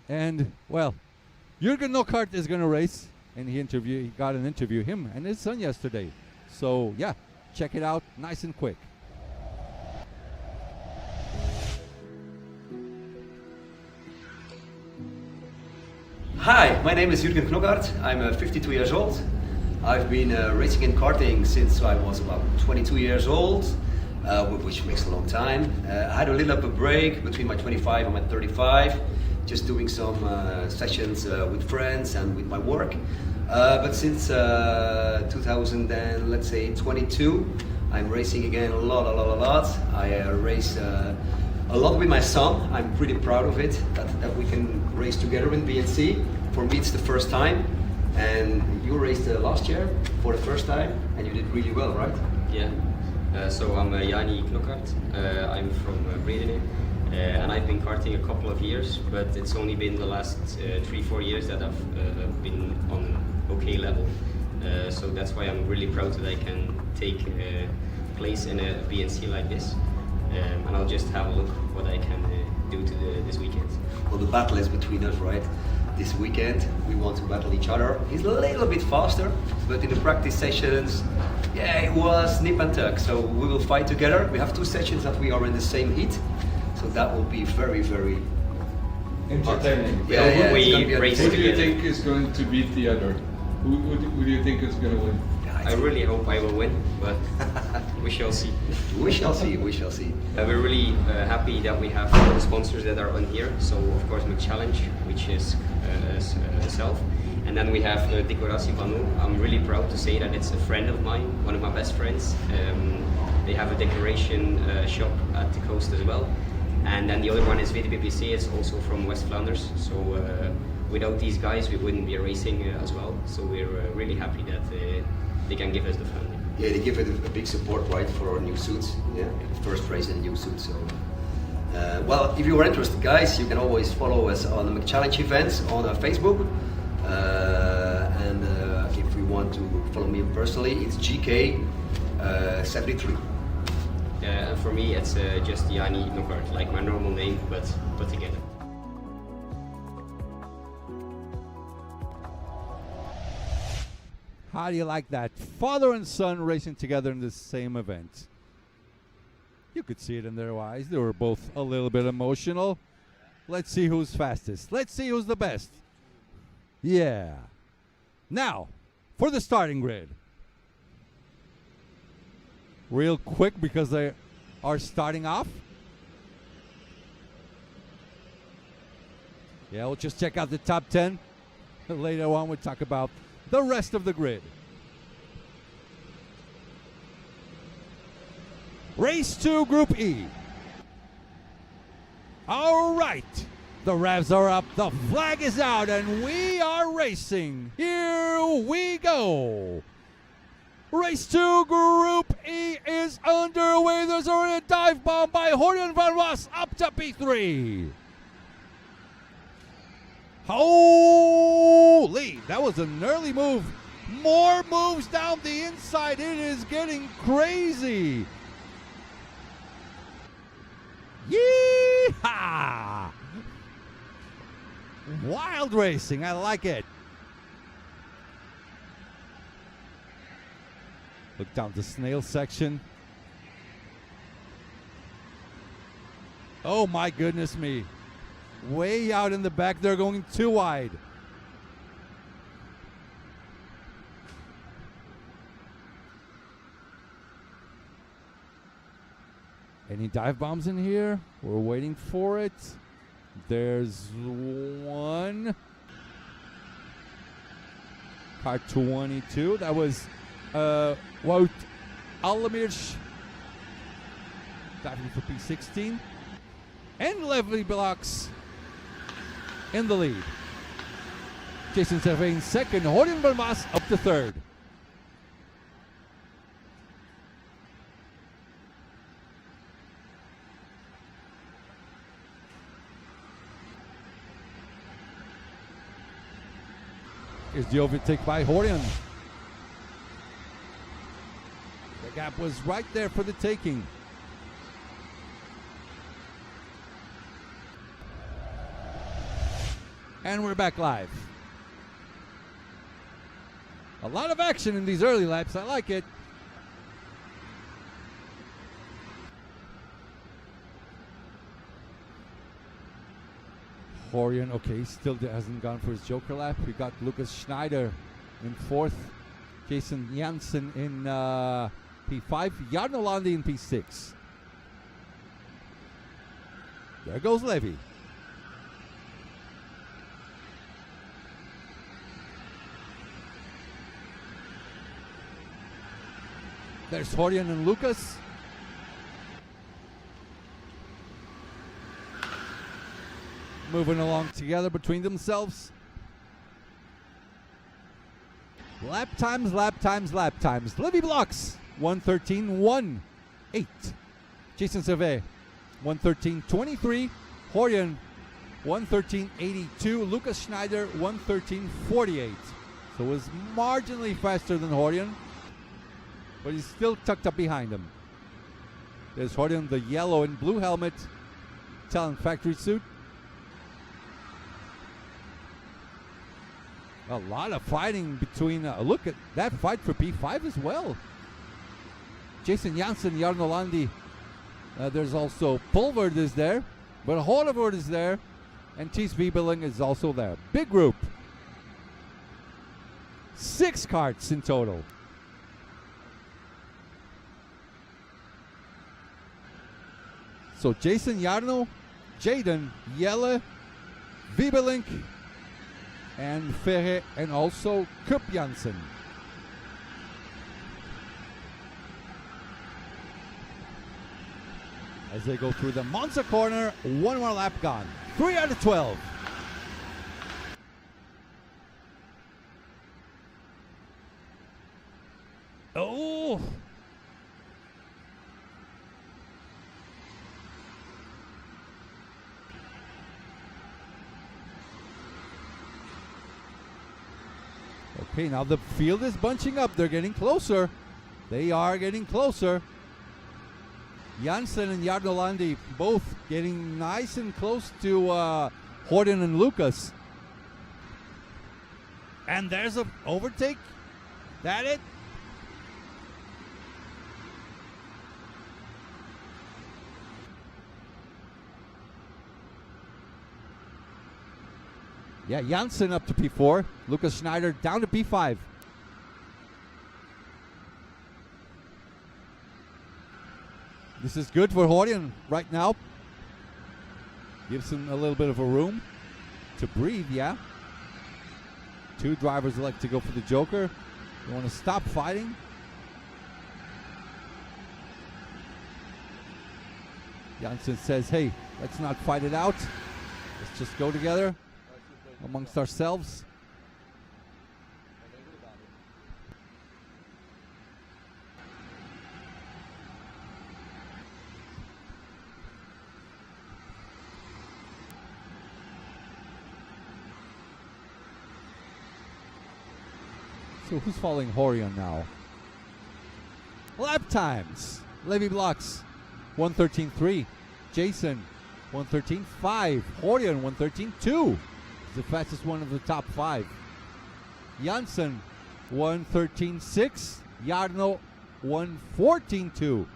And, well, Jürgen Nockhardt is going to race. And he got an interview, him and his son yesterday. So, yeah, check it out nice and quick. Hi, my name is Jürgen Nockhardt. I'm 52 years old. I've been racing in karting since I was about 22 years old, which makes a long time. I had a little bit of a break between my 25 and my 35, just doing some sessions with friends and with my work. But since 2022, I'm racing again a lot. I race a lot with my son. I'm pretty proud of it, that we can race together in BNC. For me, it's the first time. And you raced last year for the first time, and you did really well, right? Yeah. So I'm Jani Knockhardt. I'm from Brede, and I've been karting a couple of years, but it's only been the last 3-4 years that I've been on an okay level. So that's why I'm really proud that I can take place in a BNC like this, and I'll just have a look what I can do to this weekend. Well, the battle is between us, right? This weekend we want to battle each other. He's a little bit faster, but in the practice sessions, yeah, it was nip and tuck. So we will fight together. We have 2 sessions that we are in the same heat, so that will be very entertaining. Yeah, we race together. Who do you think is going to beat the other? Who do you think is going to win? I really hope I will win, but we shall see. We shall see. We're really happy that we have all the sponsors that are on here. So of course McChallenge, which is self, and then we have Decoratie Vanu. I'm really proud to say that it's a friend of mine, one of my best friends. They have a decoration shop at the coast as well, and then the other one is VTBPC. It's also from West Flanders. So without these guys, we wouldn't be racing as well. So we're really happy that they can give us the funding. Yeah, they give it a big support, right, for our new suits. Yeah, first race in a new suit. So, well, if you are interested, guys, you can always follow us on the McChallenge events on Facebook. And if you want to follow me personally, it's GK73. And for me, it's just Jani Knockhardt, like my normal name, but put together. How do you like that? Father and son racing together in the same event. You could see it in their eyes. They were both a little bit emotional. Let's see who's fastest. Let's see who's the best. Yeah. Now, for the starting grid. Real quick because they are starting off. Yeah, we'll just check out the top 10. Later on, we'll talk about the rest of the grid. Race 2, Group E. All right. The revs are up, the flag is out, and we are racing. Here we go. Race 2, Group E is underway. There's already a dive bomb by Horjan van Waas up to P3. Holy, that was an early move. More moves down the inside. It is getting crazy. Yeehaw! Wild racing, I like it. Look down the snail section. Oh my goodness me. Way out in the back, they're going too wide. Any dive bombs in here? We're waiting for it. There's one. Car 22. That was Wout Alamir's diving for P16. And Leslie Blocks in the lead. Jason Servain second. Horjan van Waas up to third. Here's the overtake by Horjan. The gap was right there for the taking. And we're back live. A lot of action in these early laps. I like it. Horion, okay, still hasn't gone for his Joker lap. We got Lucas Schneider in 4th. Jason Janssen in P5. Jarno Landi in P6. There goes Levy. There's Horion and Lucas. Moving along together between themselves. Lap times, lap times, lap times. Levy Blocks, 1:13.18. Jason Servet, 1:13.23. Horion, 1:13.82. Lucas Schneider, 1:13.48. So it was marginally faster than Horion, but he's still tucked up behind him. There's Horion, the yellow and blue helmet, Talent Factory suit. A lot of fighting between, look at that fight for P5 as well. Jason Janssen, Jarno Landi. There's also Pulverd is there, but Holevord is there, and Thies Wiebeling is also there. Big group. 6 karts in total. So Jason, Jarno, Jaden, Jelle, Wiebelink, and Ferre, and also Kup Janssen. As they go through the Monza corner, 1 more lap gone. 3 out of 12. Oh! Okay, now the field is bunching up. They're getting closer. They are getting closer. Janssen and Jarno Landi both getting nice and close to Horion and Lucas. And there's an overtake. That it? Yeah, Janssen up to P4. Lucas Schneider down to P5. This is good for Horion right now. Gives him a little bit of a room to breathe, yeah. 2 drivers elect to go for the Joker. They want to stop fighting. Janssen says, hey, let's not fight it out. Let's just go together amongst ourselves. So who's following Horion now? Lap times. Levy Blocks, 1:13.3. Jason, 1:13.5. Horion, 1:13.2. The fastest one of the top 5. Janssen, 1:13.6. Jarno, 1:14.2.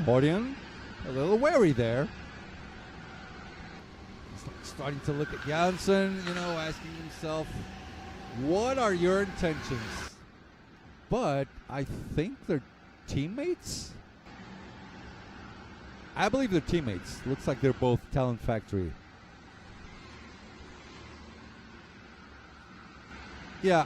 Horion, a little wary there. He's starting to look at Janssen, asking himself, what are your intentions? But I think they're teammates. I believe they're teammates. Looks like they're both Talent Factory. Yeah.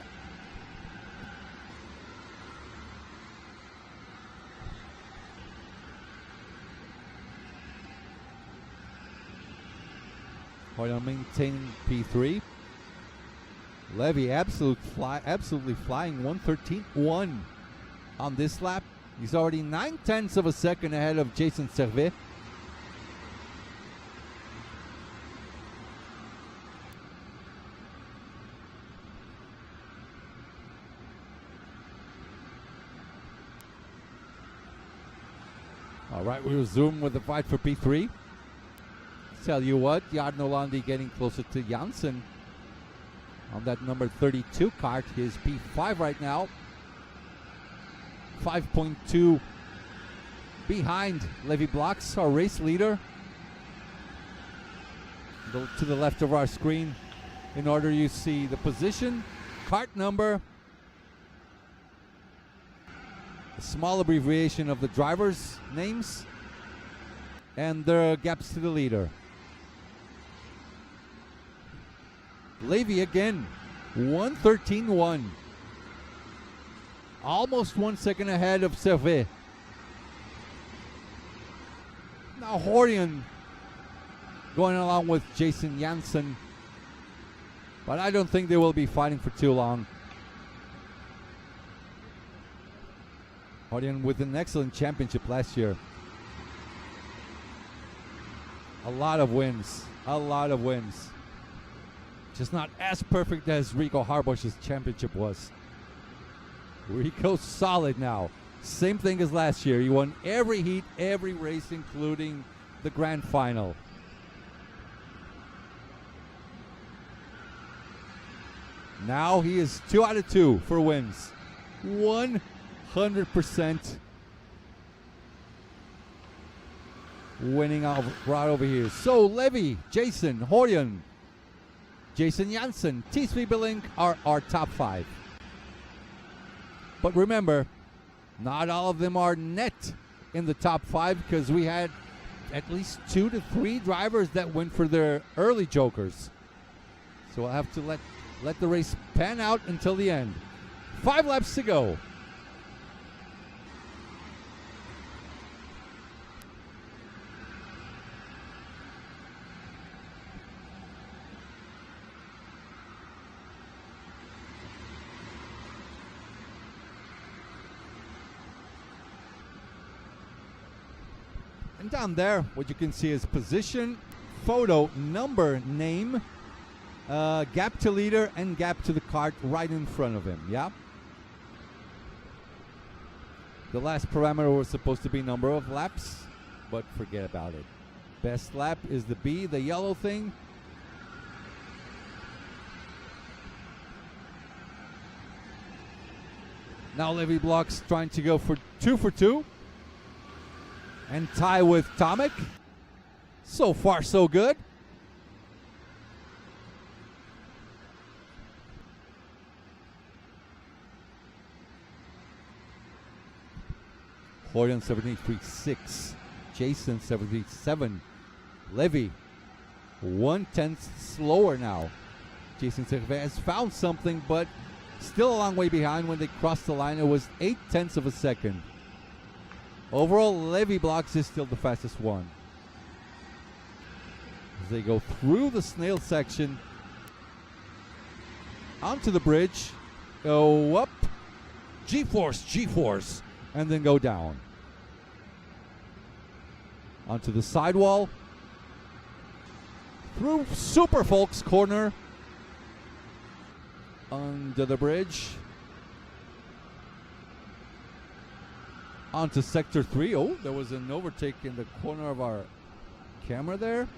Horion maintaining P3. Levy absolutely flying 1:13.1 on this lap. He's already 9/10 of a second ahead of Jason Servet. All right, we resume with the fight for P3. Tell you what, Jarno Landi getting closer to Janssen on that number 32 kart. He is P5 right now. 5.2 behind Levi Blocks, our race leader. Go to the left of our screen in order you see the position, kart number, a small abbreviation of the drivers' names, and their gaps to the leader. Levi again, 1:13.1. Almost 1 second ahead of Servet. Now Horian going along with Jason Janssen, but I don't think they will be fighting for too long. Horian with an excellent championship last year. A lot of wins. Just not as perfect as Rico Harbosch's championship was. Rico's solid now. Same thing as last year. He won every heat, every race, including the grand final. Now he is 2 out of 2 for wins. 100% winning out right over here. So Levi, Jason, Horian, Jason Janssen, T3 Billink are our top 5. But remember, not all of them are net in the top 5 because we had at least 2 to 3 drivers that went for their early jokers. So we'll have to let the race pan out until the end. 5 laps to go. And down there, what you can see is position, photo, number, name, gap to leader, and gap to the kart right in front of him, yeah? The last parameter was supposed to be number of laps, but forget about it. Best lap is the B, the yellow thing. Now Levi Blocks trying to go for 2 for 2. And tie with Tomek. So far, so good. Horian 73.6. Jason 73.7. Levi 1/10 slower now. Jason Servet has found something, but still a long way behind. When they crossed the line, it was 0.8 of a second. Overall, Levi Blocks is still the fastest one. As they go through the snail section, onto the bridge, go up, G-force, and then go down. Onto the sidewall, through Super Folks corner, under the bridge, onto sector 3. Oh, there was an overtake in the corner of our camera there.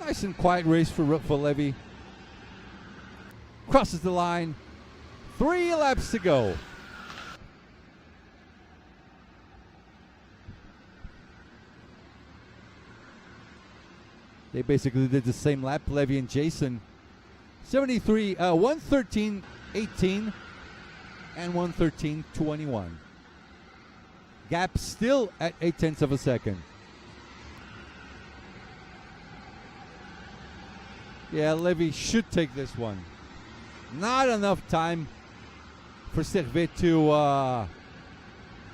Nice and quiet race for Levi. Crosses the line. 3 laps to go. They basically did the same lap, Levi and Jason. 1:13.18 and 1:13.21. Gap still at 0.8 of a second. Yeah, Levi should take this one. Not enough time for Servet to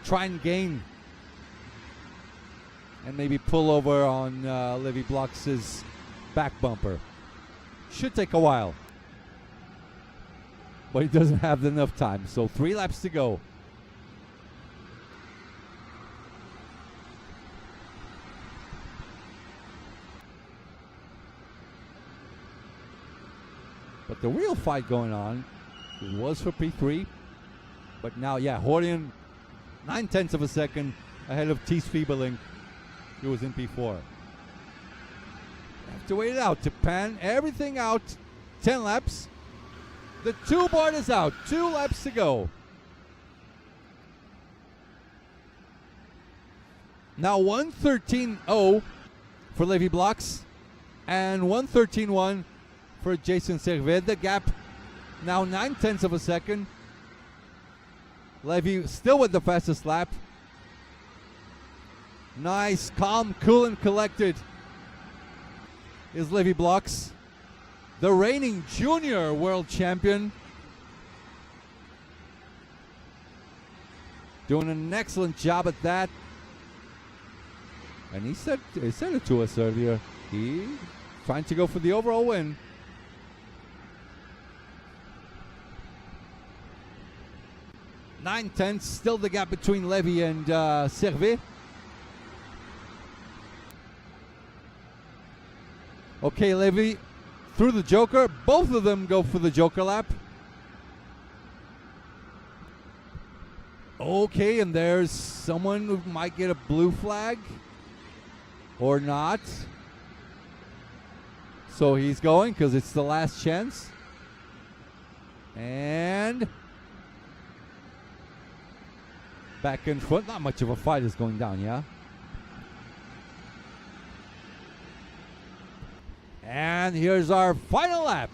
try and gain and maybe pull over on Levi Blocks' back bumper. Should take a while. but he doesn't have enough time. So 3 laps to go. But the real fight going on was for P3. But now, yeah, Hordian 9/10 of a second ahead of Thies Fiebelink, who was in P4. Have to wait it out to pan everything out. 10 laps. The 2 board is out. 2 laps to go. Now 1:13.0 for Levi Blocks and 1:13.1 for Jason Servet. The gap now 9/10 of a second. Levi still with the fastest lap. Nice, calm, cool, and collected is Levi Blocks, the reigning junior world champion. Doing an excellent job at that. And he said it to us earlier. He's trying to go for the overall win. Nine tenths, still the gap between Levy and Servet. Okay, Levy through the Joker. Both of them go for the Joker lap. Okay, and there's someone who might get a blue flag or not. So he's going because it's the last chance. And back and front, not much of a fight is going down, yeah? And here's our final lap.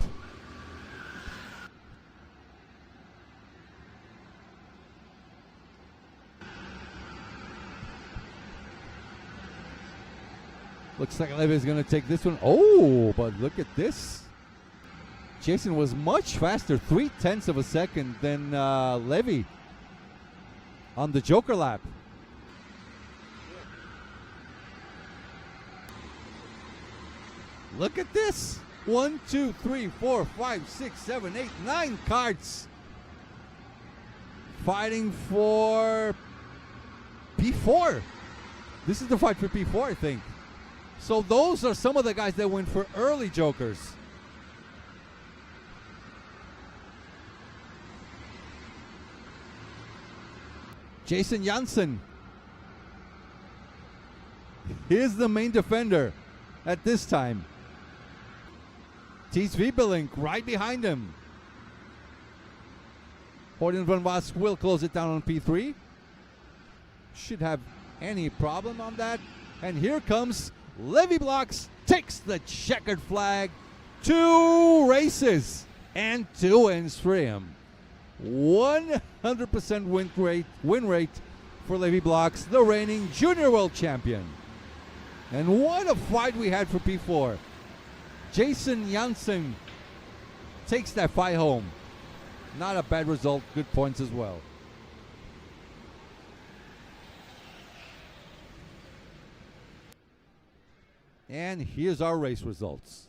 Looks like Levy is going to take this one. Oh, but look at this. Jason was much faster, 0.3 of a second than Levy on the Joker lap. Look at this. 1, 2, 3, 4, 5, 6, 7, 8, 9 carts fighting for P4. This is the fight for P4, I think. So those are some of the guys that went for early Jokers. Jason Janssen. Here's the main defender at this time. Thies Wiebelink right behind him. Hordian van Wask will close it down on P3. Should have any problem on that. And here comes Levi Blocks, takes the checkered flag. 2 races and 2 wins for him. 100% win rate for Levi Blocks, the reigning junior world champion. And what a fight we had for P4. Jason Janssen takes that fight home. Not a bad result, good points as well. And here's our race results.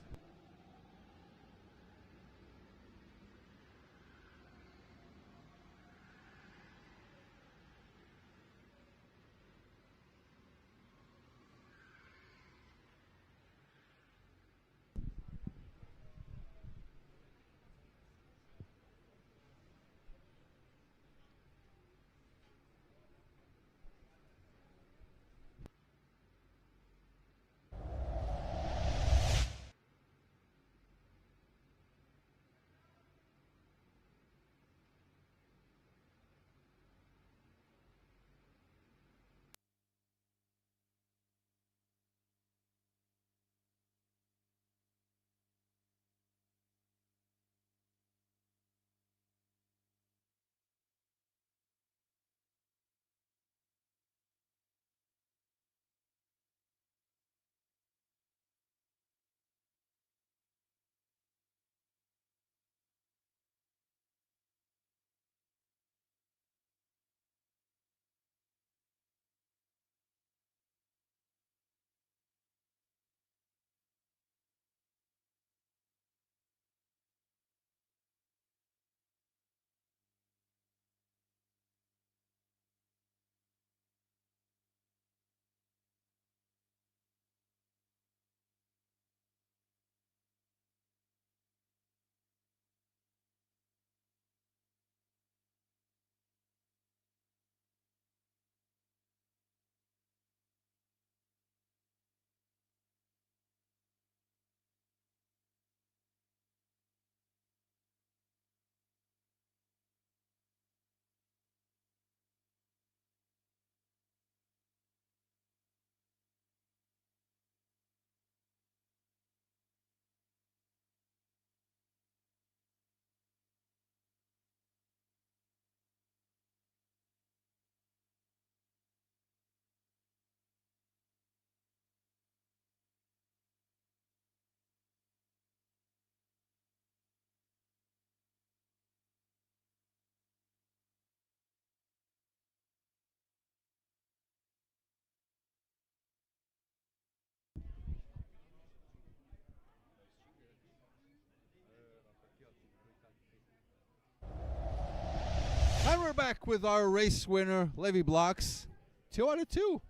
back with our race winner, Levi Blocks. 2 out of 2.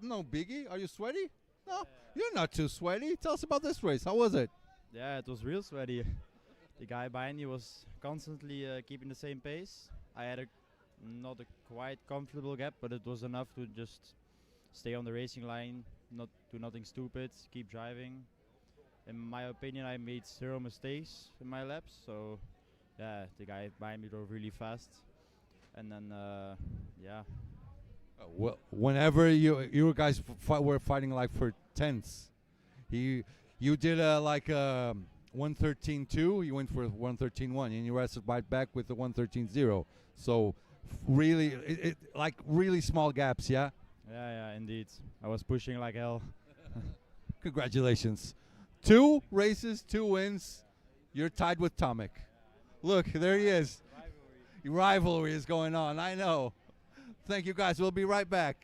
No biggie. Are you sweaty? No, you're not too sweaty. Tell us about this race. How was it? Yeah, it was real sweaty. The guy behind me was constantly keeping the same pace. I had not a quite comfortable gap, but it was enough to just stay on the racing line, not do nothing stupid, keep driving. In my opinion, I made 0 mistakes in my laps, so yeah, the guy behind me drove really fast. And then, yeah. Well, whenever you guys were fighting like for tenths, you did like 113.2, you went for 113.1, and you rested right back with the 113.0. So really, it like really small gaps, yeah. Yeah, indeed. I was pushing like hell. Congratulations. 2 races, 2 wins. You're tied with Tomek. Look, there he is. Rivalry is going on. I know. Thank you, guys. We'll be right back.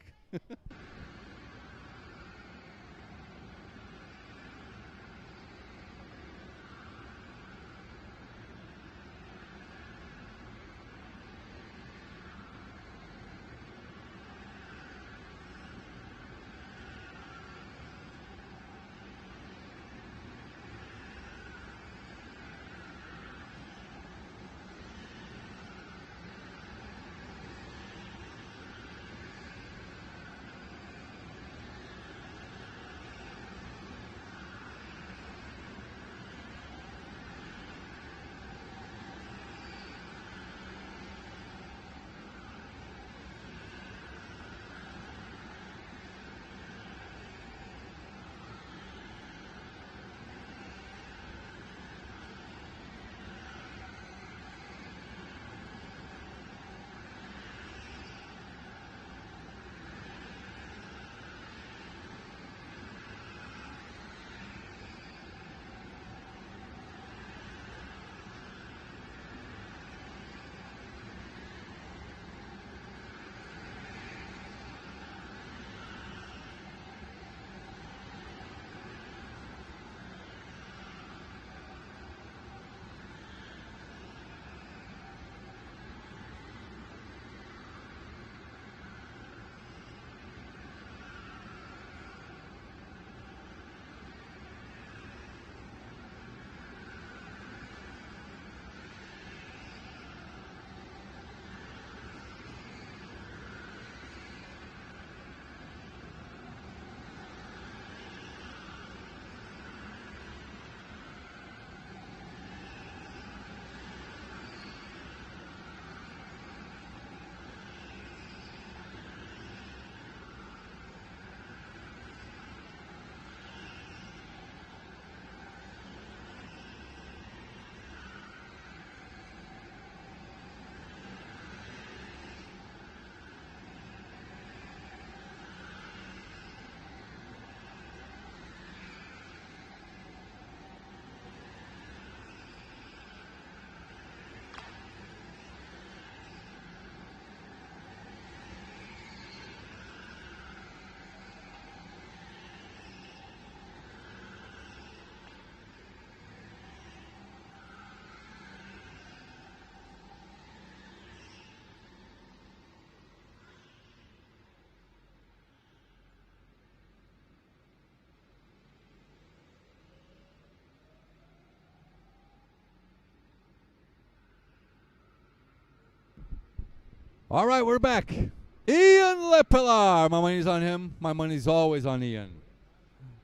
All right, we're back. Ian Lepelaar. My money's on him. My money's always on Ian.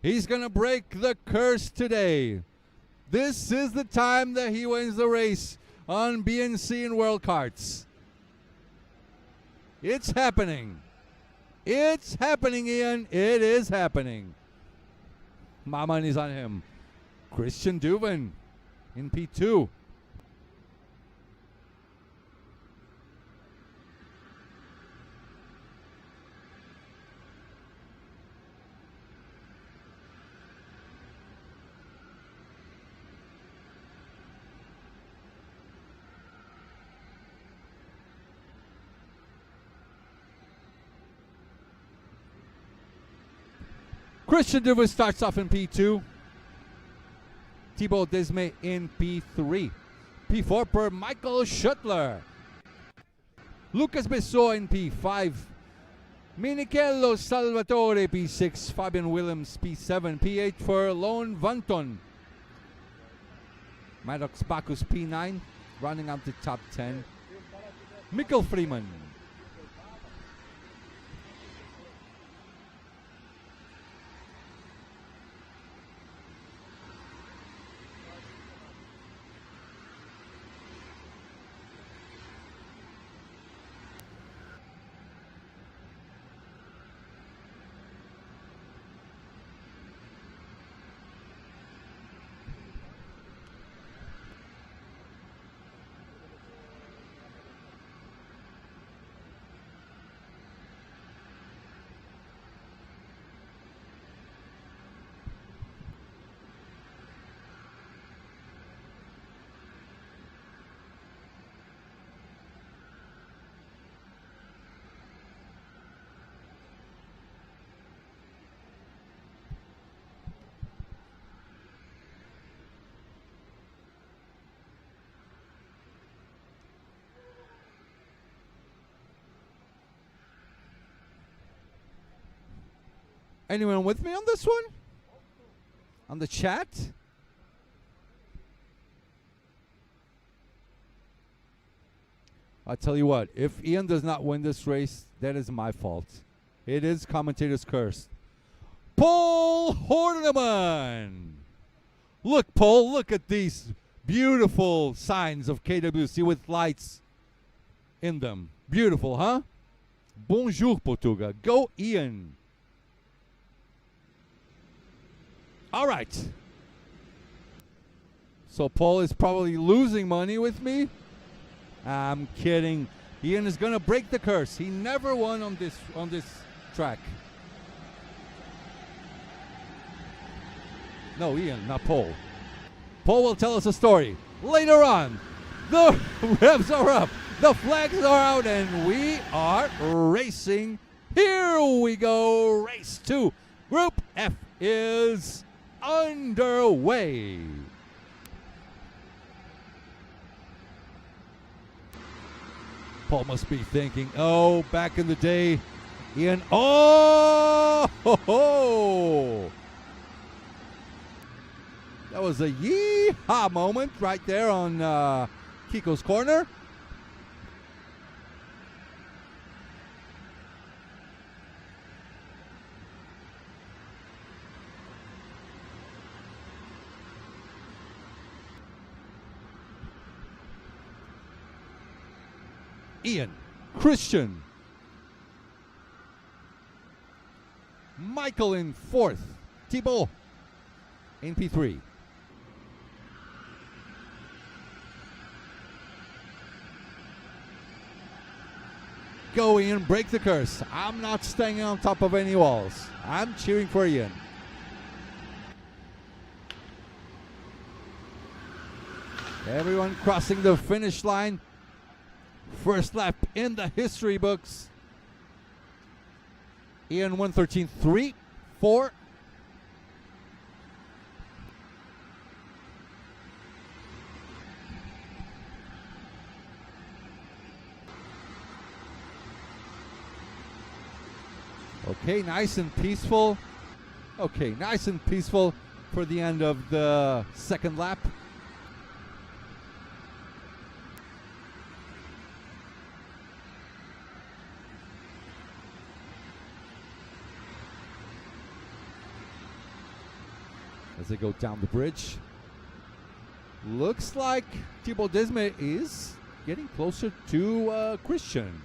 He's going to break the curse today. This is the time that he wins the race on BNC and Worldkarts. It's happening. It's happening, Ian. It is happening. My money's on him. Christian Duvin in P2. Christian Duvin starts off in P2. Thibaut Desmet in P3. P4 per Michael Schuttler. Lucas Besso in P5. Minichello Salvatore P6. Fabian Willems P7. P8 for Lone Vanton. Maddox Bacchus P9. Running up to top 10. Mikkel Freeman. Anyone with me on this one? On the chat? I'll tell you what, if Ian does not win this race, that is my fault. It is commentator's curse. Paul Horneman! Look, Paul, look at these beautiful signs of KWC with lights in them. Beautiful, huh? Bonjour, Portuga. Go, Ian. All right. So Paul is probably losing money with me. I'm kidding. Ian is gonna break the curse. He never won on this track. No, Ian, not Paul. Paul will tell us a story later on. The revs are up, the flags are out, and we are racing. Here we go. Race 2. Group F is underway. Paul must be thinking, oh, back in the day, Ian, oh, ho, ho. That was a yee-haw moment right there on Kiko's corner. Ian, Christian, Michael in 4th, Thibaut in P3. Go Ian, break the curse. I'm not staying on top of any walls. I'm cheering for Ian. Everyone crossing the finish line. First lap in the history books. Ian 1:13.3, 4. Okay, nice and peaceful. Okay, nice and peaceful for the end of the second lap. As they go down the bridge. Looks like Thibaut Disme is getting closer to Christian.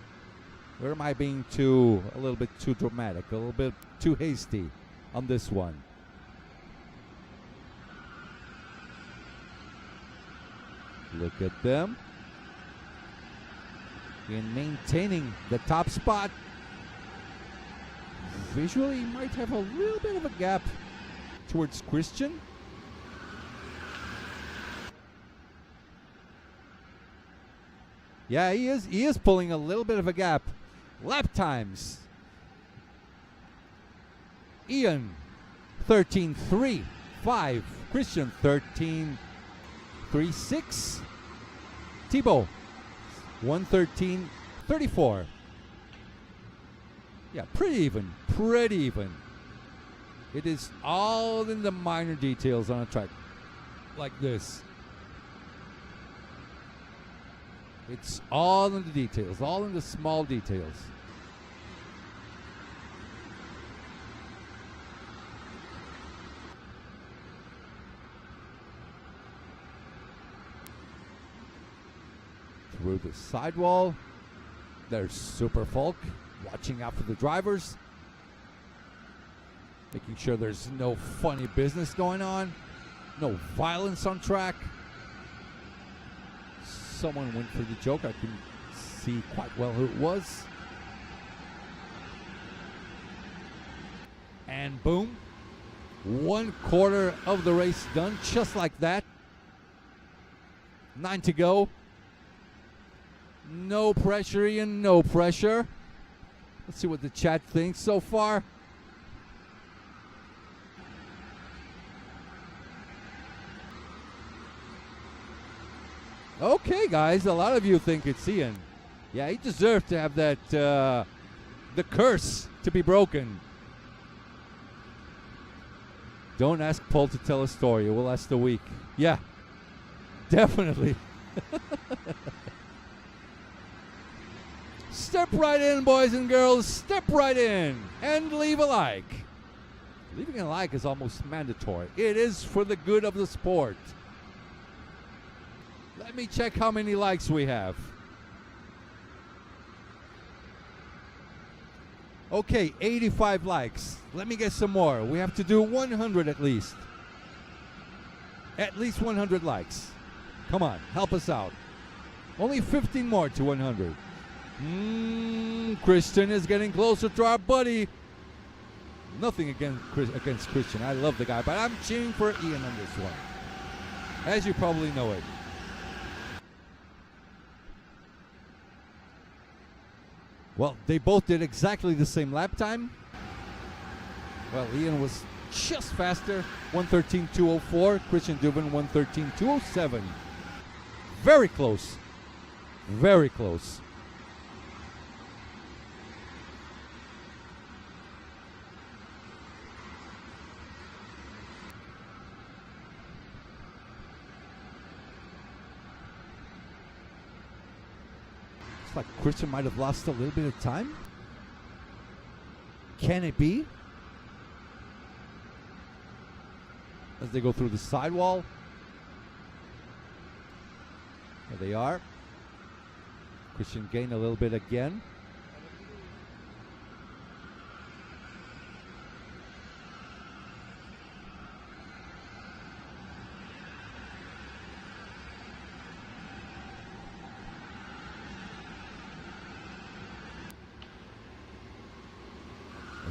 Or am I being a little bit too dramatic, a little bit too hasty on this one? Look at them. In maintaining the top spot. Visually, he might have a little bit of a gap towards Christian. Yeah, he is pulling a little bit of a gap. Lap times. Ian 13.3.5. Christian 13.3.6. Thibaut 1:13.13. 34. Yeah, pretty even. Pretty even. It is all in the minor details on a track like this. It's all in the details, all in the small details. Through the sidewall, there's Super Folk watching out for the drivers, making sure there's no funny business going on, no violence on track. Someone went for the joke. I couldn't see quite well who it was. And boom, 1/4 of the race done, just like that. 9 to go. No pressure, Ian, no pressure. Let's see what the chat thinks so far. Okay, guys, a lot of you think it's Ian. Yeah, he deserved to have that, the curse to be broken. Don't ask Paul to tell a story. It will last a week. Yeah, definitely. Step right in, boys and girls. Step right in and leave a like. Leaving a like is almost mandatory. It is for the good of the sport. Let me check how many likes we have. Okay, 85 likes. Let me get some more. We have to do 100 at least. At least 100 likes. Come on, help us out. Only 15 more to 100. Christian is getting closer to our buddy. Nothing against Christian. I love the guy, but I'm cheering for Ian on this one, as you probably know it. Well, they both did exactly the same lap time. Well, Ian was just faster, 1:13.204. Christian Dubin, 1:13.207. Very close. Very close. Like Christian might have lost a little bit of time. Can it be? As they go through the sidewall. There they are. Christian gained a little bit again.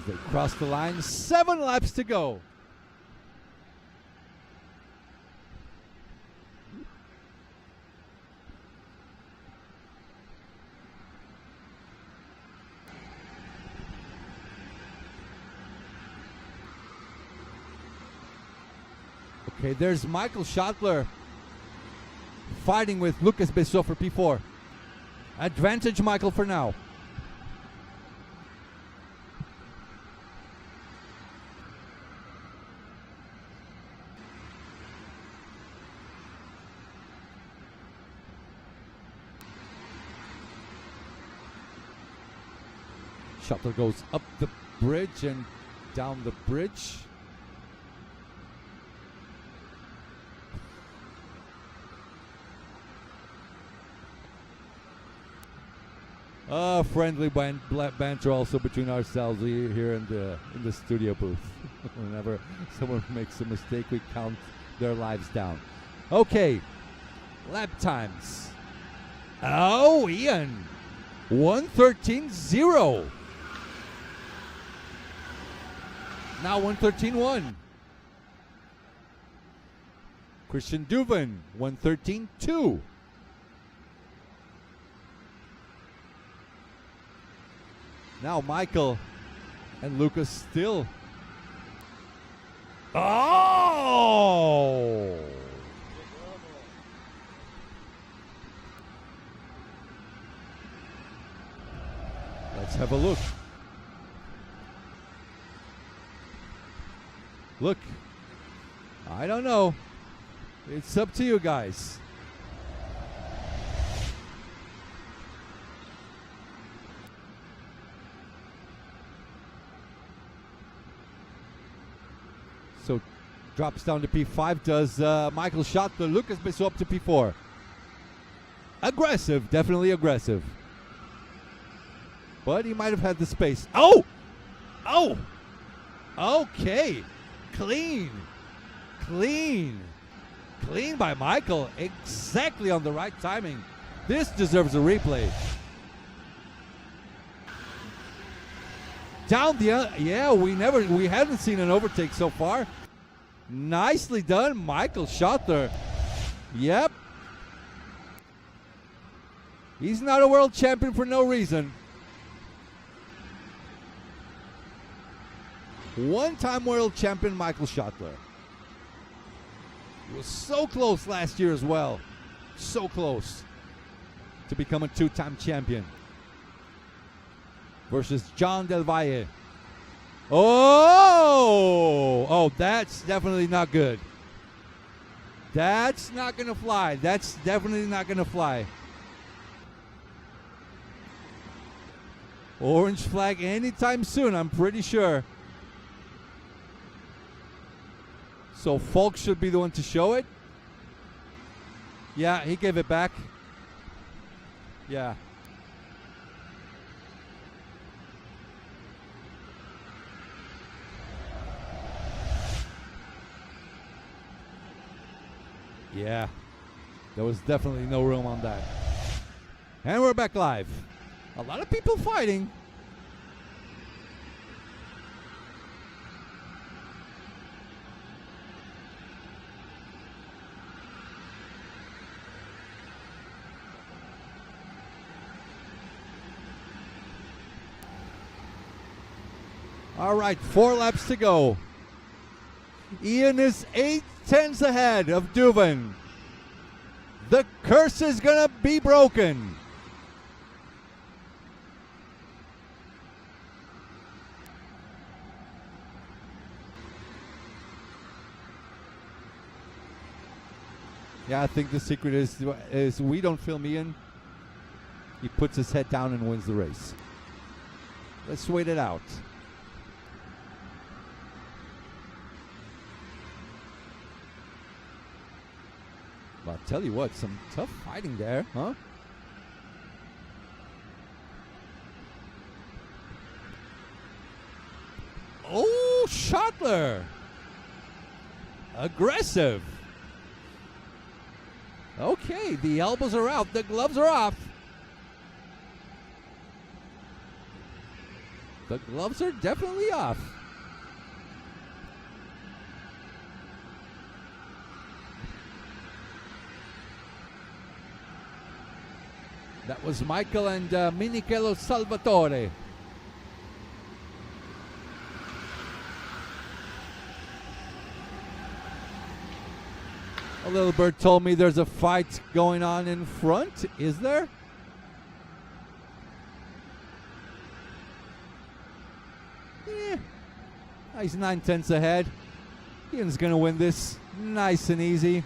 They cross the line, 7 laps to go. Okay, there's Michael Schottler fighting with Lucas Bessot for P4. Advantage Michael for now. Schottler goes up the bridge and down the bridge. Friendly banter also between ourselves here in the studio booth. Whenever someone makes a mistake, we count their lives down. Okay, lap times. Oh, Ian, 1:13.0. Now 1:13.1. Christian Duvin, 1:13.2. Now Michael and Lucas still. Oh! have a look. Look, I don't know. It's up to you guys. So drops down to P5, does Michael Schottler. Lucas Bissou up to P4. Aggressive, definitely aggressive. But he might have had the space. Oh! Oh! Okay. Clean. Clean. Clean by Michael. Exactly on the right timing. This deserves a replay. Down the yeah, we haven't seen an overtake so far. Nicely done, Michael Schottler. Yep. He's not a world champion for no reason. One-time world champion Michael Schottler. He was so close last year as well. So close to become a two-time champion. Versus John Del Valle. Oh! Oh, that's definitely not good. That's not going to fly. That's definitely not going to fly. Orange flag anytime soon, I'm pretty sure. So Falk should be the one to show it. Yeah, he gave it back. Yeah. Yeah. There was definitely no room on that. And we're back live. A lot of people fighting. All right, 4 laps to go. Ian is 8/10 ahead of Duven. The curse is gonna be broken. Yeah, I think the secret is we don't film Ian. He puts his head down and wins the race. Let's wait it out. But I'll tell you what, some tough fighting there, huh? Oh, Schottler! Aggressive. Okay, the elbows are out, the gloves are off. The gloves are definitely off. That was Michael and Michele Salvatore. A little bird told me there's a fight going on in front. Is there? Yeah. He's 9/10 ahead. Ian's going to win this nice and easy.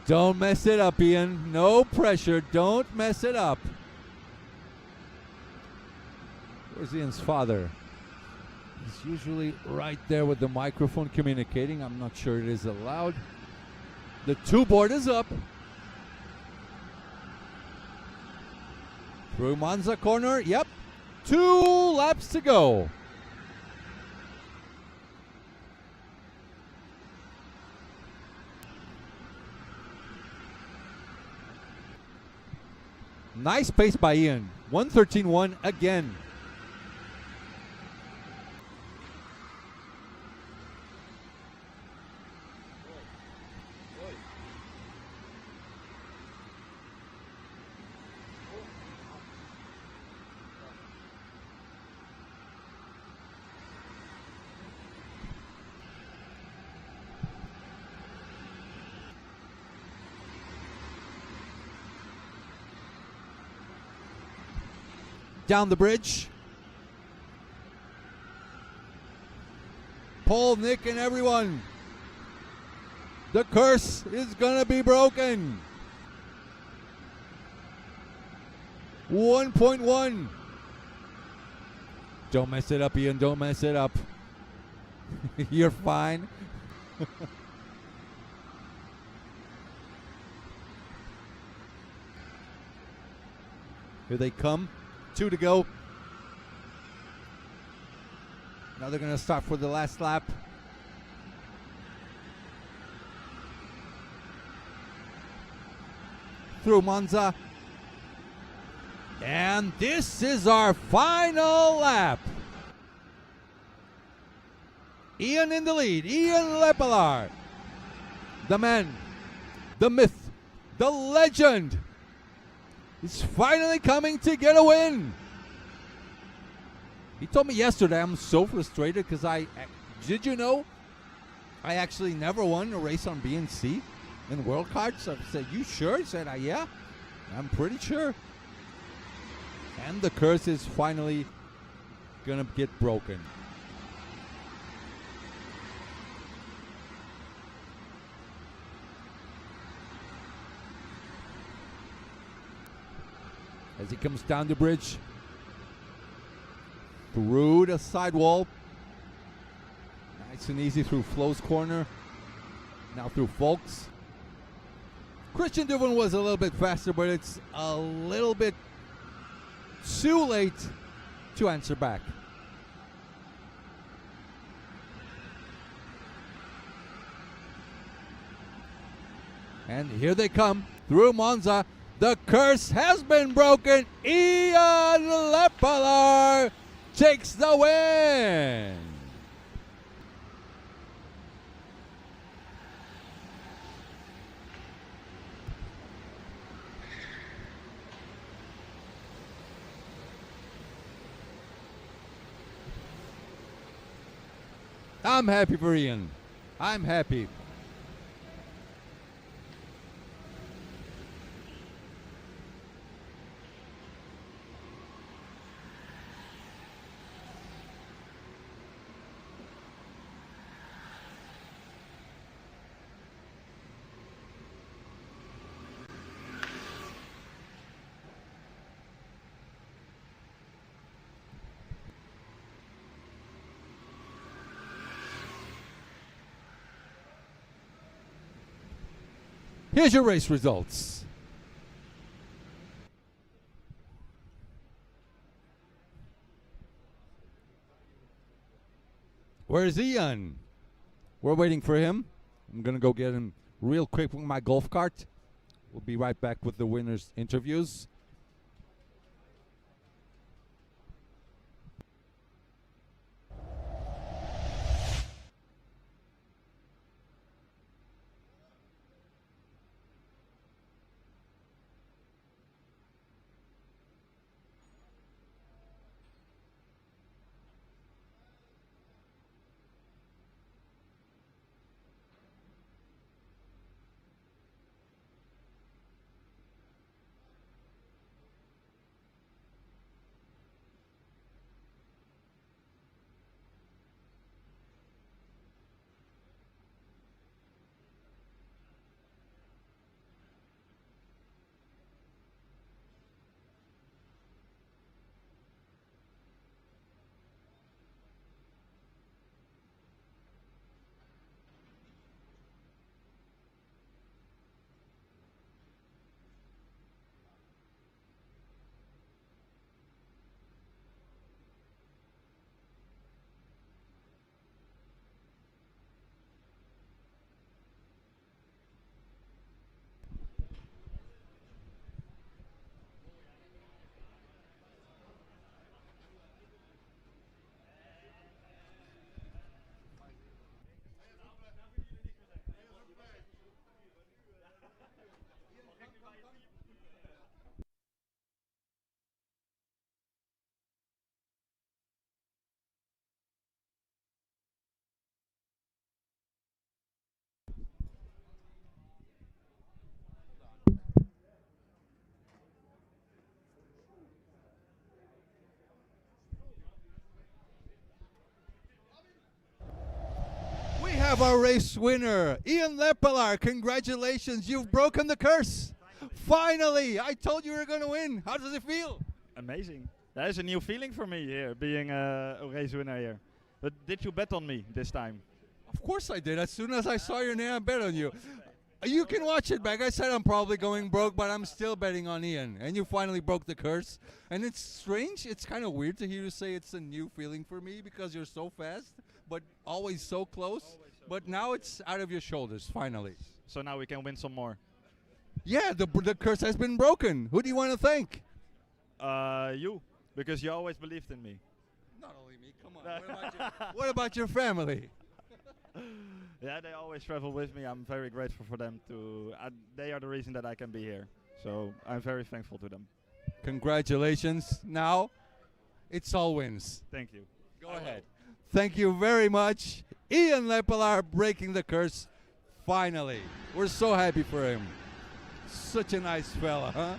Don't mess it up, Ian. No pressure. Don't mess it up. Where's Ian's father? He's usually right there with the microphone communicating. I'm not sure it is allowed. The 2 board is up. Through Monza corner. Yep. 2 laps to go. Nice pace by Ian. 1:13.1 again. down the bridge. Paul, Nick, and everyone. The curse is gonna be broken. 1.1. Don't mess it up, Ian. Don't mess it up. You're fine. Here they come. 2 to go. Now they're going to start for the last lap. Through Monza. And this is our final lap. Ian in the lead. Ian Lepelaar. The man, the myth, the legend. He's finally coming to get a win. He told me yesterday I'm so frustrated because did you know I actually never won a race on BNC in Worldkarts? I said, you sure? He said, yeah, I'm pretty sure. And the curse is finally going to get broken. As he comes down the bridge, through the sidewall, nice and easy through Flo's corner, now through Folks. Christian Duvin was a little bit faster, but it's a little bit too late to answer back. And here they come through Monza. The curse has been broken. Ian Lepelaar takes the win. I'm happy for Ian. I'm happy. Here's your race results. Where's Ian? We're waiting for him. I'm going to go get him real quick with my golf cart. We'll be right back with the winners' interviews. have our race winner, Ian Lepelaar. Congratulations, you've broken the curse. Finally, I told you were going to win. How does it feel? Amazing. That is a new feeling for me here, being a race winner here. But did you bet on me this time? Of course I did. As soon as I saw your name, I bet on you. You can watch it back. I said I'm probably going broke, but I'm still betting on Ian. And you finally broke the curse. And it's strange. It's kind of weird to hear you say it's a new feeling for me because you're so fast, but always so close. But now it's out of your shoulders, finally. So now we can win some more. Yeah, the curse has been broken. Who do you want to thank? You, because you always believed in me. Not only me, come on. What about your family? Yeah, they always travel with me. I'm very grateful for them they are the reason that I can be here. So I'm very thankful to them. Congratulations. Now, it's all wins. Thank you. Go ahead. Thank you very much. Ian Lepelaar breaking the curse. Finally. We're so happy for him. Such a nice fella, huh?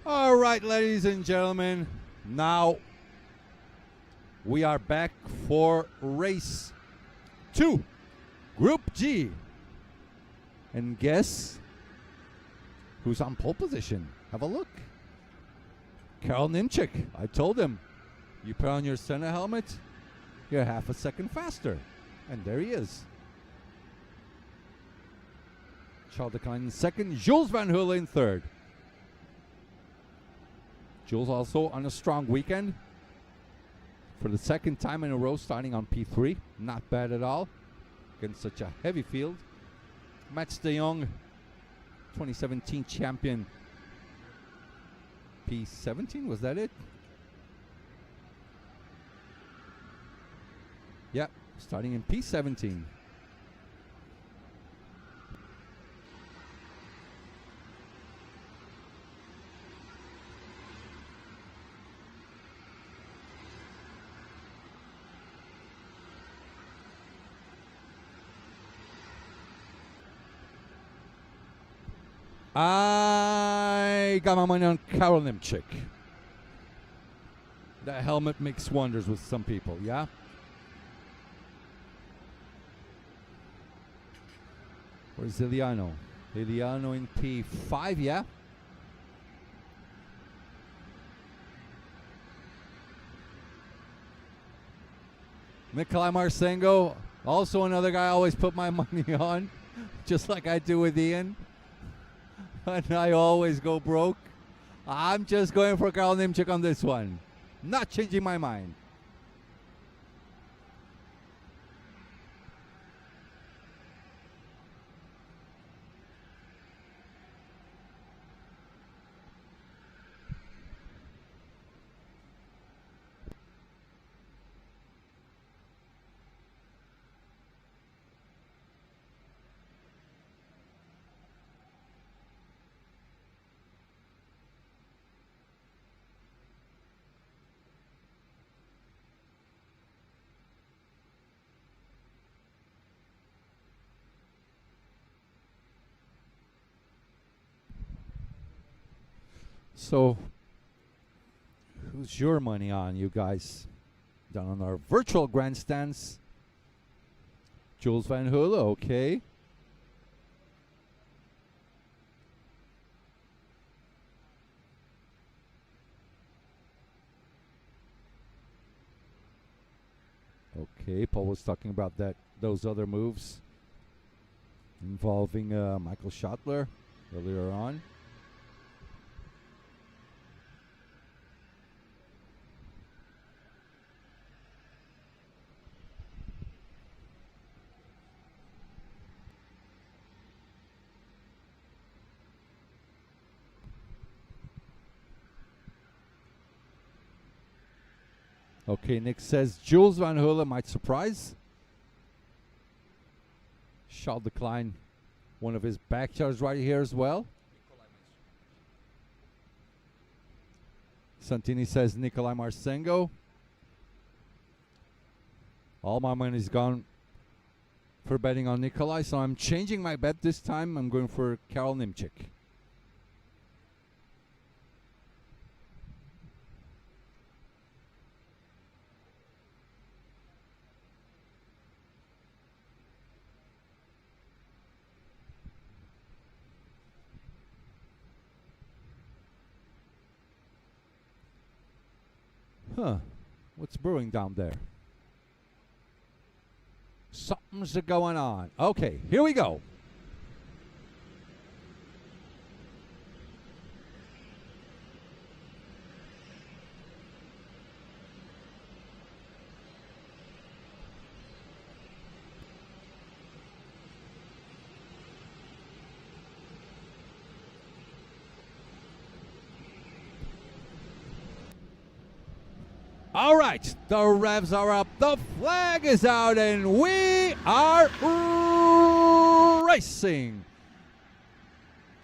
All right, ladies and gentlemen, now we are back for race 2, Group G. And guess who's on pole position? Have a look. Karel Nimchik. I told him, you put on your center helmet, you're half a second faster. And there he is. Charles de Klein in second, Jules Van Hulle in third. Jules also on a strong weekend for the second time in a row, starting on P3. Not bad at all against such a heavy field. Mats de Jong, 2017 champion. P17, was that it? Yep, starting in P17. I got my money on Karol Nimchik. That helmet makes wonders with some people, yeah? Where's Iliano? Iliano in P5, yeah? Nikolai Marsengo, also another guy I always put my money on, just like I do with Ian. And I always go broke. I'm just going for Karol Nimchik on this one. Not changing my mind. So, who's your money on, you guys? Down on our virtual grandstands. Jules Van Hula, okay. Okay, Paul was talking about those other moves involving Michael Schottler earlier on. Okay, Nick says Jules Van Hula might surprise. Shall decline one of his backyards right here as well. Santini says Nikolai Marsengo. All my money's gone for betting on Nikolai, so I'm changing my bet this time. I'm going for Karol Nimchik. Huh. What's brewing down there? Something's going on. Okay, here we go. All right, the revs are up, the flag is out, and we are racing.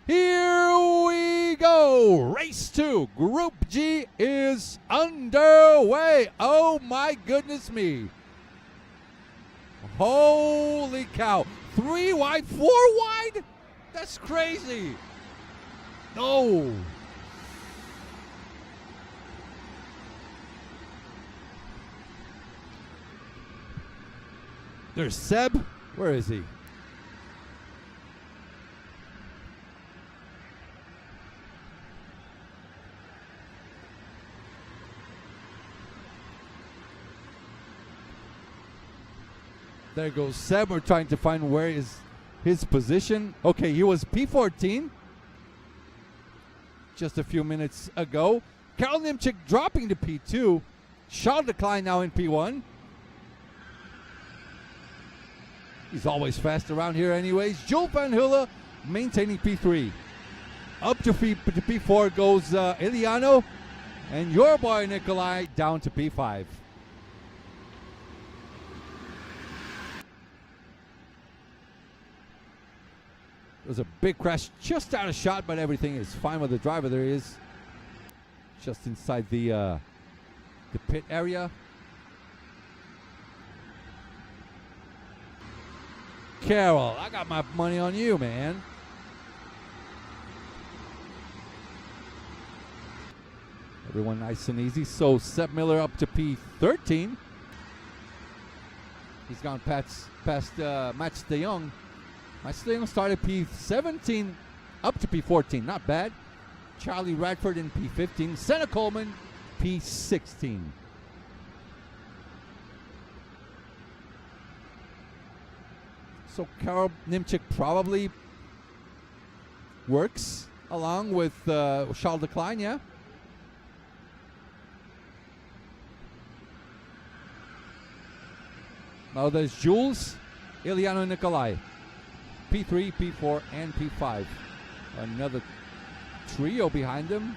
Here we go. Race 2, Group G is underway. Oh my goodness me. Holy cow. 3 wide, 4 wide? That's crazy. No. There's Seb. Where is he? There goes Seb. We're trying to find where is his position. Okay, he was P14 just a few minutes ago. Karol Nimchik dropping to P2. Charles Leclerc now in P1. He's always fast around here anyways. Jules Van Hula maintaining P3. Up to P4 goes Iliano. And your boy Nikolai down to P5. It was a big crash just out of shot, but everything is fine with the driver. There he is. Just inside the pit area. Carol, I got my money on you, man. Everyone nice and easy. So Seb Miller up to P13. He's gone past Mats de Jong. Mats de Jong started P17 up to P14. Not bad. Charlie Radford in P15. Senna Coleman, P16. So Karel Nimchik probably works along with Charles Leclerc, yeah? Now there's Jules, Iliano Nicolai. P3, P4, and P5. Another trio behind him.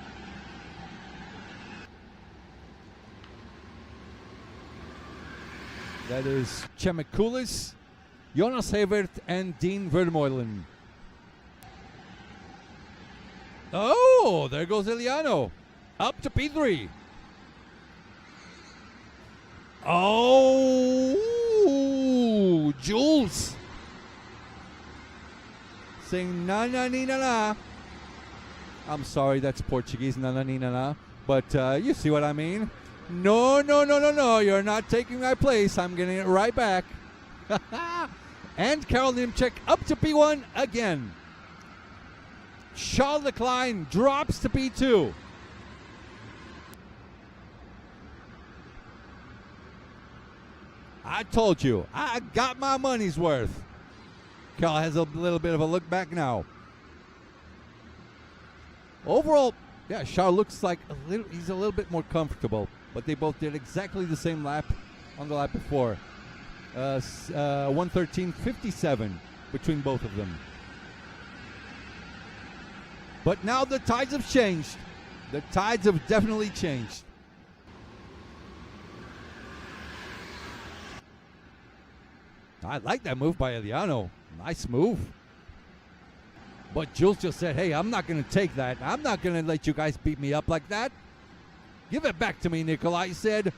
That is Chemikulis, Jonas Hevert, and Dean Vermeulen. Oh, there goes Iliano. Up to P3. Oh, Jules. Saying na na ni na na. I'm sorry, that's Portuguese, na na ni na na. But you see what I mean. No, no, no, no, no. You're not taking my place. I'm getting it right back. And Karel Nimchek up to P1 again. Charles Leclerc drops to P2. I told you, I got my money's worth. Karel has a little bit of a look back now. Overall, yeah, Charles looks like he's a little bit more comfortable, but they both did exactly the same lap on the lap before. 1:13.57 between both of them. But now the tides have changed. The tides have definitely changed. I like that move by Iliano. Nice move. But Jules just said, hey, I'm not going to take that. I'm not going to let you guys beat me up like that. Give it back to me, Nicolai said.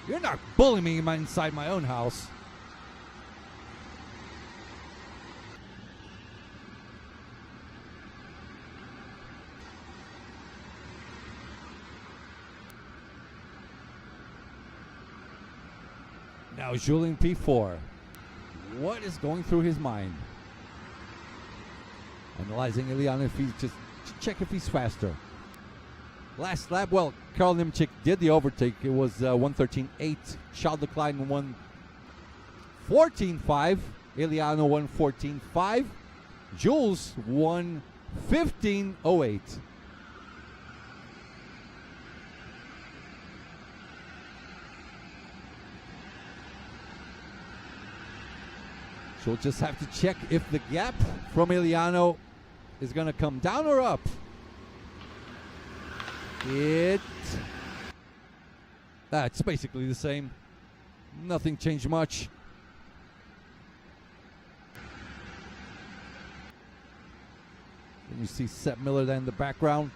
You're not bullying me inside my own house. Now Julien P4. What is going through his mind? Analyzing Iliano if he's just check if he's faster. Last lap, well, Karel Nimchik did the overtake. It was 1:13.8. Charles Leclerc 1:14.5. Iliano 1:14.5. Jules 1:15.08. So we'll just have to check if the gap from Iliano is going to come down or up. It's basically the same. Nothing changed much. And you see Seb Miller there in the background.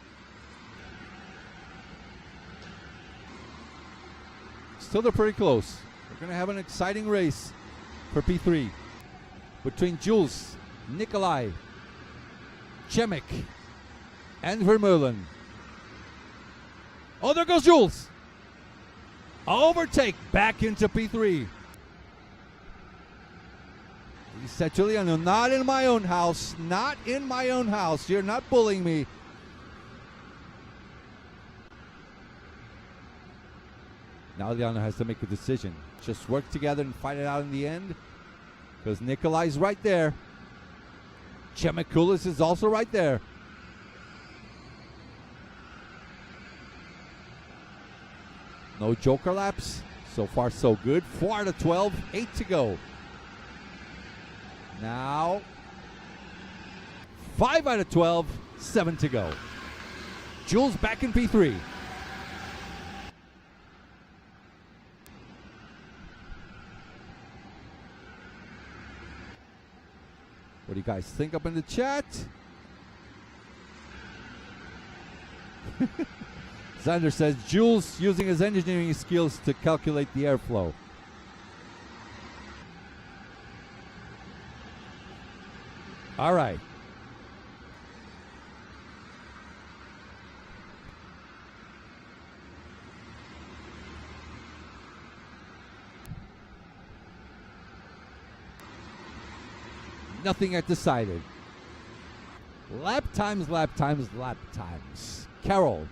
Still they're pretty close. We're going to have an exciting race for P3 between Jules, Nicolai, Chemik, and Vermeulen. Oh, there goes Jules. Overtake back into P3. He said, Giuliano, not in my own house. Not in my own house. You're not bullying me. Now Giuliano has to make a decision. Just work together and fight it out in the end. Because Nicolai's right there. Chemikulis is also right there. No joker laps. So far, so good. 4 out of 12, 8 to go. Now, 5 out of 12, 7 to go. Jules back in P3. What do you guys think up in the chat? Xander says, Jules using his engineering skills to calculate the airflow. All right. nothing yet decided. Lap times, lap times, lap times. Carol,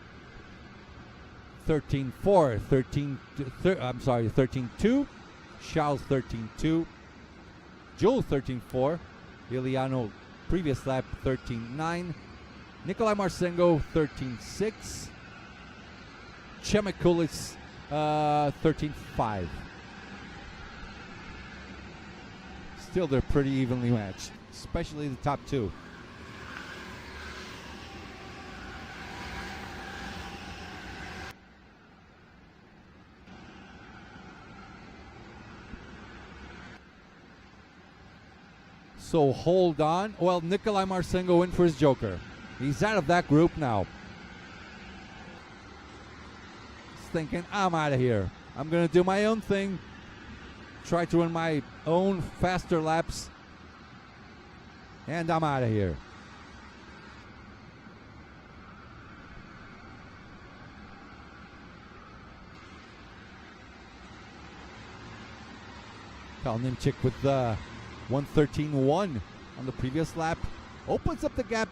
13.4, 13.2. Charles, 13.2. Jules, 13.4. Iliano, previous lap, 13.9. Nikolai Marcinko, 13.6. Chemikulis, 13.5. Still, they're pretty evenly matched, especially the top two. So hold on. Well, Nikolai Marcinko in for his joker. He's out of that group now. He's thinking, I'm out of here. I'm going to do my own thing. Try to run my own faster laps. And I'm out of here. Karl Nimchik with 1:13.1 on the previous lap. Opens up the gap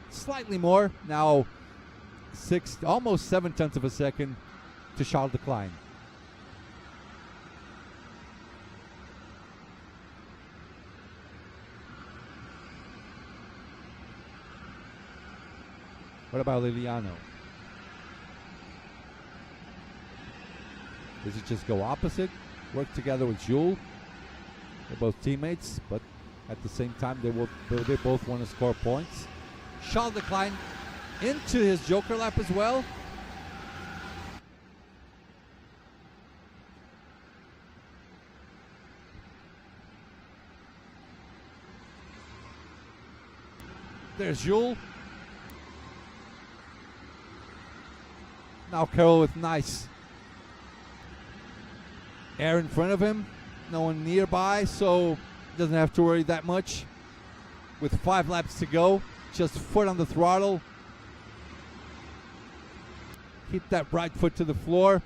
slightly more. Now almost 7 tenths of a second to Charles Leclerc. What about Liliano? Does it just go opposite? Work together with Jules? They're both teammates, but at the same time, they both want to score points. Charles Leclerc into his joker lap as well. There's Jules. Now Carroll with nice air in front of him. No one nearby, so doesn't have to worry that much. With 5 laps to go, just foot on the throttle. Hit that right foot to the floor.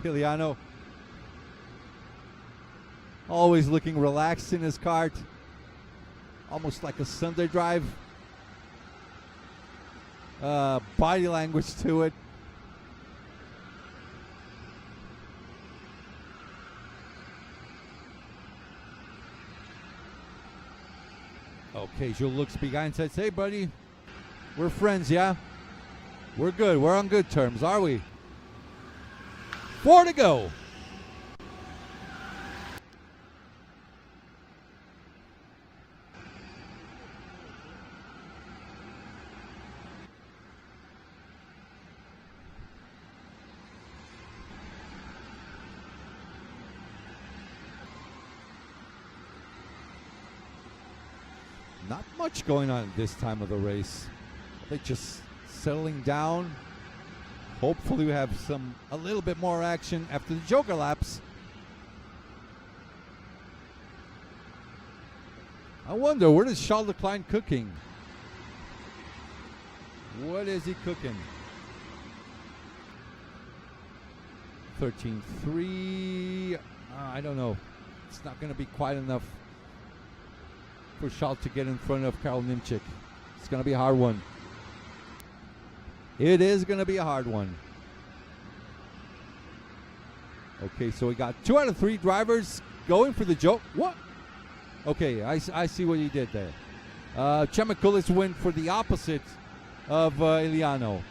Iliano always looking relaxed in his kart. Almost like a Sunday drive. Body language to it. Okay, Jules looks behind and says, hey buddy, we're friends, yeah? We're good, we're on good terms, are we? 4 to go. Not much going on at this time of the race. They're just settling down. Hopefully we have a little bit more action after the joker laps. I wonder, what is Charles Leclerc cooking? What is he cooking? 13.3. I don't know. It's not going to be quite enough for Charles to get in front of Karl Nimchik. It's going to be a hard one. It is going to be a hard one. Okay, so we got 2 out of 3 drivers going for the joke. What? Okay, I see what he did there. Chemikulis went for the opposite of Iliano.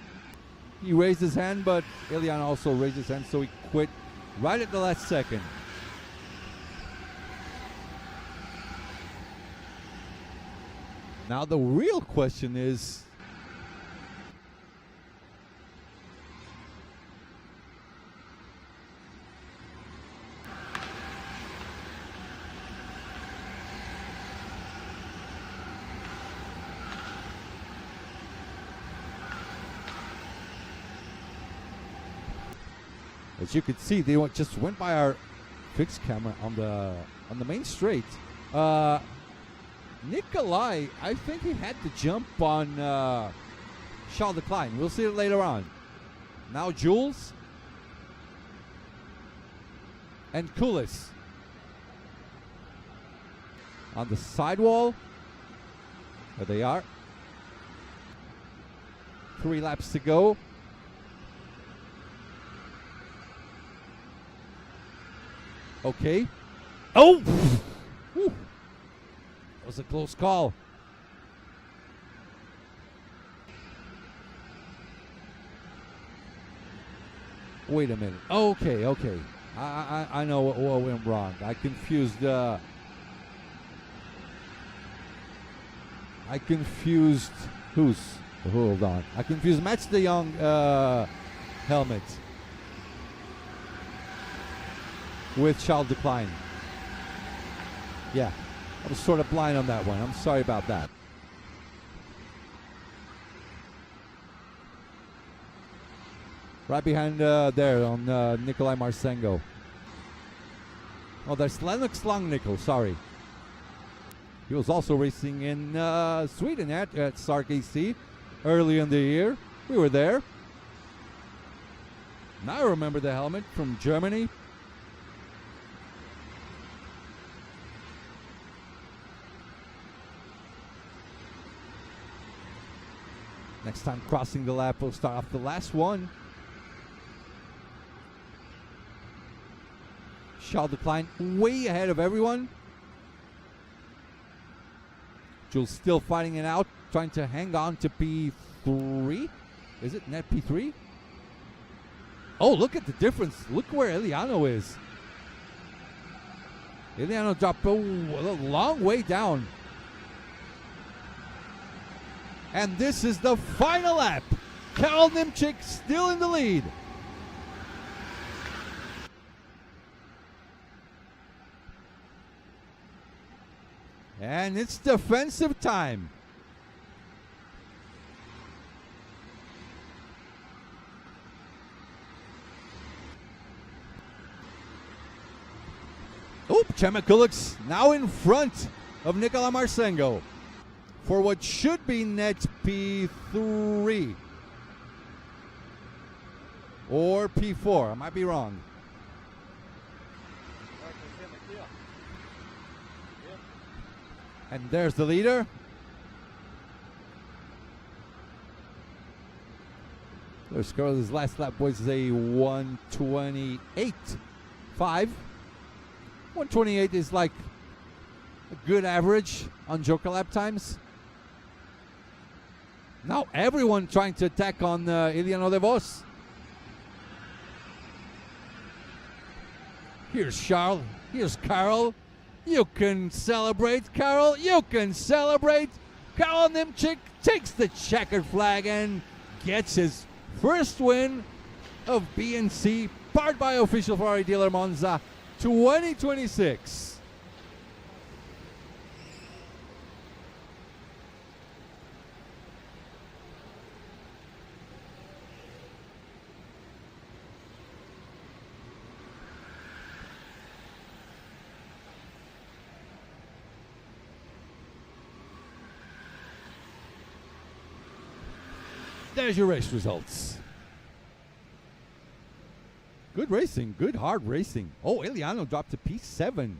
He raised his hand, but Iliano also raised his hand, so he quit right at the last second. Now the real question is, as you can see, they just went by our fixed camera on the main straight. Nikolai, I think he had to jump on Charles Leclerc. We'll see it later on. Now Jules. and Kulis. On the sidewall. There they are. 3 laps to go. Okay. Oh! Whew. That was a close call. Wait a minute. Okay. I know what went wrong. I confused. Who's? Hold on. I confused Mats de Jong helmet with Charles Decline. Yeah, I was sort of blind on that one. I'm sorry about that. Right behind there on Nikolai Marsengo. Oh, there's Lennox Langnickel, sorry. He was also racing in Sweden at Sark AC early in the year. We were there. Now I remember the helmet from Germany. Next time crossing the lap, we'll start off the last one. Charles Decline way ahead of everyone. Jules still fighting it out, trying to hang on to P3. Is it net P3? Oh, look at the difference. Look where Eliano is. Eliano dropped a long way down. And this is the final lap. Karel Nimchik still in the lead. And it's defensive time. Oop, Chemikalix now in front of Nicola Marsengo for what should be net P3 or P4. I might be wrong. And there's the leader. The score of his last lap was a 128.5. 128 is like a good average on Joker lap times. Now everyone trying to attack on Eliano de Vos. Here's Charles. Here's Karel. You can celebrate, Karel. You can celebrate. Karel Nimchik takes the checkered flag and gets his first win of BNC, powered by official Ferrari dealer Monza 2026. There's your race results. Good racing, good hard racing. Oh, Eliano dropped to P7.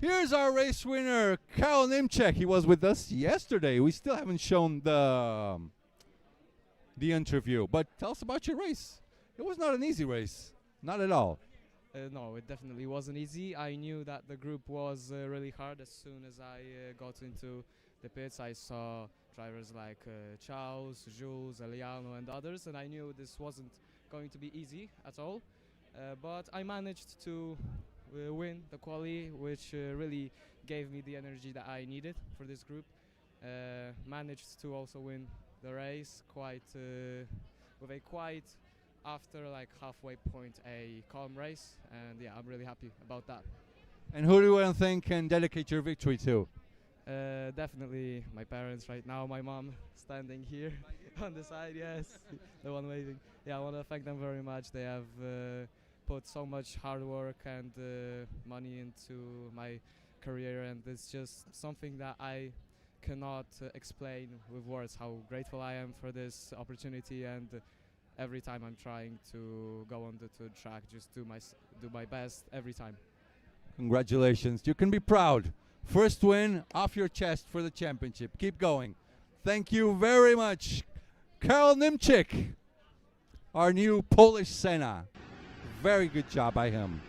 Here's our race winner, Karel Nimček. He was with us yesterday. We still haven't shown the interview, but tell us about your race. It was not an easy race, not at all. No, it definitely wasn't easy. I knew that the group was really hard. As soon as I got into the pits, I saw drivers like Charles, Jules, Eliano and others, and I knew this wasn't going to be easy at all. But I managed to win the quali, which really gave me the energy that I needed for this group. Managed to also win the race with a quite after like halfway point a calm race, and yeah, I'm really happy about that. And who do you want to thank and dedicate your victory to? Definitely my parents right now, my mom standing here on the side, yes, the one waving. Yeah, I want to thank them very much. They have put so much hard work and money into my career, and it's just something that I cannot explain with words how grateful I am for this opportunity. And every time I'm trying to go on the track, just do my best every time. Congratulations, you can be proud. First win off your chest for the championship. Keep going. Thank you very much, Karel Nimček, our new Polish Senna. Very good job by him.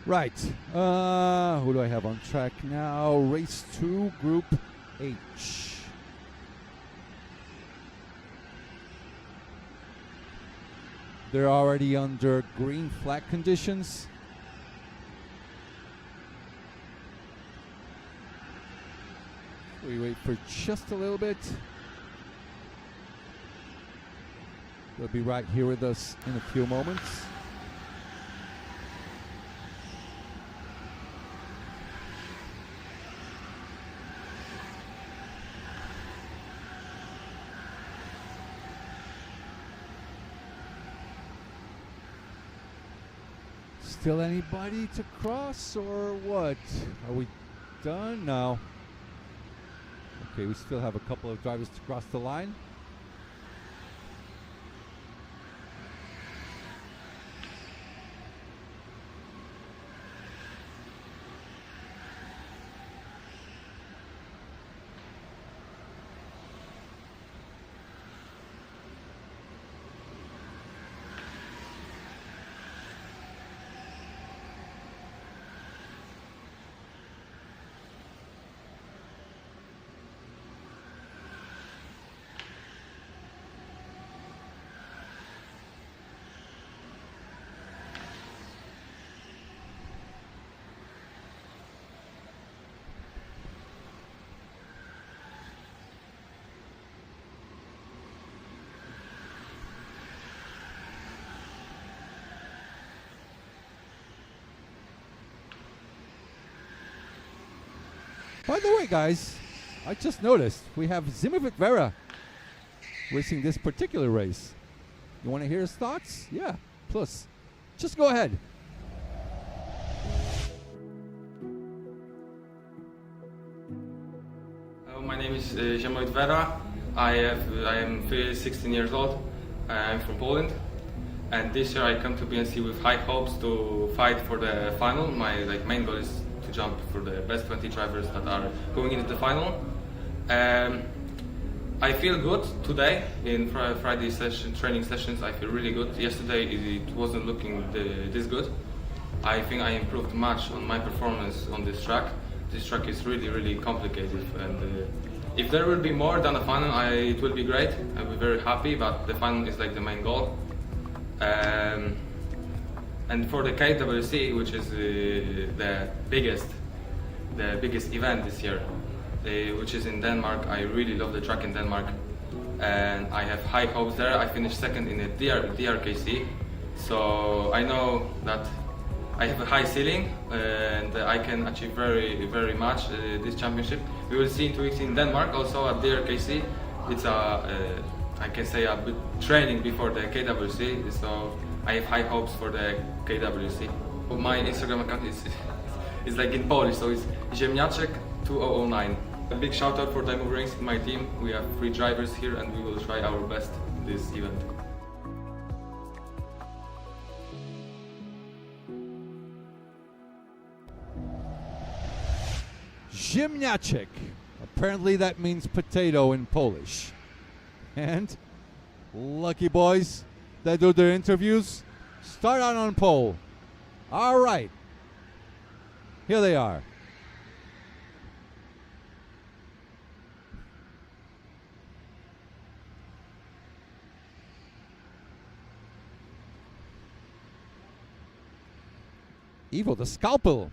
Right, who do I have on track now? Race 2, Group H. They're already under green flag conditions. We wait for just a little bit. They'll be right here with us in a few moments. Still anybody to cross or what? Are we done? No. Okay, we still have a couple of drivers to cross the line. By the way, guys, I just noticed we have Zimovic Vera racing this particular race. You want to hear his thoughts? Yeah, plus. Just go ahead. My name is Zimovic Vera. I am 16 years old. I'm from Poland. And this year I come to BNC with high hopes to fight for the final. My main goal is to jump for the best 20 drivers that are going into the final. I feel good today in Friday training sessions. I feel really good. Yesterday it wasn't looking this good. I think I improved much on my performance on this track. This track is really complicated, and if there will be more than a final, it will be great. I'll be very happy, but the final is like the main goal. And for the KWC, which is the biggest event this year, which is in Denmark. I really love the track in Denmark, and I have high hopes there. I finished second in the DRKC, so I know that I have a high ceiling and I can achieve very much this championship. We will see in 2 weeks in Denmark, also at DRKC. It's I can say a bit training before the KWC, so I have high hopes for the KWC. My Instagram account is like in Polish, so it's Ziemniaczek2009. A big shout out for Time of Racing, my team. We have 3 drivers here and we will try our best this event. Ziemniaczek. Apparently that means potato in Polish. And lucky boys that do their interviews start out on pole. All right. Here they are. Ivo the Scalpel.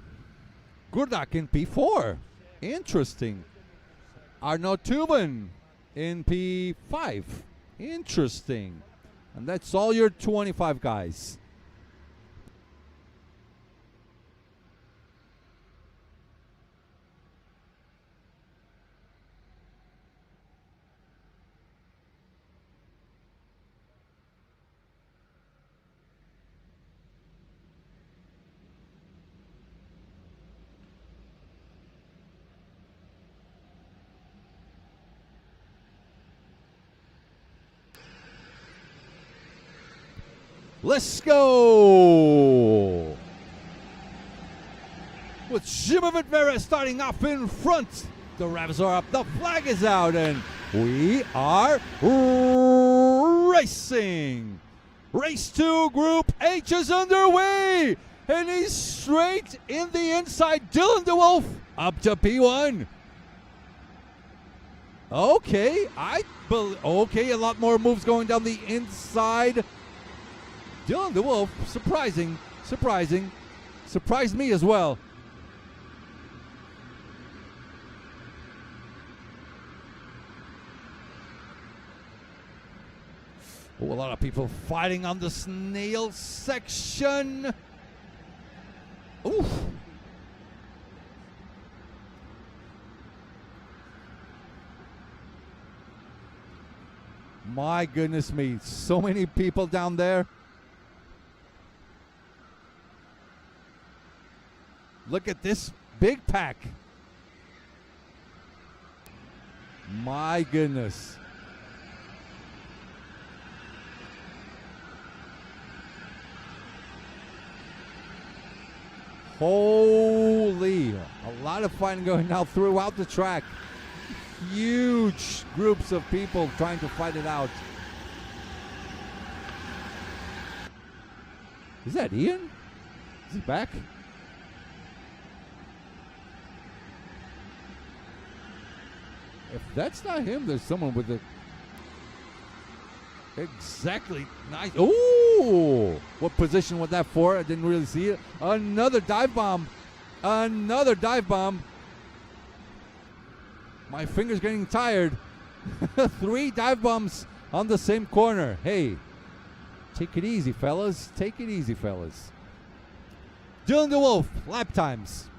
Gurdak in P4. Interesting. Arno Tuben in P5. Interesting. And that's all your 25 guys. Let's go! With Zimovic Vera starting off in front. The revs are up, the flag is out, and we are racing. Race 2, Group H is underway, and he's straight in the inside. Dylan DeWolf up to P1. Okay, okay, a lot more moves going down the inside. Dylan DeWolf, surprised me as well. Oh, a lot of people fighting on the snail section. Oof. My goodness me, so many people down there. Look at this big pack. My goodness. Holy, a lot of fighting going now throughout the track. Huge groups of people trying to fight it out. Is that Ian? Is he back? If that's not him, there's someone with a exactly nice. Ooh, what position was that for? I didn't really see it. Another dive bomb. Another dive bomb. My finger's getting tired. 3 dive bombs on the same corner. Hey, take it easy, fellas. Take it easy, fellas. Dylan DeWolf, lap times.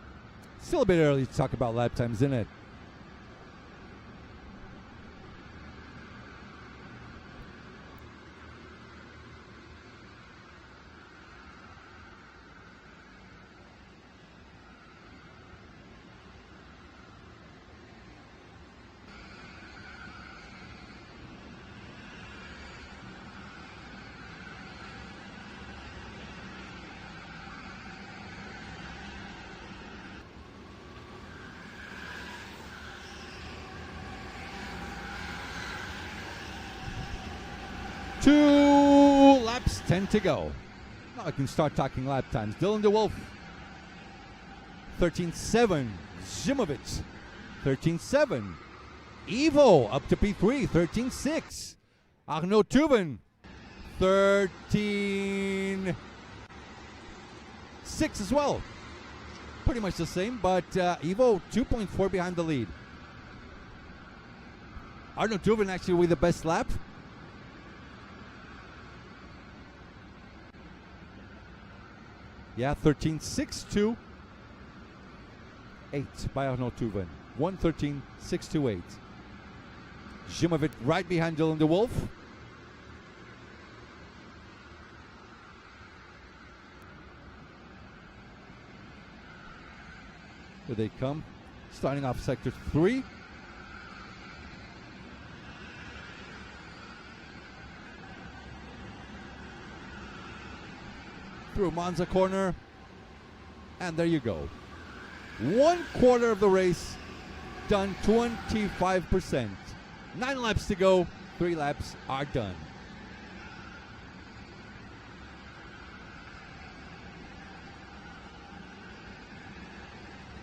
Still a bit early to talk about lap times, isn't it? Two laps, 10 to go. Now I can start talking lap times. Dylan DeWolf, 13.7. Zimovic, 13.7. Evo up to P3, 13.6. Arno Tuben, 13.6 as well. Pretty much the same, but Evo 2.4 behind the lead. Arno Tuben actually with the best lap. Yeah, 13.62. 8 by Arnaud Touven. 1:13.628. Zimovic right behind Dylan de Wolf. Here they come. Starting off sector 3. Through Monza corner. And there you go. 1/4 of the race done, 25%. 9 laps to go. 3 laps are done.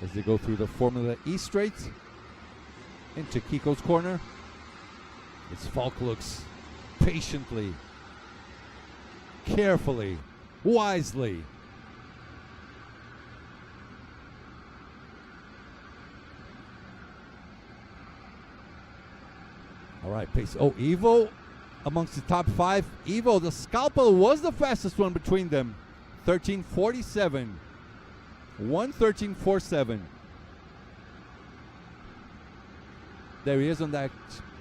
As they go through the Formula E straight into Kiko's corner, as Falk looks patiently, carefully, wisely. All right, pace. Oh, Ivo amongst the top 5. Ivo, the scalpel, was the fastest one between them. 13:47. 1:13.47. There he is on that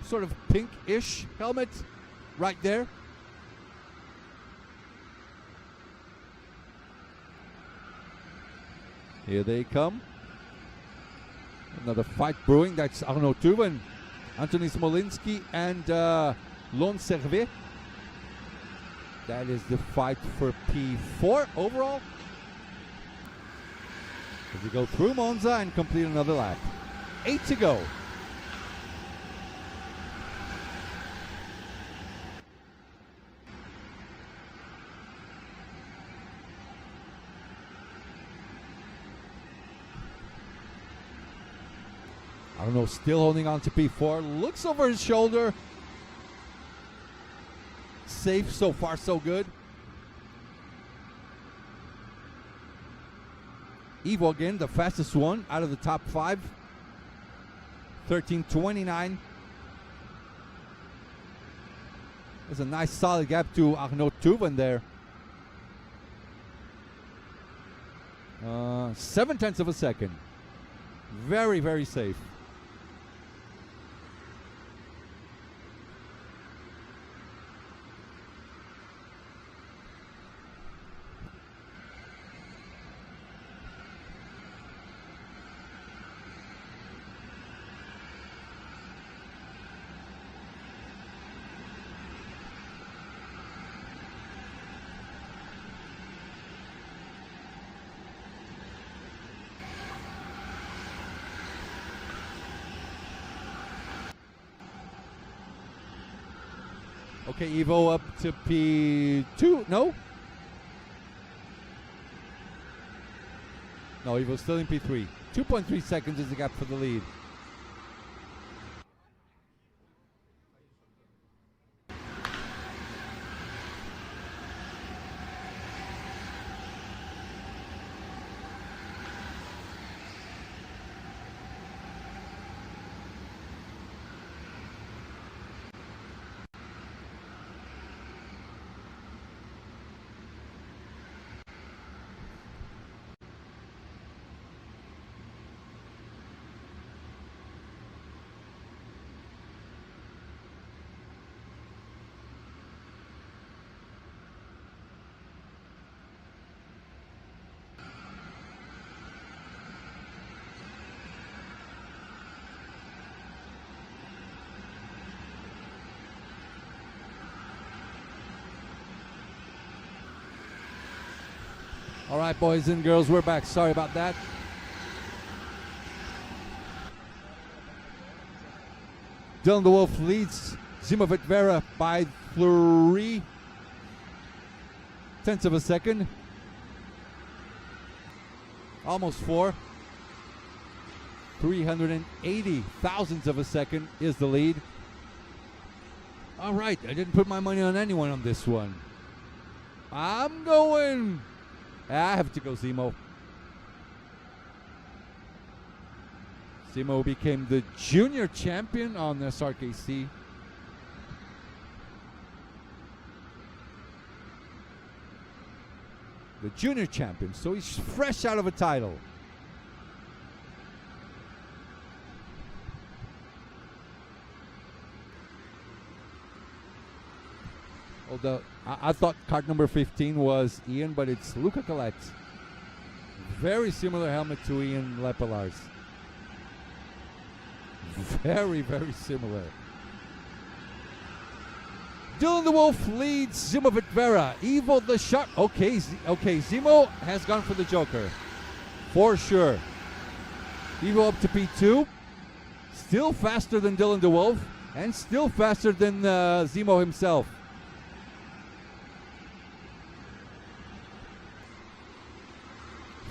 sort of pink-ish helmet right there. Here they come. Another fight brewing. That's Arnaud Touven, Anthony Smolinski, and Lon Servet. That is the fight for P4 overall. As we go through Monza and complete another lap. 8 to go. I don't know, still holding on to P4. Looks over his shoulder. Safe, so far so good. Ivo again, the fastest one out of the top 5. 13:29. There's a nice solid gap to Arnaud Touven there. 0.7 of a second. Very, very safe. Okay, Ivo up to P2. No? No, Ivo's still in P3. 2.3 seconds is the gap for the lead. All right, boys and girls, we're back. Sorry about that. Dylan de Wolf leads Zimovic Vera by 3/10 of a second. Almost 4. 380 thousandths of a second is the lead. All right, I didn't put my money on anyone on this one. I'm going. I have to go Zimo. Zimo became the junior champion on the SRKC. the junior champion. So he's fresh out of a title. Although I thought card number 15 was Ian, but it's Luca Colette. Very similar helmet to Ian Lepelaars. Very, very similar. Dylan the Wolf leads Zimo Vitvera. Evo the Shark. Okay, Zimo has gone for the Joker. For sure. Evo up to P2. Still faster than Dylan the Wolf. And still faster than Zimo himself.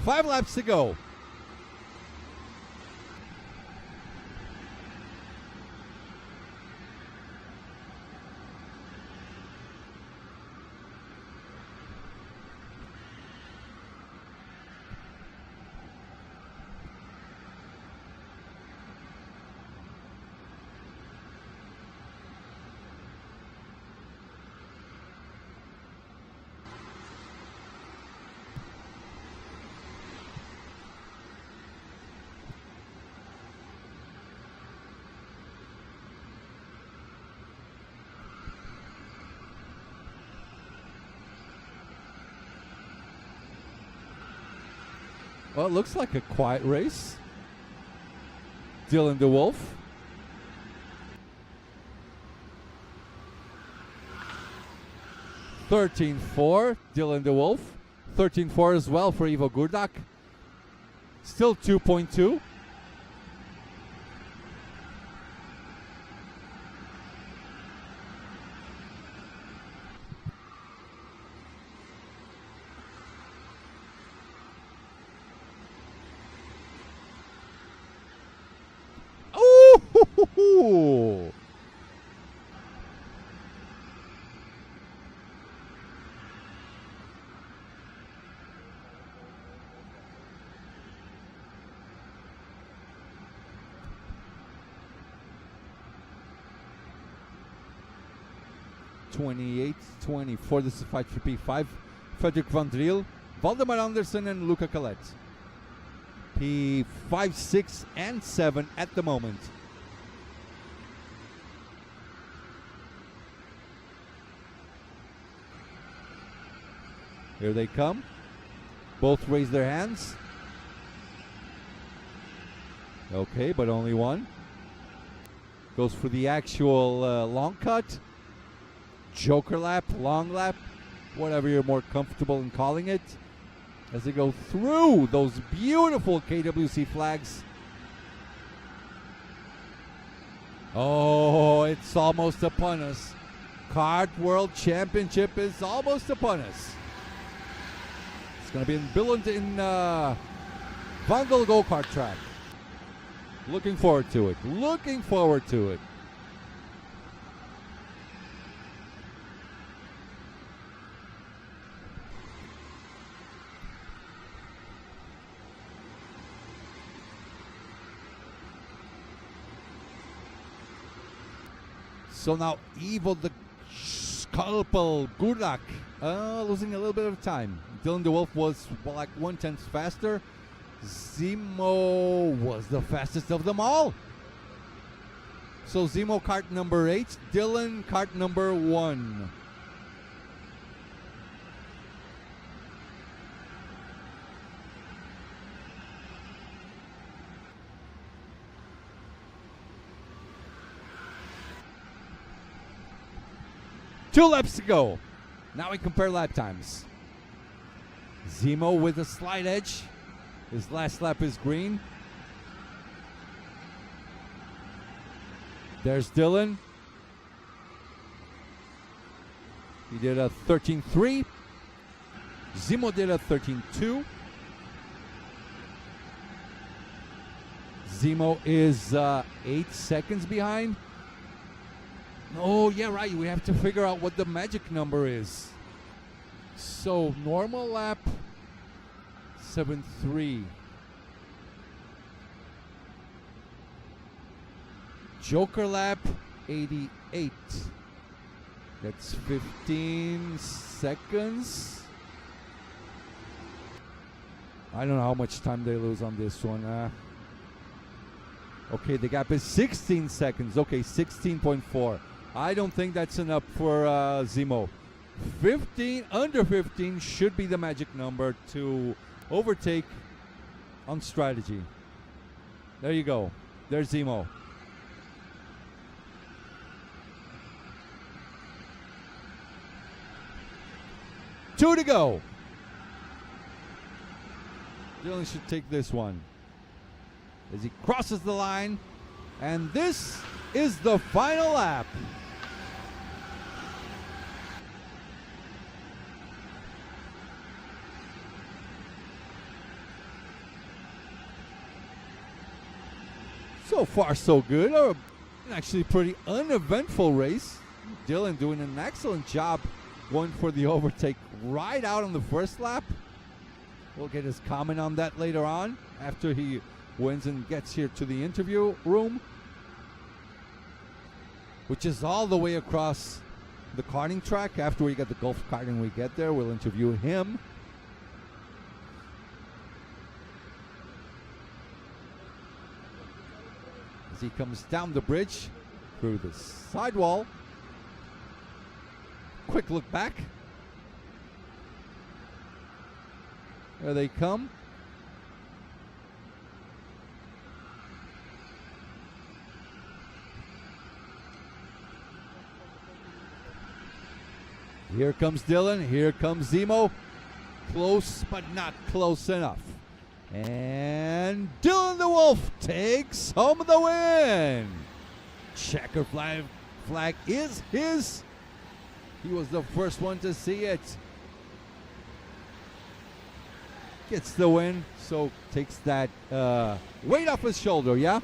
Five laps to go. Well, it looks like a quiet race. Dylan the Wolf. (13.4) Dylan the Wolf. 13.4 as well for Ivo Gurdak. Still 2.2. Ooh. (28-24). This is fight for P5. Frederick van Driel, Valdemar Andersen, and Luca Colette. P5, 6, and 7 at the moment. Here they come. Both raise their hands. Okay, but only one. Goes for the actual long cut. Joker lap, long lap, whatever you're more comfortable in calling it. As they go through those beautiful KWC flags. Oh, it's almost upon us. Kart World Championship is almost upon us. It's going to be in Billund in Vandal Go-Kart track. Looking forward to it. Looking forward to it. So now Evo the Scalpel Gurdak losing a little bit of time. Dylan the Wolf was like 1/10 faster. Zimo was the fastest of them all. So Zimo kart number 8, Dylan kart number 1. Two laps to go. Now we compare lap times. Zimo with a slight edge. His last lap is green. There's Dylan. He did a 13.3. Zimo did a 13.2. Zimo is 8 seconds behind. Oh, yeah, right. We have to figure out what the magic number is. So, normal lap, 7.3. Joker lap, 88. That's 15 seconds. I don't know how much time they lose on this one. Okay, the gap is 16 seconds. Okay, 16.4. I don't think that's enough for Zemo. 15, under 15 should be the magic number to overtake on strategy. There you go. There's Zemo. Two to go. Dylan should take this one as he crosses the line, and this is the final lap. So far, so good. Actually, pretty uneventful race. Dylan doing an excellent job going for the overtake right out on the first lap. We'll get his comment on that later on after he wins and gets here to the interview room, which is all the way across the karting track. After we get the golf karting, we get there, we'll interview him. As he comes down the bridge through the sidewall. Quick look back. There they come. Here comes Dylan. Here comes Zemo. Close, but not close enough. And Dylan the Wolf takes home the win. Checker flag is his. He was the first one to see it. Gets the win, so takes that weight off his shoulder, yeah?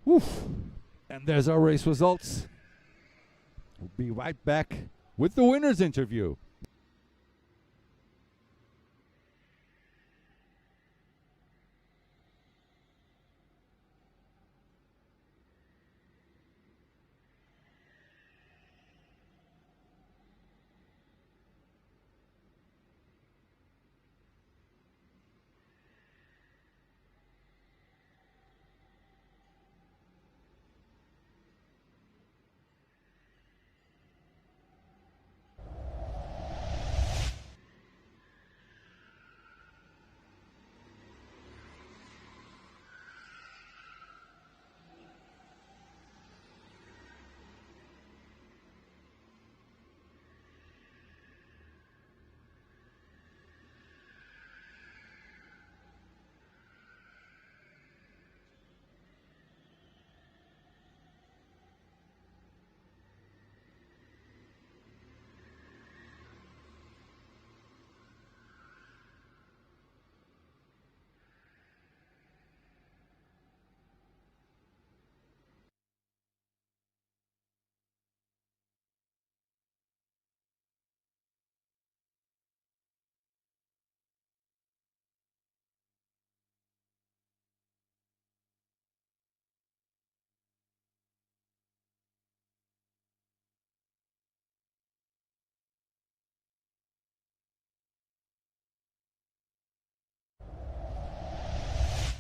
Woof. And there's our race results. We'll be right back with the winner's interview.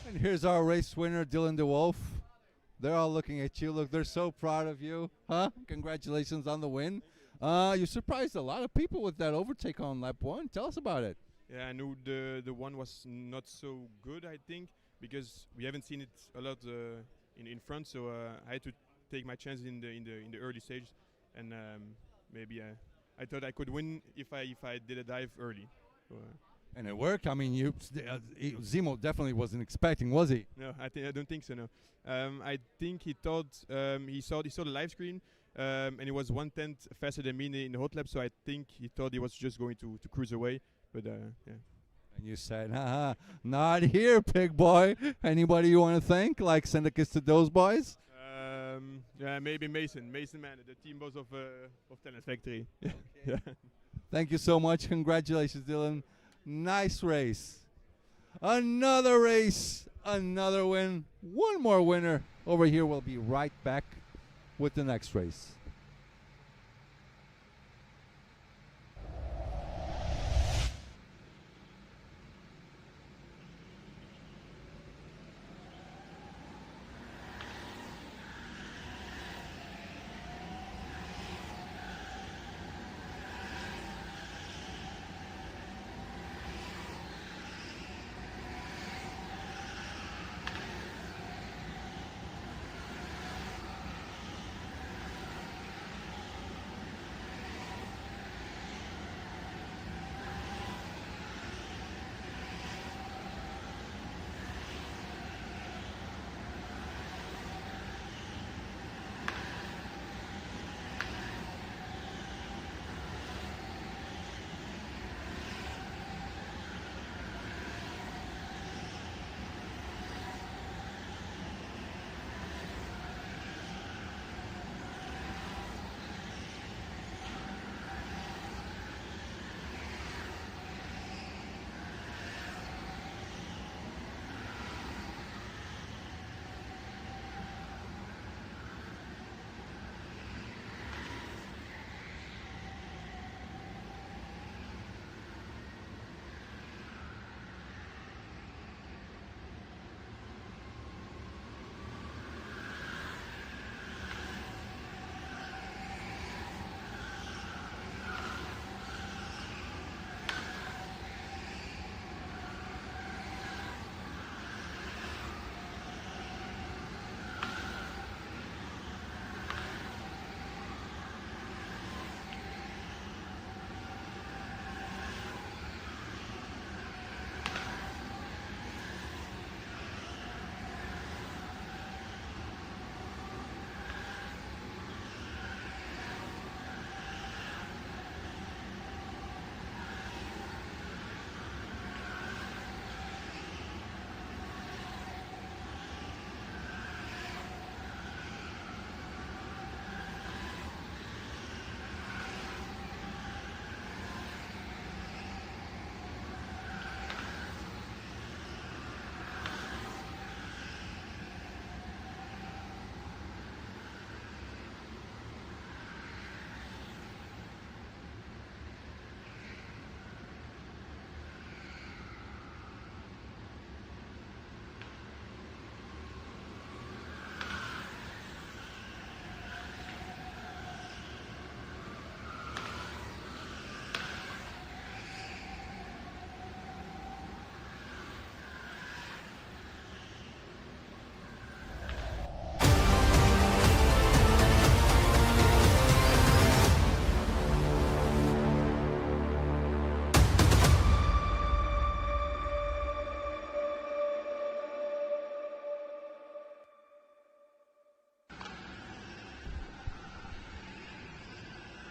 And here's our race winner, Dylan the Wolf. They're all looking at you. Look, they're so proud of you. Huh? Congratulations on the win. You surprised a lot of people with that overtake on lap one. Tell us about it. Yeah, I knew the one was not so good, I think, because we haven't seen it a lot in front. So I had to take my chances in the early stage, and maybe I thought I could win if I did a dive early. So, and it worked. I mean, Zemo definitely wasn't expecting, was he? No, I don't think so. No, I think he thought he saw the live screen, and he was 1/10 faster than me in the hot lap. So I think he thought he was just going to cruise away. But yeah. And you said, haha, not here, pig boy. Anybody you want to thank? Like, send a kiss to those boys? Yeah, maybe Mason Man, the team boss of Talent Factory. Yeah. Thank you so much. Congratulations, Dylan. Nice race. Another race, another win. One more winner over here. We'll be right back with the next race.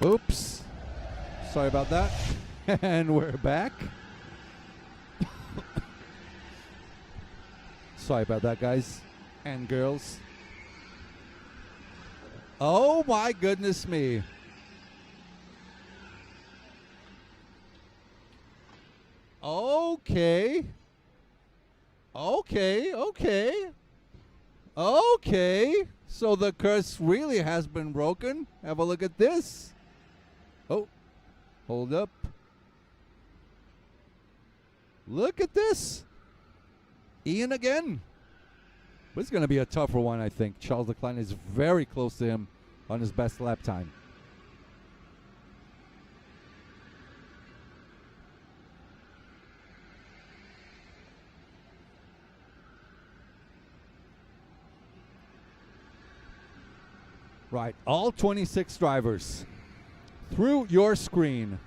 Oops. Sorry about that. And we're back. Sorry about that, guys and girls. Oh my goodness me. Okay. Okay. So the curse really has been broken. Have a look at this. Oh, hold up. Look at this. Ian again. This is going to be a tougher one, I think. Charles Leclerc is very close to him on his best lap time. Right, all 26 drivers through your screen.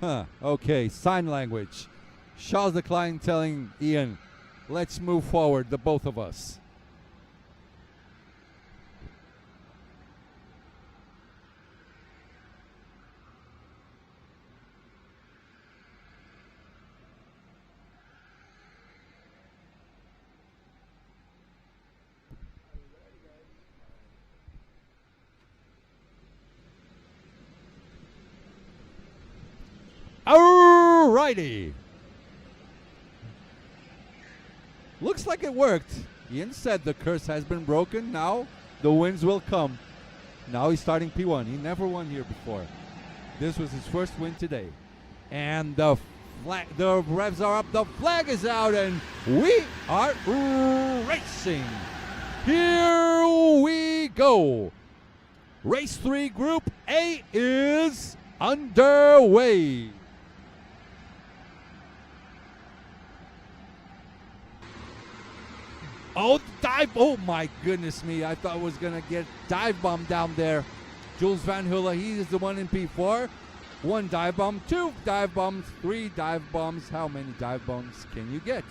Huh, okay, sign language. Charles Leclerc telling Ian, let's move forward, the both of us. Alrighty. Looks like it worked. Ian said the curse has been broken. Now the wins will come. Now he's starting P1. He never won here before. This was his first win today. And the revs are up, the flag is out, and we are racing. Here we go. Race 3, Group A is underway. Oh, dive. Oh, my goodness me. I thought I was going to get dive bomb down there. Jules Van Hulle, he is the one in P4. 1 dive bomb, 2 dive bombs, 3 dive bombs. How many dive bombs can you get?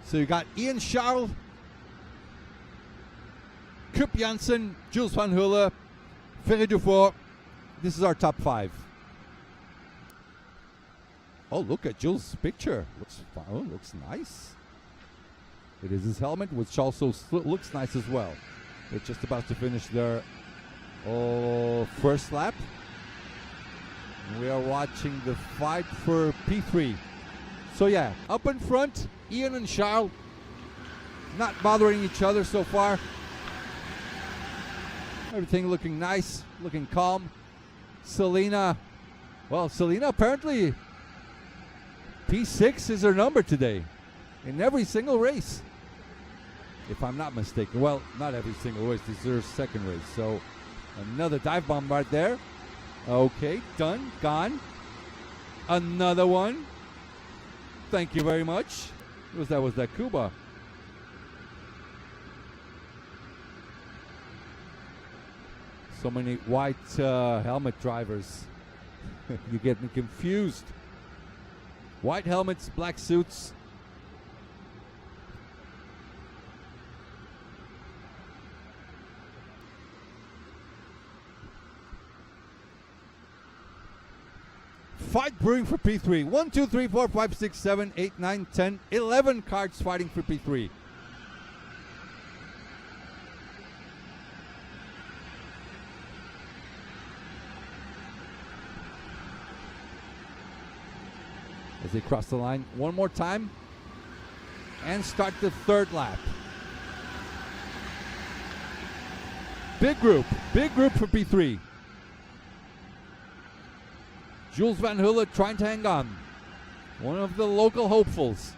So you got Ian Charles, Kup Janssen, Jules Van Hulle, Ferry Dufour. This is our top 5. Oh, look at Jules' picture. Looks nice. It is his helmet, which also looks nice as well. They're just about to finish their first lap. We are watching the fight for P3. So yeah, up in front, Ian and Charles not bothering each other so far. Everything looking nice, looking calm. Selena, well, Selena apparently P6 is her number today in every single race, if I'm not mistaken. Well, not every single race. This is her second race. So another dive bomb right there. Okay, done, gone. Another one. Thank you very much. Was that Cuba? So many white helmet drivers. You get me confused. White helmets, black suits. Fight brewing for P3. 1, 2, 3, 4, 5, 6, 7, 8, 9, 10, 11 cards fighting for P3. As they cross the line one more time and start the third lap. Big group for P3. Jules Van Hulle trying to hang on. One of the local hopefuls.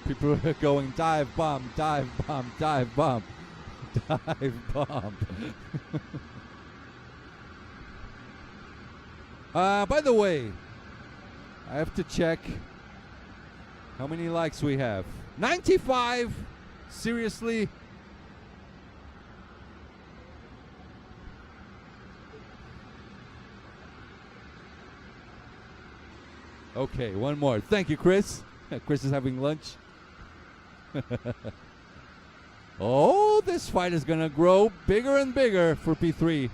People are going dive bomb, dive bomb, dive bomb. Dive bomb. By the way, I have to check how many likes we have. 95. Seriously? Okay, one more. Thank you, Chris. Chris is having lunch. Oh, this fight is going to grow bigger and bigger for P3.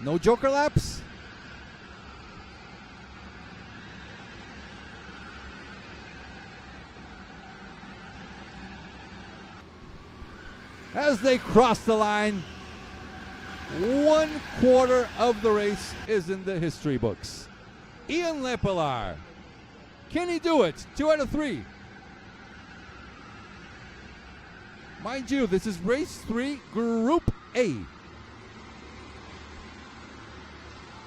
No joker laps? As they cross the line, 1/4 of the race is in the history books. Ian Lepelaar. Can he do it? 2 out of 3. Mind you, this is race 3, Group A.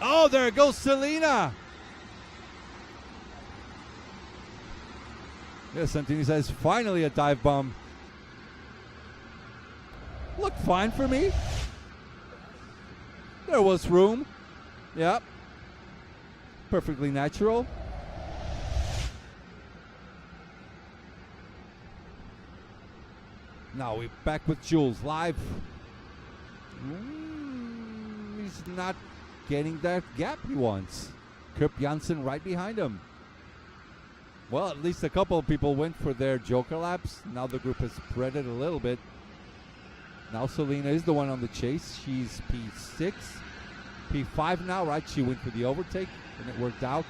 Oh, there goes Selena. Yes, Santini says finally a dive bomb. Looked fine for me. There was room. Yep. Perfectly natural. Now we're back with Jules live. He's not getting that gap he wants. Kip Janssen right behind him. Well, at least a couple of people went for their Joker laps. Now the group has spread it a little bit. Now Selena is the one on the chase. She's P6. P5 now, right? She went for the overtake and it worked out.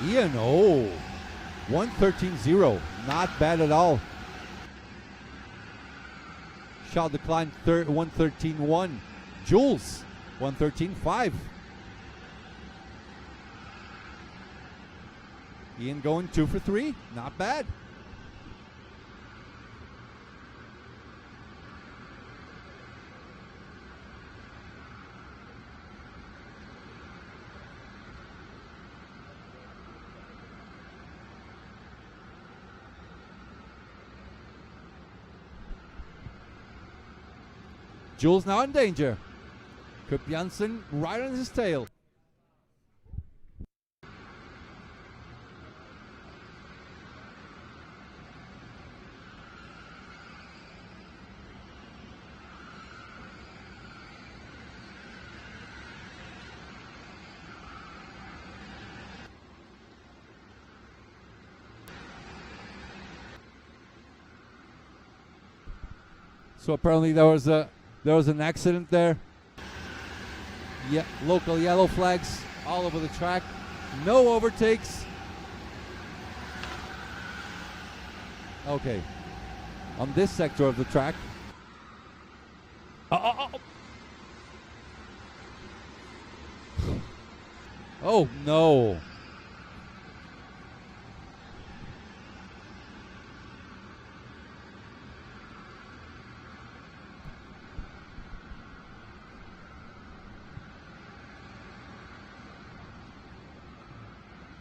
Ian, 113.0. Not bad at all. Charles Leclerc 113.1. Jules 113.5. Ian going 2 for 3. Not bad. Jules now in danger. Kip Janssen right on his tail. So apparently there was an accident there. Yeah, local yellow flags all over the track. No overtakes. Okay. On this sector of the track. Oh no.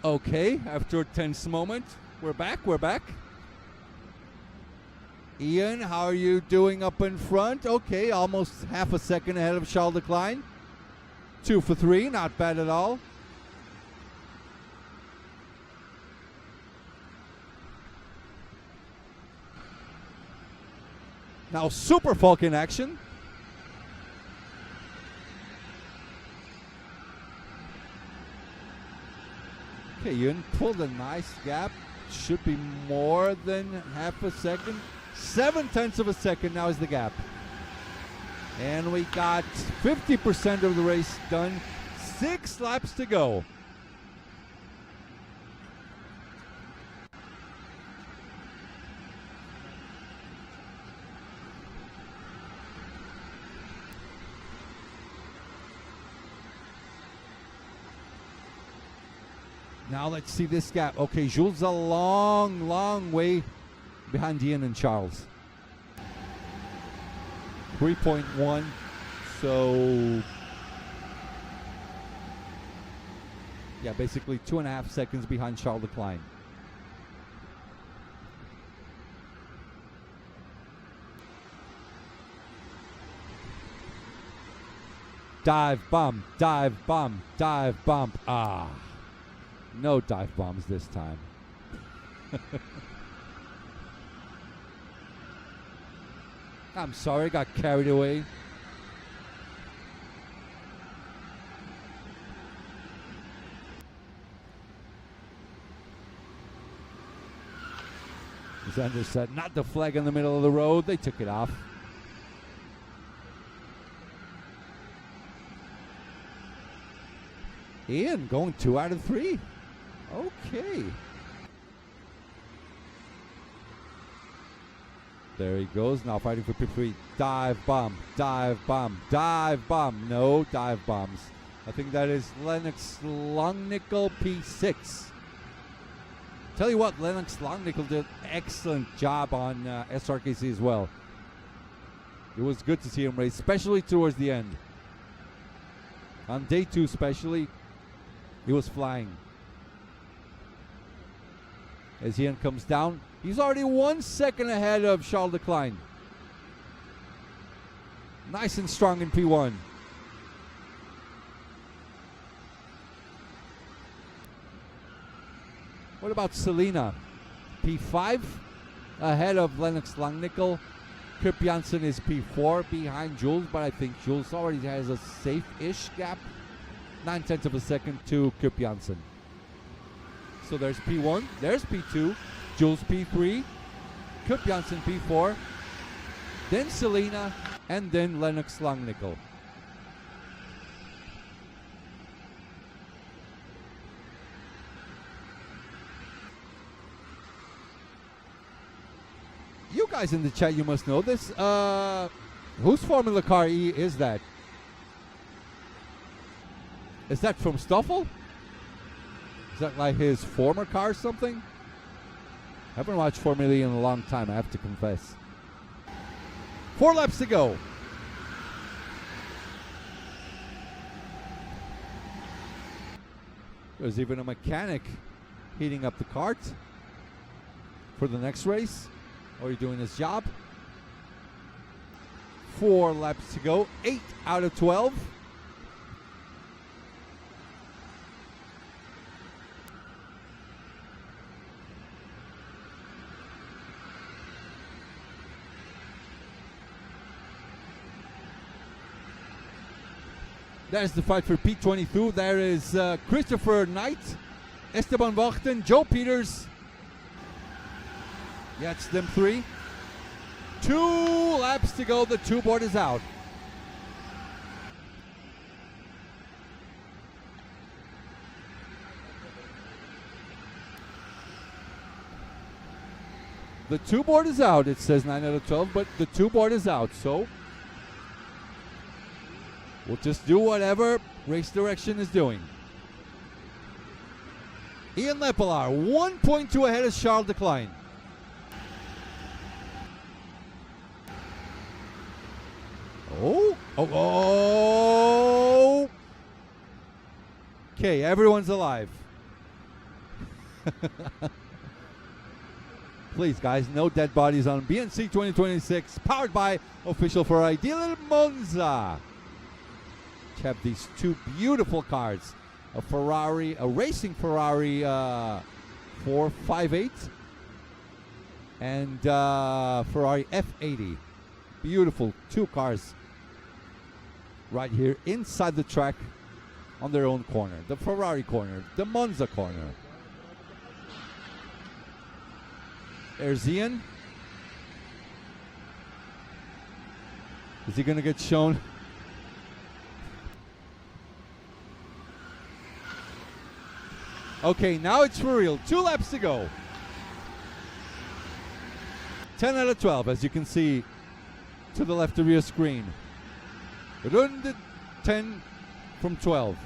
Okay, after a tense moment, we're back. Ian, how are you doing up in front? Okay, almost half a second ahead of Charles Leclerc. 2 for 3, not bad at all. Now Super Falcon action. Okay, Ian pulled a nice gap. Should be more than half a second. 0.7 of a second now is the gap. And we got 50% of the race done. 6 laps to go. Now let's see this gap. Okay, Jules a long way behind Ian and Charles. 3.1. So, yeah, basically 2.5 seconds behind Charles Leclerc. Dive bomb, dive bomb, dive bomb. Ah. No dive bombs this time. I'm sorry, got carried away. As Anders said, not the flag in the middle of the road. They took it off. Ian going 2 out of 3. Okay. There he goes, now fighting for P3. Dive bomb, dive bomb, dive bomb. No dive bombs. I think that is Lennox Longnickel P6. Tell you what, Lennox Longnickel did an excellent job on SRKC as well. It was good to see him race, especially towards the end. On day 2 especially, he was flying. As Ian comes down, he's already 1 second ahead of Charles Leclerc. Nice and strong in P1. What about Selena? P5 ahead of Lennox Langnickel. Kip Janssen is P4 behind Jules, but I think Jules already has a safe-ish gap. 9/10 of a second to Kip Janssen. So there's P1, there's P2, Jules P3, Kip Janssen P4, then Selena, and then Lennox Langnickel. You guys in the chat, you must know this. Whose Formula Car E is that? Is that from Stoffel? Is that like his former car or something? I haven't watched Formula E in a long time, I have to confess. 4 laps to go. There's even a mechanic heating up the kart for the next race. Already doing his job. 4 laps to go. 8 out of 12. There's the fight for P22. There is Christopher Knight, Esteban Wachten, Joe Peters. Yeah, it's them 3. 2 laps to go. The 2 board is out. The 2 board is out. It says 9 out of 12, but the 2 board is out. So we'll just do whatever race direction is doing. Ian Lepelaar, 1.2 ahead of Charles Leclerc. Oh. Okay, everyone's alive. Please, guys, no dead bodies on BNC 2026, powered by official Ferrari dealer Monza. Which have these 2 beautiful cars. A Ferrari, a racing Ferrari 458 and Ferrari F80. Beautiful 2 cars right here inside the track on their own corner. The Ferrari corner, the Monza corner. There's Ian. Is he going to get shown? Okay, now it's for real. 2 laps to go. 10 out of 12, as you can see to the left of your screen. Runde 10 from 12.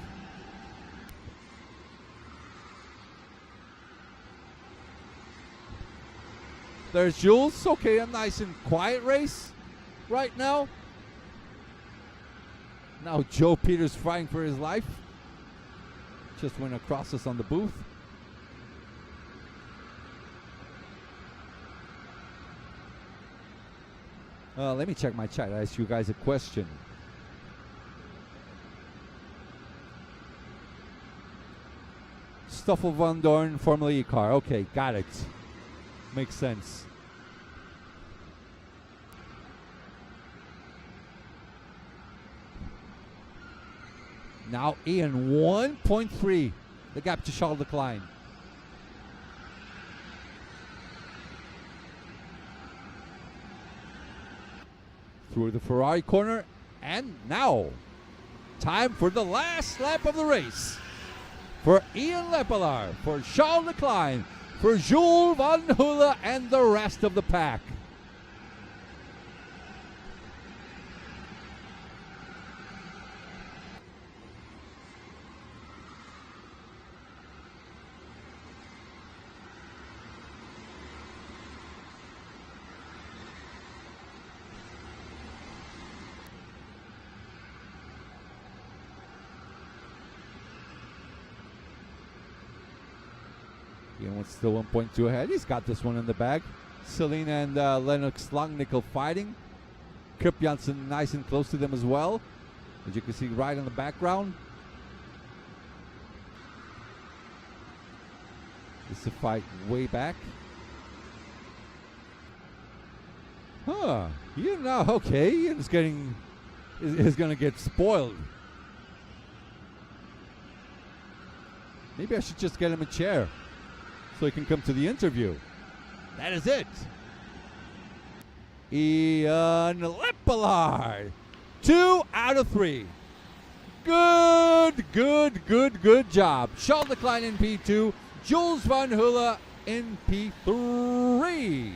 There's Jules. Okay, a nice and quiet race right now. Now Joe Peters fighting for his life. Just went across us on the booth. Let me check my chat. I asked you guys a question. Stoffel Van Dorn, Formula E car. Okay, got it. Makes sense. Now Ian, 1.3. The gap to Charles Leclerc. Through the Ferrari corner, and now time for the last lap of the race. For Ian Lepelaar, for Charles Leclerc, for Jules Van Hule, and the rest of the pack. Again, with still 1.2 ahead. He's got this one in the bag. Selena and Lennox Langnickel fighting. Kip Janssen nice and close to them as well. As you can see right in the background. This is a fight way back. Huh. Ian now, okay. Ian's getting, is going to get spoiled. Maybe I should just get him a chair so he can come to the interview. That is it. Ian Lepelaar. 2 out of 3. Good job. Charles Leclerc in P2. Jules Van Hulle in P3.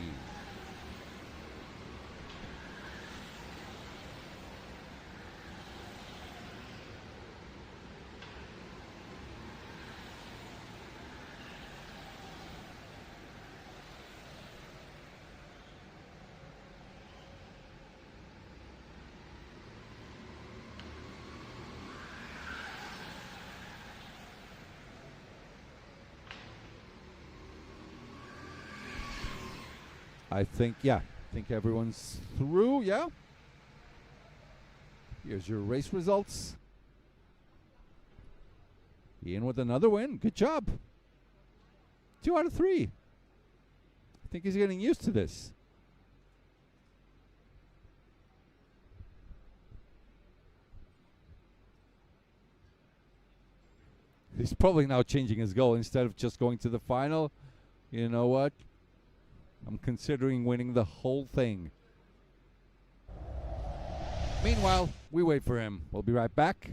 I think everyone's through, yeah? Here's your race results. Ian with another win. Good job. 2 out of 3. I think he's getting used to this. He's probably now changing his goal. Instead of just going to the final, you know what? I'm considering winning the whole thing. Meanwhile, we wait for him. We'll be right back.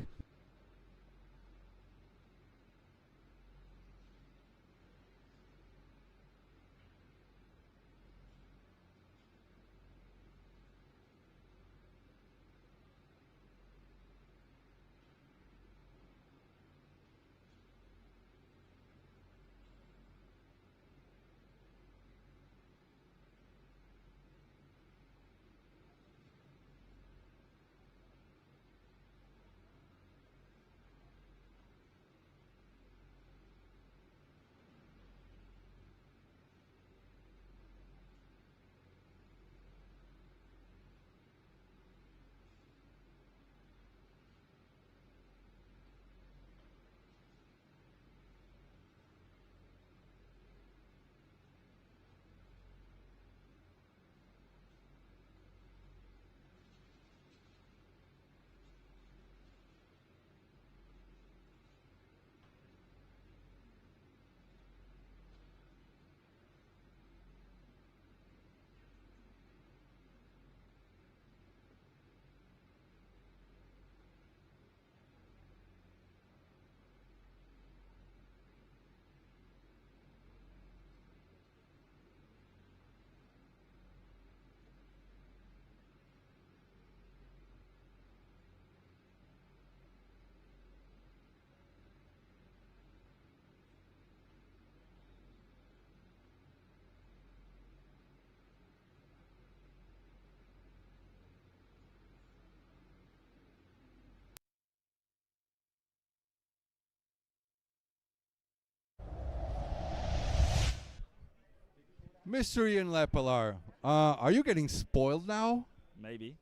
Mr. Ian Lepelaar, are you getting spoiled now? Maybe.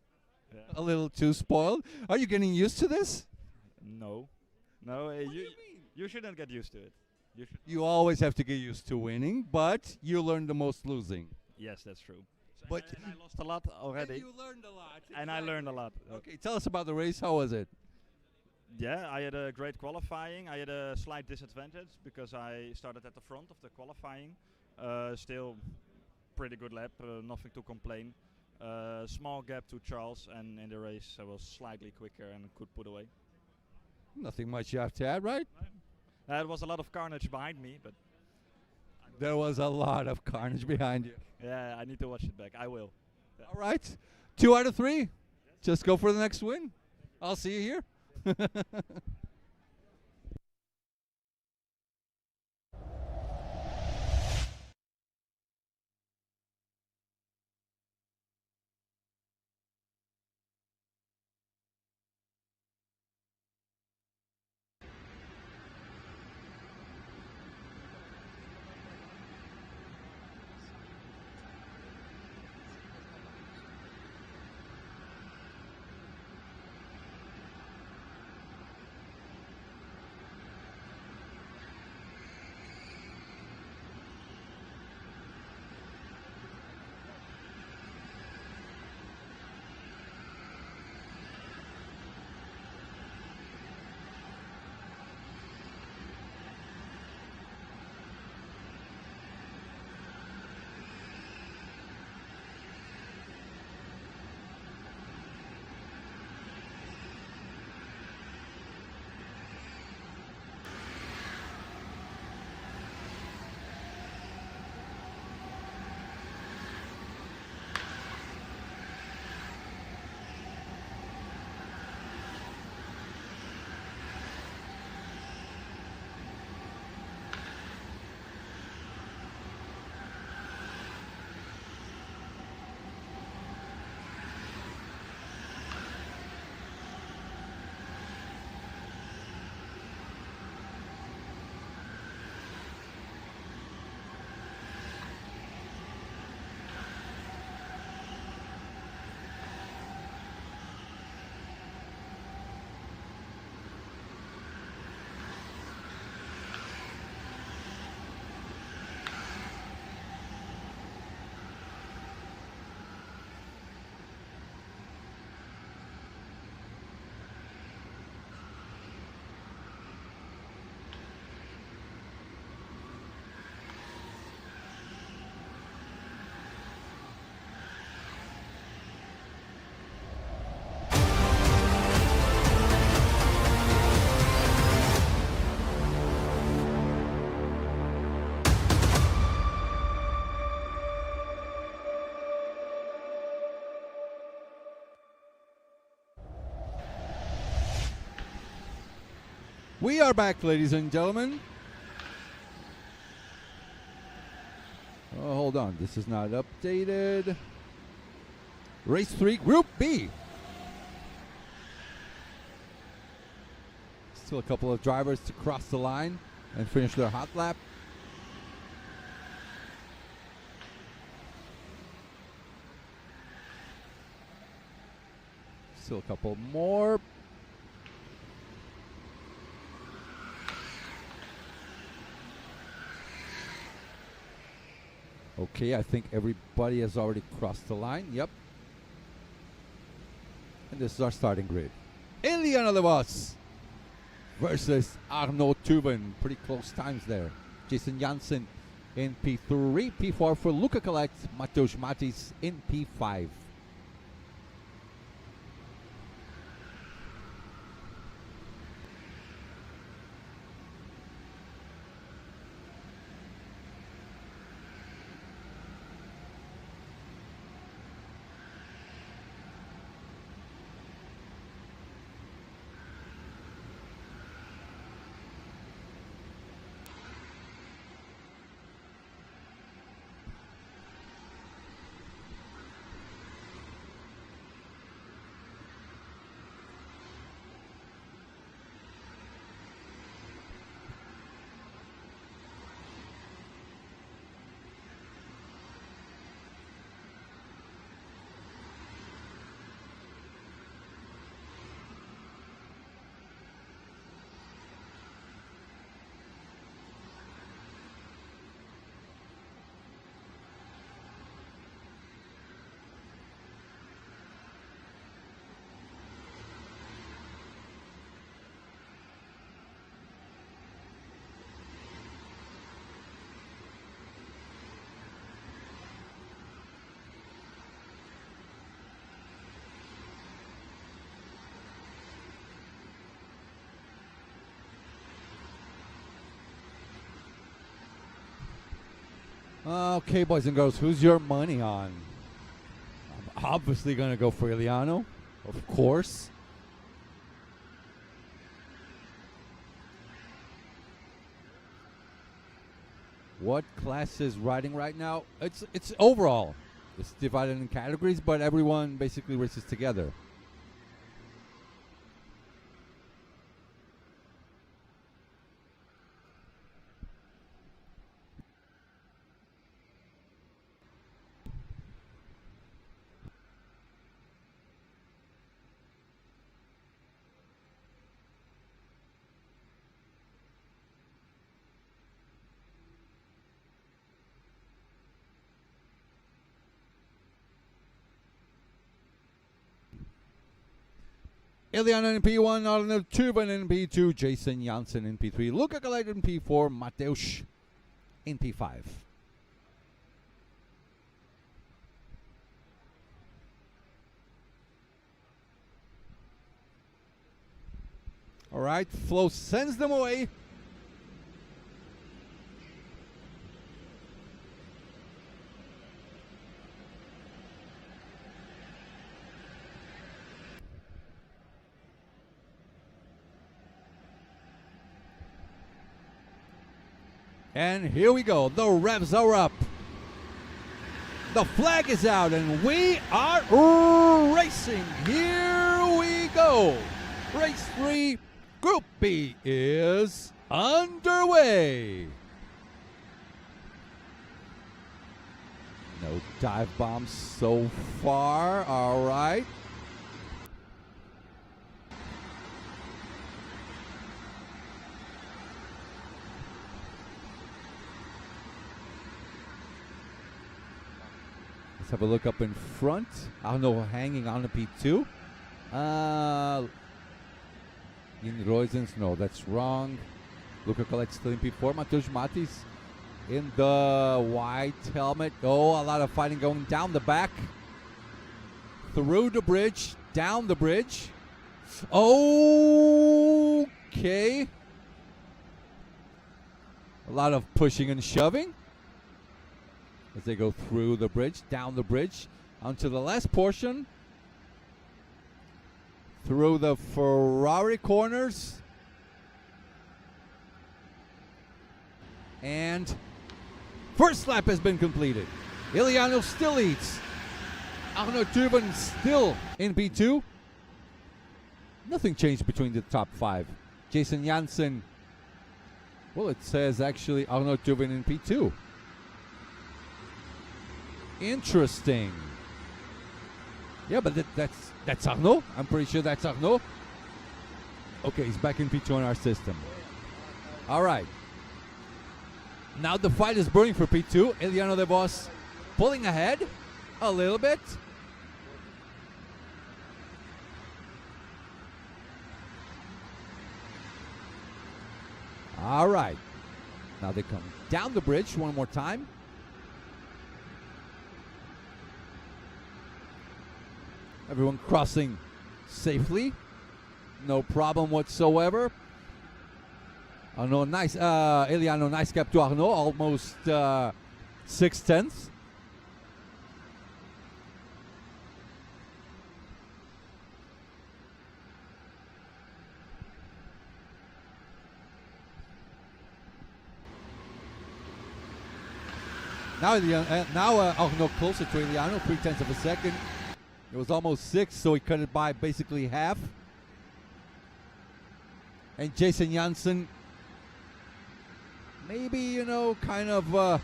Yeah. A little too spoiled? Are you getting used to this? No. No, you shouldn't get used to it. You always have to get used to winning, but you learn the most losing. Yes, that's true. But and I lost a lot already. And you learned a lot. And I learned a lot. Okay, tell us about the race. How was it? Yeah, I had a great qualifying. I had a slight disadvantage because I started at the front of the qualifying. Still pretty good lap, nothing to complain. Small gap to Charles, and in the race I was slightly quicker and could put away. Nothing much you have to add, right? There was a lot of carnage behind me, but... There was a lot of carnage behind you. Yeah, I need to watch it back. I will. Yeah. All right. 2 out of 3. Just go for the next win. I'll see you here. We are back, ladies and gentlemen. Oh, hold on. This is not updated. Race 3, Group B. Still a couple of drivers to cross the line and finish their hot lap. Still a couple more. Okay, I think everybody has already crossed the line. Yep. And this is our starting grid. Eliana De Vos versus Arnaud Tuben. Pretty close times there. Jason Janssen in P3. P4 for Luca Collect. Mateusz Matis in P5. Okay, boys and girls, who's your money on? I'm obviously going to go for Iliano, of course. What class is riding right now? It's overall. It's divided in categories, but everyone basically races together. Iliana in P1, Arnaud Tuben in P2, Jason Janssen in P3, Luca Collect in P4, Mateusz in P5. All right, Flo sends them away. And here we go. The revs are up. The flag is out, and we are racing. Here we go. Race 3, Group B is underway. No dive bombs so far. All right. Let's have a look up in front. Arnaud hanging on the P2. In Roysens, no, that's wrong. Luca Collect still in P4. Mateusz Matis in the white helmet. Oh, a lot of fighting going down the back. Through the bridge, down the bridge. Okay. A lot of pushing and shoving as they go through the bridge, down the bridge, onto the last portion, through the Ferrari corners, And first lap has been completed. Iliano still leads. Arnaud Turban still in P2. Nothing changed between the top 5. Jason Janssen, well, it says actually Arnaud Turban in P2. Interesting. Yeah, but that's Arnaud. I'm pretty sure that's Arnaud. Okay, he's back in P2 on our system. All right. Now the fight is burning for P2. Iliano De Vos pulling ahead a little bit. All right. Now they come down the bridge one more time. Everyone crossing safely. No problem whatsoever. Arnaud, nice. Iliano, nice cap to Arnaud. Almost 6/10. Now Arnaud closer to Iliano, 0.3 of a second. It was almost 6, so he cut it by basically half. And Jason Janssen, maybe, you know, kind of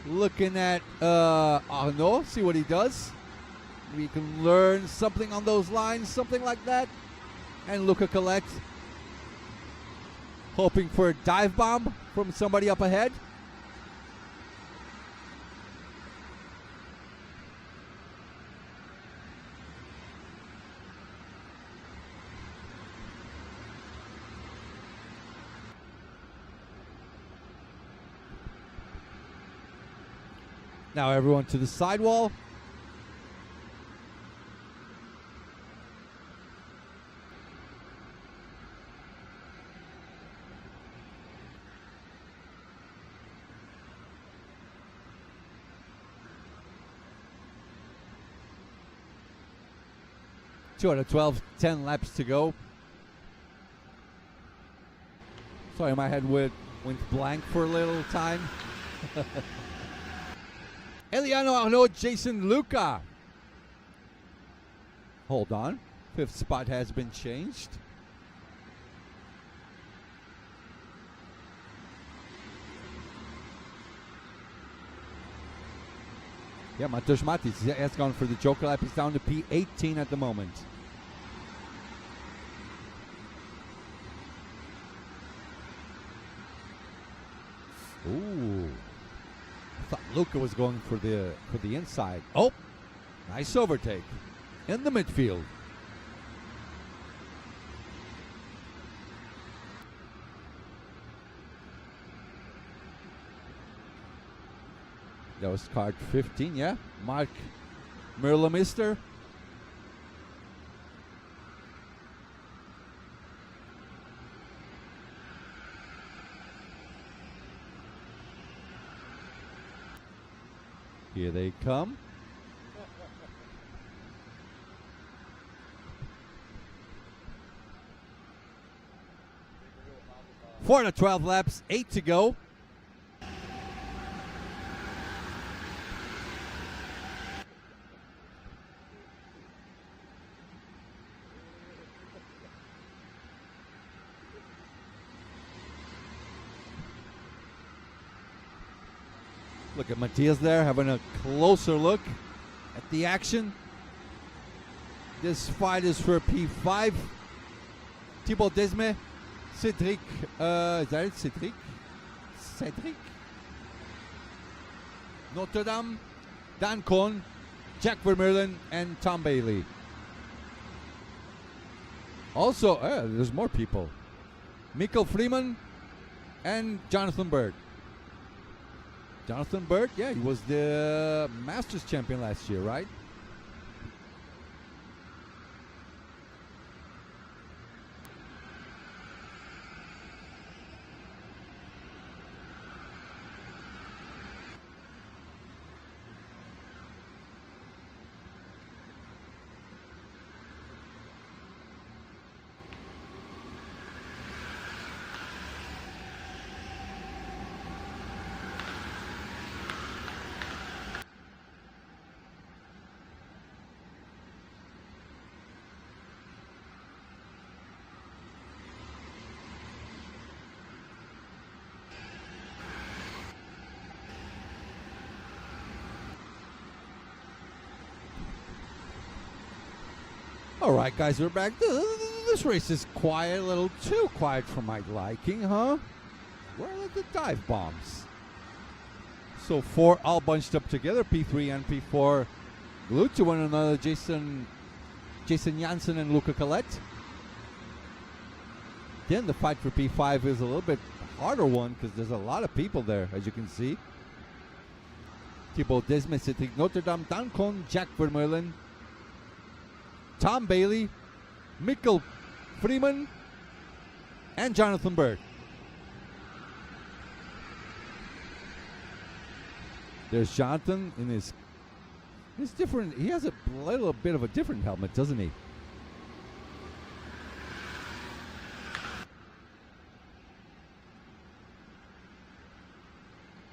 looking at Arnaud, see what he does. Maybe he can learn something on those lines, something like that. And Luca Collect, hoping for a dive bomb from somebody up ahead. Now everyone to the sidewall. Two out of 12, 10 laps to go. Sorry, my head went blank for a little time. Iliano, Arnaud, Jason, Luca. Hold on. 5th spot has been changed. Yeah, Mateusz Matic has gone for the Joker lap. He's down to P18 at the moment. Ooh. I thought Luca was going for the inside. Oh, nice overtake in the midfield. That was card 15, yeah. Mark Merlemister. Here they come. Four to 12 laps, 8 to go. Look at Matthias there, having a closer look at the action. This fight is for P5. Thibaut Desmet, Cedric, is that it? Cedric? Cedric? Notre Dame, Dan Cohn, Jack Vermeulen, and Tom Bailey. Also, there's more people. Mikkel Freeman and Jonathan Bird. Jonathan Bird, yeah, he was the Masters champion last year, right? All right, guys, we're back. This race is quiet, a little too quiet for my liking, huh? Where are the dive bombs? So 4 all bunched up together, P3 and P4 glued to one another, Jason Janssen and Luca Colette. Then the fight for P5 is a little bit harder one because there's a lot of people there, as you can see. Thibaut Desmet, Cedric Notre Dame, Dan Kohn, Jack Vermeulen, Tom Bailey, Mikkel Freeman, and Jonathan Bird. There's Jonathan in his different. He has a little bit of a different helmet, doesn't he?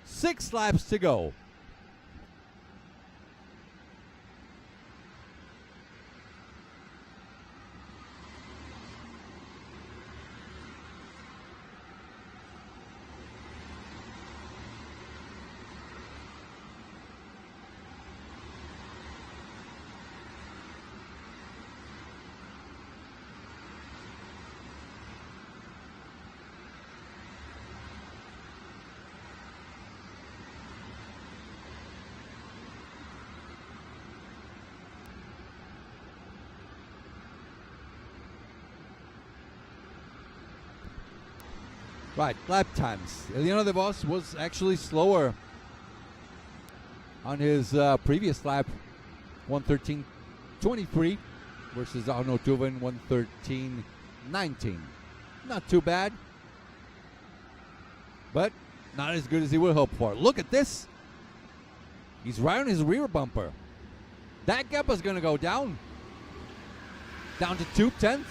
Six laps to go. Right, lap times. Eliano De Vos was actually slower on his previous lap, 1:13.23 versus Arnaud Tuven, 1:13.19. Not too bad, but not as good as he would hope for. Look at this. He's right on his rear bumper. That gap is going to go down to 2/10.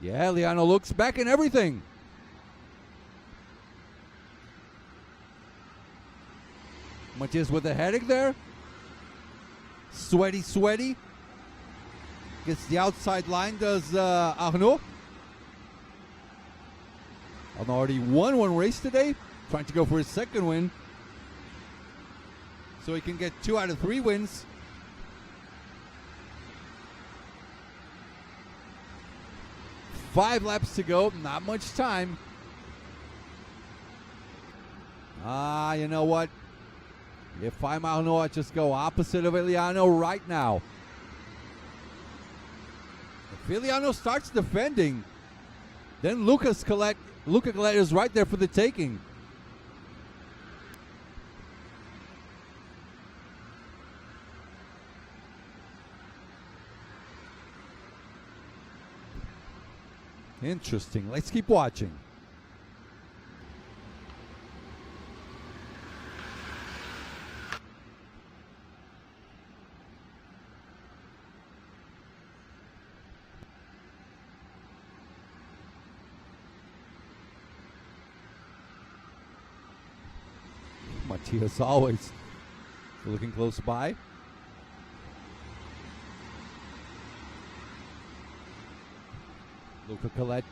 Yeah, Liano looks back and everything. Matias with a headache there. Sweaty. Gets the outside line, does Arnaud. Arnaud already won one race today. Trying to go for his second win. So he can get 2 out of 3 wins. Five laps to go, not much time. You know what? If I'm Arnaud, I'd just go opposite of Eliano right now. If Eliano starts defending, then Luca Colette is right there for the taking. Interesting. Let's keep watching. Matias always looking close by. Luca Colette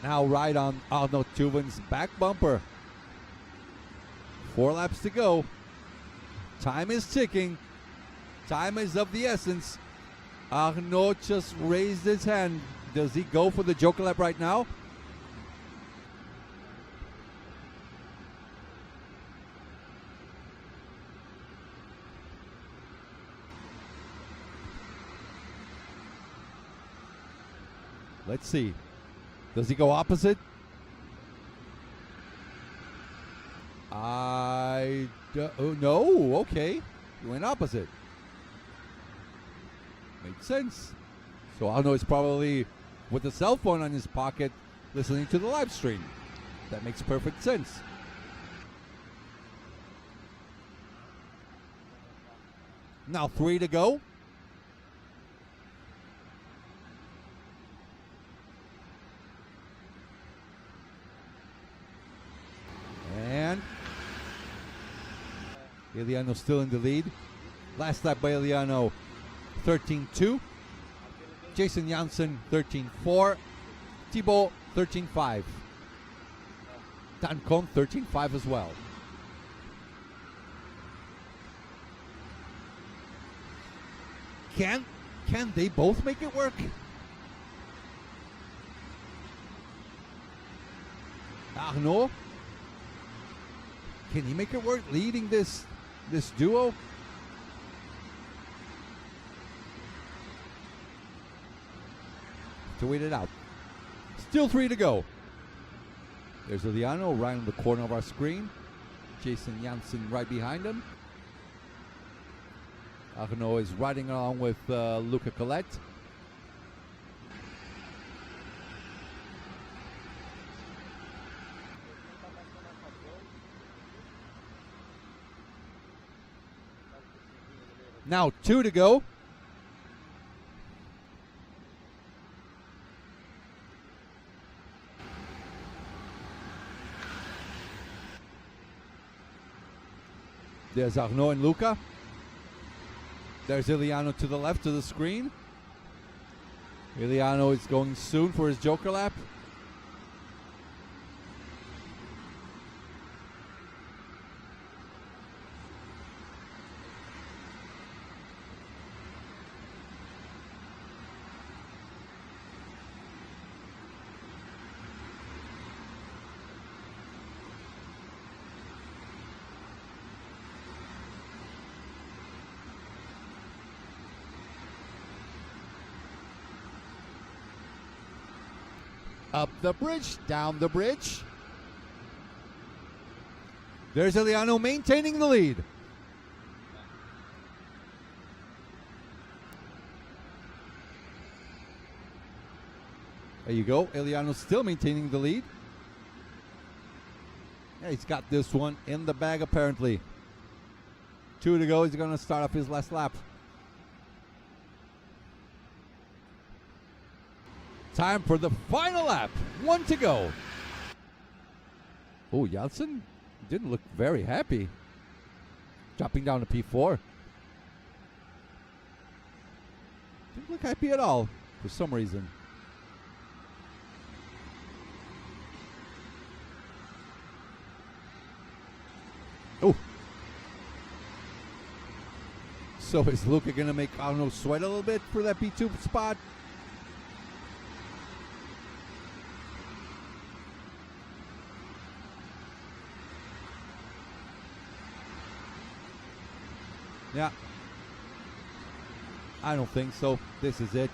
now right on Arnaud Tuven's back bumper. 4 laps to go. Time is ticking. Time is of the essence. Arnaud just raised his hand. Does he go for the joker lap right now? Let's see. Does he go opposite? No. Okay. He went opposite. Makes sense. So Arnaud is probably with a cell phone on his pocket listening to the live stream. That makes perfect sense. Now 3 to go. And Eliano still in the lead. Last lap by Eliano, 13.2. Jason Janssen, 13.4. Thibaut, 13.5. Dan Kohn, 13.5 as well. Can they both make it work? Arnaud, can he make it work leading this duo? To wait it out. Still 3 to go. There's Eliano right in the corner of our screen. Jason Janssen right behind him. Arnaud is riding along with Luca Colette. Now 2 to go. There's Arnaud and Luca. There's Iliano to the left of the screen. Iliano is going soon for his Joker lap. Up the bridge, down the bridge. There's Eliano maintaining the lead. There you go. Eliano still maintaining the lead. Yeah, he's got this one in the bag apparently. 2 to go. He's going to start off his last lap. Time for the final lap. 1 to go. Oh, Janssen didn't look very happy. Dropping down to P4. Didn't look happy at all for some reason. Oh. So is Luca going to make Arnaud sweat a little bit for that P2 spot? Yeah. I don't think so. This is it.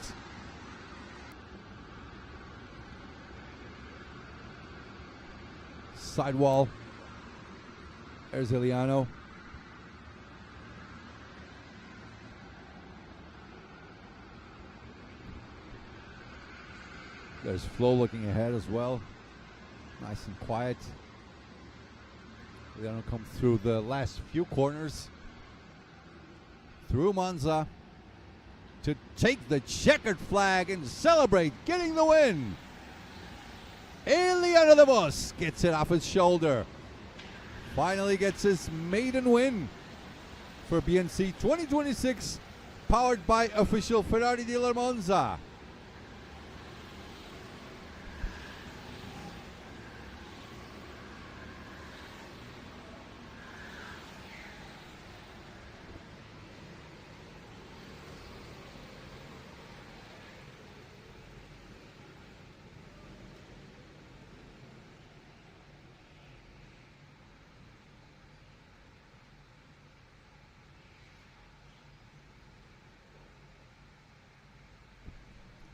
Sidewall. There's Iliano. There's Flo looking ahead as well. Nice and quiet. Iliano come through the last few corners. Through Monza to take the checkered flag and celebrate getting the win. Eliano de Vos gets it off his shoulder. Finally gets his maiden win for BNC 2026, powered by official Ferrari dealer Monza.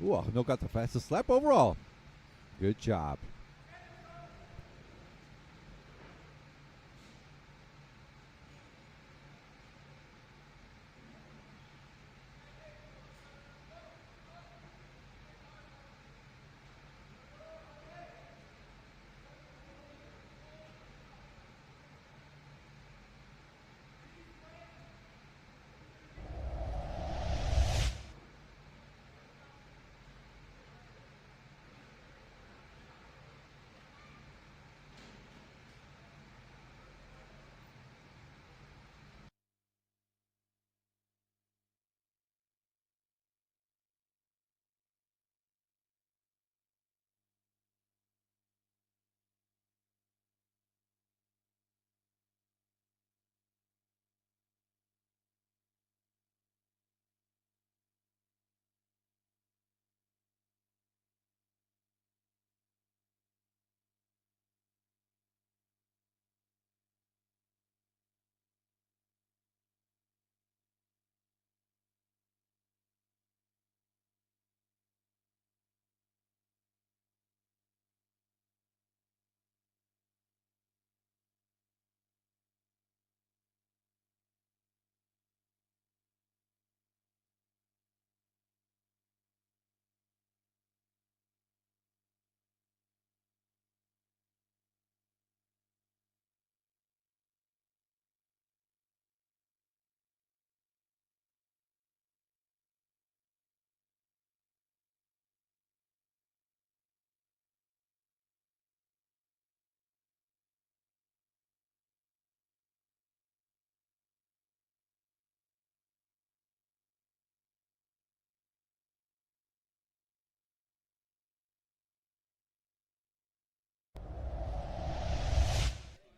Ooh, Arnaud got the fastest lap overall. Good job.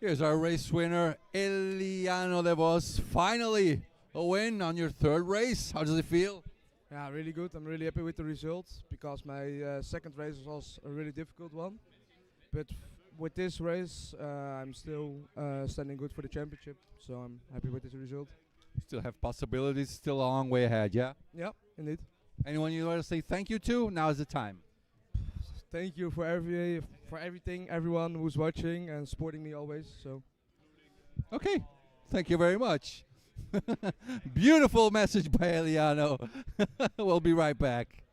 Here's our race winner, Eliano de Vos. Finally, a win on your third race. How does it feel? Yeah, really good. I'm really happy with the results because my second race was a really difficult one. But with this race, I'm still standing good for the championship. So I'm happy with this result. Still have possibilities, still a long way ahead, yeah? Yeah, indeed. Anyone you want to say thank you to? Now is the time. Thank you for everything, everyone who's watching and supporting me always. So, okay, thank you very much. Beautiful message by Eliano. We'll be right back.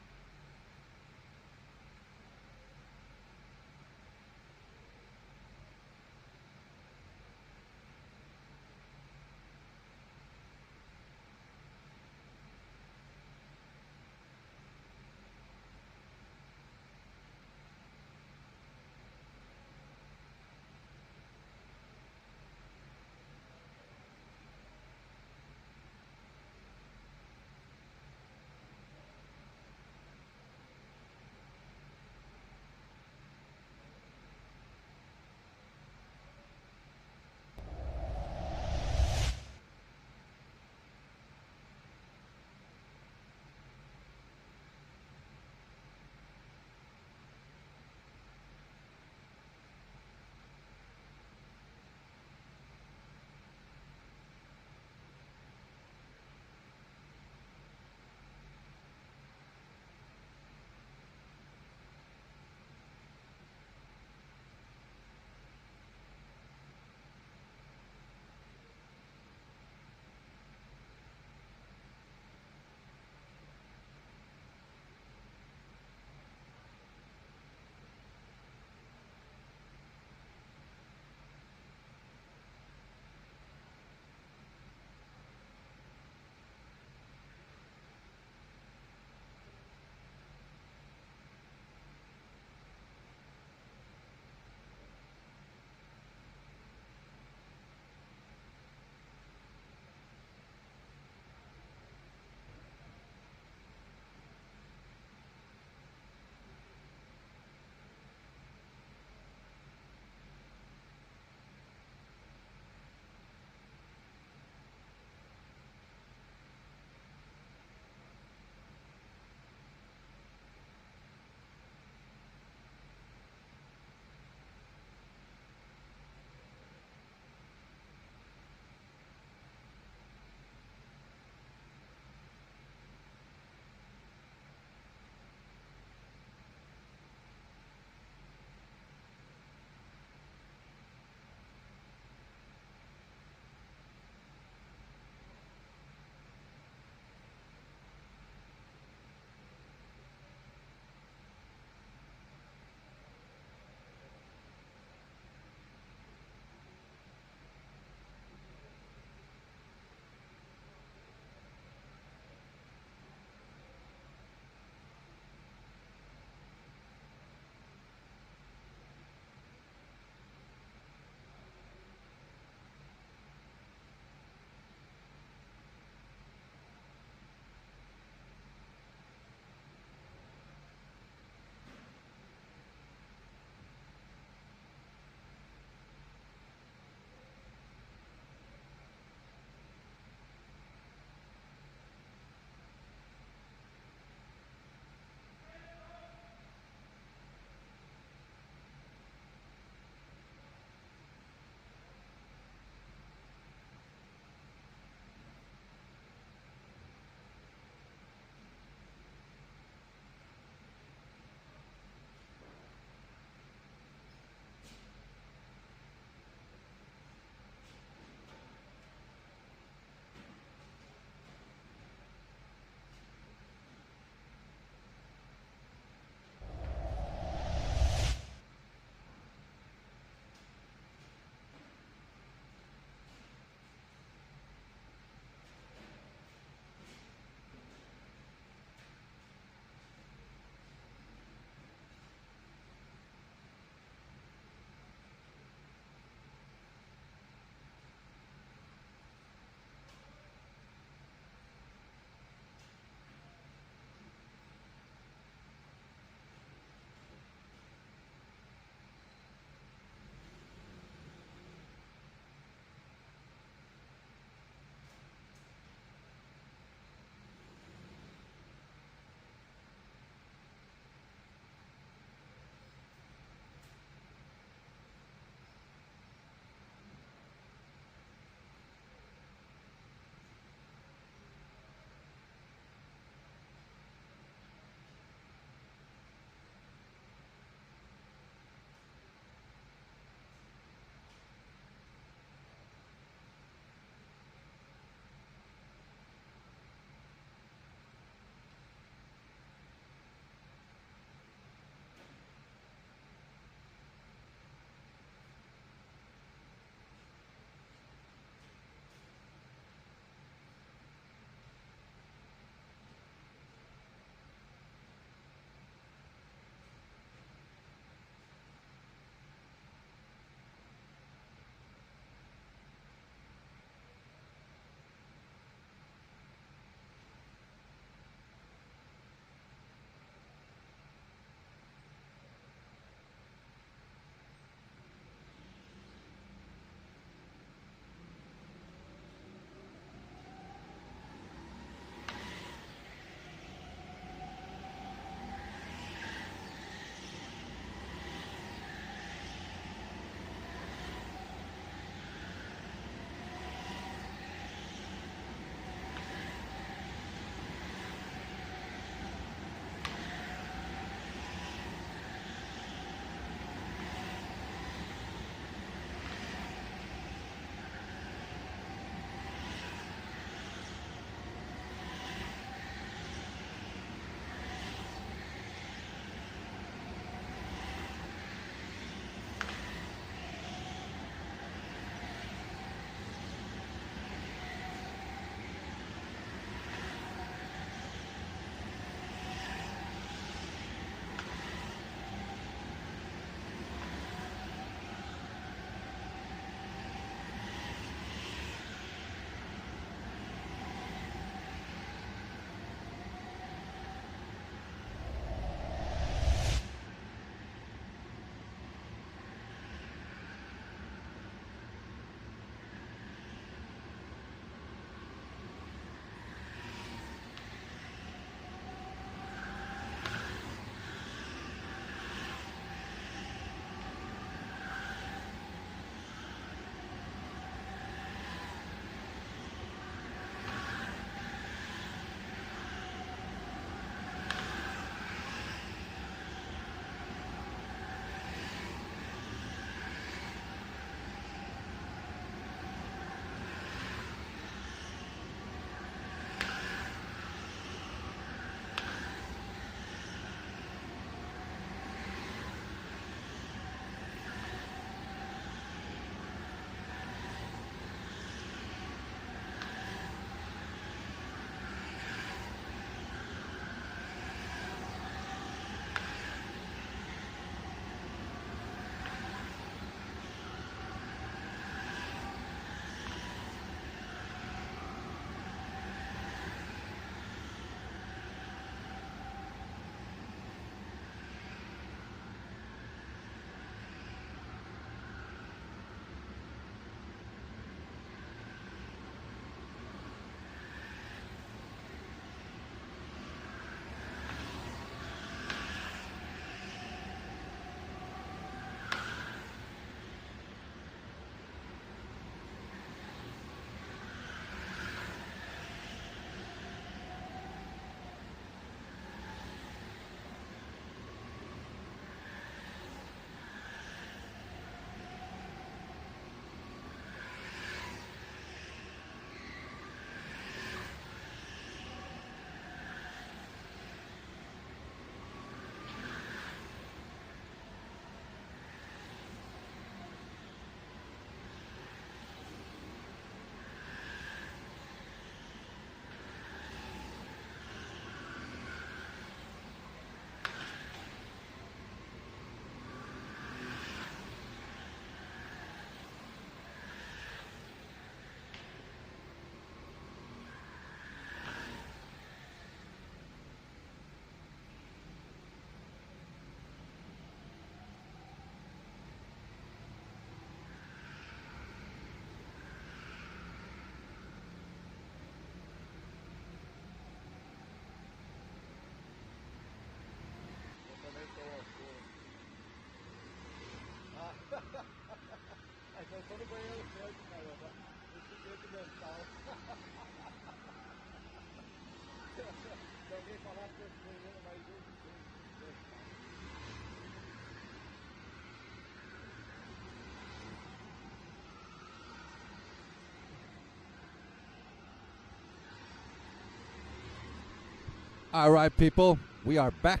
All right, people, we are back.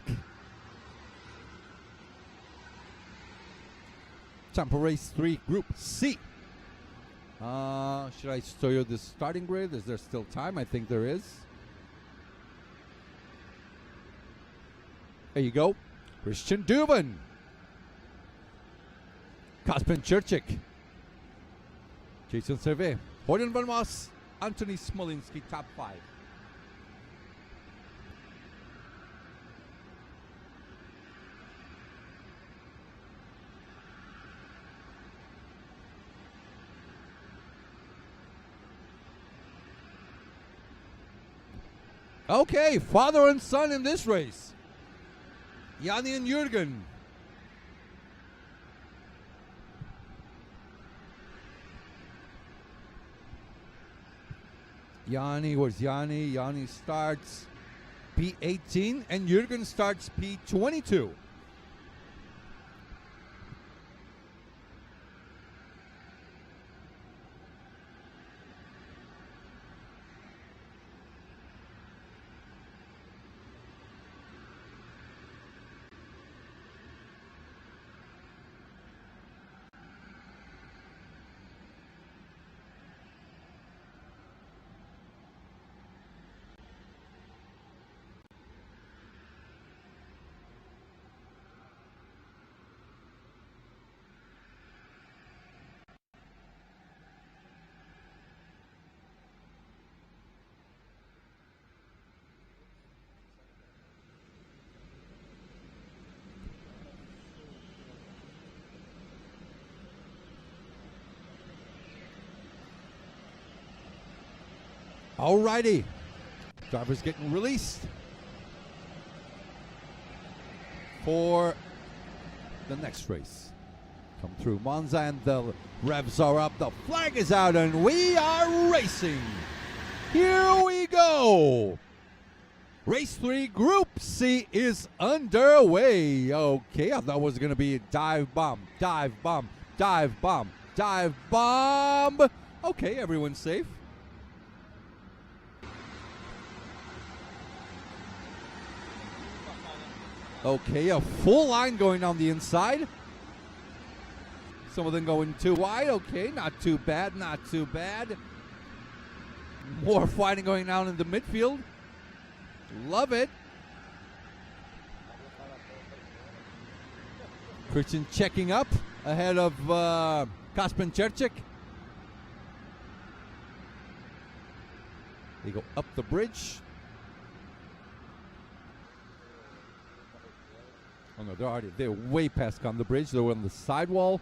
Champa Race 3, Group C. Should I show you the starting grid? Is there still time? I think there is. There you go. Christian Duven. Kasper Čerček. Jason Servet. Horjan van Moss. Anthony Smolinski, top 5. Okay, father and son in this race. Yanni and Jürgen. Yanni, where's Yanni? Yanni starts P18 and Jürgen starts P22. Alrighty, driver's getting released for the next race. Come through Monza and the revs are up, the flag is out, and we are racing. Here we go. Race 3, Group C is underway. Okay, I thought it was going to be a dive bomb, dive bomb, dive bomb, dive bomb. Okay, everyone's safe. Okay, a full line going down the inside. Some of them going too wide. Okay, not too bad, not too bad. More fighting going on in the midfield. Love it. Christian checking up ahead of Kasper Čerček. They go up the bridge. Oh no, they're way past on the bridge. They're on the sidewall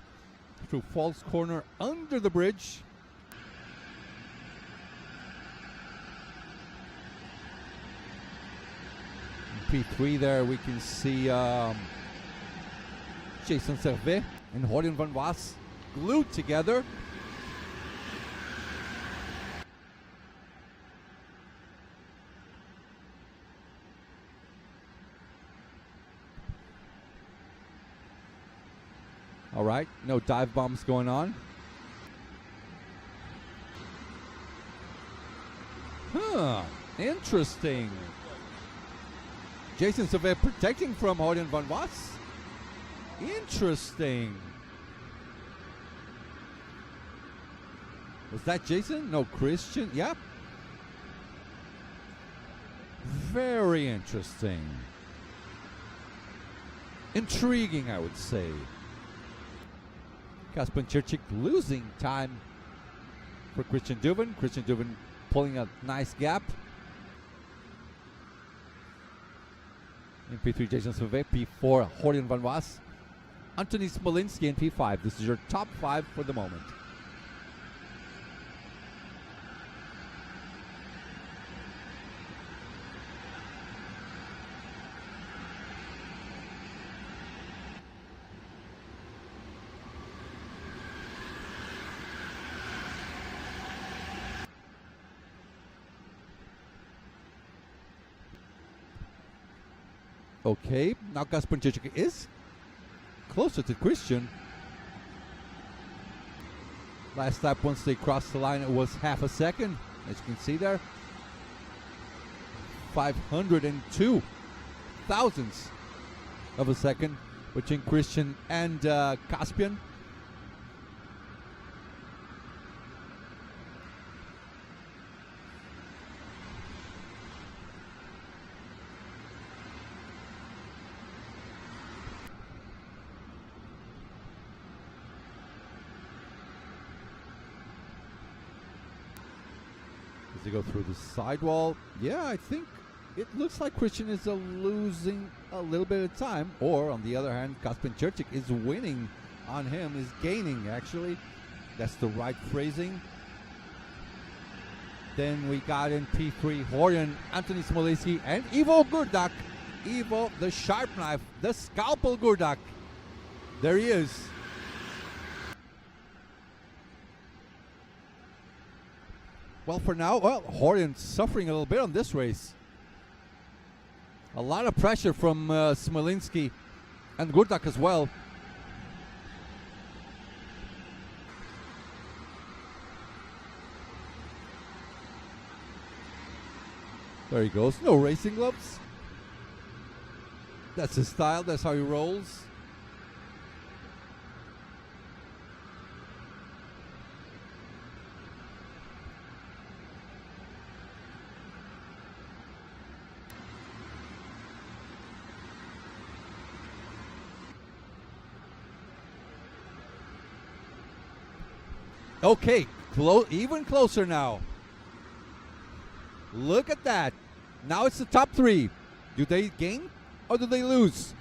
through Falls Corner under the bridge. In P3 there we can see Jason Servet and Horjan van Moss glued together. All right, no dive bombs going on. Huh, interesting. Jason Servet protecting from Horjan van Moss. Interesting. Was that Jason? No, Christian. Yep. Very interesting. Intriguing, I would say. Kasper Čerček losing time for Christian Duven. Christian Duven pulling a nice gap. In P3, Jason Servet. P4, Horjan van Moss. Anthony Smolinski in P5. This is your top 5 for the moment. Okay, now Kasper Cicic is closer to Christian. Last lap, once they crossed the line, it was half a second. As you can see there, 502 thousandths of a second between Christian and Caspian. As they go through the sidewall, yeah, I think it looks like Christian is losing a little bit of time. Or, on the other hand, Kasper Cicic is winning on him, is gaining, actually. That's the right phrasing. Then we got in P3, Horjan, Anthony Smolinski, and Ivo Gurdak. Ivo, the sharp knife, the scalpel Gurdak. There he is. Well, for now, Horjan suffering a little bit on this race. A lot of pressure from Smolinski and Gurdak as well. There he goes. No racing gloves. That's his style. That's how he rolls. Okay, even closer now. Look at that. Now it's the top three. Do they gain or do they lose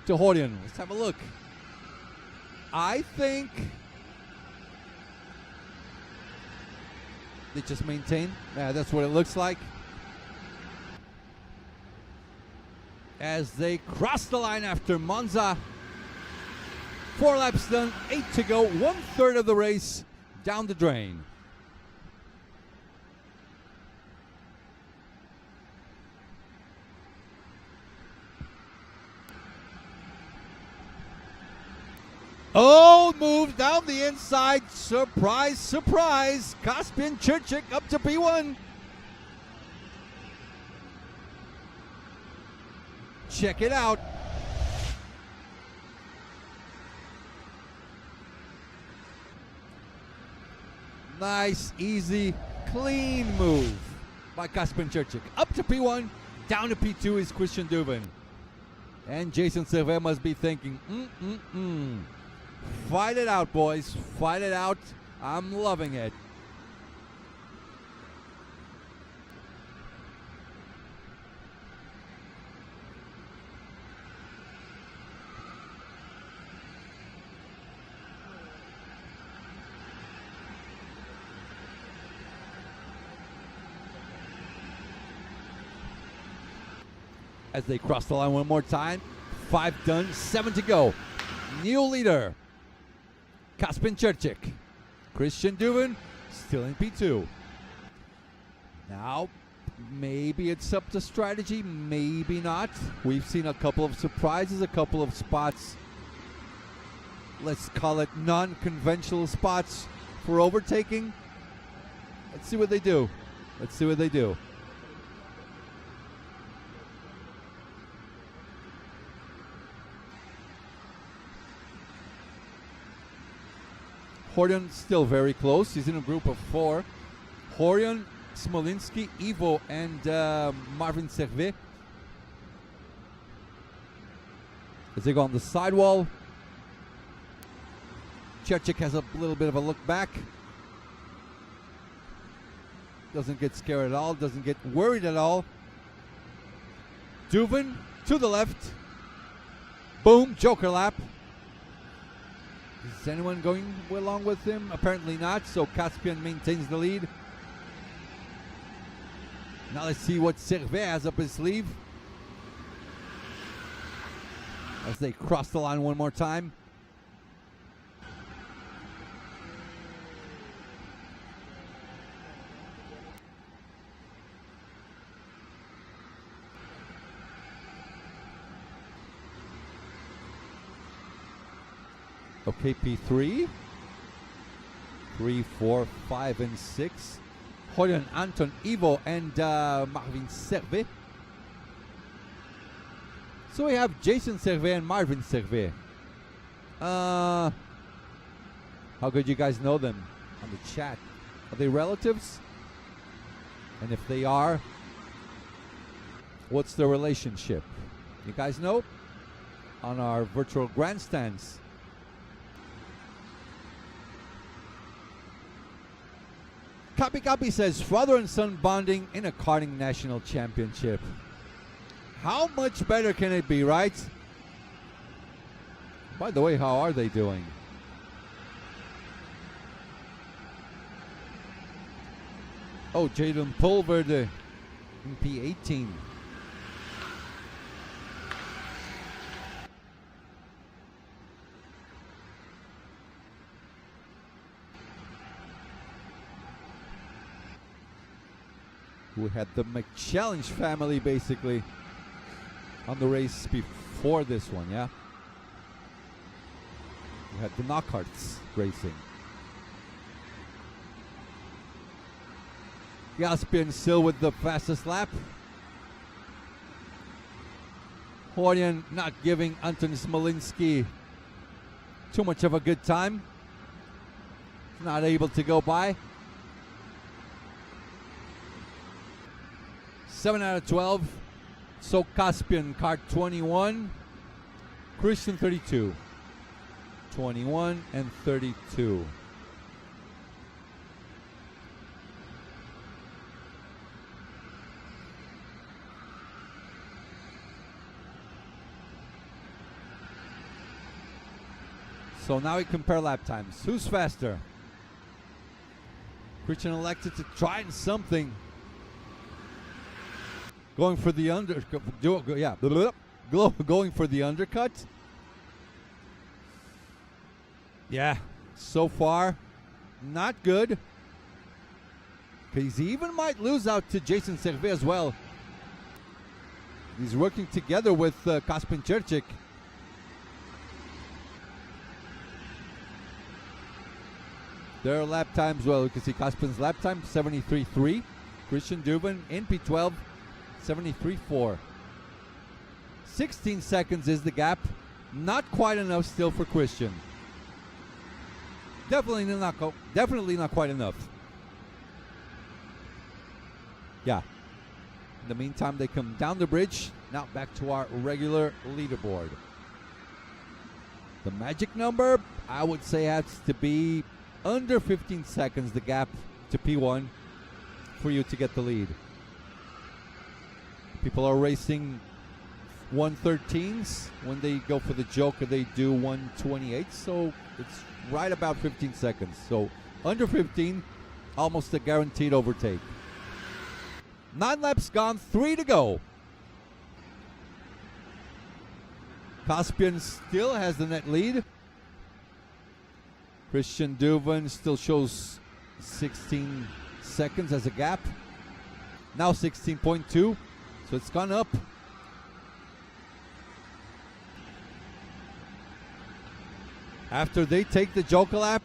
to Horjan? Let's have a look. I think they just maintain. Yeah, that's what it looks like. As they cross the line after Monza. 4 laps done, 8 to go, 1/3 of the race down the drain. Oh, move down the inside. Surprise, surprise. Kasper Cicic up to P1. Check it out. Nice, easy, clean move by Kasper Cicic. Up to P1, down to P2 is Christian Dubin. And Jason Servet must be thinking, fight it out, boys. Fight it out. I'm loving it. As they cross the line one more time. 5 done, 7 to go. New leader, Kasper Cicic. Christian Dubin still in P2. Now, maybe it's up to strategy, maybe not. We've seen a couple of surprises, a couple of spots. Let's call it non-conventional spots for overtaking. Let's see what they do. Let's see what they do. Horjan still very close. He's in a group of 4. Horjan, Smolinski, Ivo, and Marvin Servet. As they go on the sidewall, Cicic has a little bit of a look back. Doesn't get scared at all. Doesn't get worried at all. Dubin to the left. Boom, joker lap. Is anyone going along with him? Apparently not, so Caspian maintains the lead. Now let's see what Servet has up his sleeve. As they cross the line one more time. Okay, P3. 3, 4, 5, and 6. Julian, Anton, Ivo, and Marvin Servet. So we have Jason Servet and Marvin Servet. How good you guys know them on the chat? Are they relatives? And if they are, what's the relationship? You guys know? On our virtual grandstands. Copy Copy says father and son bonding in a karting national championship. How much better can it be, right? By the way, how are they doing? Oh, Jaden Pulverde in P18. We had the McChallenge family basically on the race before this one, yeah? We had the Knockharts racing. Jaspian still with the fastest lap. Horian not giving Anton Smolinski too much of a good time. Not able to go by. 7 out of 12. So Caspian, kart 21. Christian 32. 21 and 32. So now we compare lap times. Who's faster? Christian elected to try something. Going for the going for the undercut. Yeah, so far, not good. Because he even might lose out to Jason Servet as well. He's working together with Kaspin Cherchik. Their lap times, well, you can see Kaspin's lap time, 73.3. Christian Dubin in P12, 73.4. 16 seconds is the gap. Not quite enough still for Christian. Definitely not quite enough. Yeah. In the meantime, they come down the bridge. Now back to our regular leaderboard. The magic number, I would say, has to be under 15 seconds, the gap to P1 for you to get the lead. People are racing 113s. When they go for the Joker, they do 128. So it's right about 15 seconds. So under 15, almost a guaranteed overtake. 9 laps gone, 3 to go. Caspian still has the net lead. Christian Duvin still shows 16 seconds as a gap. Now 16.2, so it's gone up. After they take the Joker lap,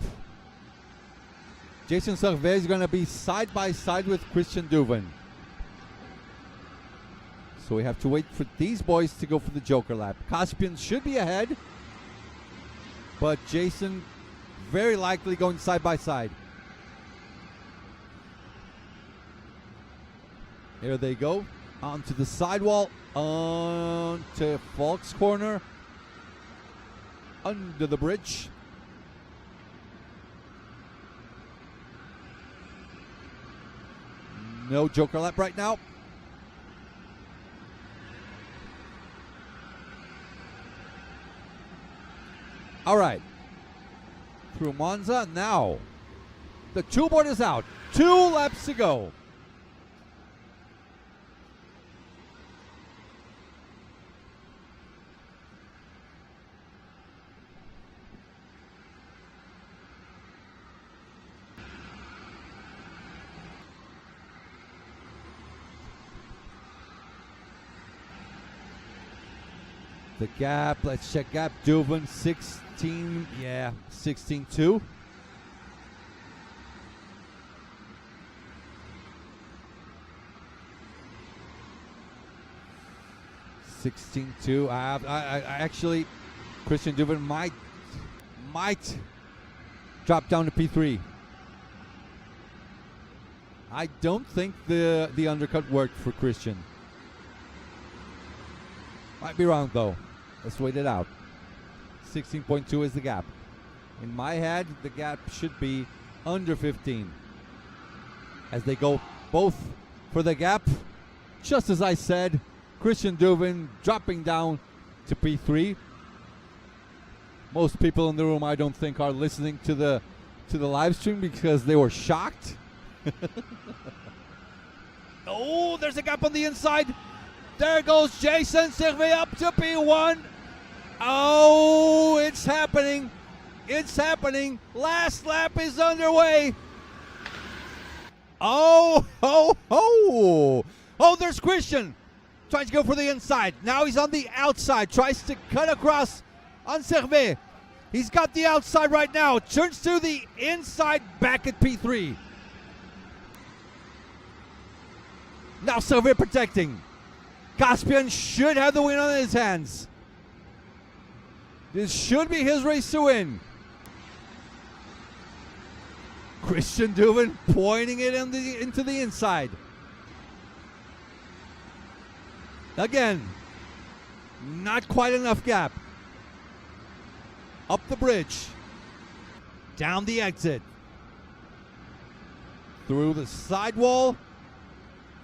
Jason Servet is going to be side by side with Christian Duvin. So we have to wait for these boys to go for the Joker lap. Caspian should be ahead, but Jason very likely going side by side. Here they go. Onto the sidewall. Onto Falk's corner. Under the bridge. No Joker lap right now. All right. Through Monza. Now, the 2 board is out. 2 laps to go. The gap, let's check gap. Duvin 16, yeah, 16-2. I actually, Christian Duvin might drop down to P3. I don't think the undercut worked for Christian. Might be wrong though. Let's wait it out. 16.2 is the gap. In my head, the gap should be under 15. As they go both for the gap, just as I said, Christian Duvin dropping down to P3. Most people in the room, I don't think, are listening to the live stream because they were shocked. Oh, there's a gap on the inside. There goes Jason Servet up to P1. Oh, it's happening. It's happening. Last lap is underway. Oh, ho, ho. Oh, there's Christian. Trying to go for the inside. Now he's on the outside. Tries to cut across on Servet. He's got the outside right now. Turns to the inside back at P3. Now Servet protecting. Caspian should have the win on his hands. This should be his race to win. Christian Duvin pointing it into the inside. Again, not quite enough gap. Up the bridge. Down the exit. Through the sidewall.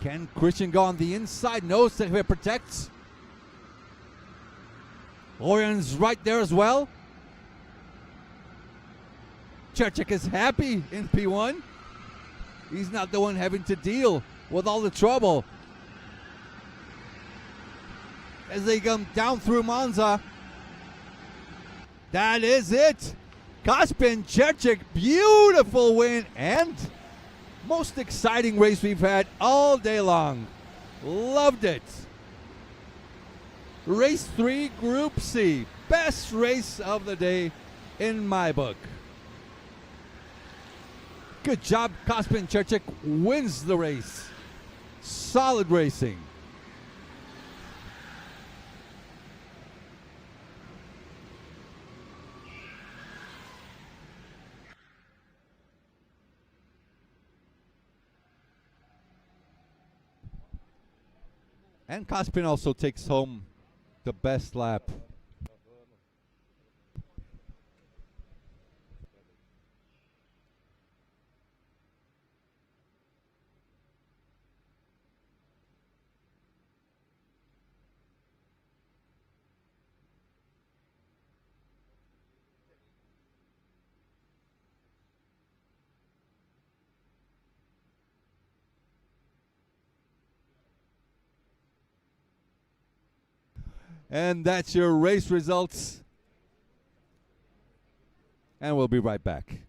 Can Christian go on the inside? No, Servet protects. Orion's right there as well. Čerček is happy in P1. He's not the one having to deal with all the trouble. As they come down through Monza. That is it. Caspian Čerček, beautiful win and most exciting race we've had all day long. Loved it. Race 3, Group C. Best race of the day in my book. Good job. Caspian Čerček wins the race. Solid racing. And Caspian also takes home the best lap. And that's your race results. And we'll be right back.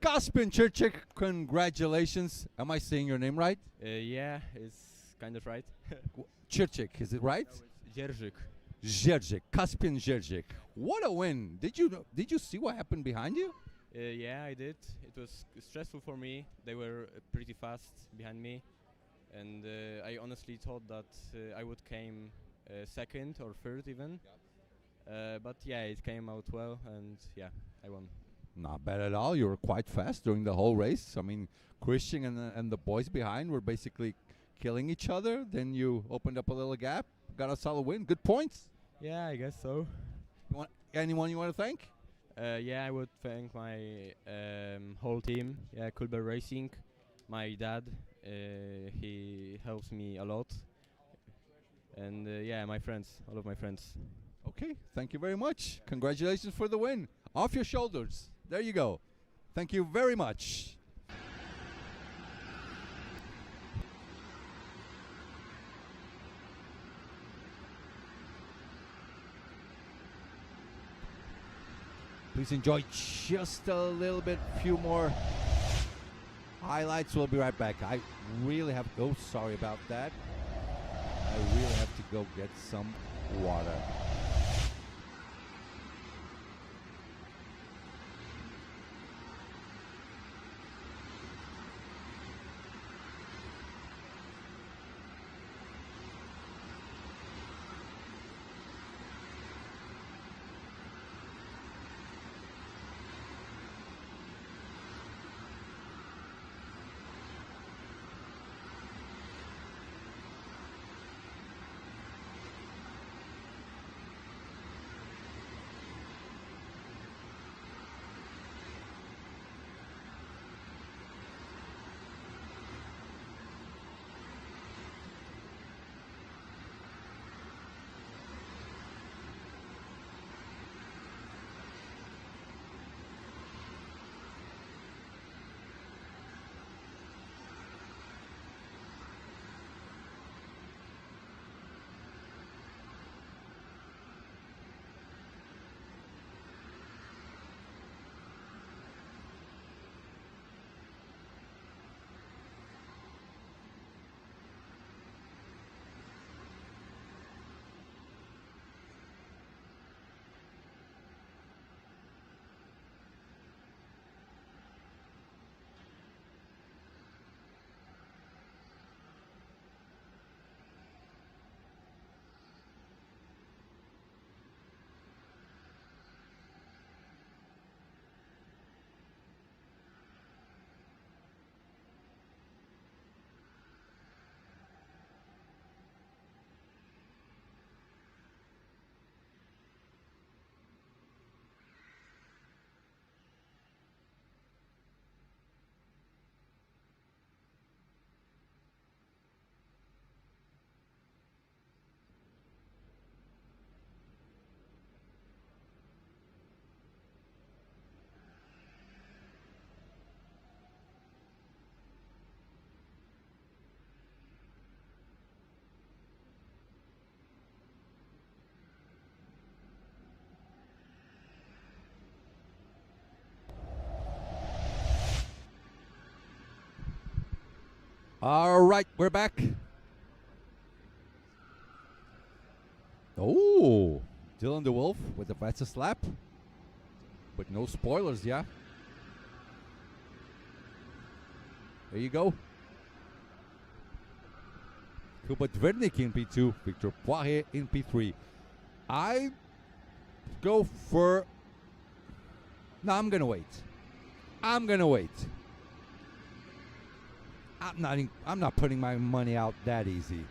Kaspin Churchik, congratulations. Am I saying your name right? Yeah, it's kind of right. Churchik, is it right? Jerzy. Jerzy, Kaspin Jerzy. What a win! Did you see what happened behind you? Yeah, I did. It was stressful for me. They were pretty fast behind me, and I honestly thought that I would came second or third even. But yeah, it came out well, and yeah, I won. Not bad at all. You were quite fast during the whole race. I mean, Christian and the boys behind were basically killing each other. Then you opened up a little gap, got a solid win. Good points. Yeah, I guess so. Anyone you want to thank? Yeah, I would thank my whole team. Yeah, Kulber Racing, my dad. He helps me a lot. And yeah, my friends, all of my friends. Okay, thank you very much. Congratulations for the win. Off your shoulders. There you go. Thank you very much. Please enjoy just a little bit, few more highlights. We'll be right back. I really have to go. Sorry about that. I really have to go get some water. All right, we're back. Oh, Dylan the Wolf with the fastest lap. With no spoilers, yeah. There you go. Hubert Vernick in P2, Victor Poirier in P3. I go for... No, I'm gonna wait. I'm not putting my money out that easy.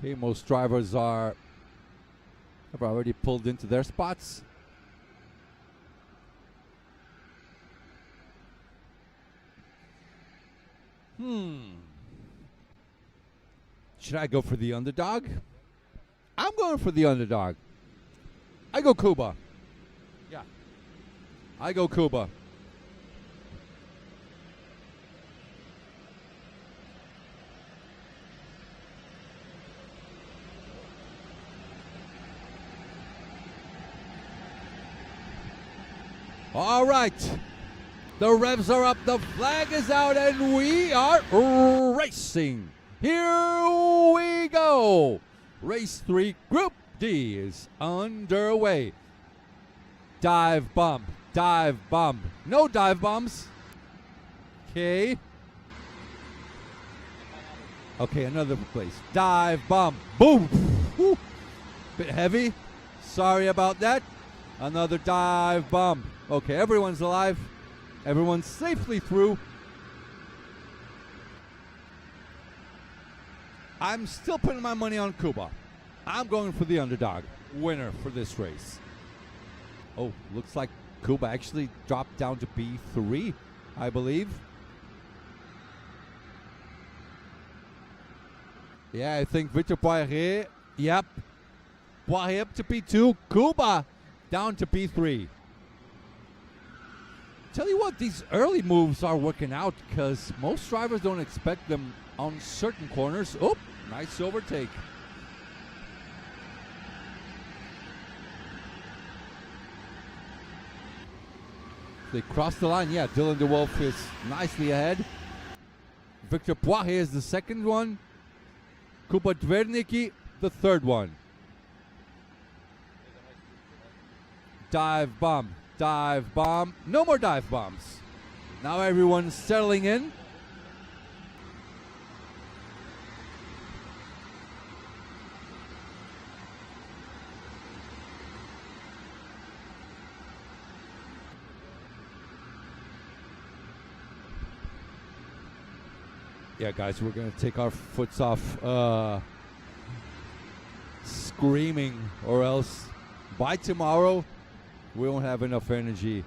Okay, most drivers have already pulled into their spots. Should I go for the underdog? I'm going for the underdog. I go Kuba. Yeah. I go Kuba. All right. The revs are up, the flag is out, and we are racing. Here we go. Race 3, Group D is underway. Dive bomb, dive bomb. No dive bombs. Okay. Okay, another place. Dive bomb. Boom. Woo. Bit heavy. Sorry about that. Another dive bomb. Okay, everyone's alive. Everyone's safely through. I'm still putting my money on Kuba. I'm going for the underdog winner for this race. Oh, looks like Kuba actually dropped down to B3, I believe. Yeah, I think Victor Poirier, yep. Poirier up to P2, Kuba down to P3. Tell you what, these early moves are working out because most drivers don't expect them on certain corners. Oh, nice overtake. They crossed the line. Yeah, Dylan DeWolf is nicely ahead. Victor Poirier is the second one. Kuba Dvernicki, the third one. Dive bomb. Dive bomb. No more dive bombs. Now everyone's settling in. Yeah, guys, we're going to take our foots off screaming, or else by tomorrow we won't have enough energy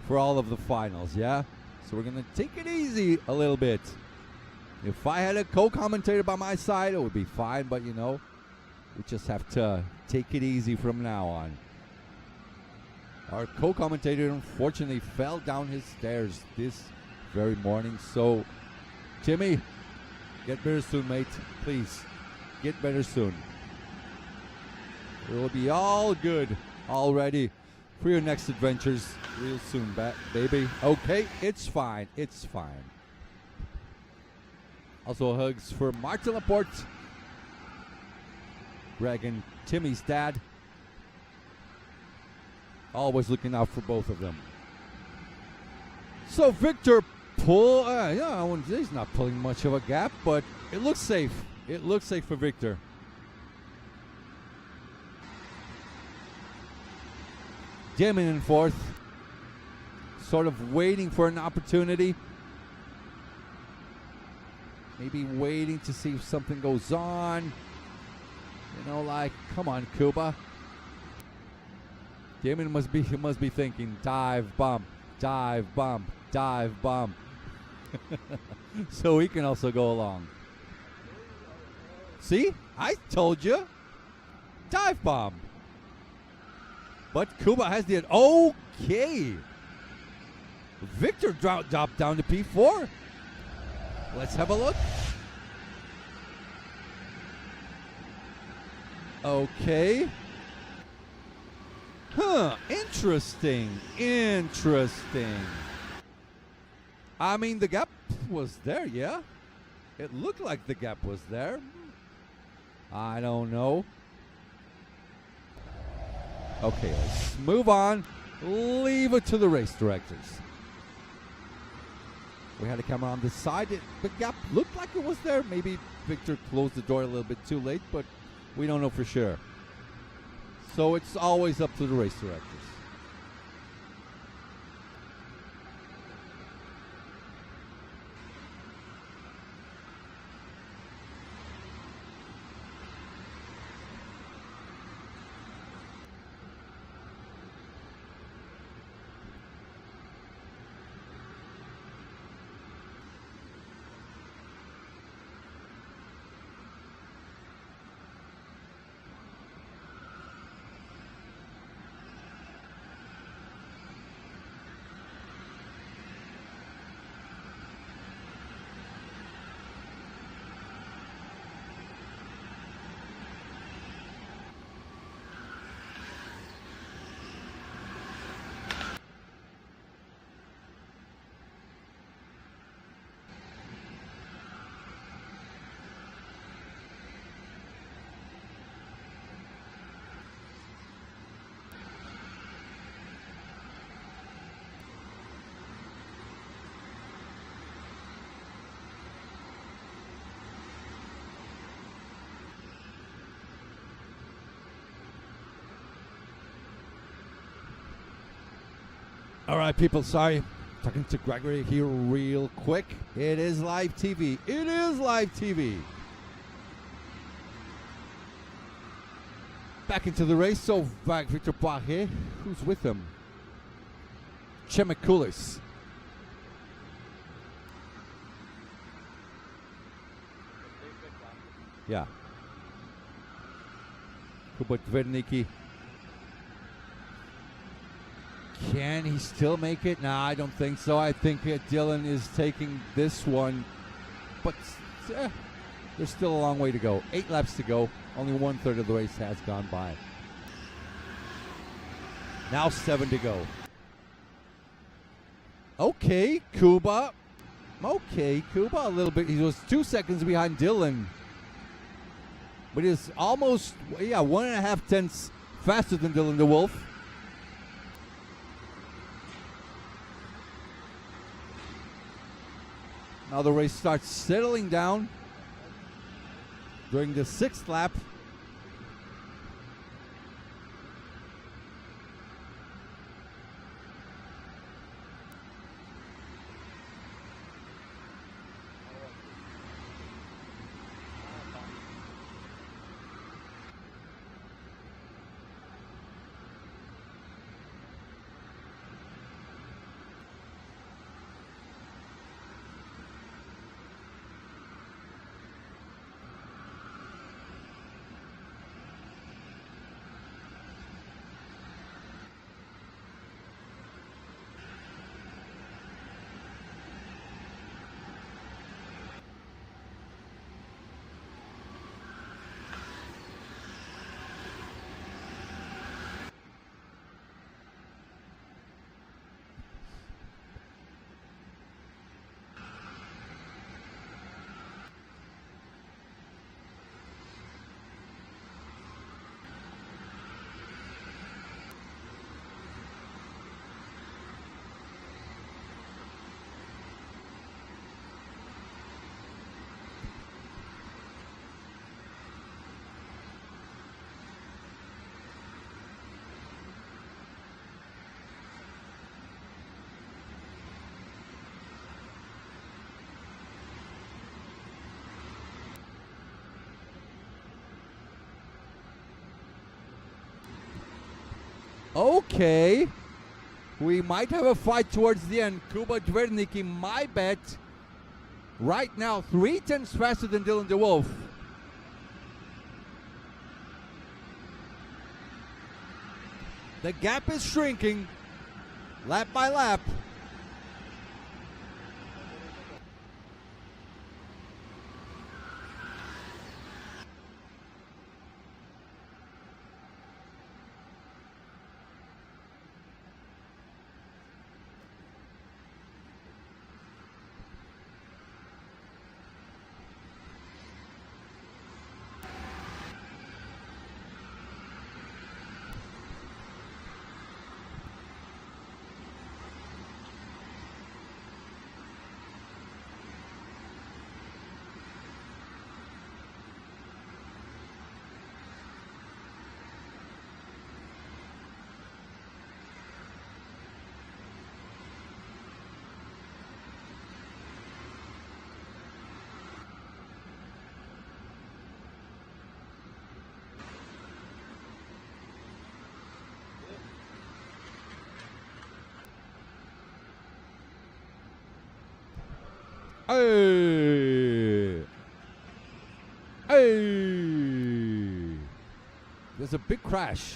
for all of the finals, yeah? So we're going to take it easy a little bit. If I had a co-commentator by my side, it would be fine, but you know, we just have to take it easy from now on. Our co-commentator unfortunately fell down his stairs this very morning, so Timmy, get better soon, mate. Please, get better soon. It will be all good, all ready for your next adventures real soon, baby. Okay, it's fine. It's fine. Also, hugs for Martin Laporte, Greg and Timmy's dad. Always looking out for both of them. So Victor he's not pulling much of a gap, but it looks safe. It looks safe for Victor. Damon in fourth, sort of waiting for an opportunity. Maybe waiting to see if something goes on. You know, like, come on, Kuba. Damon must be thinking, dive bomb, dive bomb, dive bomb. So he can also go along. See? I told you. Dive bomb. But Kuba has the... Okay. Victor dropped down to P4. Let's have a look. Okay. Huh. Interesting. Interesting. I mean, the gap was there, yeah? It looked like the gap was there. I don't know. Okay, let's move on. Leave it to the race directors. We had a camera on this side. The gap looked like it was there. Maybe Victor closed the door a little bit too late, but we don't know for sure. So it's always up to the race directors. All right, people, sorry. Talking to Gregory here real quick. It is live TV. It is live TV. Back into the race, so back Victor Paget. Who's with him? Chemikulis. Yeah. Kuba Dvernicki. Can he still make it? Nah, I don't think so. I think Dylan is taking this one. But there's still a long way to go. 8 laps to go. Only 1/3 of the race has gone by. Now 7 to go. Okay, Kuba. Okay, Kuba a little bit. He was 2 seconds behind Dylan. But he's almost, 1.5 tenths faster than Dylan the Wolf. Now the race starts settling down during the 6th lap. Okay. We might have a fight towards the end. Kuba Dvernicki, my bet. Right now, 3 tenths faster than Dylan the Wolf. The gap is shrinking, lap by lap. Hey! Hey! There's a big crash.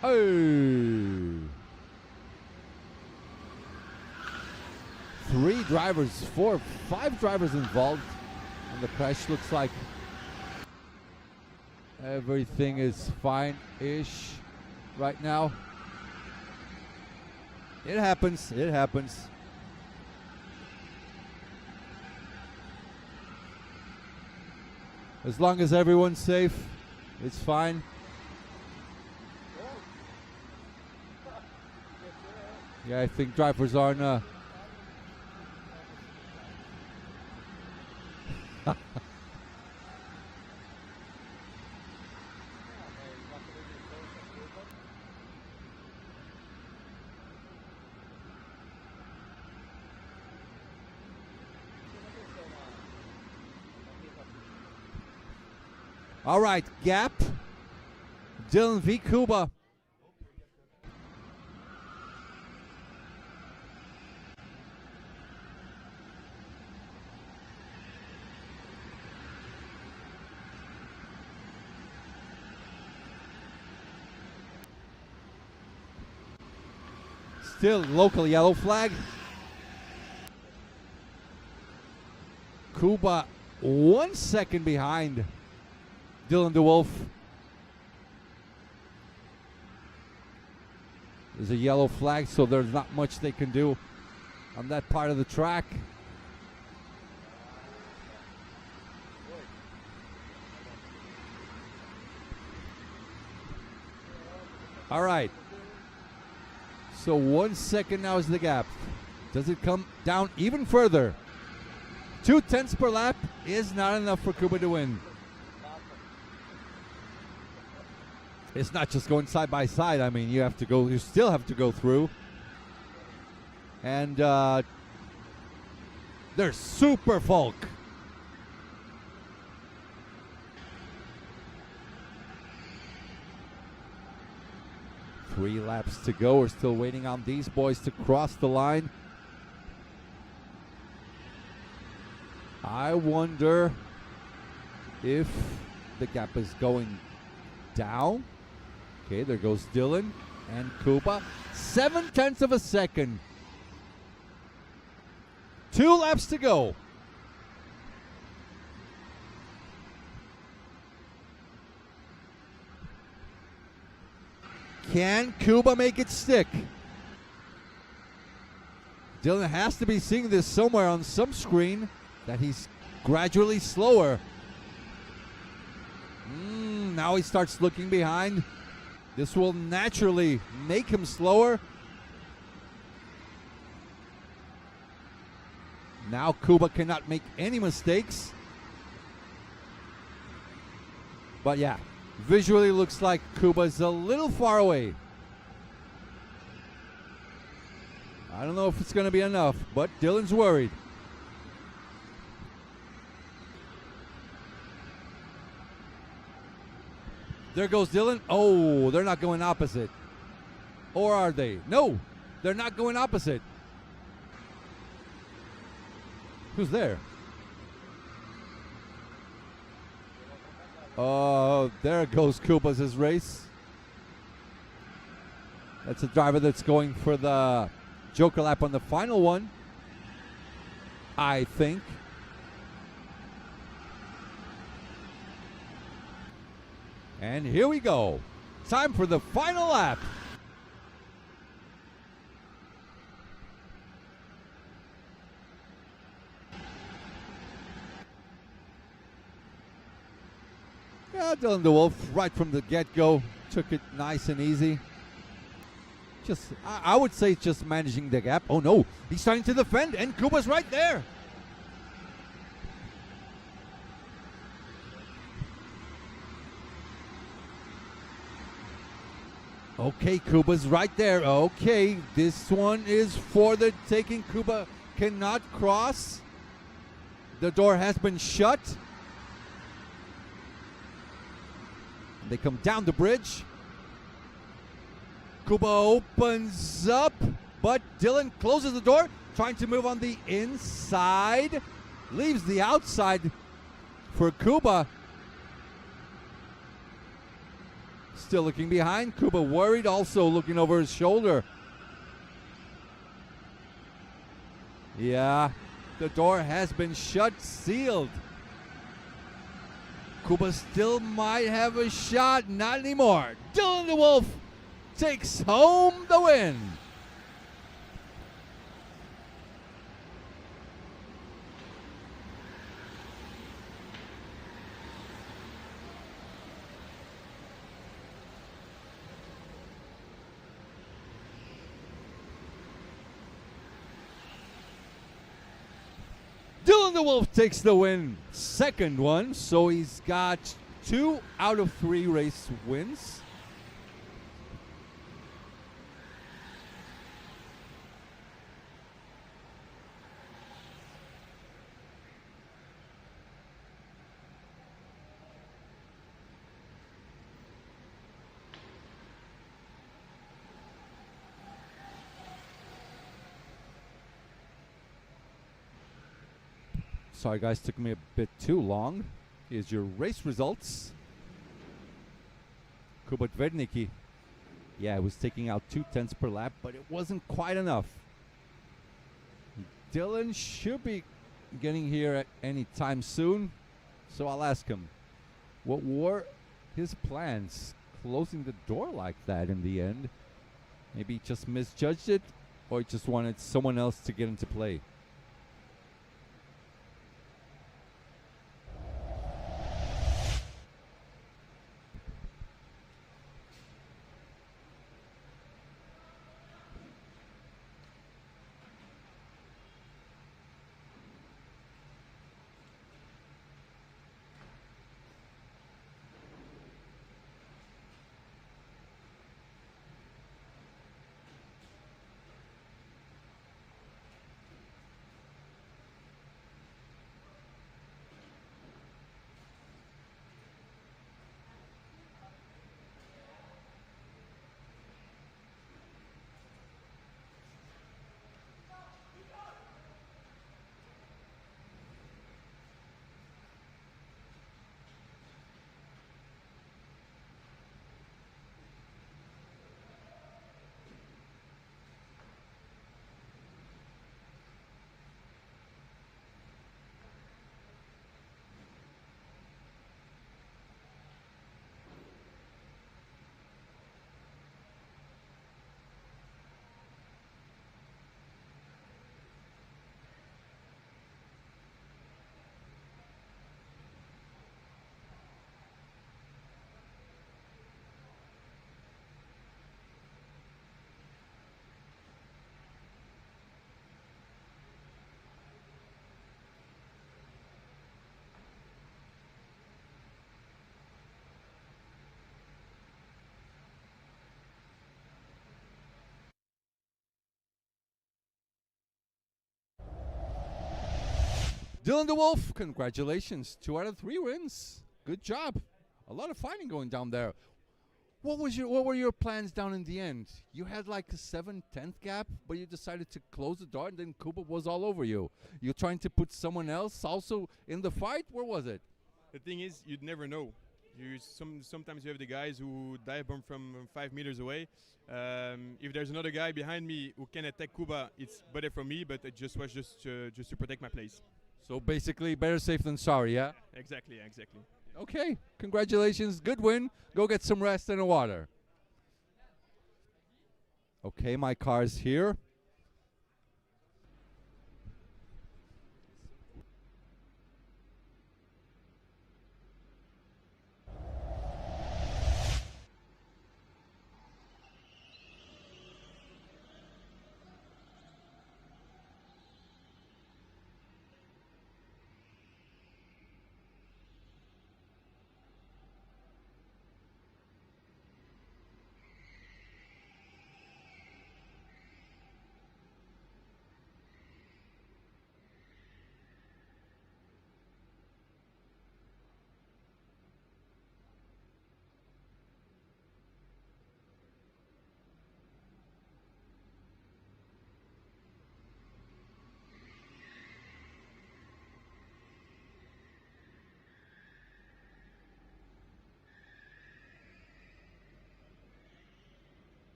Hey! 3 drivers, 4, 5 drivers involved. And the crash looks like everything is fine-ish right now. It happens. It happens. As long as everyone's safe, it's fine. Yeah, I think drivers are in All right, gap. Dylan v. Kuba. Still local yellow flag. Kuba 1 second behind Dylan DeWolf. There's a yellow flag, so there's not much they can do on that part of the track. All right. So 1 second now is the gap. Does it come down even further? 2/10 per lap is not enough for Kuba to win. It's not just going side by side. I mean, you still have to go through. And they're super Folk. Three laps to go. We're still waiting on these boys to cross the line. I wonder if the gap is going down. Okay, there goes Dylan and Kuba. 0.7 of a second. 2 laps to go. Can Kuba make it stick? Dylan has to be seeing this somewhere on some screen that he's gradually slower. Now he starts looking behind. This will naturally make him slower. Now Kuba cannot make any mistakes. But yeah, visually looks like Kuba's a little far away. I don't know if it's going to be enough, but Dylan's worried. There goes Dylan. Oh, they're not going opposite. Or are they? No, they're not going opposite. Who's there? Oh, there goes Kuba's race. That's a driver that's going for the Joker lap on the final one, I think. And here we go. Time for the final lap. Yeah, Dylan DeWolf, right from the get-go, took it nice and easy. Just, I would say just managing the gap. Oh no, he's starting to defend, and Kuba's right there. Okay, Kuba's right there. Okay, this one is for the taking. Kuba cannot cross. The door has been shut. They come down the bridge. Kuba opens up, but Dylan closes the door, trying to move on the inside. Leaves the outside for Kuba. Still looking behind. Kuba worried, also looking over his shoulder. Yeah, the door has been shut, sealed. Kuba still might have a shot. Not anymore. Dylan DeWolf takes home the win. Dylan DeWolf takes the win. Second one, so he's got 2 out of 3 race wins. Sorry guys, took me a bit too long. Here's your race results. Kuba Dvernicki. Yeah, it was taking out 2/10 per lap, but it wasn't quite enough. Dylan should be getting here at any time soon, so I'll ask him, what were his plans closing the door like that in the end? Maybe he just misjudged it, or he just wanted someone else to get into play. Dylan DeWolf, congratulations. 2 out of 3 wins. Good job. A lot of fighting going down there. What were your plans down in the end? You had like a 7/10 gap, but you decided to close the door, and then Kuba was all over you. You're trying to put someone else also in the fight? Where was it? The thing is, you'd never know. Sometimes you have the guys who dive bomb from 5 meters away. If there's another guy behind me who can attack Kuba, it's better for me, but it just was just to protect my place. So basically, better safe than sorry, yeah? Exactly. Okay, congratulations. Good win. Go get some rest and a water. Okay, my car's here.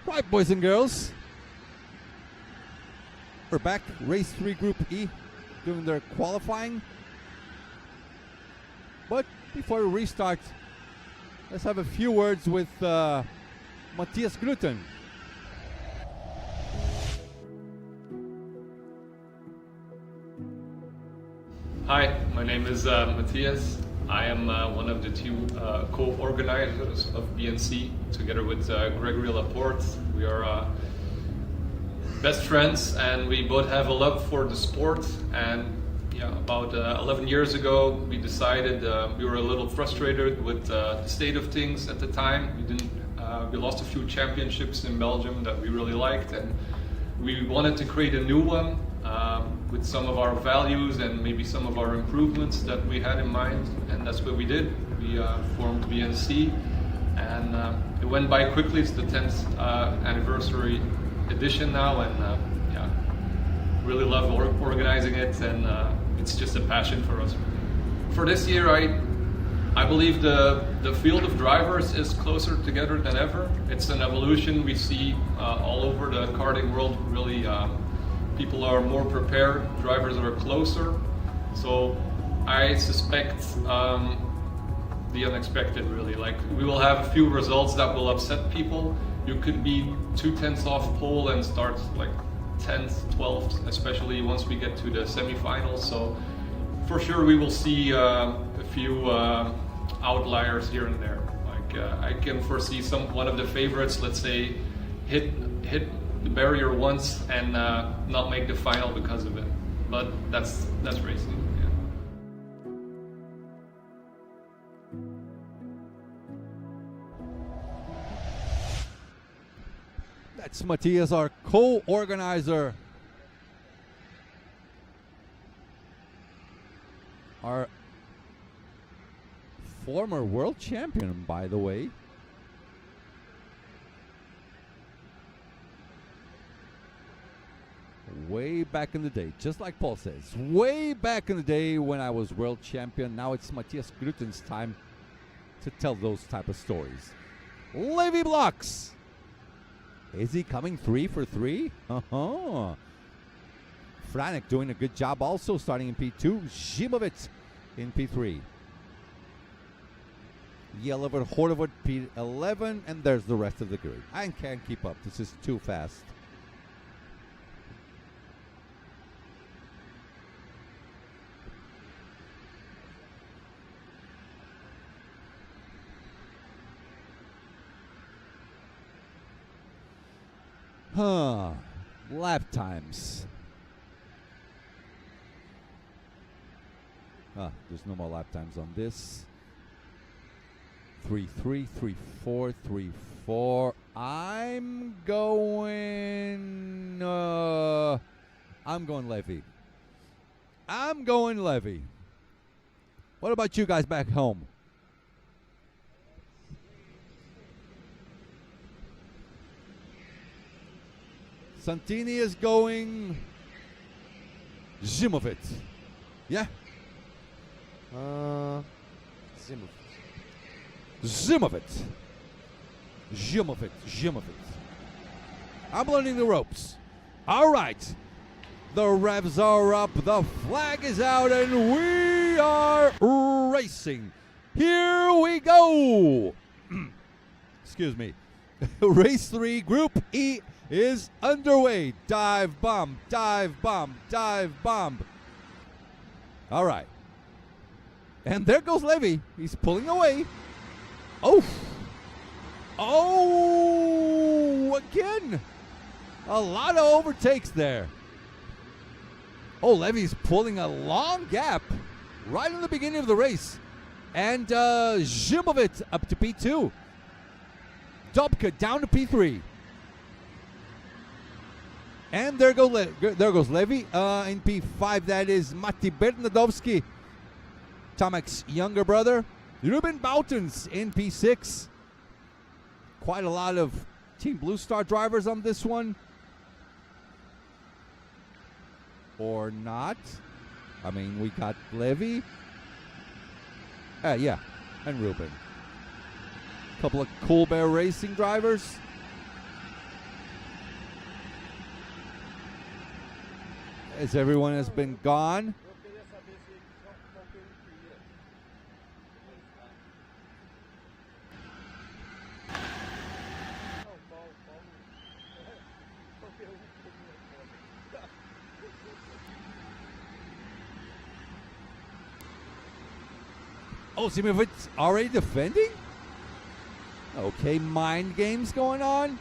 Right, boys and girls. We're back. Race 3 Group E doing their qualifying. But before we restart, let's have a few words with Matthias Gruten. Hi, my name is Matthias. I am one of the two co-organizers of BNC, together with Gregory Laporte. We are best friends, and we both have a love for the sport. And yeah, about 11 years ago, we decided we were a little frustrated with the state of things at the time. We lost a few championships in Belgium that we really liked, and we wanted to create a new one with some of our values and maybe some of our improvements that we had in mind, and that's what we did. We formed BNC, and it went by quickly. It's the 10th anniversary edition now, and yeah, really love organizing it, and it's just a passion for us. For this year, I believe the field of drivers is closer together than ever. It's an evolution we see all over the karting world, really. People are more prepared, drivers are closer. So I suspect the unexpected, really. Like, we will have a few results that will upset people. You could be 2/10 off pole and start like 10th, 12th, especially once we get to the semifinals. So for sure we will see a few outliers here and there. Like I can foresee one of the favorites, let's say, hit the barrier once and not make the final because of it. But that's racing. Yeah. That's Matthias, our co-organizer. Our former world champion, by the way. Way back in the day, just like Paul says, way back in the day when I was world champion. Now it's Matthias Gruten's time to tell those type of stories. Levi Blocks. Is he coming 3 for 3? Uh-huh. Franek doing a good job also, starting in P2. Zimovic in P3. Yellowood, Hordewood, P11, and there's the rest of the grid. I can't keep up. This is too fast. Lap times. There's no more lap times on this. 3-3, 3-4, 3-4. I'm going Levy. I'm going Levy. What about you guys back home? Santini is going Zimovic. Yeah? Zimovic. Zimovic. Zimovic. I'm learning the ropes. All right. The revs are up, the flag is out, and we are racing. Here we go. Excuse me. Race 3, Group E is underway. Dive bomb, dive bomb, dive bomb. All right. And there goes Levy. He's pulling away. Oh. Oh, again. A lot of overtakes there. Oh, Levy's pulling a long gap right in the beginning of the race. And Zimovic up to P2. Dobka down to P3. And there goes Levy. In P5, that is Mati Bernadovski, Tomek's younger brother. Ruben Boutens in P6. Quite a lot of Team Blue Star drivers on this one. Or not. I mean, we got Levy. Yeah, and Ruben. A couple of Cool Bear Racing drivers. As everyone has been gone. Oh, Zimovic already defending? Okay, mind games going on.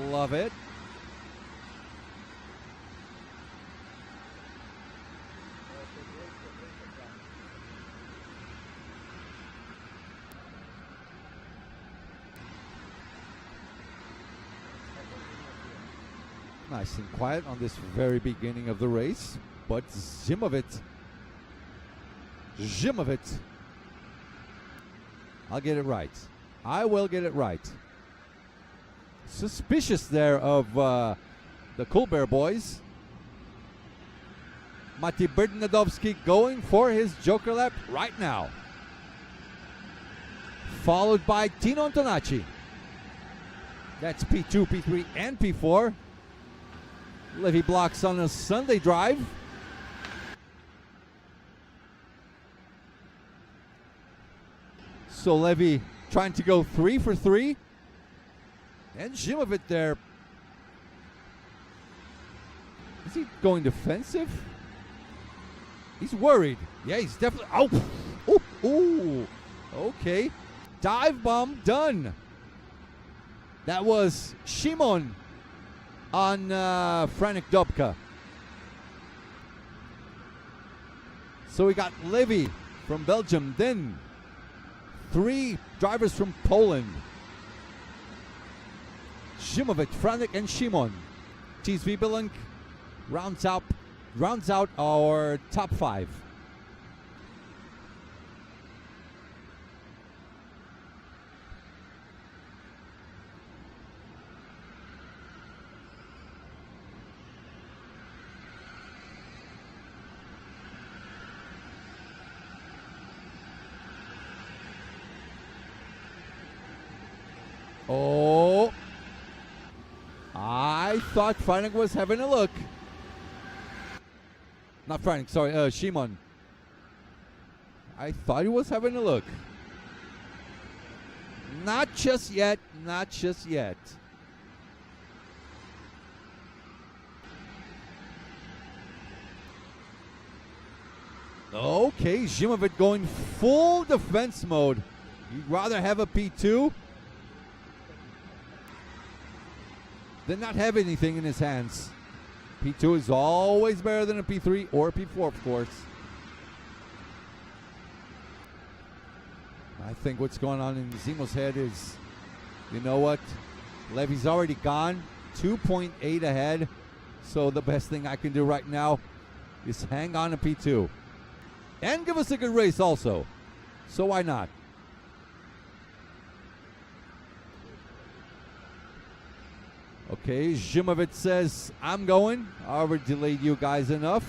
Love it. Nice and quiet on this very beginning of the race, but Zimovic. I'll get it right. I will get it right. Suspicious there of the Cool Bear boys. Mati Bernadovski going for his Joker lap right now. Followed by Tino Antonacci. That's P2, P3, and P4. Levy blocks on a Sunday drive. So Levy trying to go 3 for 3. And Zimovic there. Is he going defensive? He's worried. Yeah, he's definitely. Oh, ooh. Okay. Dive bomb done. That was Shimon on Franek Dobka. So we got Levy from Belgium, then 3 drivers from Poland. Zimovic, Franek, and Shimon. TSV Bilank rounds out our top 5. Oh, I thought Franek was having a look. Not Franek, sorry, Shimon. I thought he was having a look. Not just yet, not just yet. Okay, Zimovic going full defense mode. He'd rather have a P2 than not have anything in his hands. P2 is always better than a P3 or a P4, of course. I think what's going on in Zimo's head is, you know what? Levy's already gone, 2.8 ahead. So the best thing I can do right now is hang on to P2. And give us a good race also. So why not? Okay, Zimovic says, I'm going. I already delayed you guys enough.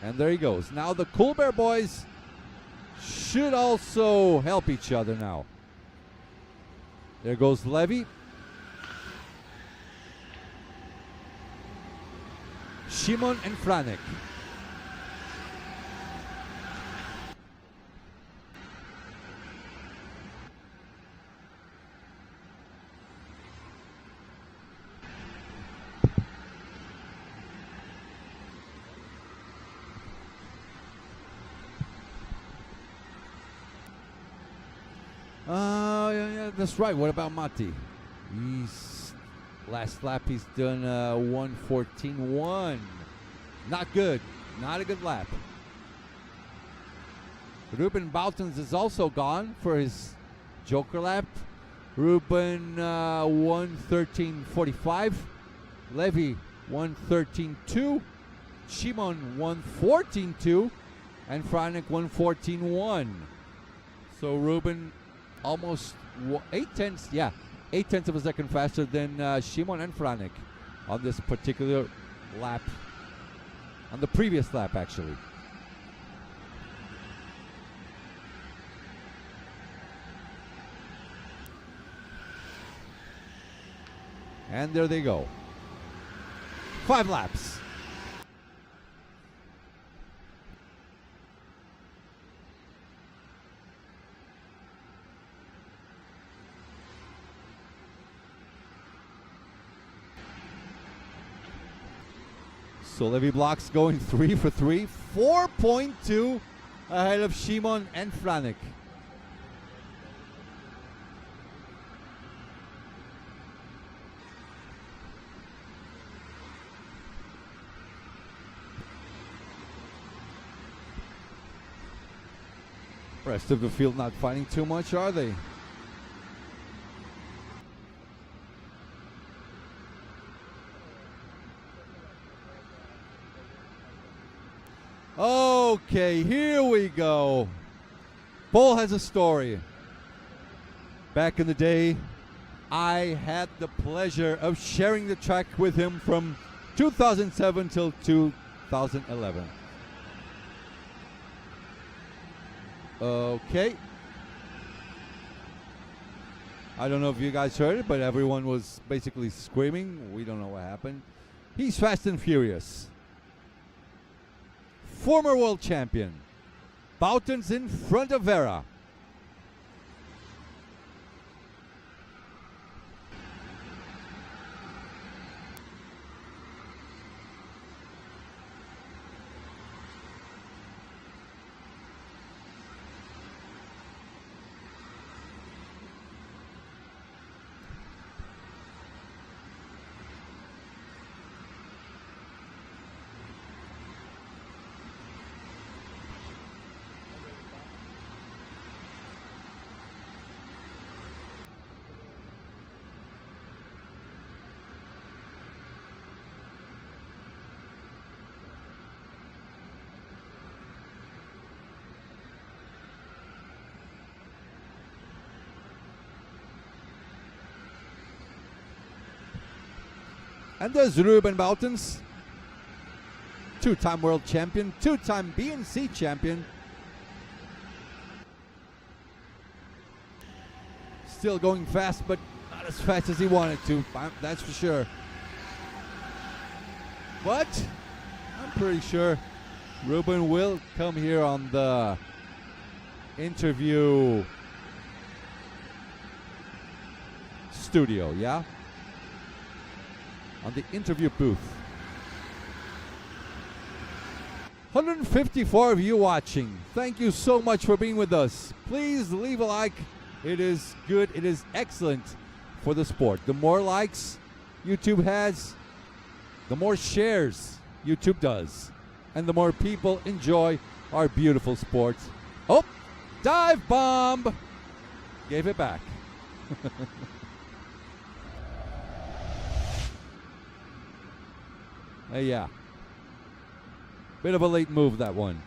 And there he goes. Now the Cool Bear boys should also help each other now. There goes Levy. Shimon and Franek. Yeah, that's right. What about Matti? He's last lap. He's done 1:14.1. Not good. Not a good lap. Ruben Boutens is also gone for his Joker lap. Ruben 1:13.45. Levy 1:13.2. Shimon 1:14.2. And Franek 1:14.1. So Ruben almost 8/10 of a second faster than Shimon and Franek on this particular lap. On the previous lap, actually. And there they go. 5 laps. So Levy Blocks going 3 for 3, 4.2 ahead of Shimon and Franek. Rest of the field not fighting too much, are they? Okay, here we go. Paul has a story. Back in the day, I had the pleasure of sharing the track with him from 2007 till 2011. Okay. I don't know if you guys heard it, but everyone was basically screaming. We don't know what happened. He's fast and furious. Former world champion. Boutens in front of Vera. And there's Ruben Boutens, two-time world champion, two-time BNC champion. Still going fast, but not as fast as he wanted to, that's for sure. But I'm pretty sure Ruben will come here on the interview studio, yeah? On the interview booth. 154 of you watching. Thank you so much for being with us. Please leave a like. It is good. It is excellent for the sport. The more likes YouTube has, the more shares YouTube does. And the more people enjoy our beautiful sport. Oh, dive bomb. Gave it back. Yeah. Bit of a late move, that one.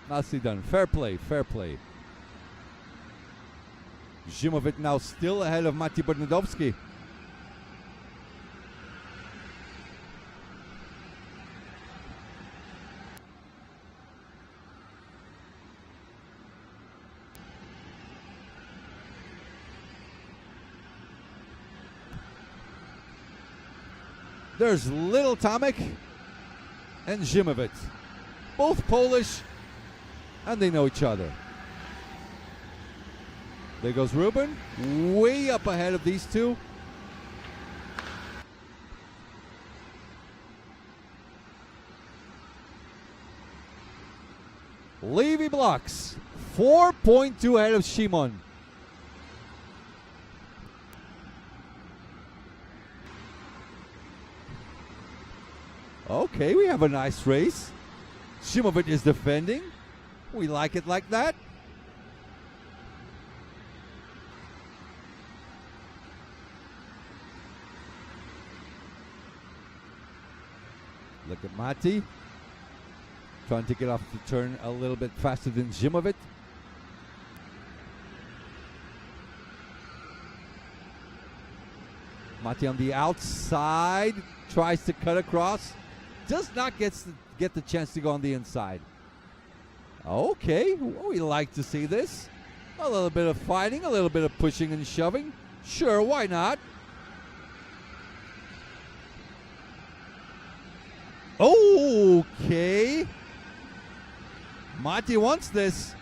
Nicely done. Fair play, fair play. Zimovic now still ahead of Mati Bernadowski. There's Little Tomek and Zimovic. Both Polish, and they know each other. There goes Ruben, way up ahead of these two. Levy blocks, 4.2 ahead of Shimon. Okay, we have a nice race. Shimovic is defending. We like it like that. Look at Matti. Trying to get off the turn a little bit faster than Zimovic. Matti on the outside. Tries to cut across. Does not get the chance to go on the inside. Okay, we like to see this. A little bit of fighting, a little bit of pushing and shoving. Sure, why not? Okay. Matti wants this.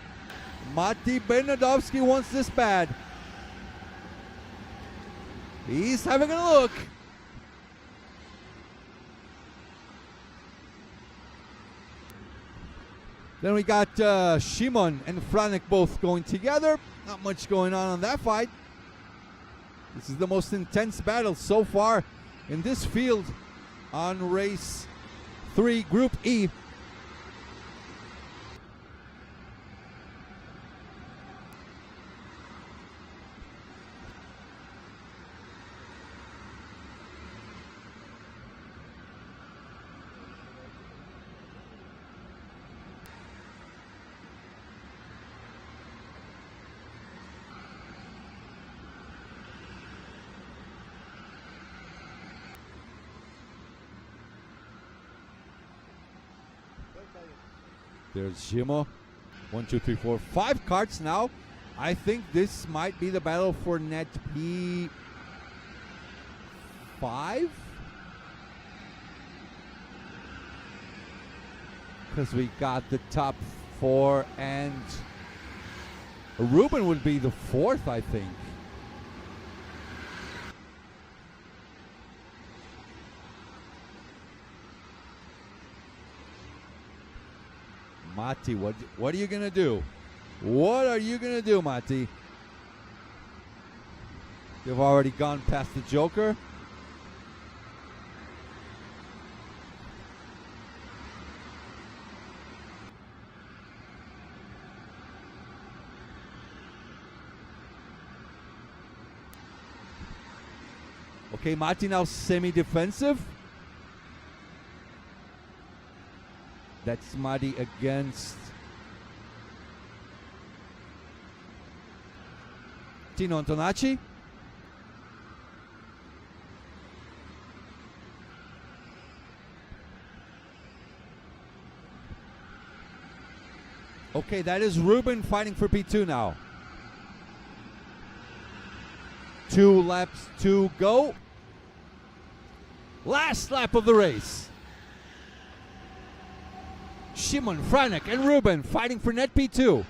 Matti Bernadovsky wants this bad. He's having a look. Then we got Shimon and Franek both going together. Not much going on that fight. This is the most intense battle so far in this field on race 3, Group E. There's Zimo. 1, 2, 3, 4, 5 carts now. I think this might be the battle for net P5. Because we got the top 4 and Ruben would be the 4th, I think. Matti, what are you gonna do? What are you gonna do, Matti? You've already gone past the Joker. Okay, Matti now semi-defensive. That's Matti against Tino Antonacci. Okay, that is Ruben fighting for P2 now. 2 laps to go. Last lap of the race. Shimon, Franek, and Ruben fighting for net P2.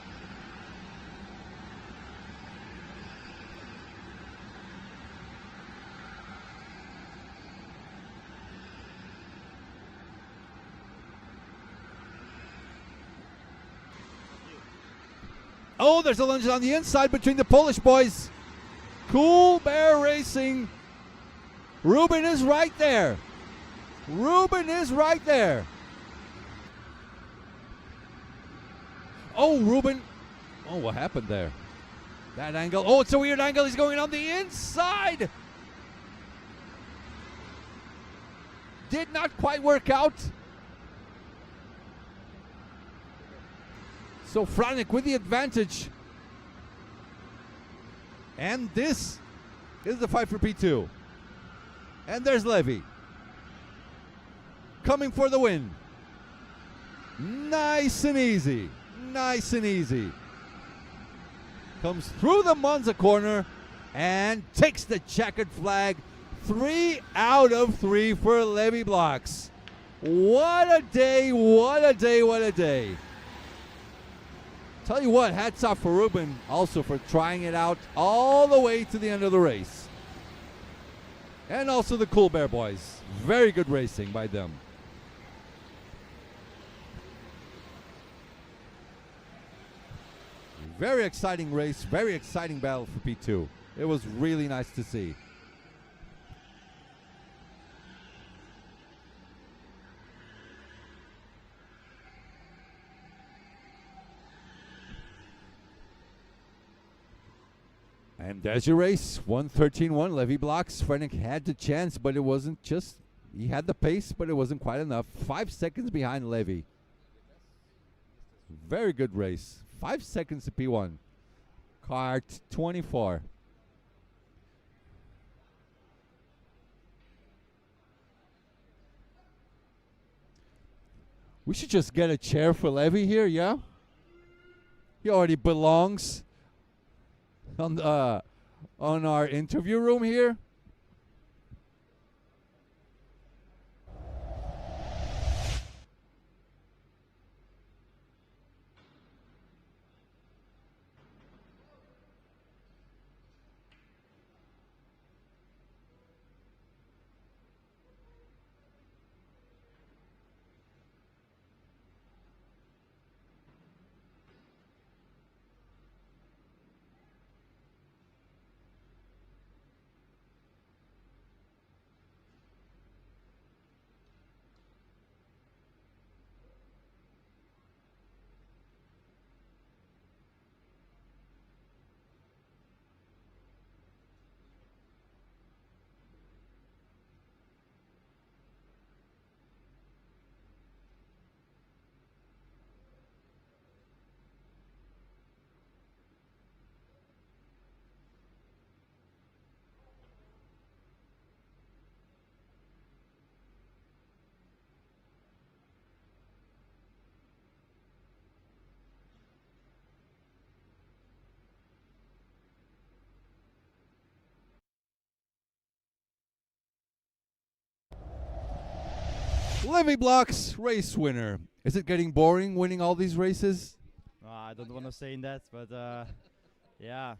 Oh, there's a lunge on the inside between the Polish boys. Cool Bear Racing. Ruben is right there. Ruben is right there. Oh, Ruben. Oh, what happened there? That angle. Oh, it's a weird angle. He's going on the inside. Did not quite work out. So Franek with the advantage. And this is the fight for P2. And there's Levy. Coming for the win. Nice and easy. Nice and easy. Comes through the Monza corner and takes the checkered flag 3 out of 3 for Levy Blocks. What a day, what a day, what a day. Tell you what, hats off for Ruben also for trying it out all the way to the end of the race. And also the Cool Bear Boys. Very good racing by them. Very exciting race, very exciting battle for P2. It was really nice to see. And there's your race, 1:13.1, Levy Blocks. Frennick had the chance, but it wasn't just, he had the pace, but it wasn't quite enough. 5 seconds behind Levy. Very good race. 5 seconds to P1. Kart 24. We should just get a chair for Levy here, yeah? He already belongs on our interview room here. Levy Blocks, race winner. Is it getting boring winning all these races? I don't want to say in that, but yeah,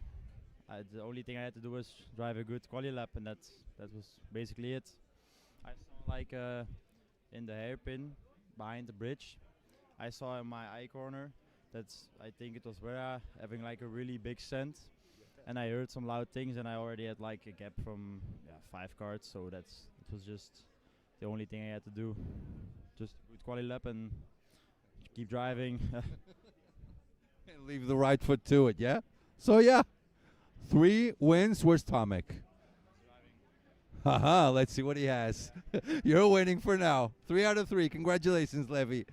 the only thing I had to do was drive a good quali lap, and that was basically it. I saw like in the hairpin behind the bridge, I saw in my eye corner that's, I think it was Vera having like a really big scent, and I heard some loud things, and I already had like a gap from 5 cars, so it was just the only thing I had to do. Just good quali lap and keep driving. And leave the right foot to it, yeah? So yeah, 3 wins. Where's Tomek? Haha, let's see what he has. You're winning for now. 3 out of 3. Congratulations, Levy.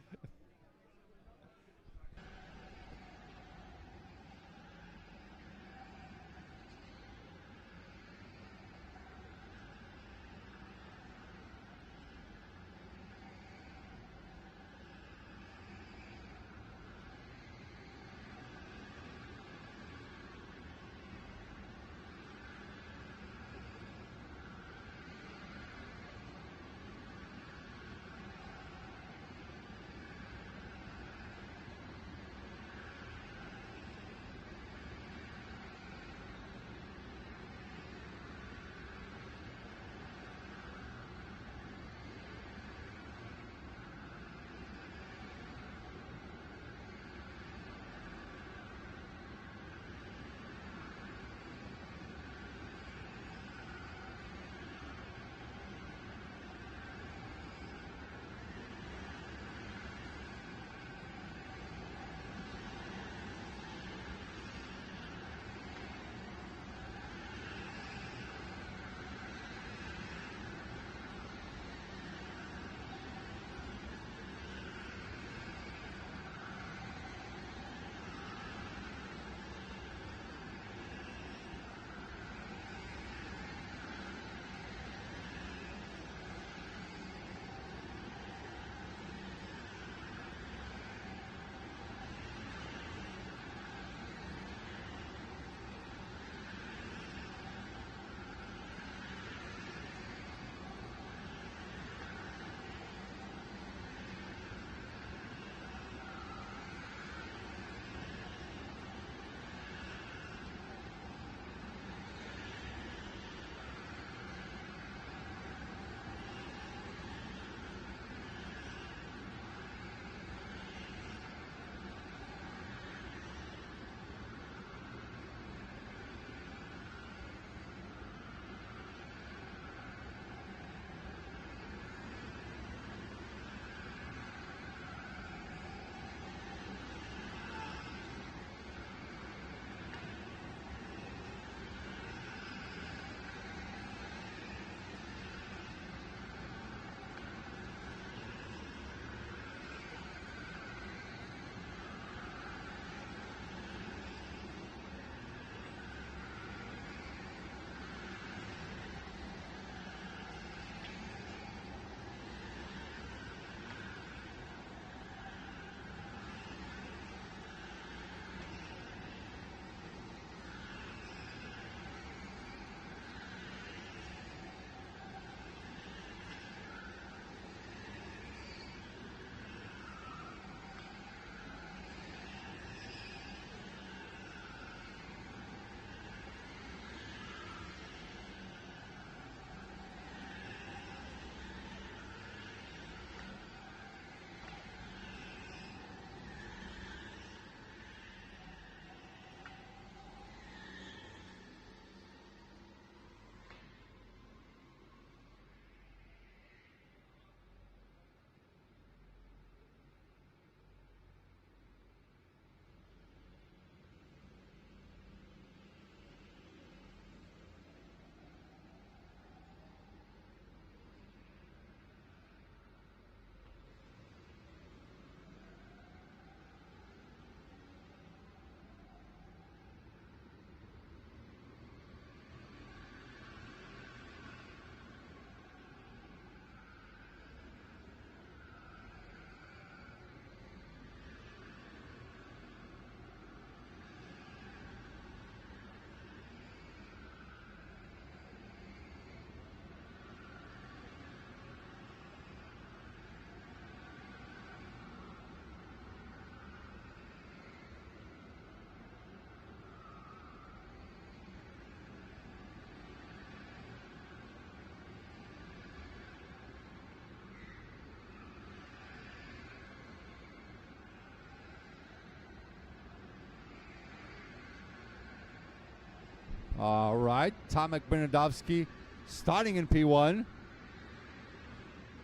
All right, Tomek Bernadovsky starting in P1.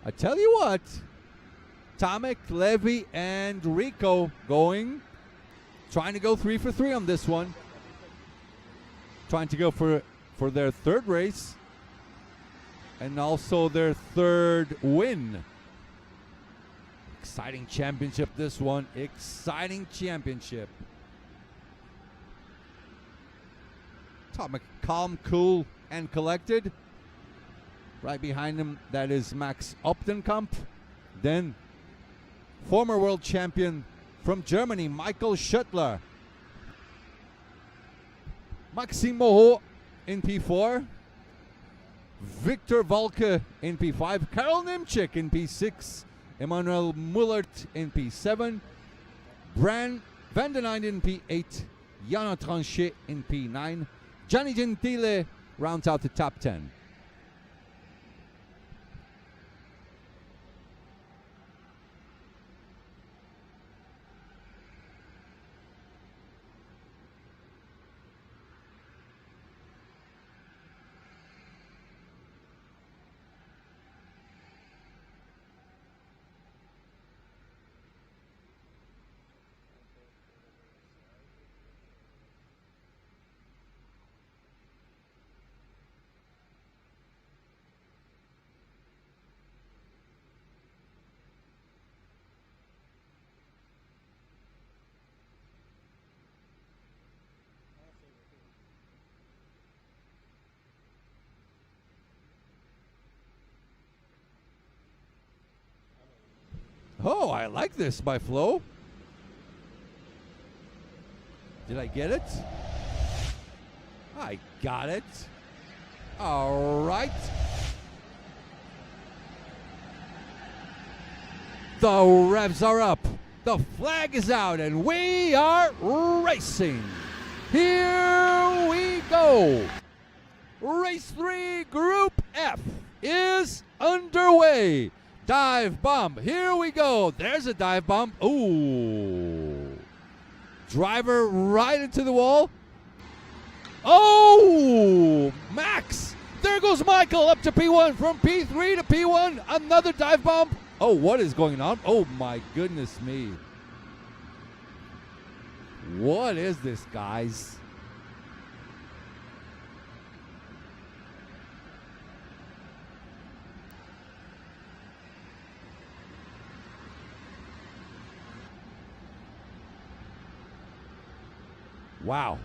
I tell you what, Tomek, Levy, and Rico trying to go 3 for 3 on this one. Trying to go for their third race and also their third win. Exciting championship, this one. Exciting championship. Tomek calm, cool, and collected. Right behind him, that is Max Optenkamp. Then, former world champion from Germany, Michael Schüttler. Maxime Moreau in P4. Victor Valke in P5. Karel Nimchik in P6. Emmanuel Mullert in P7. Bran van den Eyde in P8. Jana Tranchet in P9. Gianni Gentile rounds out the top 10. Oh, I like this by Flo. Did I get it? I got it. All right. The revs are up. The flag is out, and we are racing. Here we go. Race 3, Group F is underway. Dive bomb. Here we go. There's a dive bomb. Ooh. Driver right into the wall. Oh, Max. There goes Michael up to P1. From P3 to P1. Another dive bomb. Oh, what is going on? Oh, my goodness me. What is this, guys? Wow.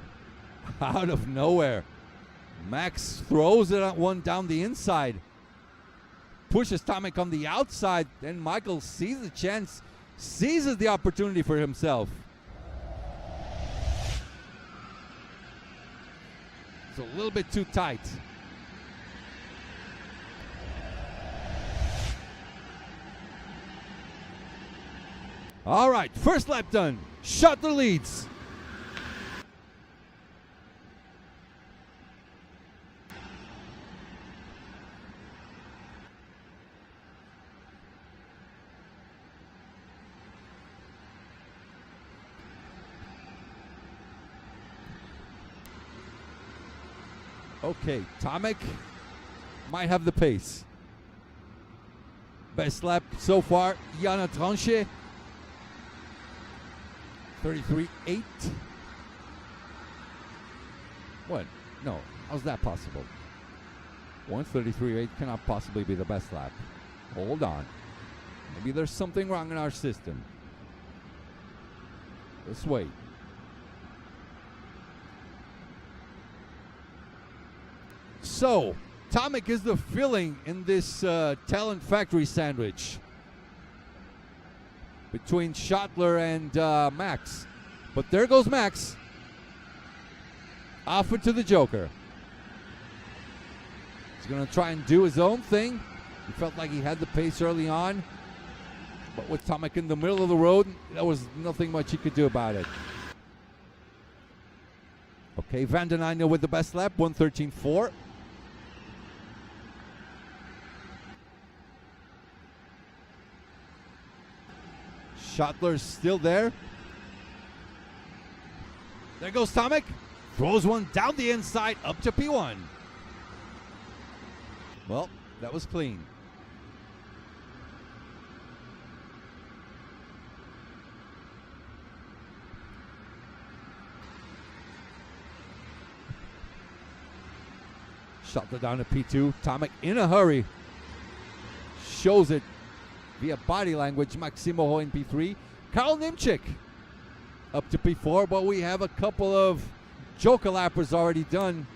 Out of nowhere. Max throws it at one down the inside. Pushes Tomek on the outside. Then Michael sees the chance, seizes the opportunity for himself. It's a little bit too tight. All right, first lap done. Schüttler leads. Okay, Tomek might have the pace. Best lap so far, Jana Tranchet. 33.8. What? No, how's that possible? 1:33.8 cannot possibly be the best lap. Hold on. Maybe there's something wrong in our system. Let's wait. So, Tomek is the filling in this Talent Factory sandwich between Schüttler and Max. But there goes Max. Off into the Joker. He's going to try and do his own thing. He felt like he had the pace early on. But with Tomek in the middle of the road, there was nothing much he could do about it. Okay, Van den Eyde with the best lap, 1:13.4. Schüttler's still there. There goes Tomek. Throws one down the inside, up to P1. Well, that was clean. Shot it down to P2. Tomek in a hurry. Shows it via body language. Maxime Moreau in P3. Karl Nimchik up to P4, but we have a couple of Joker lappers already done.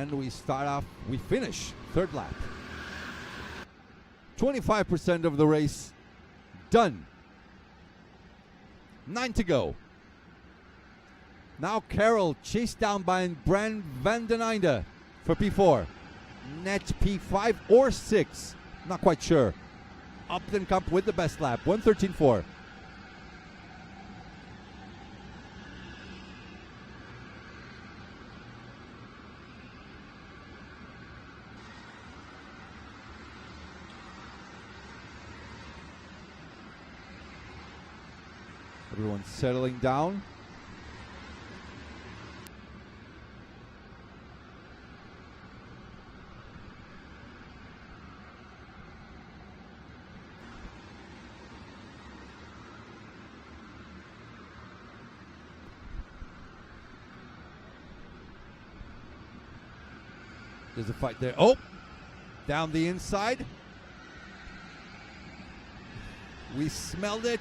And we finish third lap. 25% of the race done. 9 to go. Now Carroll chased down by Brand van den Einde for P4. Net P5 or 6, not quite sure. Upton Cup with the best lap, 1:13.4. Everyone's settling down. There's a fight there. Oh! Down the inside. We smelled it.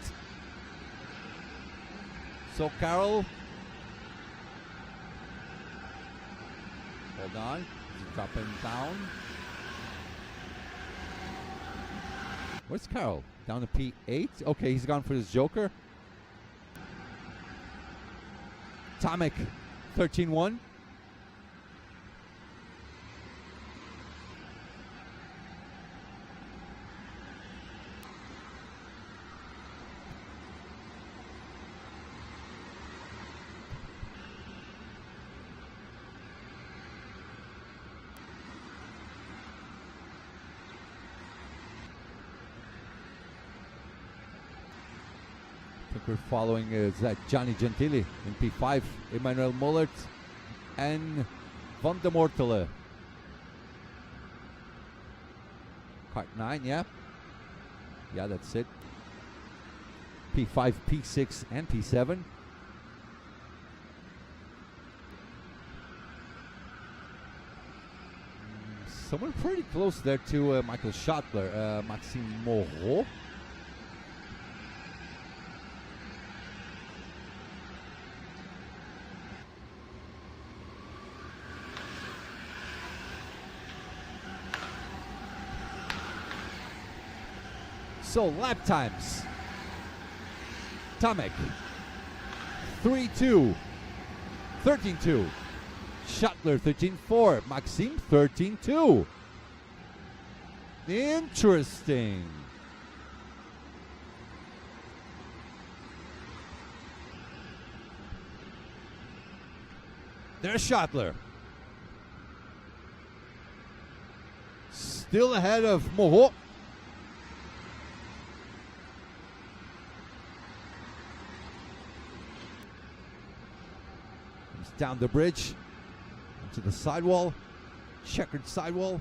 So Carroll, hold on, he's dropping down. Where's Carroll? Down to P8. Okay, he's gone for his Joker. Tomek, 13-1. We're following Gianni Gentili in P5, Emmanuel Mullert and Van der Mortele. Kart 9, yeah. Yeah, that's it. P5, P6 and P7. Someone pretty close there to Michael Schottler, Maxime Moreau. So lap times. Tomek 3-2, 13-2. Schottler 13-4, Maxime 13-2. Interesting. There's Schottler. Still ahead of Moreau. Down the bridge, into the sidewall, checkered sidewall,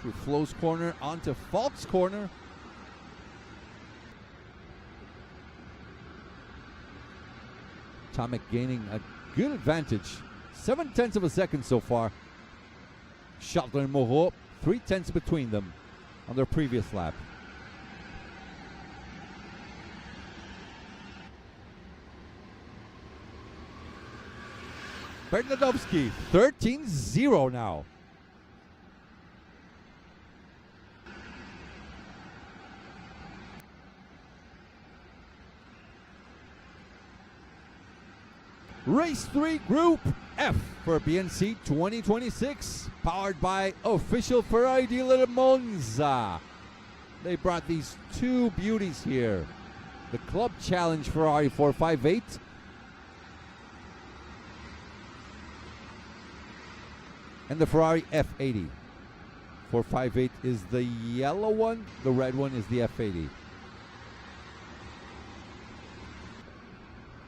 through Flo's corner, onto Falk's corner. Tomek gaining a good advantage, 0.7 of a second so far. Schottler and Moreau, 0.3 between them on their previous lap. Bernadowski, 13-0 now. Race 3 Group F for BNC 2026, powered by official Ferrari dealer Monza. they brought these two beauties here. The Club Challenge Ferrari 458. And the Ferrari F80. 458 is the yellow one. The red one is the F80.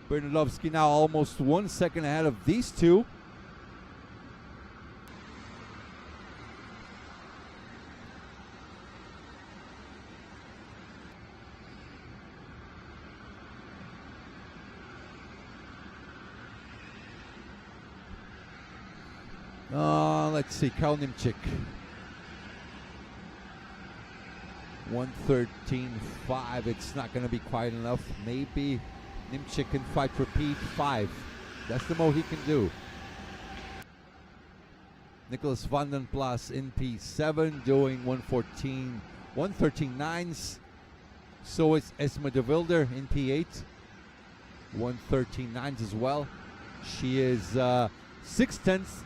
Bernardovsky now almost 1 second ahead of these two. Let's see, Karl Nimchik. 1:13.5. It's not going to be quite enough. Maybe Nimchik can fight for P5. That's the most he can do. Nicholas van den Plas in P7 doing 1:13.9s. So it's Esme de Wilder in P8. 1:13.9s as well. She is 6/10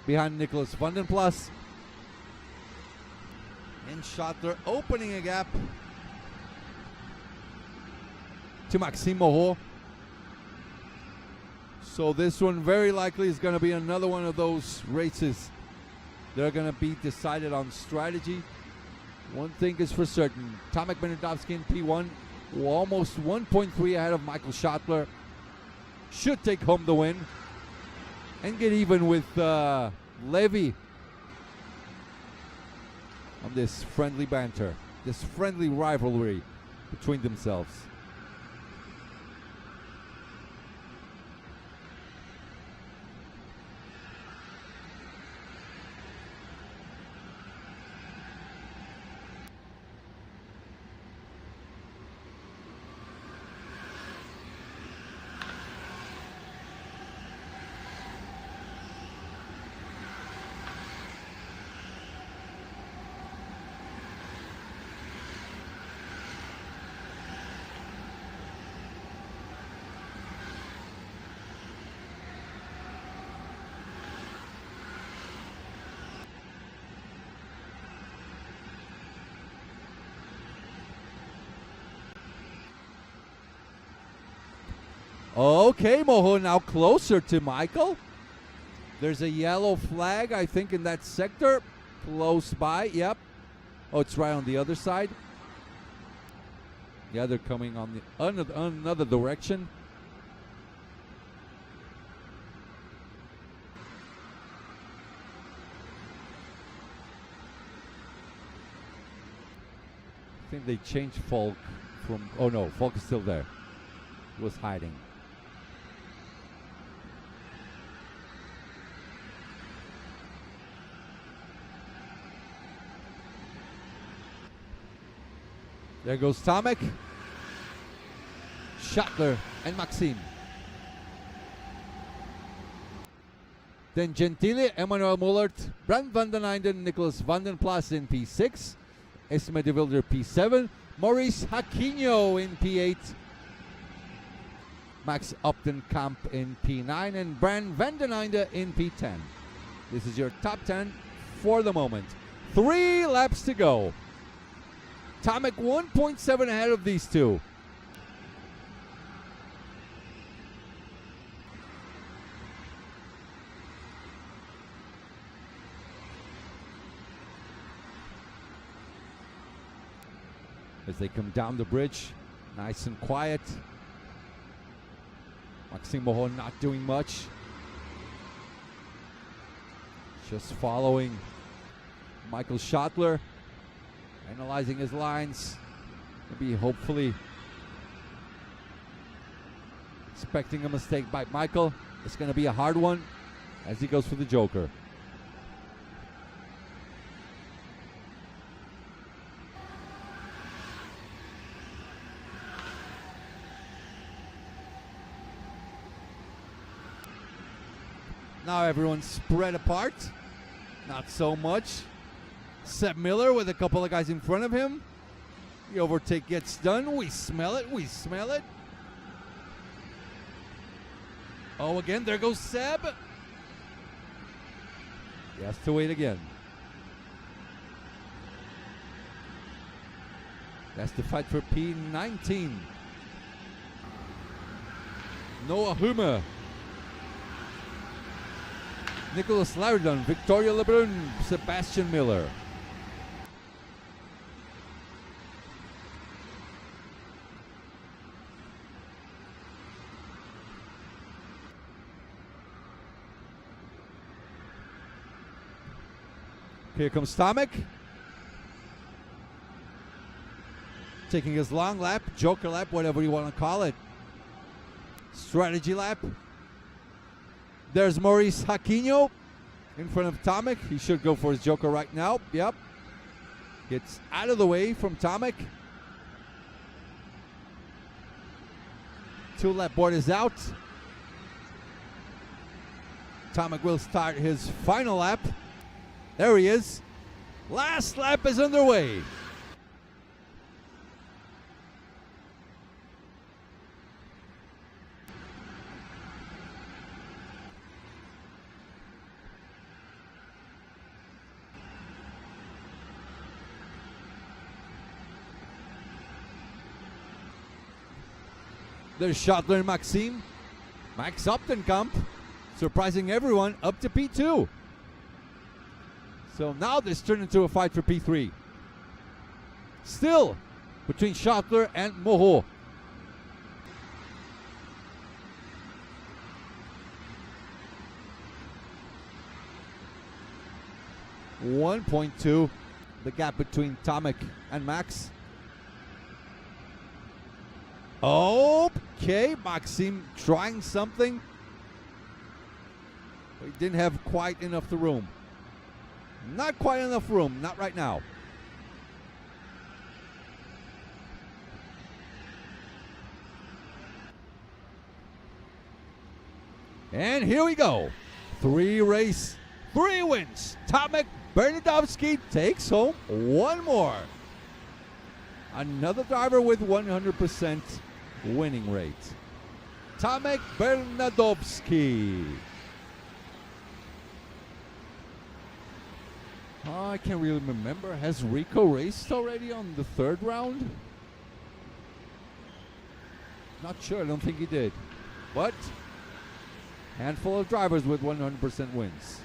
behind Nicholas van den Plas. And Schottler opening a gap to Maxime Moreau. So this one very likely is going to be another one of those races that are going to be decided on strategy. One thing is for certain, Tomek Bernardovsky in P1, almost 1.3 ahead of Michael Schottler, should take home the win and get even with Levy on this friendly banter, this friendly rivalry between themselves. Okay, Moho now closer to Michael. There's a yellow flag, I think, in that sector. Close by, yep. Oh, it's right on the other side. Yeah, they're coming on the another direction. I think they changed Falk from... Oh no, Falk is still there. He was hiding. There goes Tomek, Schottler, and Maxime. Then Gentile, Emmanuel Mullert, Brand van den Einde, Nicholas van den Plas in P6, Esme de Wilder P7, Maurice Haquinho in P8, Max Upton-Kamp in P9, and Brand van den Einde in P10. This is your top 10 for the moment. 3 laps to go. Tomek 1.7 ahead of these two. As they come down the bridge, nice and quiet. Maxime Moreau not doing much. Just following Michael Schottler. Analyzing his lines, maybe hopefully expecting a mistake by Michael. It's going to be a hard one as he goes for the Joker. Now everyone's spread apart, not so much. Seb Miller with a couple of guys in front of him. The overtake gets done. We smell it. We smell it. Oh, again, there goes Seb. He has to wait again. That's the fight for P19. Noah Humer, Nicholas Loudon, Victoria Lebrun, Sebastian Miller. Here comes Tomek. Taking his long lap, joker lap, whatever you want to call it. Strategy lap. There's Maurice Aquino in front of Tomek. He should go for his joker right now. Yep. Gets out of the way from Tomek. 2 lap board is out. Tomek will start his final lap. There he is. Last lap is underway. There's Schottler and Maxime. Max Optenkamp surprising everyone up to P2. So now this turned into a fight for P3. Still between Schottler and Moho. .2 the gap between Tomek and Max. Okay, Maxime trying something. But he didn't have quite enough the room. Not quite enough room, not right now. And here we go. 3 race, 3 wins. Tomek Bernadovsky takes home 1 more. Another driver with 100% winning rate. Tomek Bernadovsky. I can't really remember. Has Rico raced already on the 3rd round? Not sure. I don't think he did. But handful of drivers with 100% wins.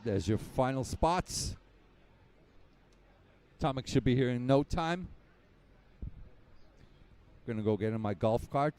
There's your final spots. Tomek should be here in no time. Gonna go get in my golf cart.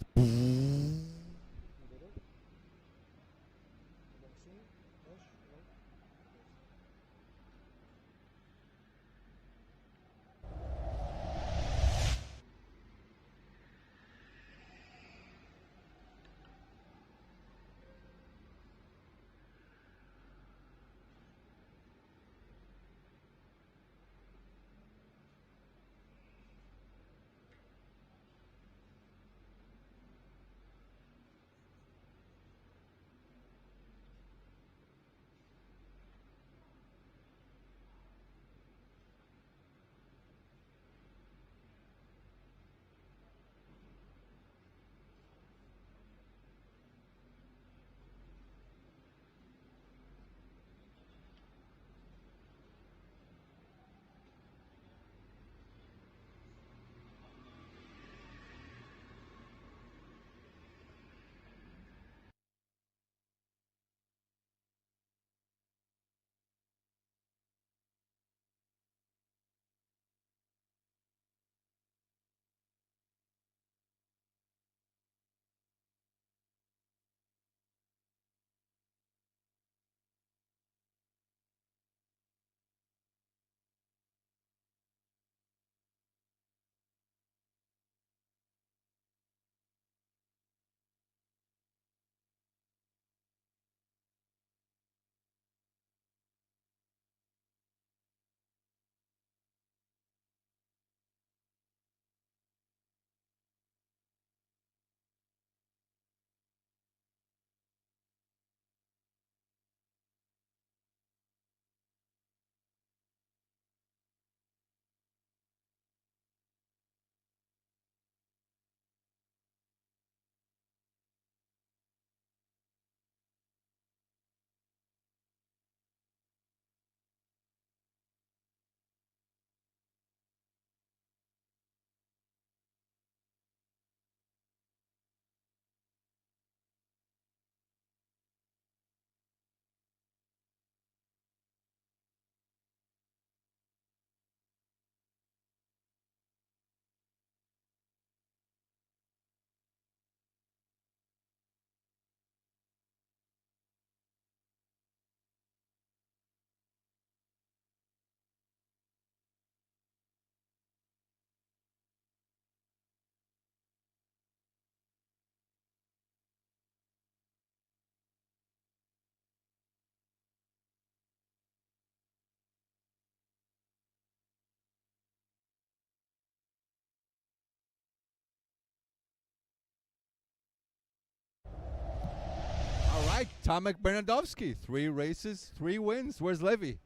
Tomek Bernadovsky, 3 races, 3 wins. Where's Levy?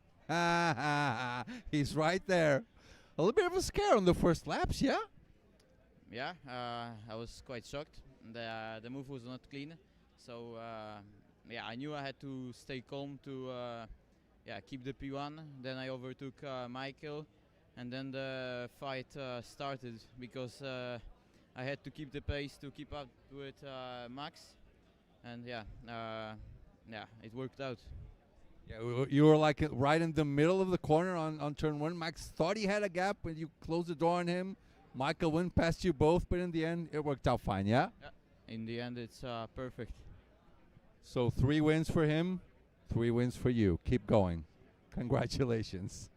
He's right there. A little bit of a scare on the first laps, yeah? Yeah, I was quite shocked. The move was not clean, so yeah, I knew I had to stay calm to keep the P1. Then I overtook Michael, and then the fight started because I had to keep the pace to keep up with Max, and yeah, it worked out. Yeah, you were like right in the middle of the corner on turn 1. Max thought he had a gap when you closed the door on him. Michael went past you both, but in the end, it worked out fine, yeah? Yeah. In the end, it's perfect. So 3 wins for him, 3 wins for you. Keep going. Congratulations.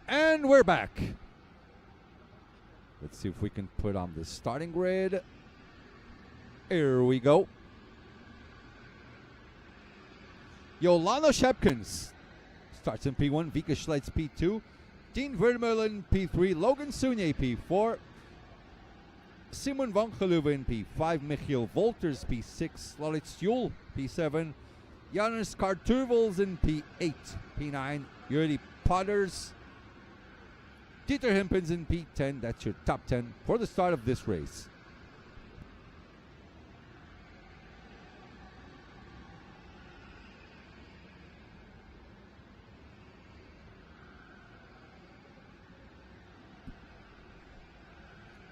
And we're back. Let's see if we can put on the starting grid. Here we go. Jolano Shepkins starts in P1. Vika Schleitz P2. Dean Vermeulen P3. Logan Sounier P4. Simon van Geluwe P5. Michiel Wolters P6. Lalit Stjul P7. Janus Karturvels in P8. P9. Jurli Potters. Dieter Himpens in P10. That's your top 10 for the start of this race.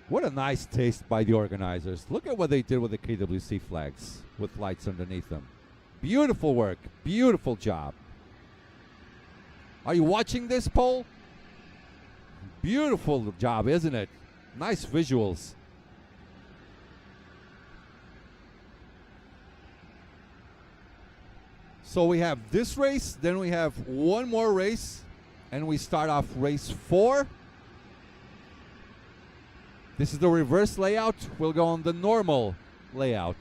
What a nice taste by the organizers. Look at what they did with the KWC flags with lights underneath them. Beautiful work. Beautiful job. Are you watching this, Paul? Beautiful job, isn't it? Nice visuals. So we have this race, then we have one more race, and we start off race 4. This is the reverse layout. We'll go on the normal layout.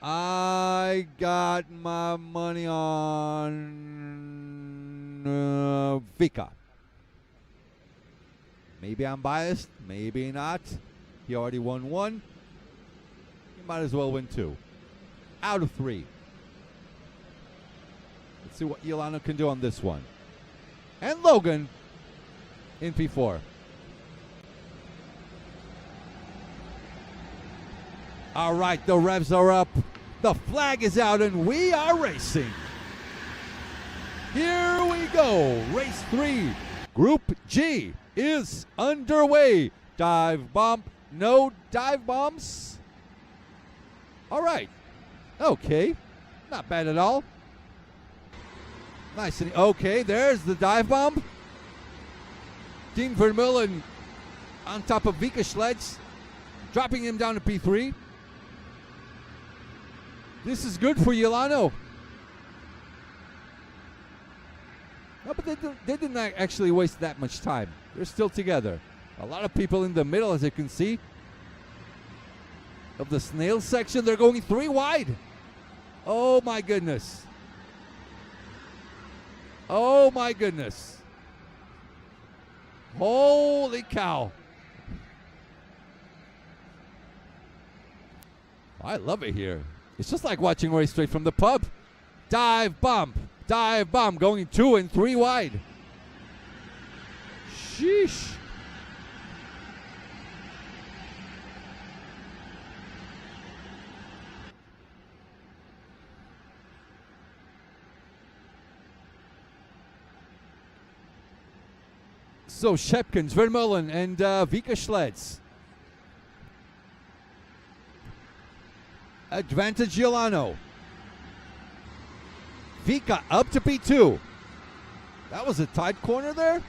I got my money on Vika. Maybe I'm biased, maybe not. He already won 1. He might as well win 2. Out of 3. Let's see what Yolano can do on this one. And Logan in P4. All right, the revs are up. The flag is out, and we are racing. Here we go. Race 3, Group G is underway. Dive bomb. No dive bombs. All right. Okay. Not bad at all. Nice. And okay, there's the dive bomb. Dean Vermeulen on top of Vika Schleds, dropping him down to P3. This is good for Yolano. No, but they didn't actually waste that much time. They're still together. A lot of people in the middle, as you can see. Of the snail section, they're going 3 wide. Oh my goodness. Oh my goodness. Holy cow. I love it here. It's just like watching race straight from the pub. Dive bomb, going 2 and 3 wide. Sheesh. So Shepkins, Vermeulen, and Vika Schleds. Advantage Yolano. Vika up to P2. That was a tight corner there.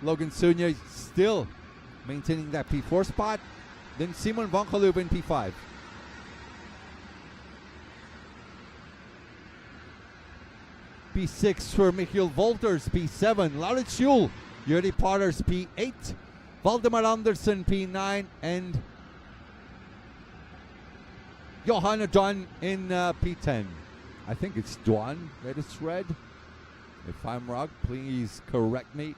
Logan Sunye still maintaining that P4 spot. Then Simon van Geloof in P5. P6 for Michiel Wolters, P7. Laurits Juhl, Juri Potters, P8. Valdemar Andersen, P9. And Johanna Dwan in P10. I think it's Dwan that is red. If I'm wrong, please correct me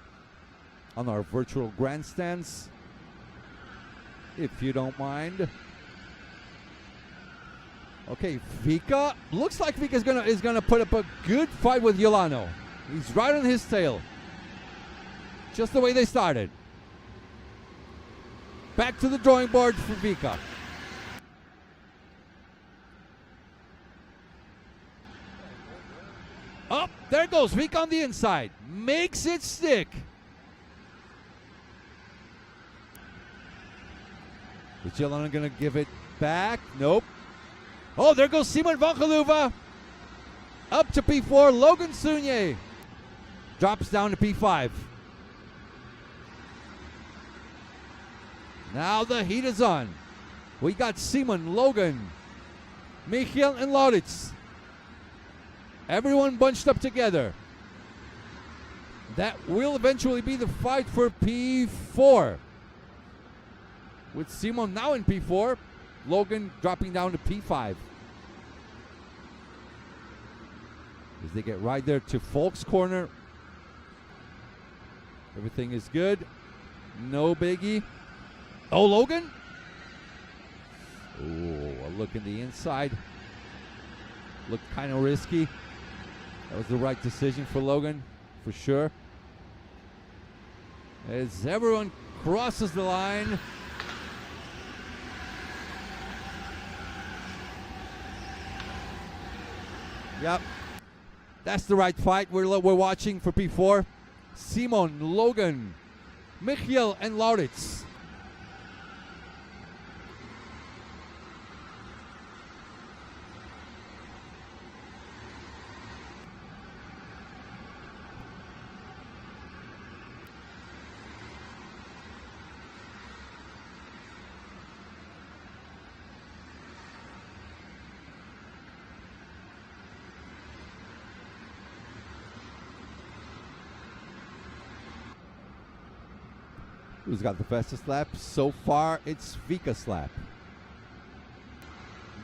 on our virtual grandstands, if you don't mind. Okay, Vika. Looks like Vika is gonna put up a good fight with Yolano. He's right on his tail. Just the way they started. Back to the drawing board for Vika. Oh, there goes Vika on the inside. Makes it stick. Is Yolano gonna give it back? Nope. Oh, there goes Simon van Geloof. Up to P4, Logan Sunye. Drops down to P5. Now the heat is on. We got Simon, Logan, Michiel, and Laurits. Everyone bunched up together. That will eventually be the fight for P4. With Simon now in P4. Logan dropping down to P5. As they get right there to Folk's corner. Everything is good. No biggie. Oh, Logan. Oh, a look in the inside. Looked kind of risky. That was the right decision for Logan, for sure. As everyone crosses the line. Yep. That's the right fight we're watching for P4. Simon, Logan, Michiel, and Laurits. Who's got the fastest lap? So far, it's Vika's lap.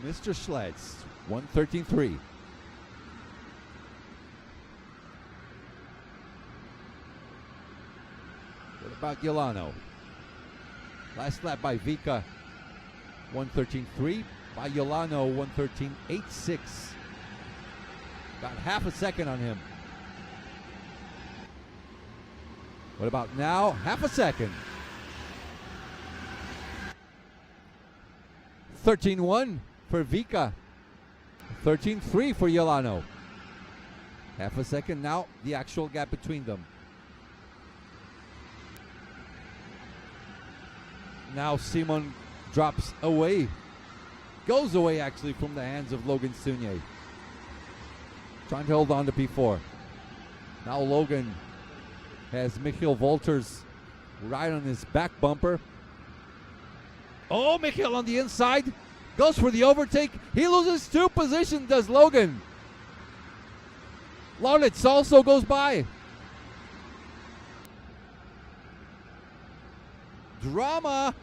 Mr. Schlitz, 1:13.3. What about Yolano? Last lap by Vika, 1:13.3. By Yolano, 1:13.86. Got half a second on him. What about now? Half a second. 13.1 for Vika. 13.3 for Yolano. Half a second now, the actual gap between them. Now Simon drops away. Goes away actually from the hands of Logan Sunye. Trying to hold on to P4. Now Logan has Michiel Wolters right on his back bumper. Oh, Michiel on the inside. Goes for the overtake. He loses 2 positions, does Logan. Laurits also goes by. Drama.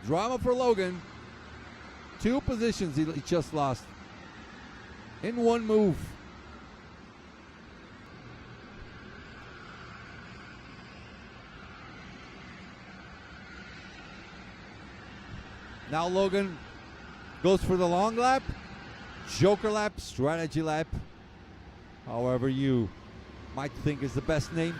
Drama for Logan. 2 positions he just lost in one move. Now Logan goes for the long lap, joker lap, strategy lap, however you might think is the best name.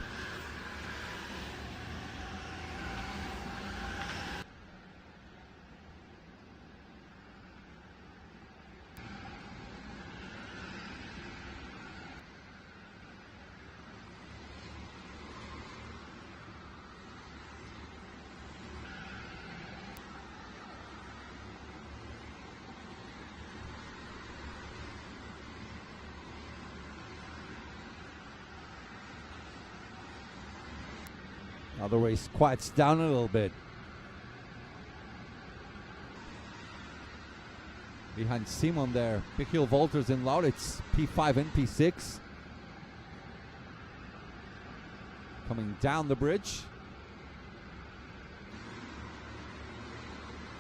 Now the race quiets down a little bit. Behind Simon there, Michiel Wolters and Laurits, P5 and P6. Coming down the bridge.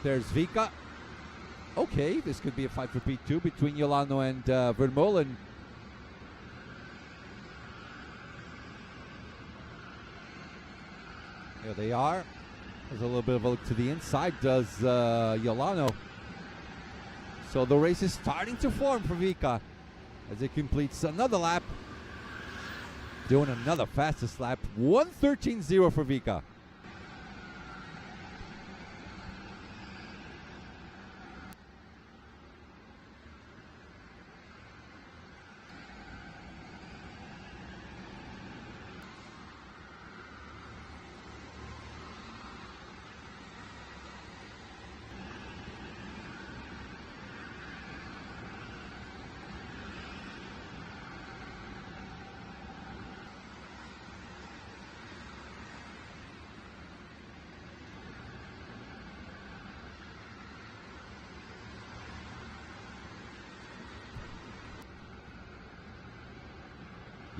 There's Vika. Okay, this could be a fight for P2 between Yolano and Vermeulen. Here they are. There's a little bit of a look to the inside, does Yolano. So the race is starting to form for Vika as it completes another lap. Doing another fastest lap. 1:13.0 for Vika.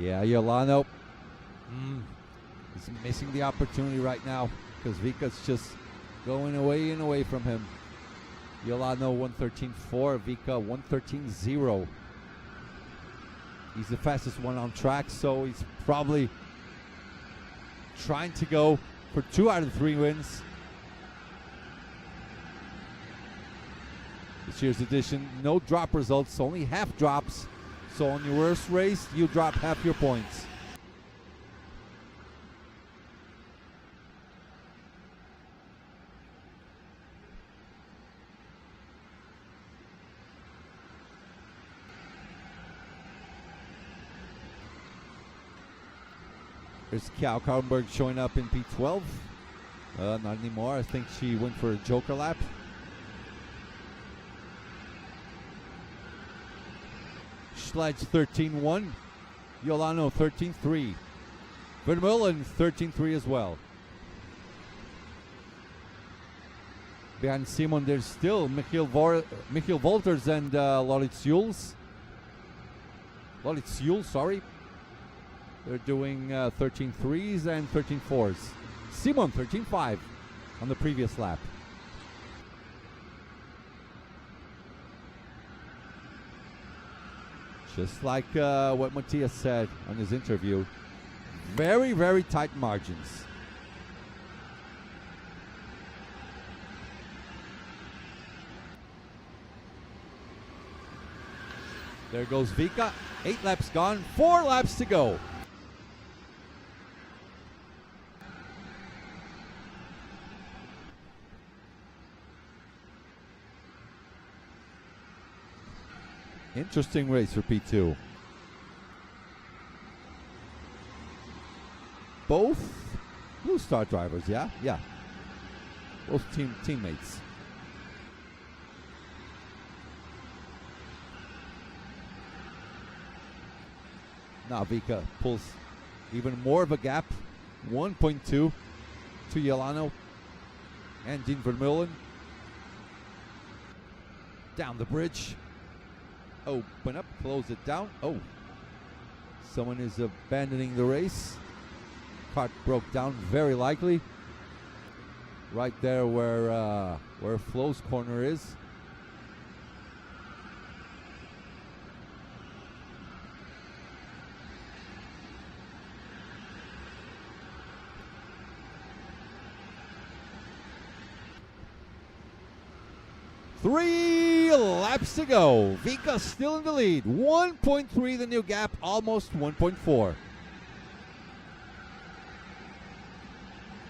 Yeah, Yolano is missing the opportunity right now because Vika's just going away and away from him. Yolano 1:13.4, Vika 1:13.0. He's the fastest one on track, so he's probably trying to go for 2 out of 3 wins. This year's edition, no drop results, only half drops. So on your worst race, you drop half your points. There's Kjell Kallenberg showing up in P12. Not anymore. I think she went for a joker lap. Schledge 13.1. Yolano 13.3. Vermeulen 13.3 as well. Behind Simon, there's still Michiel Wolters and Loritz Jules. Sorry. They're doing 13.3s and 13.4s. Simon 13.5 on the previous lap. Just like what Matthias said on his interview, very, very tight margins. There goes Vika, 8 laps gone, 4 laps to go. Interesting race for P2. Both Blue Star drivers, yeah? Yeah. Both teammates. Now Vika pulls even more of a gap, 1.2 to Yolano and Dean Vermeulen. Down the bridge. Open up, close it down. Oh, someone is abandoning the race. Cart broke down, very likely. Right there where Flo's corner is. Three laps to go. Vika still in the lead. 1.3 the new gap, almost 1.4.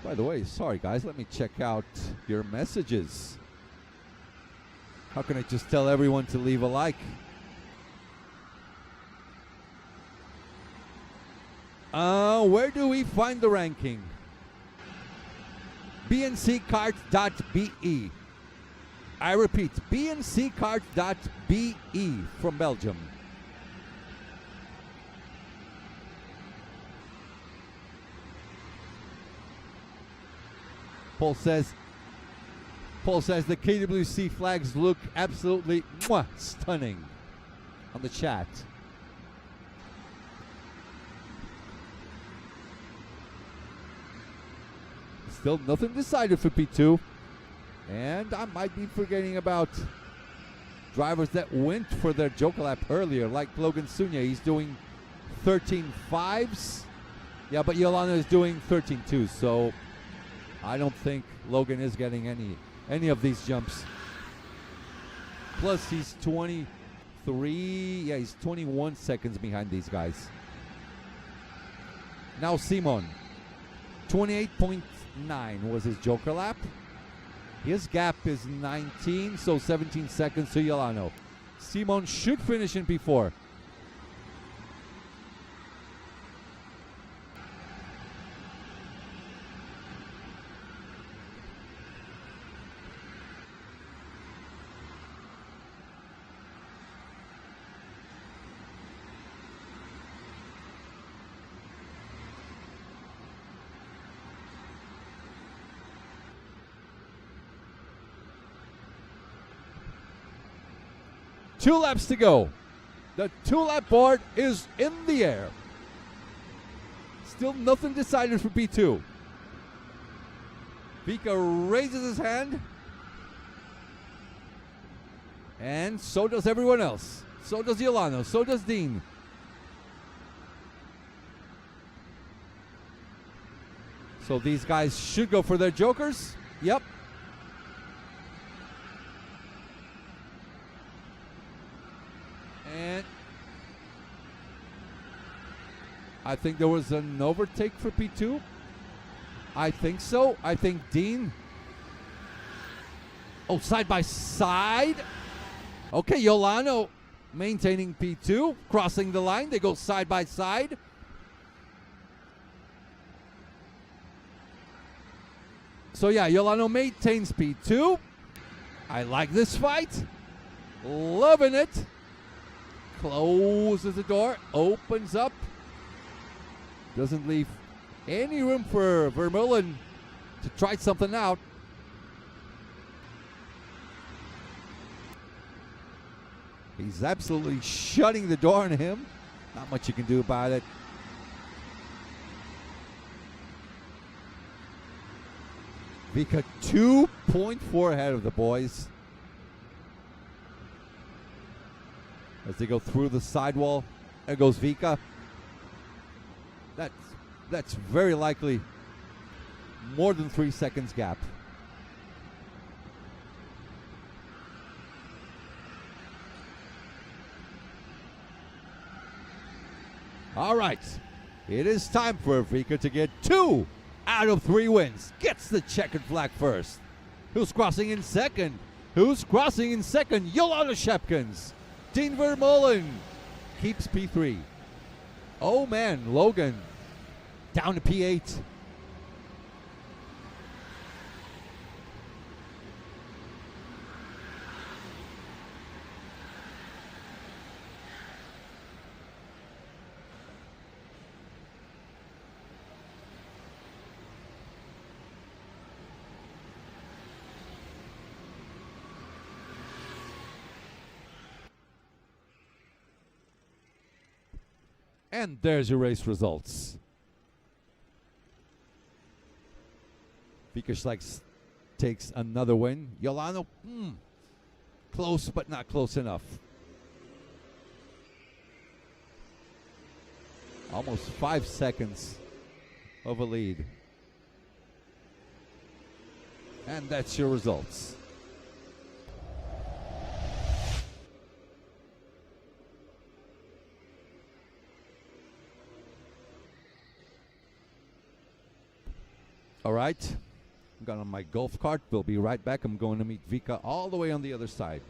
By the way, sorry guys, let me check out your messages. How can I just tell everyone to leave a like? Where do we find the ranking? bnckart.be. I repeat, bnckart.be from Belgium. Paul says the KWC flags look absolutely stunning on the chat. Still nothing decided for P2. And I might be forgetting about drivers that went for their joker lap earlier, like Logan Sunya. He's doing 13.5s. Yeah, but Yolano is doing 13.2s, so I don't think Logan is getting any of these jumps. Plus, he's 23. Yeah, he's 21 seconds behind these guys. Now Simon, 28.9 was his joker lap. His gap is 19, so 17 seconds to Yolano. Simon should finish in P4. Two laps to go. The 2-lap board is in the air. Still nothing decided for P2. Vika raises his hand. And so does everyone else. So does Yolano. So does Dean. So these guys should go for their jokers. Yep. And I think there was an overtake for P2. I think so. I think Dean. Oh, side by side. Okay, Yolano maintaining P2, crossing the line. They go side by side. So yeah, Yolano maintains P2. I like this fight. Loving it. Closes the door, opens up. Doesn't leave any room for Vermeulen to try something out. He's absolutely shutting the door on him. Not much you can do about it. Vika 2.4 ahead of the boys. As they go through the sidewall, there goes Vika. That's very likely more than 3 seconds gap. All right, it is time for Vika to get 2 out of 3 wins. Gets the checkered flag first. Who's crossing in second? Who's crossing in second? Yolanda Shepkins. Dean Vermeulen keeps P3. Oh man, Logan down to P8. And there's your race results. Vika takes another win. Yolano, close but not close enough. Almost 5 seconds of a lead. And that's your results. All right, I'm going on my golf cart. We'll be right back. I'm going to meet Vika all the way on the other side.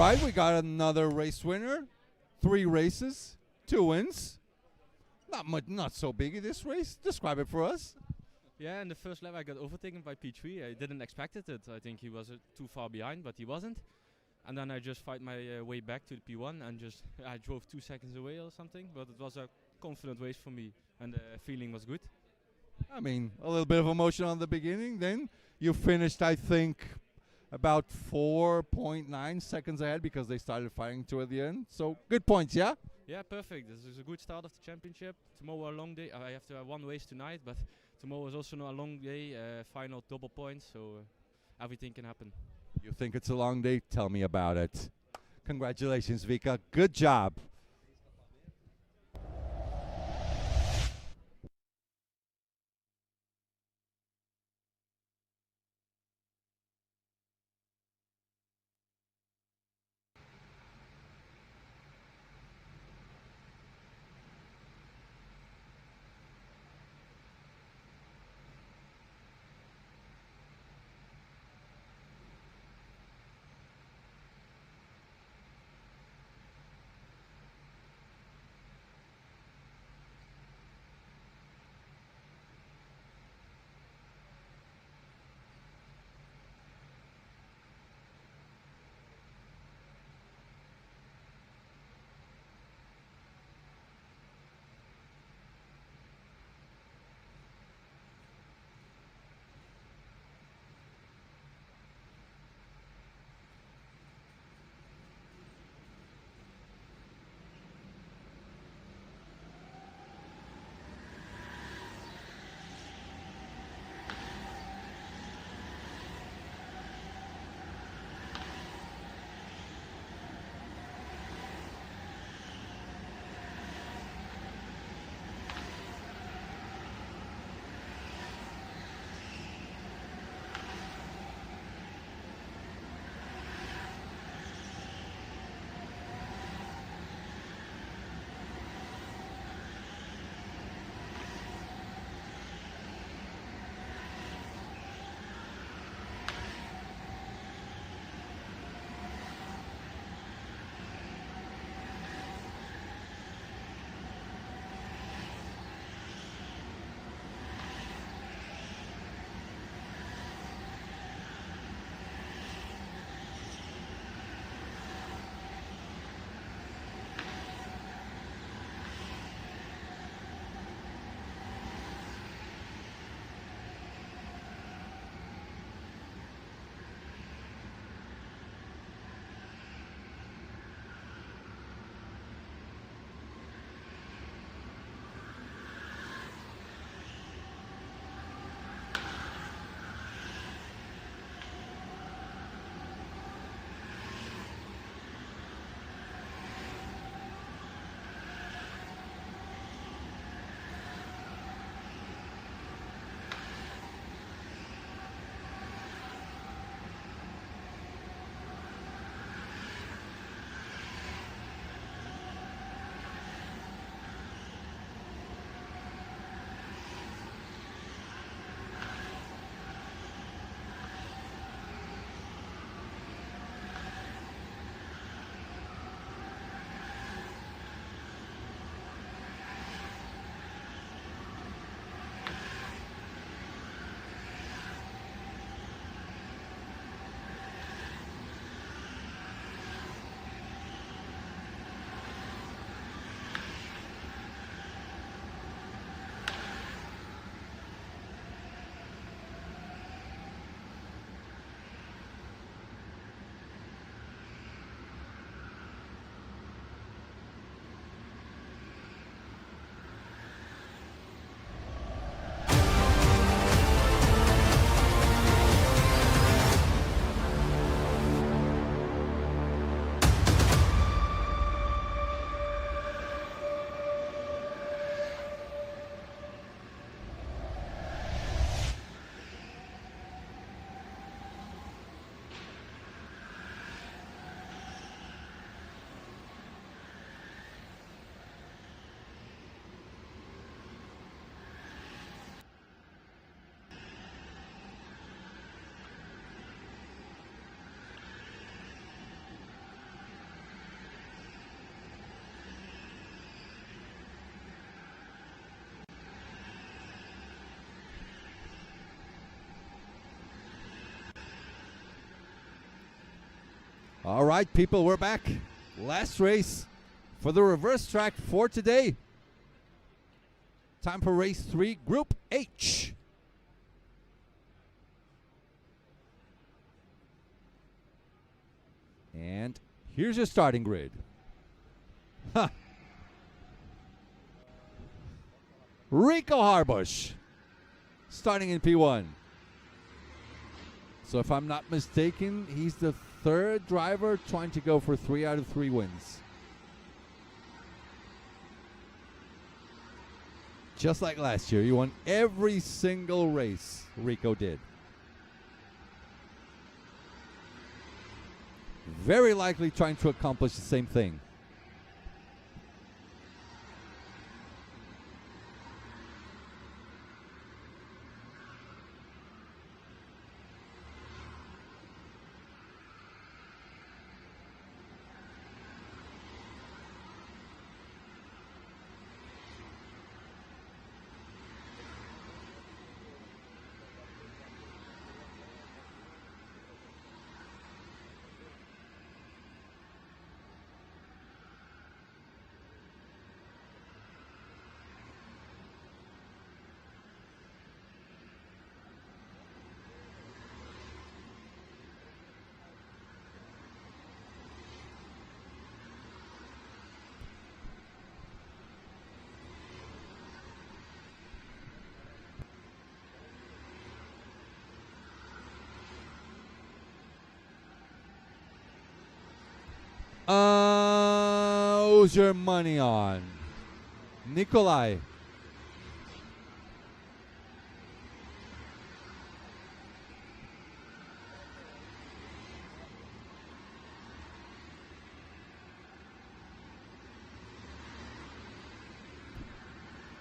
right, we got another race winner. 3 races, 2 wins. Not much, not so big in this race. Describe it for us. Yeah, in the first lap I got overtaken by P3. I didn't expect it. I think he was too far behind, but he wasn't. And then I just fight my way back to the P1 and just I drove 2 seconds away or something. But it was a confident race for me, and the feeling was good. I mean, a little bit of emotion on the beginning. Then you finished, I think, about 4.9 seconds ahead because they started fighting toward the end. So good points, yeah? Yeah, perfect. This is a good start of the championship. Tomorrow a long day. I have to have 1 race tonight, but tomorrow is also not a long day. Final double points, so everything can happen. You think it's a long day? Tell me about it. Congratulations, Vika. Good job. All right, people, we're back. Last race for the reverse track for today. Time for race 3, Group H. And here's your starting grid. Huh. Rico Harbush starting in P1. So if I'm not mistaken, he's the third driver trying to go for 3 out of 3 wins. Just like last year, he won every single race Rico did. Very likely trying to accomplish the same thing. Who's your money on? Nikolai.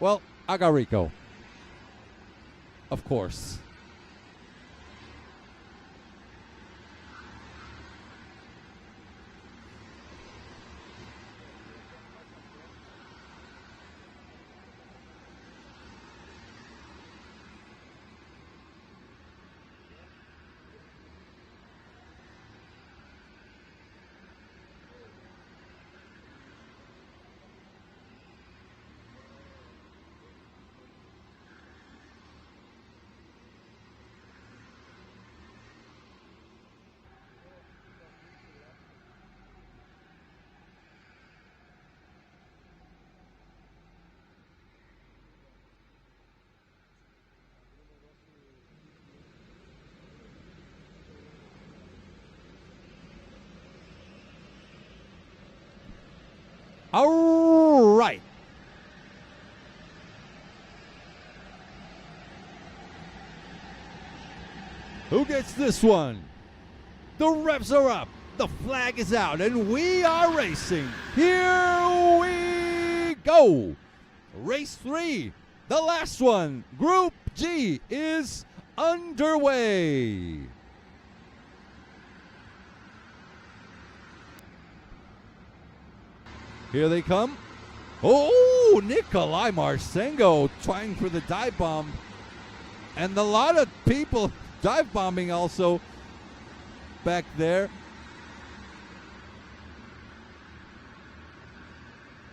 Well, I got Rico. Of course. All right. Who gets this one? The revs are up, the flag is out, and we are racing. Here we go. Race 3, the last one, Group G, is underway. Here they come. Oh, Nikolai Marcengo trying for the dive bomb. And a lot of people dive bombing also back there.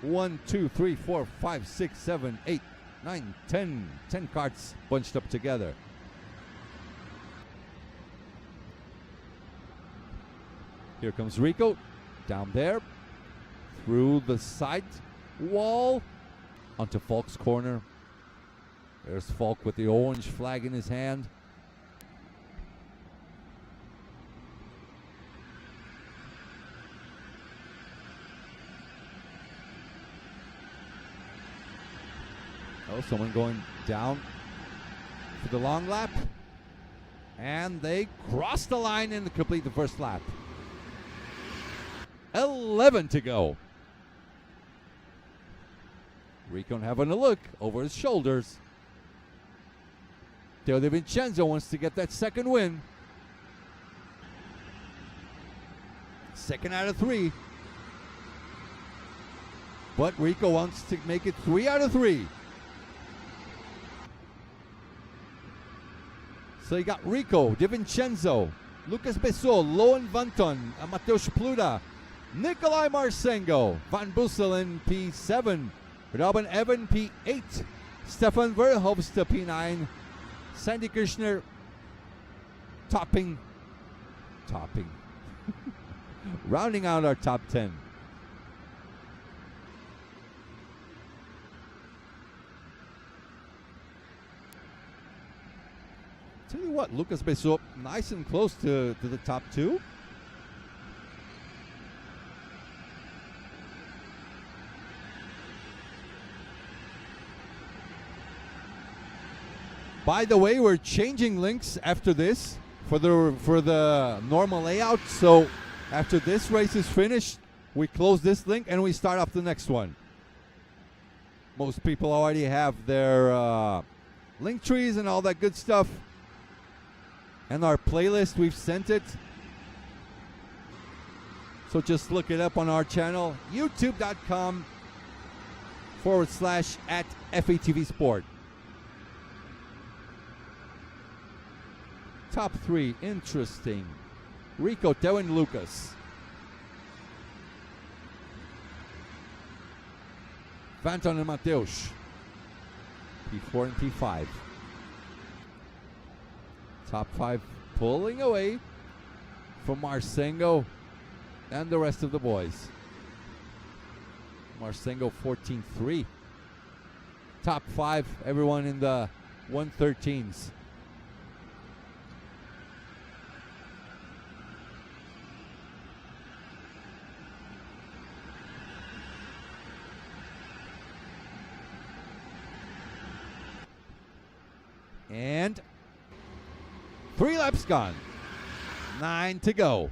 1, 2, 3, 4, 5, 6, 7, 8, 9, 10. 10 carts bunched up together. Here comes Rico down there. Through the side wall onto Falk's corner. There's Falk with the orange flag in his hand. Oh, someone going down for the long lap. And they cross the line and complete the first lap. 11 to go. Rico having a look over his shoulders. Teo De Vincenzo wants to get that second win. Second out of 3. But Rico wants to make it 3 out of 3. So you got Rico, De Vincenzo, Lucas Bessot, Loan Vanton, Mateusz Pluda, Nikolai Marsengo, Van Busselen P7, Robin Evan P8, Stefan Verhofstadt P9, Sandy Kirchner topping, rounding out our top 10. Tell you what, Lucas Bessot nice and close to the top 2. By the way, we're changing links after this for the normal layout. So after this race is finished, we close this link and we start off the next one. Most people already have their link trees and all that good stuff. And our playlist, we've sent it. So just look it up on our channel, youtube.com/@FATV Sport. Top 3, interesting. Rico, Teo, and Lucas. Vanton and Mateusz. P4 and P5. Top 5 pulling away from Marsengo and the rest of the boys. Marsengo 14-3. Top 5, everyone in the 113s. And 3 laps gone. 9 to go.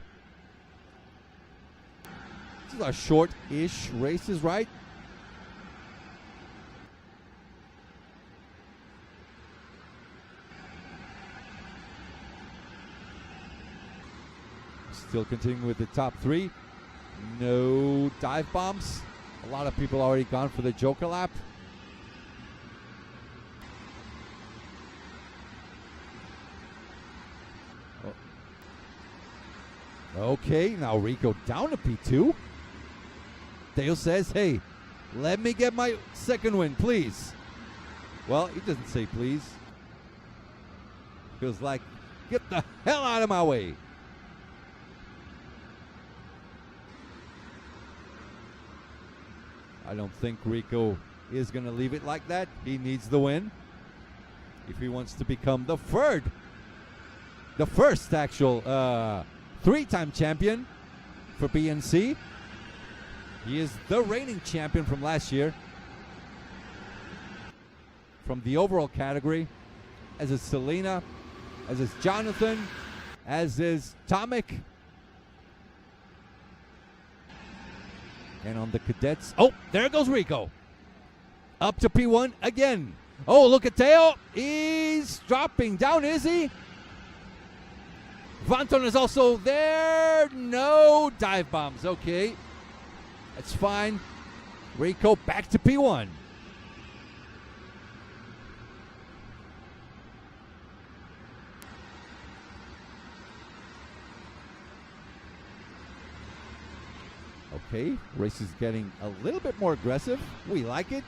These are short-ish races, right? Still continuing with the top 3. No dive bombs. A lot of people already gone for the Joker lap. Okay, now Rico down to P2. Dale says, hey, let me get my second win, please. Well, he doesn't say please. Feels like, get the hell out of my way. I don't think Rico is going to leave it like that. He needs the win if he wants to become the first actual 3-time champion for BNC. He is the reigning champion from last year. From the overall category, as is Selena, as is Jonathan, as is Tomek. And on the cadets, oh, there goes Rico. Up to P1 again. Oh, look at Teo. He's dropping down, is he? Vanton is also there. No dive bombs. Okay. That's fine. Rico back to P1. Okay, race is getting a little bit more aggressive. We like it.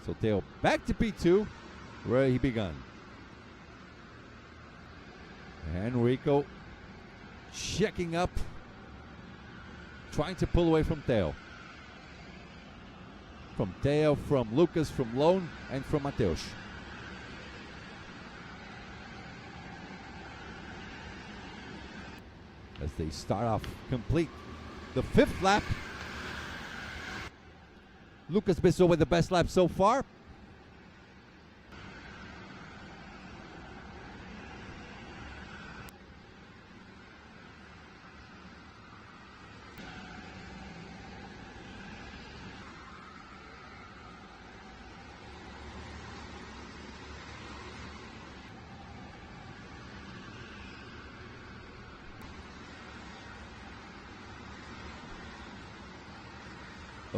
So Teo back to P2, where he began. And Rico checking up, trying to pull away from Teo. From Teo, from Lucas, from Lone, and from Mateusz. As they start off complete the 5th lap. Lucas Bessot with the best lap so far.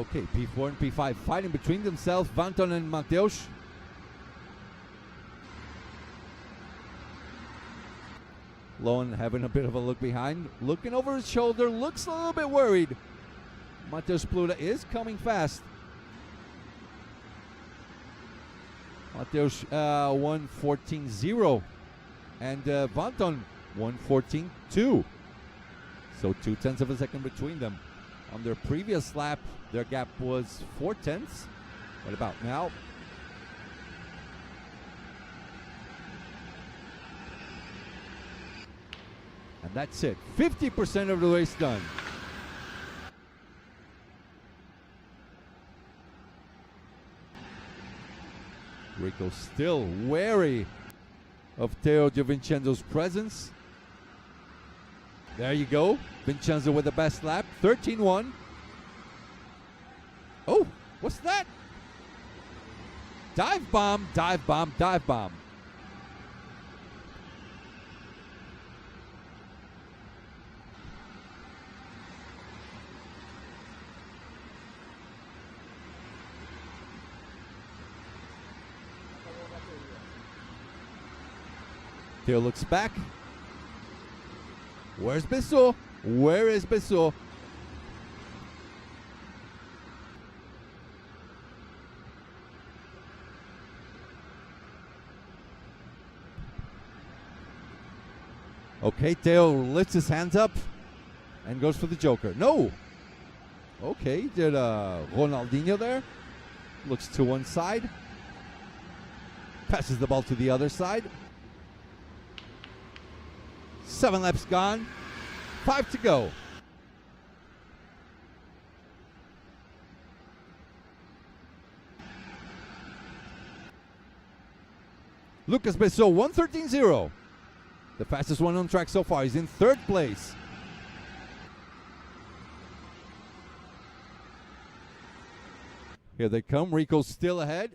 Okay, P4 and P5 fighting between themselves, Vanton and Mateusz. Lohan having a bit of a look behind, looking over his shoulder, looks a little bit worried. Mateusz Pluta is coming fast. Mateusz 1:14.0 and Vanton 1:14.2. So 0.2 of a second between them. On their previous lap, their gap was 0.4. What about now? And that's it. 50% of the race done. Rico still wary of Teo Giovincenzo's presence. There you go. Vincenzo with the best lap. 13.1. Oh, what's that? Dive bomb, dive bomb, dive bomb. Theo looks back. Where's Bissot? Where is Bissot? Okay, Theo lifts his hands up and goes for the Joker. No! Okay, did Ronaldinho there. Looks to one side. Passes the ball to the other side. 7 laps gone. 5 to go. Lucas Bissot, 1:13.0. The fastest one on track so far. He's in 3rd place. Here they come. Rico's still ahead.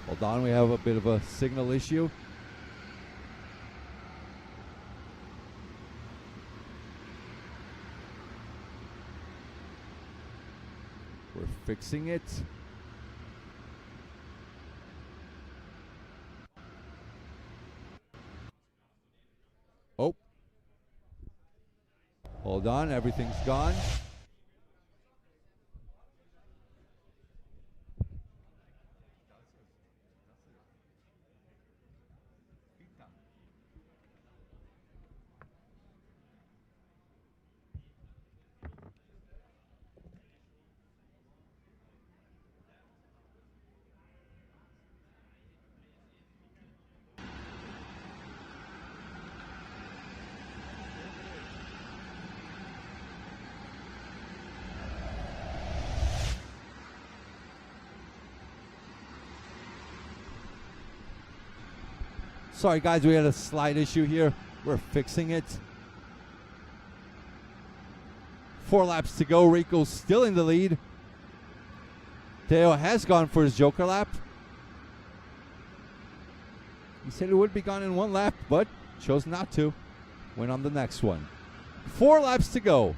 Hold on, we have a bit of a signal issue. We're fixing it. Oh. Hold on, everything's gone. Sorry guys, we had a slight issue here. We're fixing it. 4 laps to go. Rico's still in the lead. Theo has gone for his Joker lap. He said it would be gone in 1 lap, but chose not to. Went on the next one. 4 laps to go.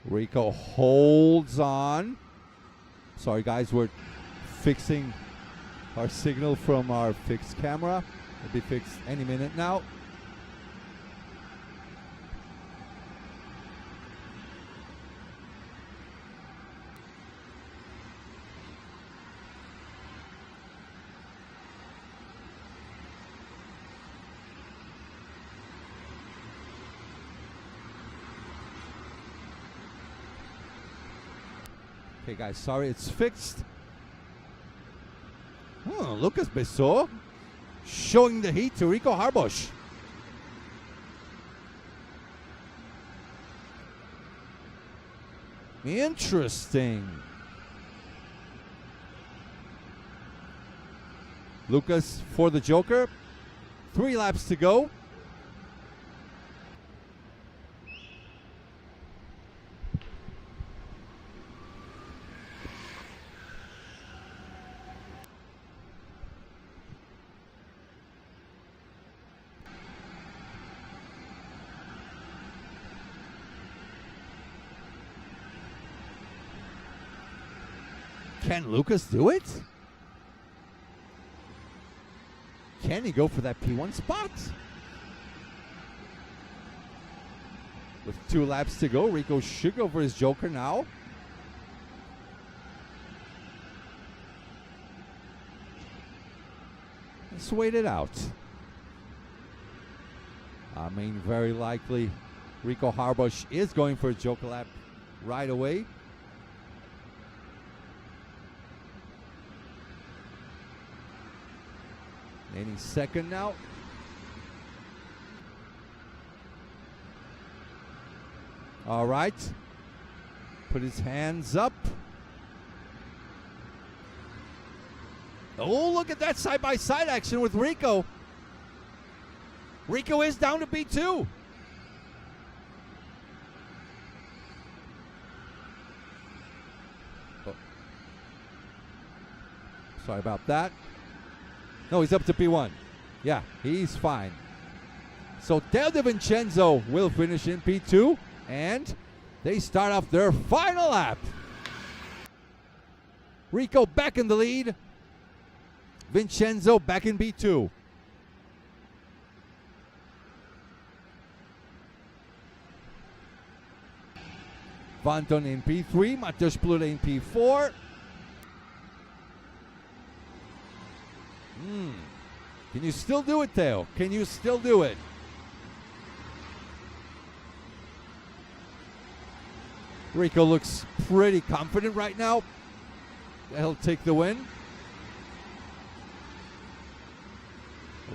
Rico holds on. Sorry guys, we're fixing our signal from our fixed camera. It'll be fixed any minute now. Okay, guys, sorry, it's fixed. Oh, Lucas Bessot showing the heat to Rico Harbosch. Interesting. Lucas for the Joker. 3 laps to go. Can Lucas do it? Can he go for that P1 spot? With 2 laps to go, Rico should go for his Joker now. Let's wait it out. I mean, very likely Rico Harbosch is going for a Joker lap right away. Any second now. All right. Put his hands up. Oh, look at that side-by-side action with Rico. Rico is down to P2. Oh. Sorry about that. No, he's up to P1. Yeah, he's fine. So Teo De Vincenzo will finish in P2, and they start off their final lap. Rico back in the lead. Vincenzo back in P2. Vanton in P3, Mateusz Plute in P4. Can you still do it, Theo? Can you still do it? Rico looks pretty confident right now. He'll take the win.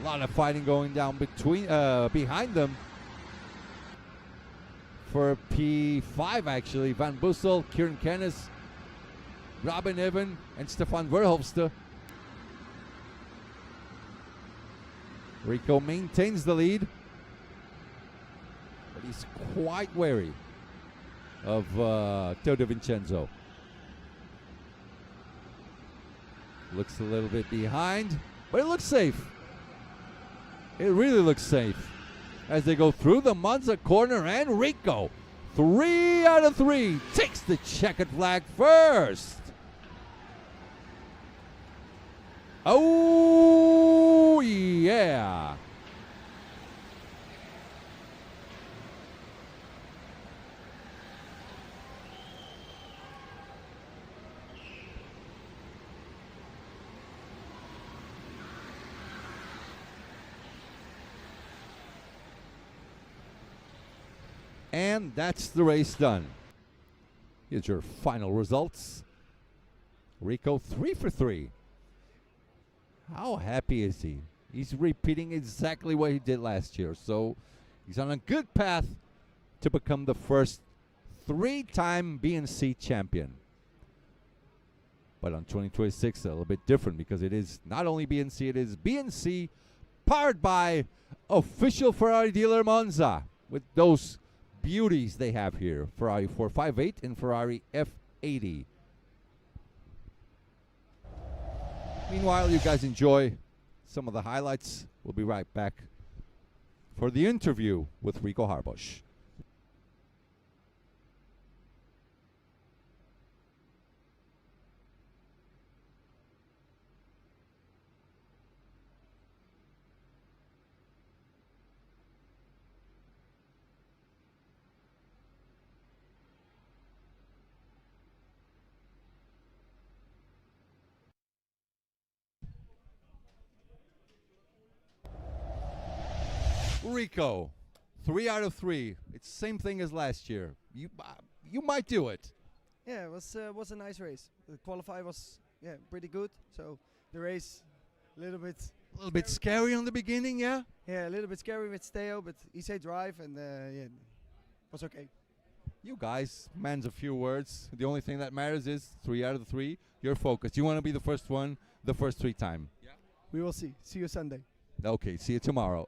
A lot of fighting going down behind them. For P5, actually, Van Bussel, Kieran Kennis, Robin Evan, and Stefan Verhofstadt. Rico maintains the lead, but he's quite wary of Teo De Vincenzo. Looks a little bit behind, but it looks safe. It really looks safe as they go through the Monza corner, and Rico, 3 out of 3, takes the checkered flag first. Oh, yeah. And that's the race done. Here's your final results. Rico 3 for 3. How happy is he? He's repeating exactly what he did last year. So he's on a good path to become the first 3-time BNC champion. But on 2026, a little bit different because it is not only BNC, it is BNC powered by official Ferrari dealer Monza with those beauties they have here. Ferrari 458 and Ferrari F80. Meanwhile, you guys enjoy some of the highlights. We'll be right back for the interview with Rico Harbosch. Rico, 3 out of 3. It's the same thing as last year. You might do it. Yeah, it was a nice race. The qualify was pretty good. So the race a little bit scary on the beginning, yeah. Yeah, a little bit scary with Steo, but he said drive and was okay. You guys, man's a few words. The only thing that matters is 3 out of the 3. You're focused. You want to be the first one, the first 3 time. Yeah. We will see. See you Sunday. Okay, see you tomorrow.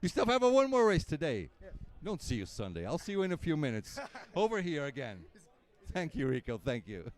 You still have one more race today. Yeah. Don't see you Sunday. I'll see you in a few minutes. Over here again. Thank you, Rico. Thank you.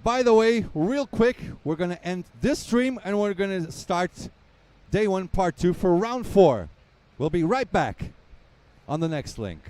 By the way, real quick, we're going to end this stream and we're going to start day 1, part 2 for round 4. We'll be right back on the next link.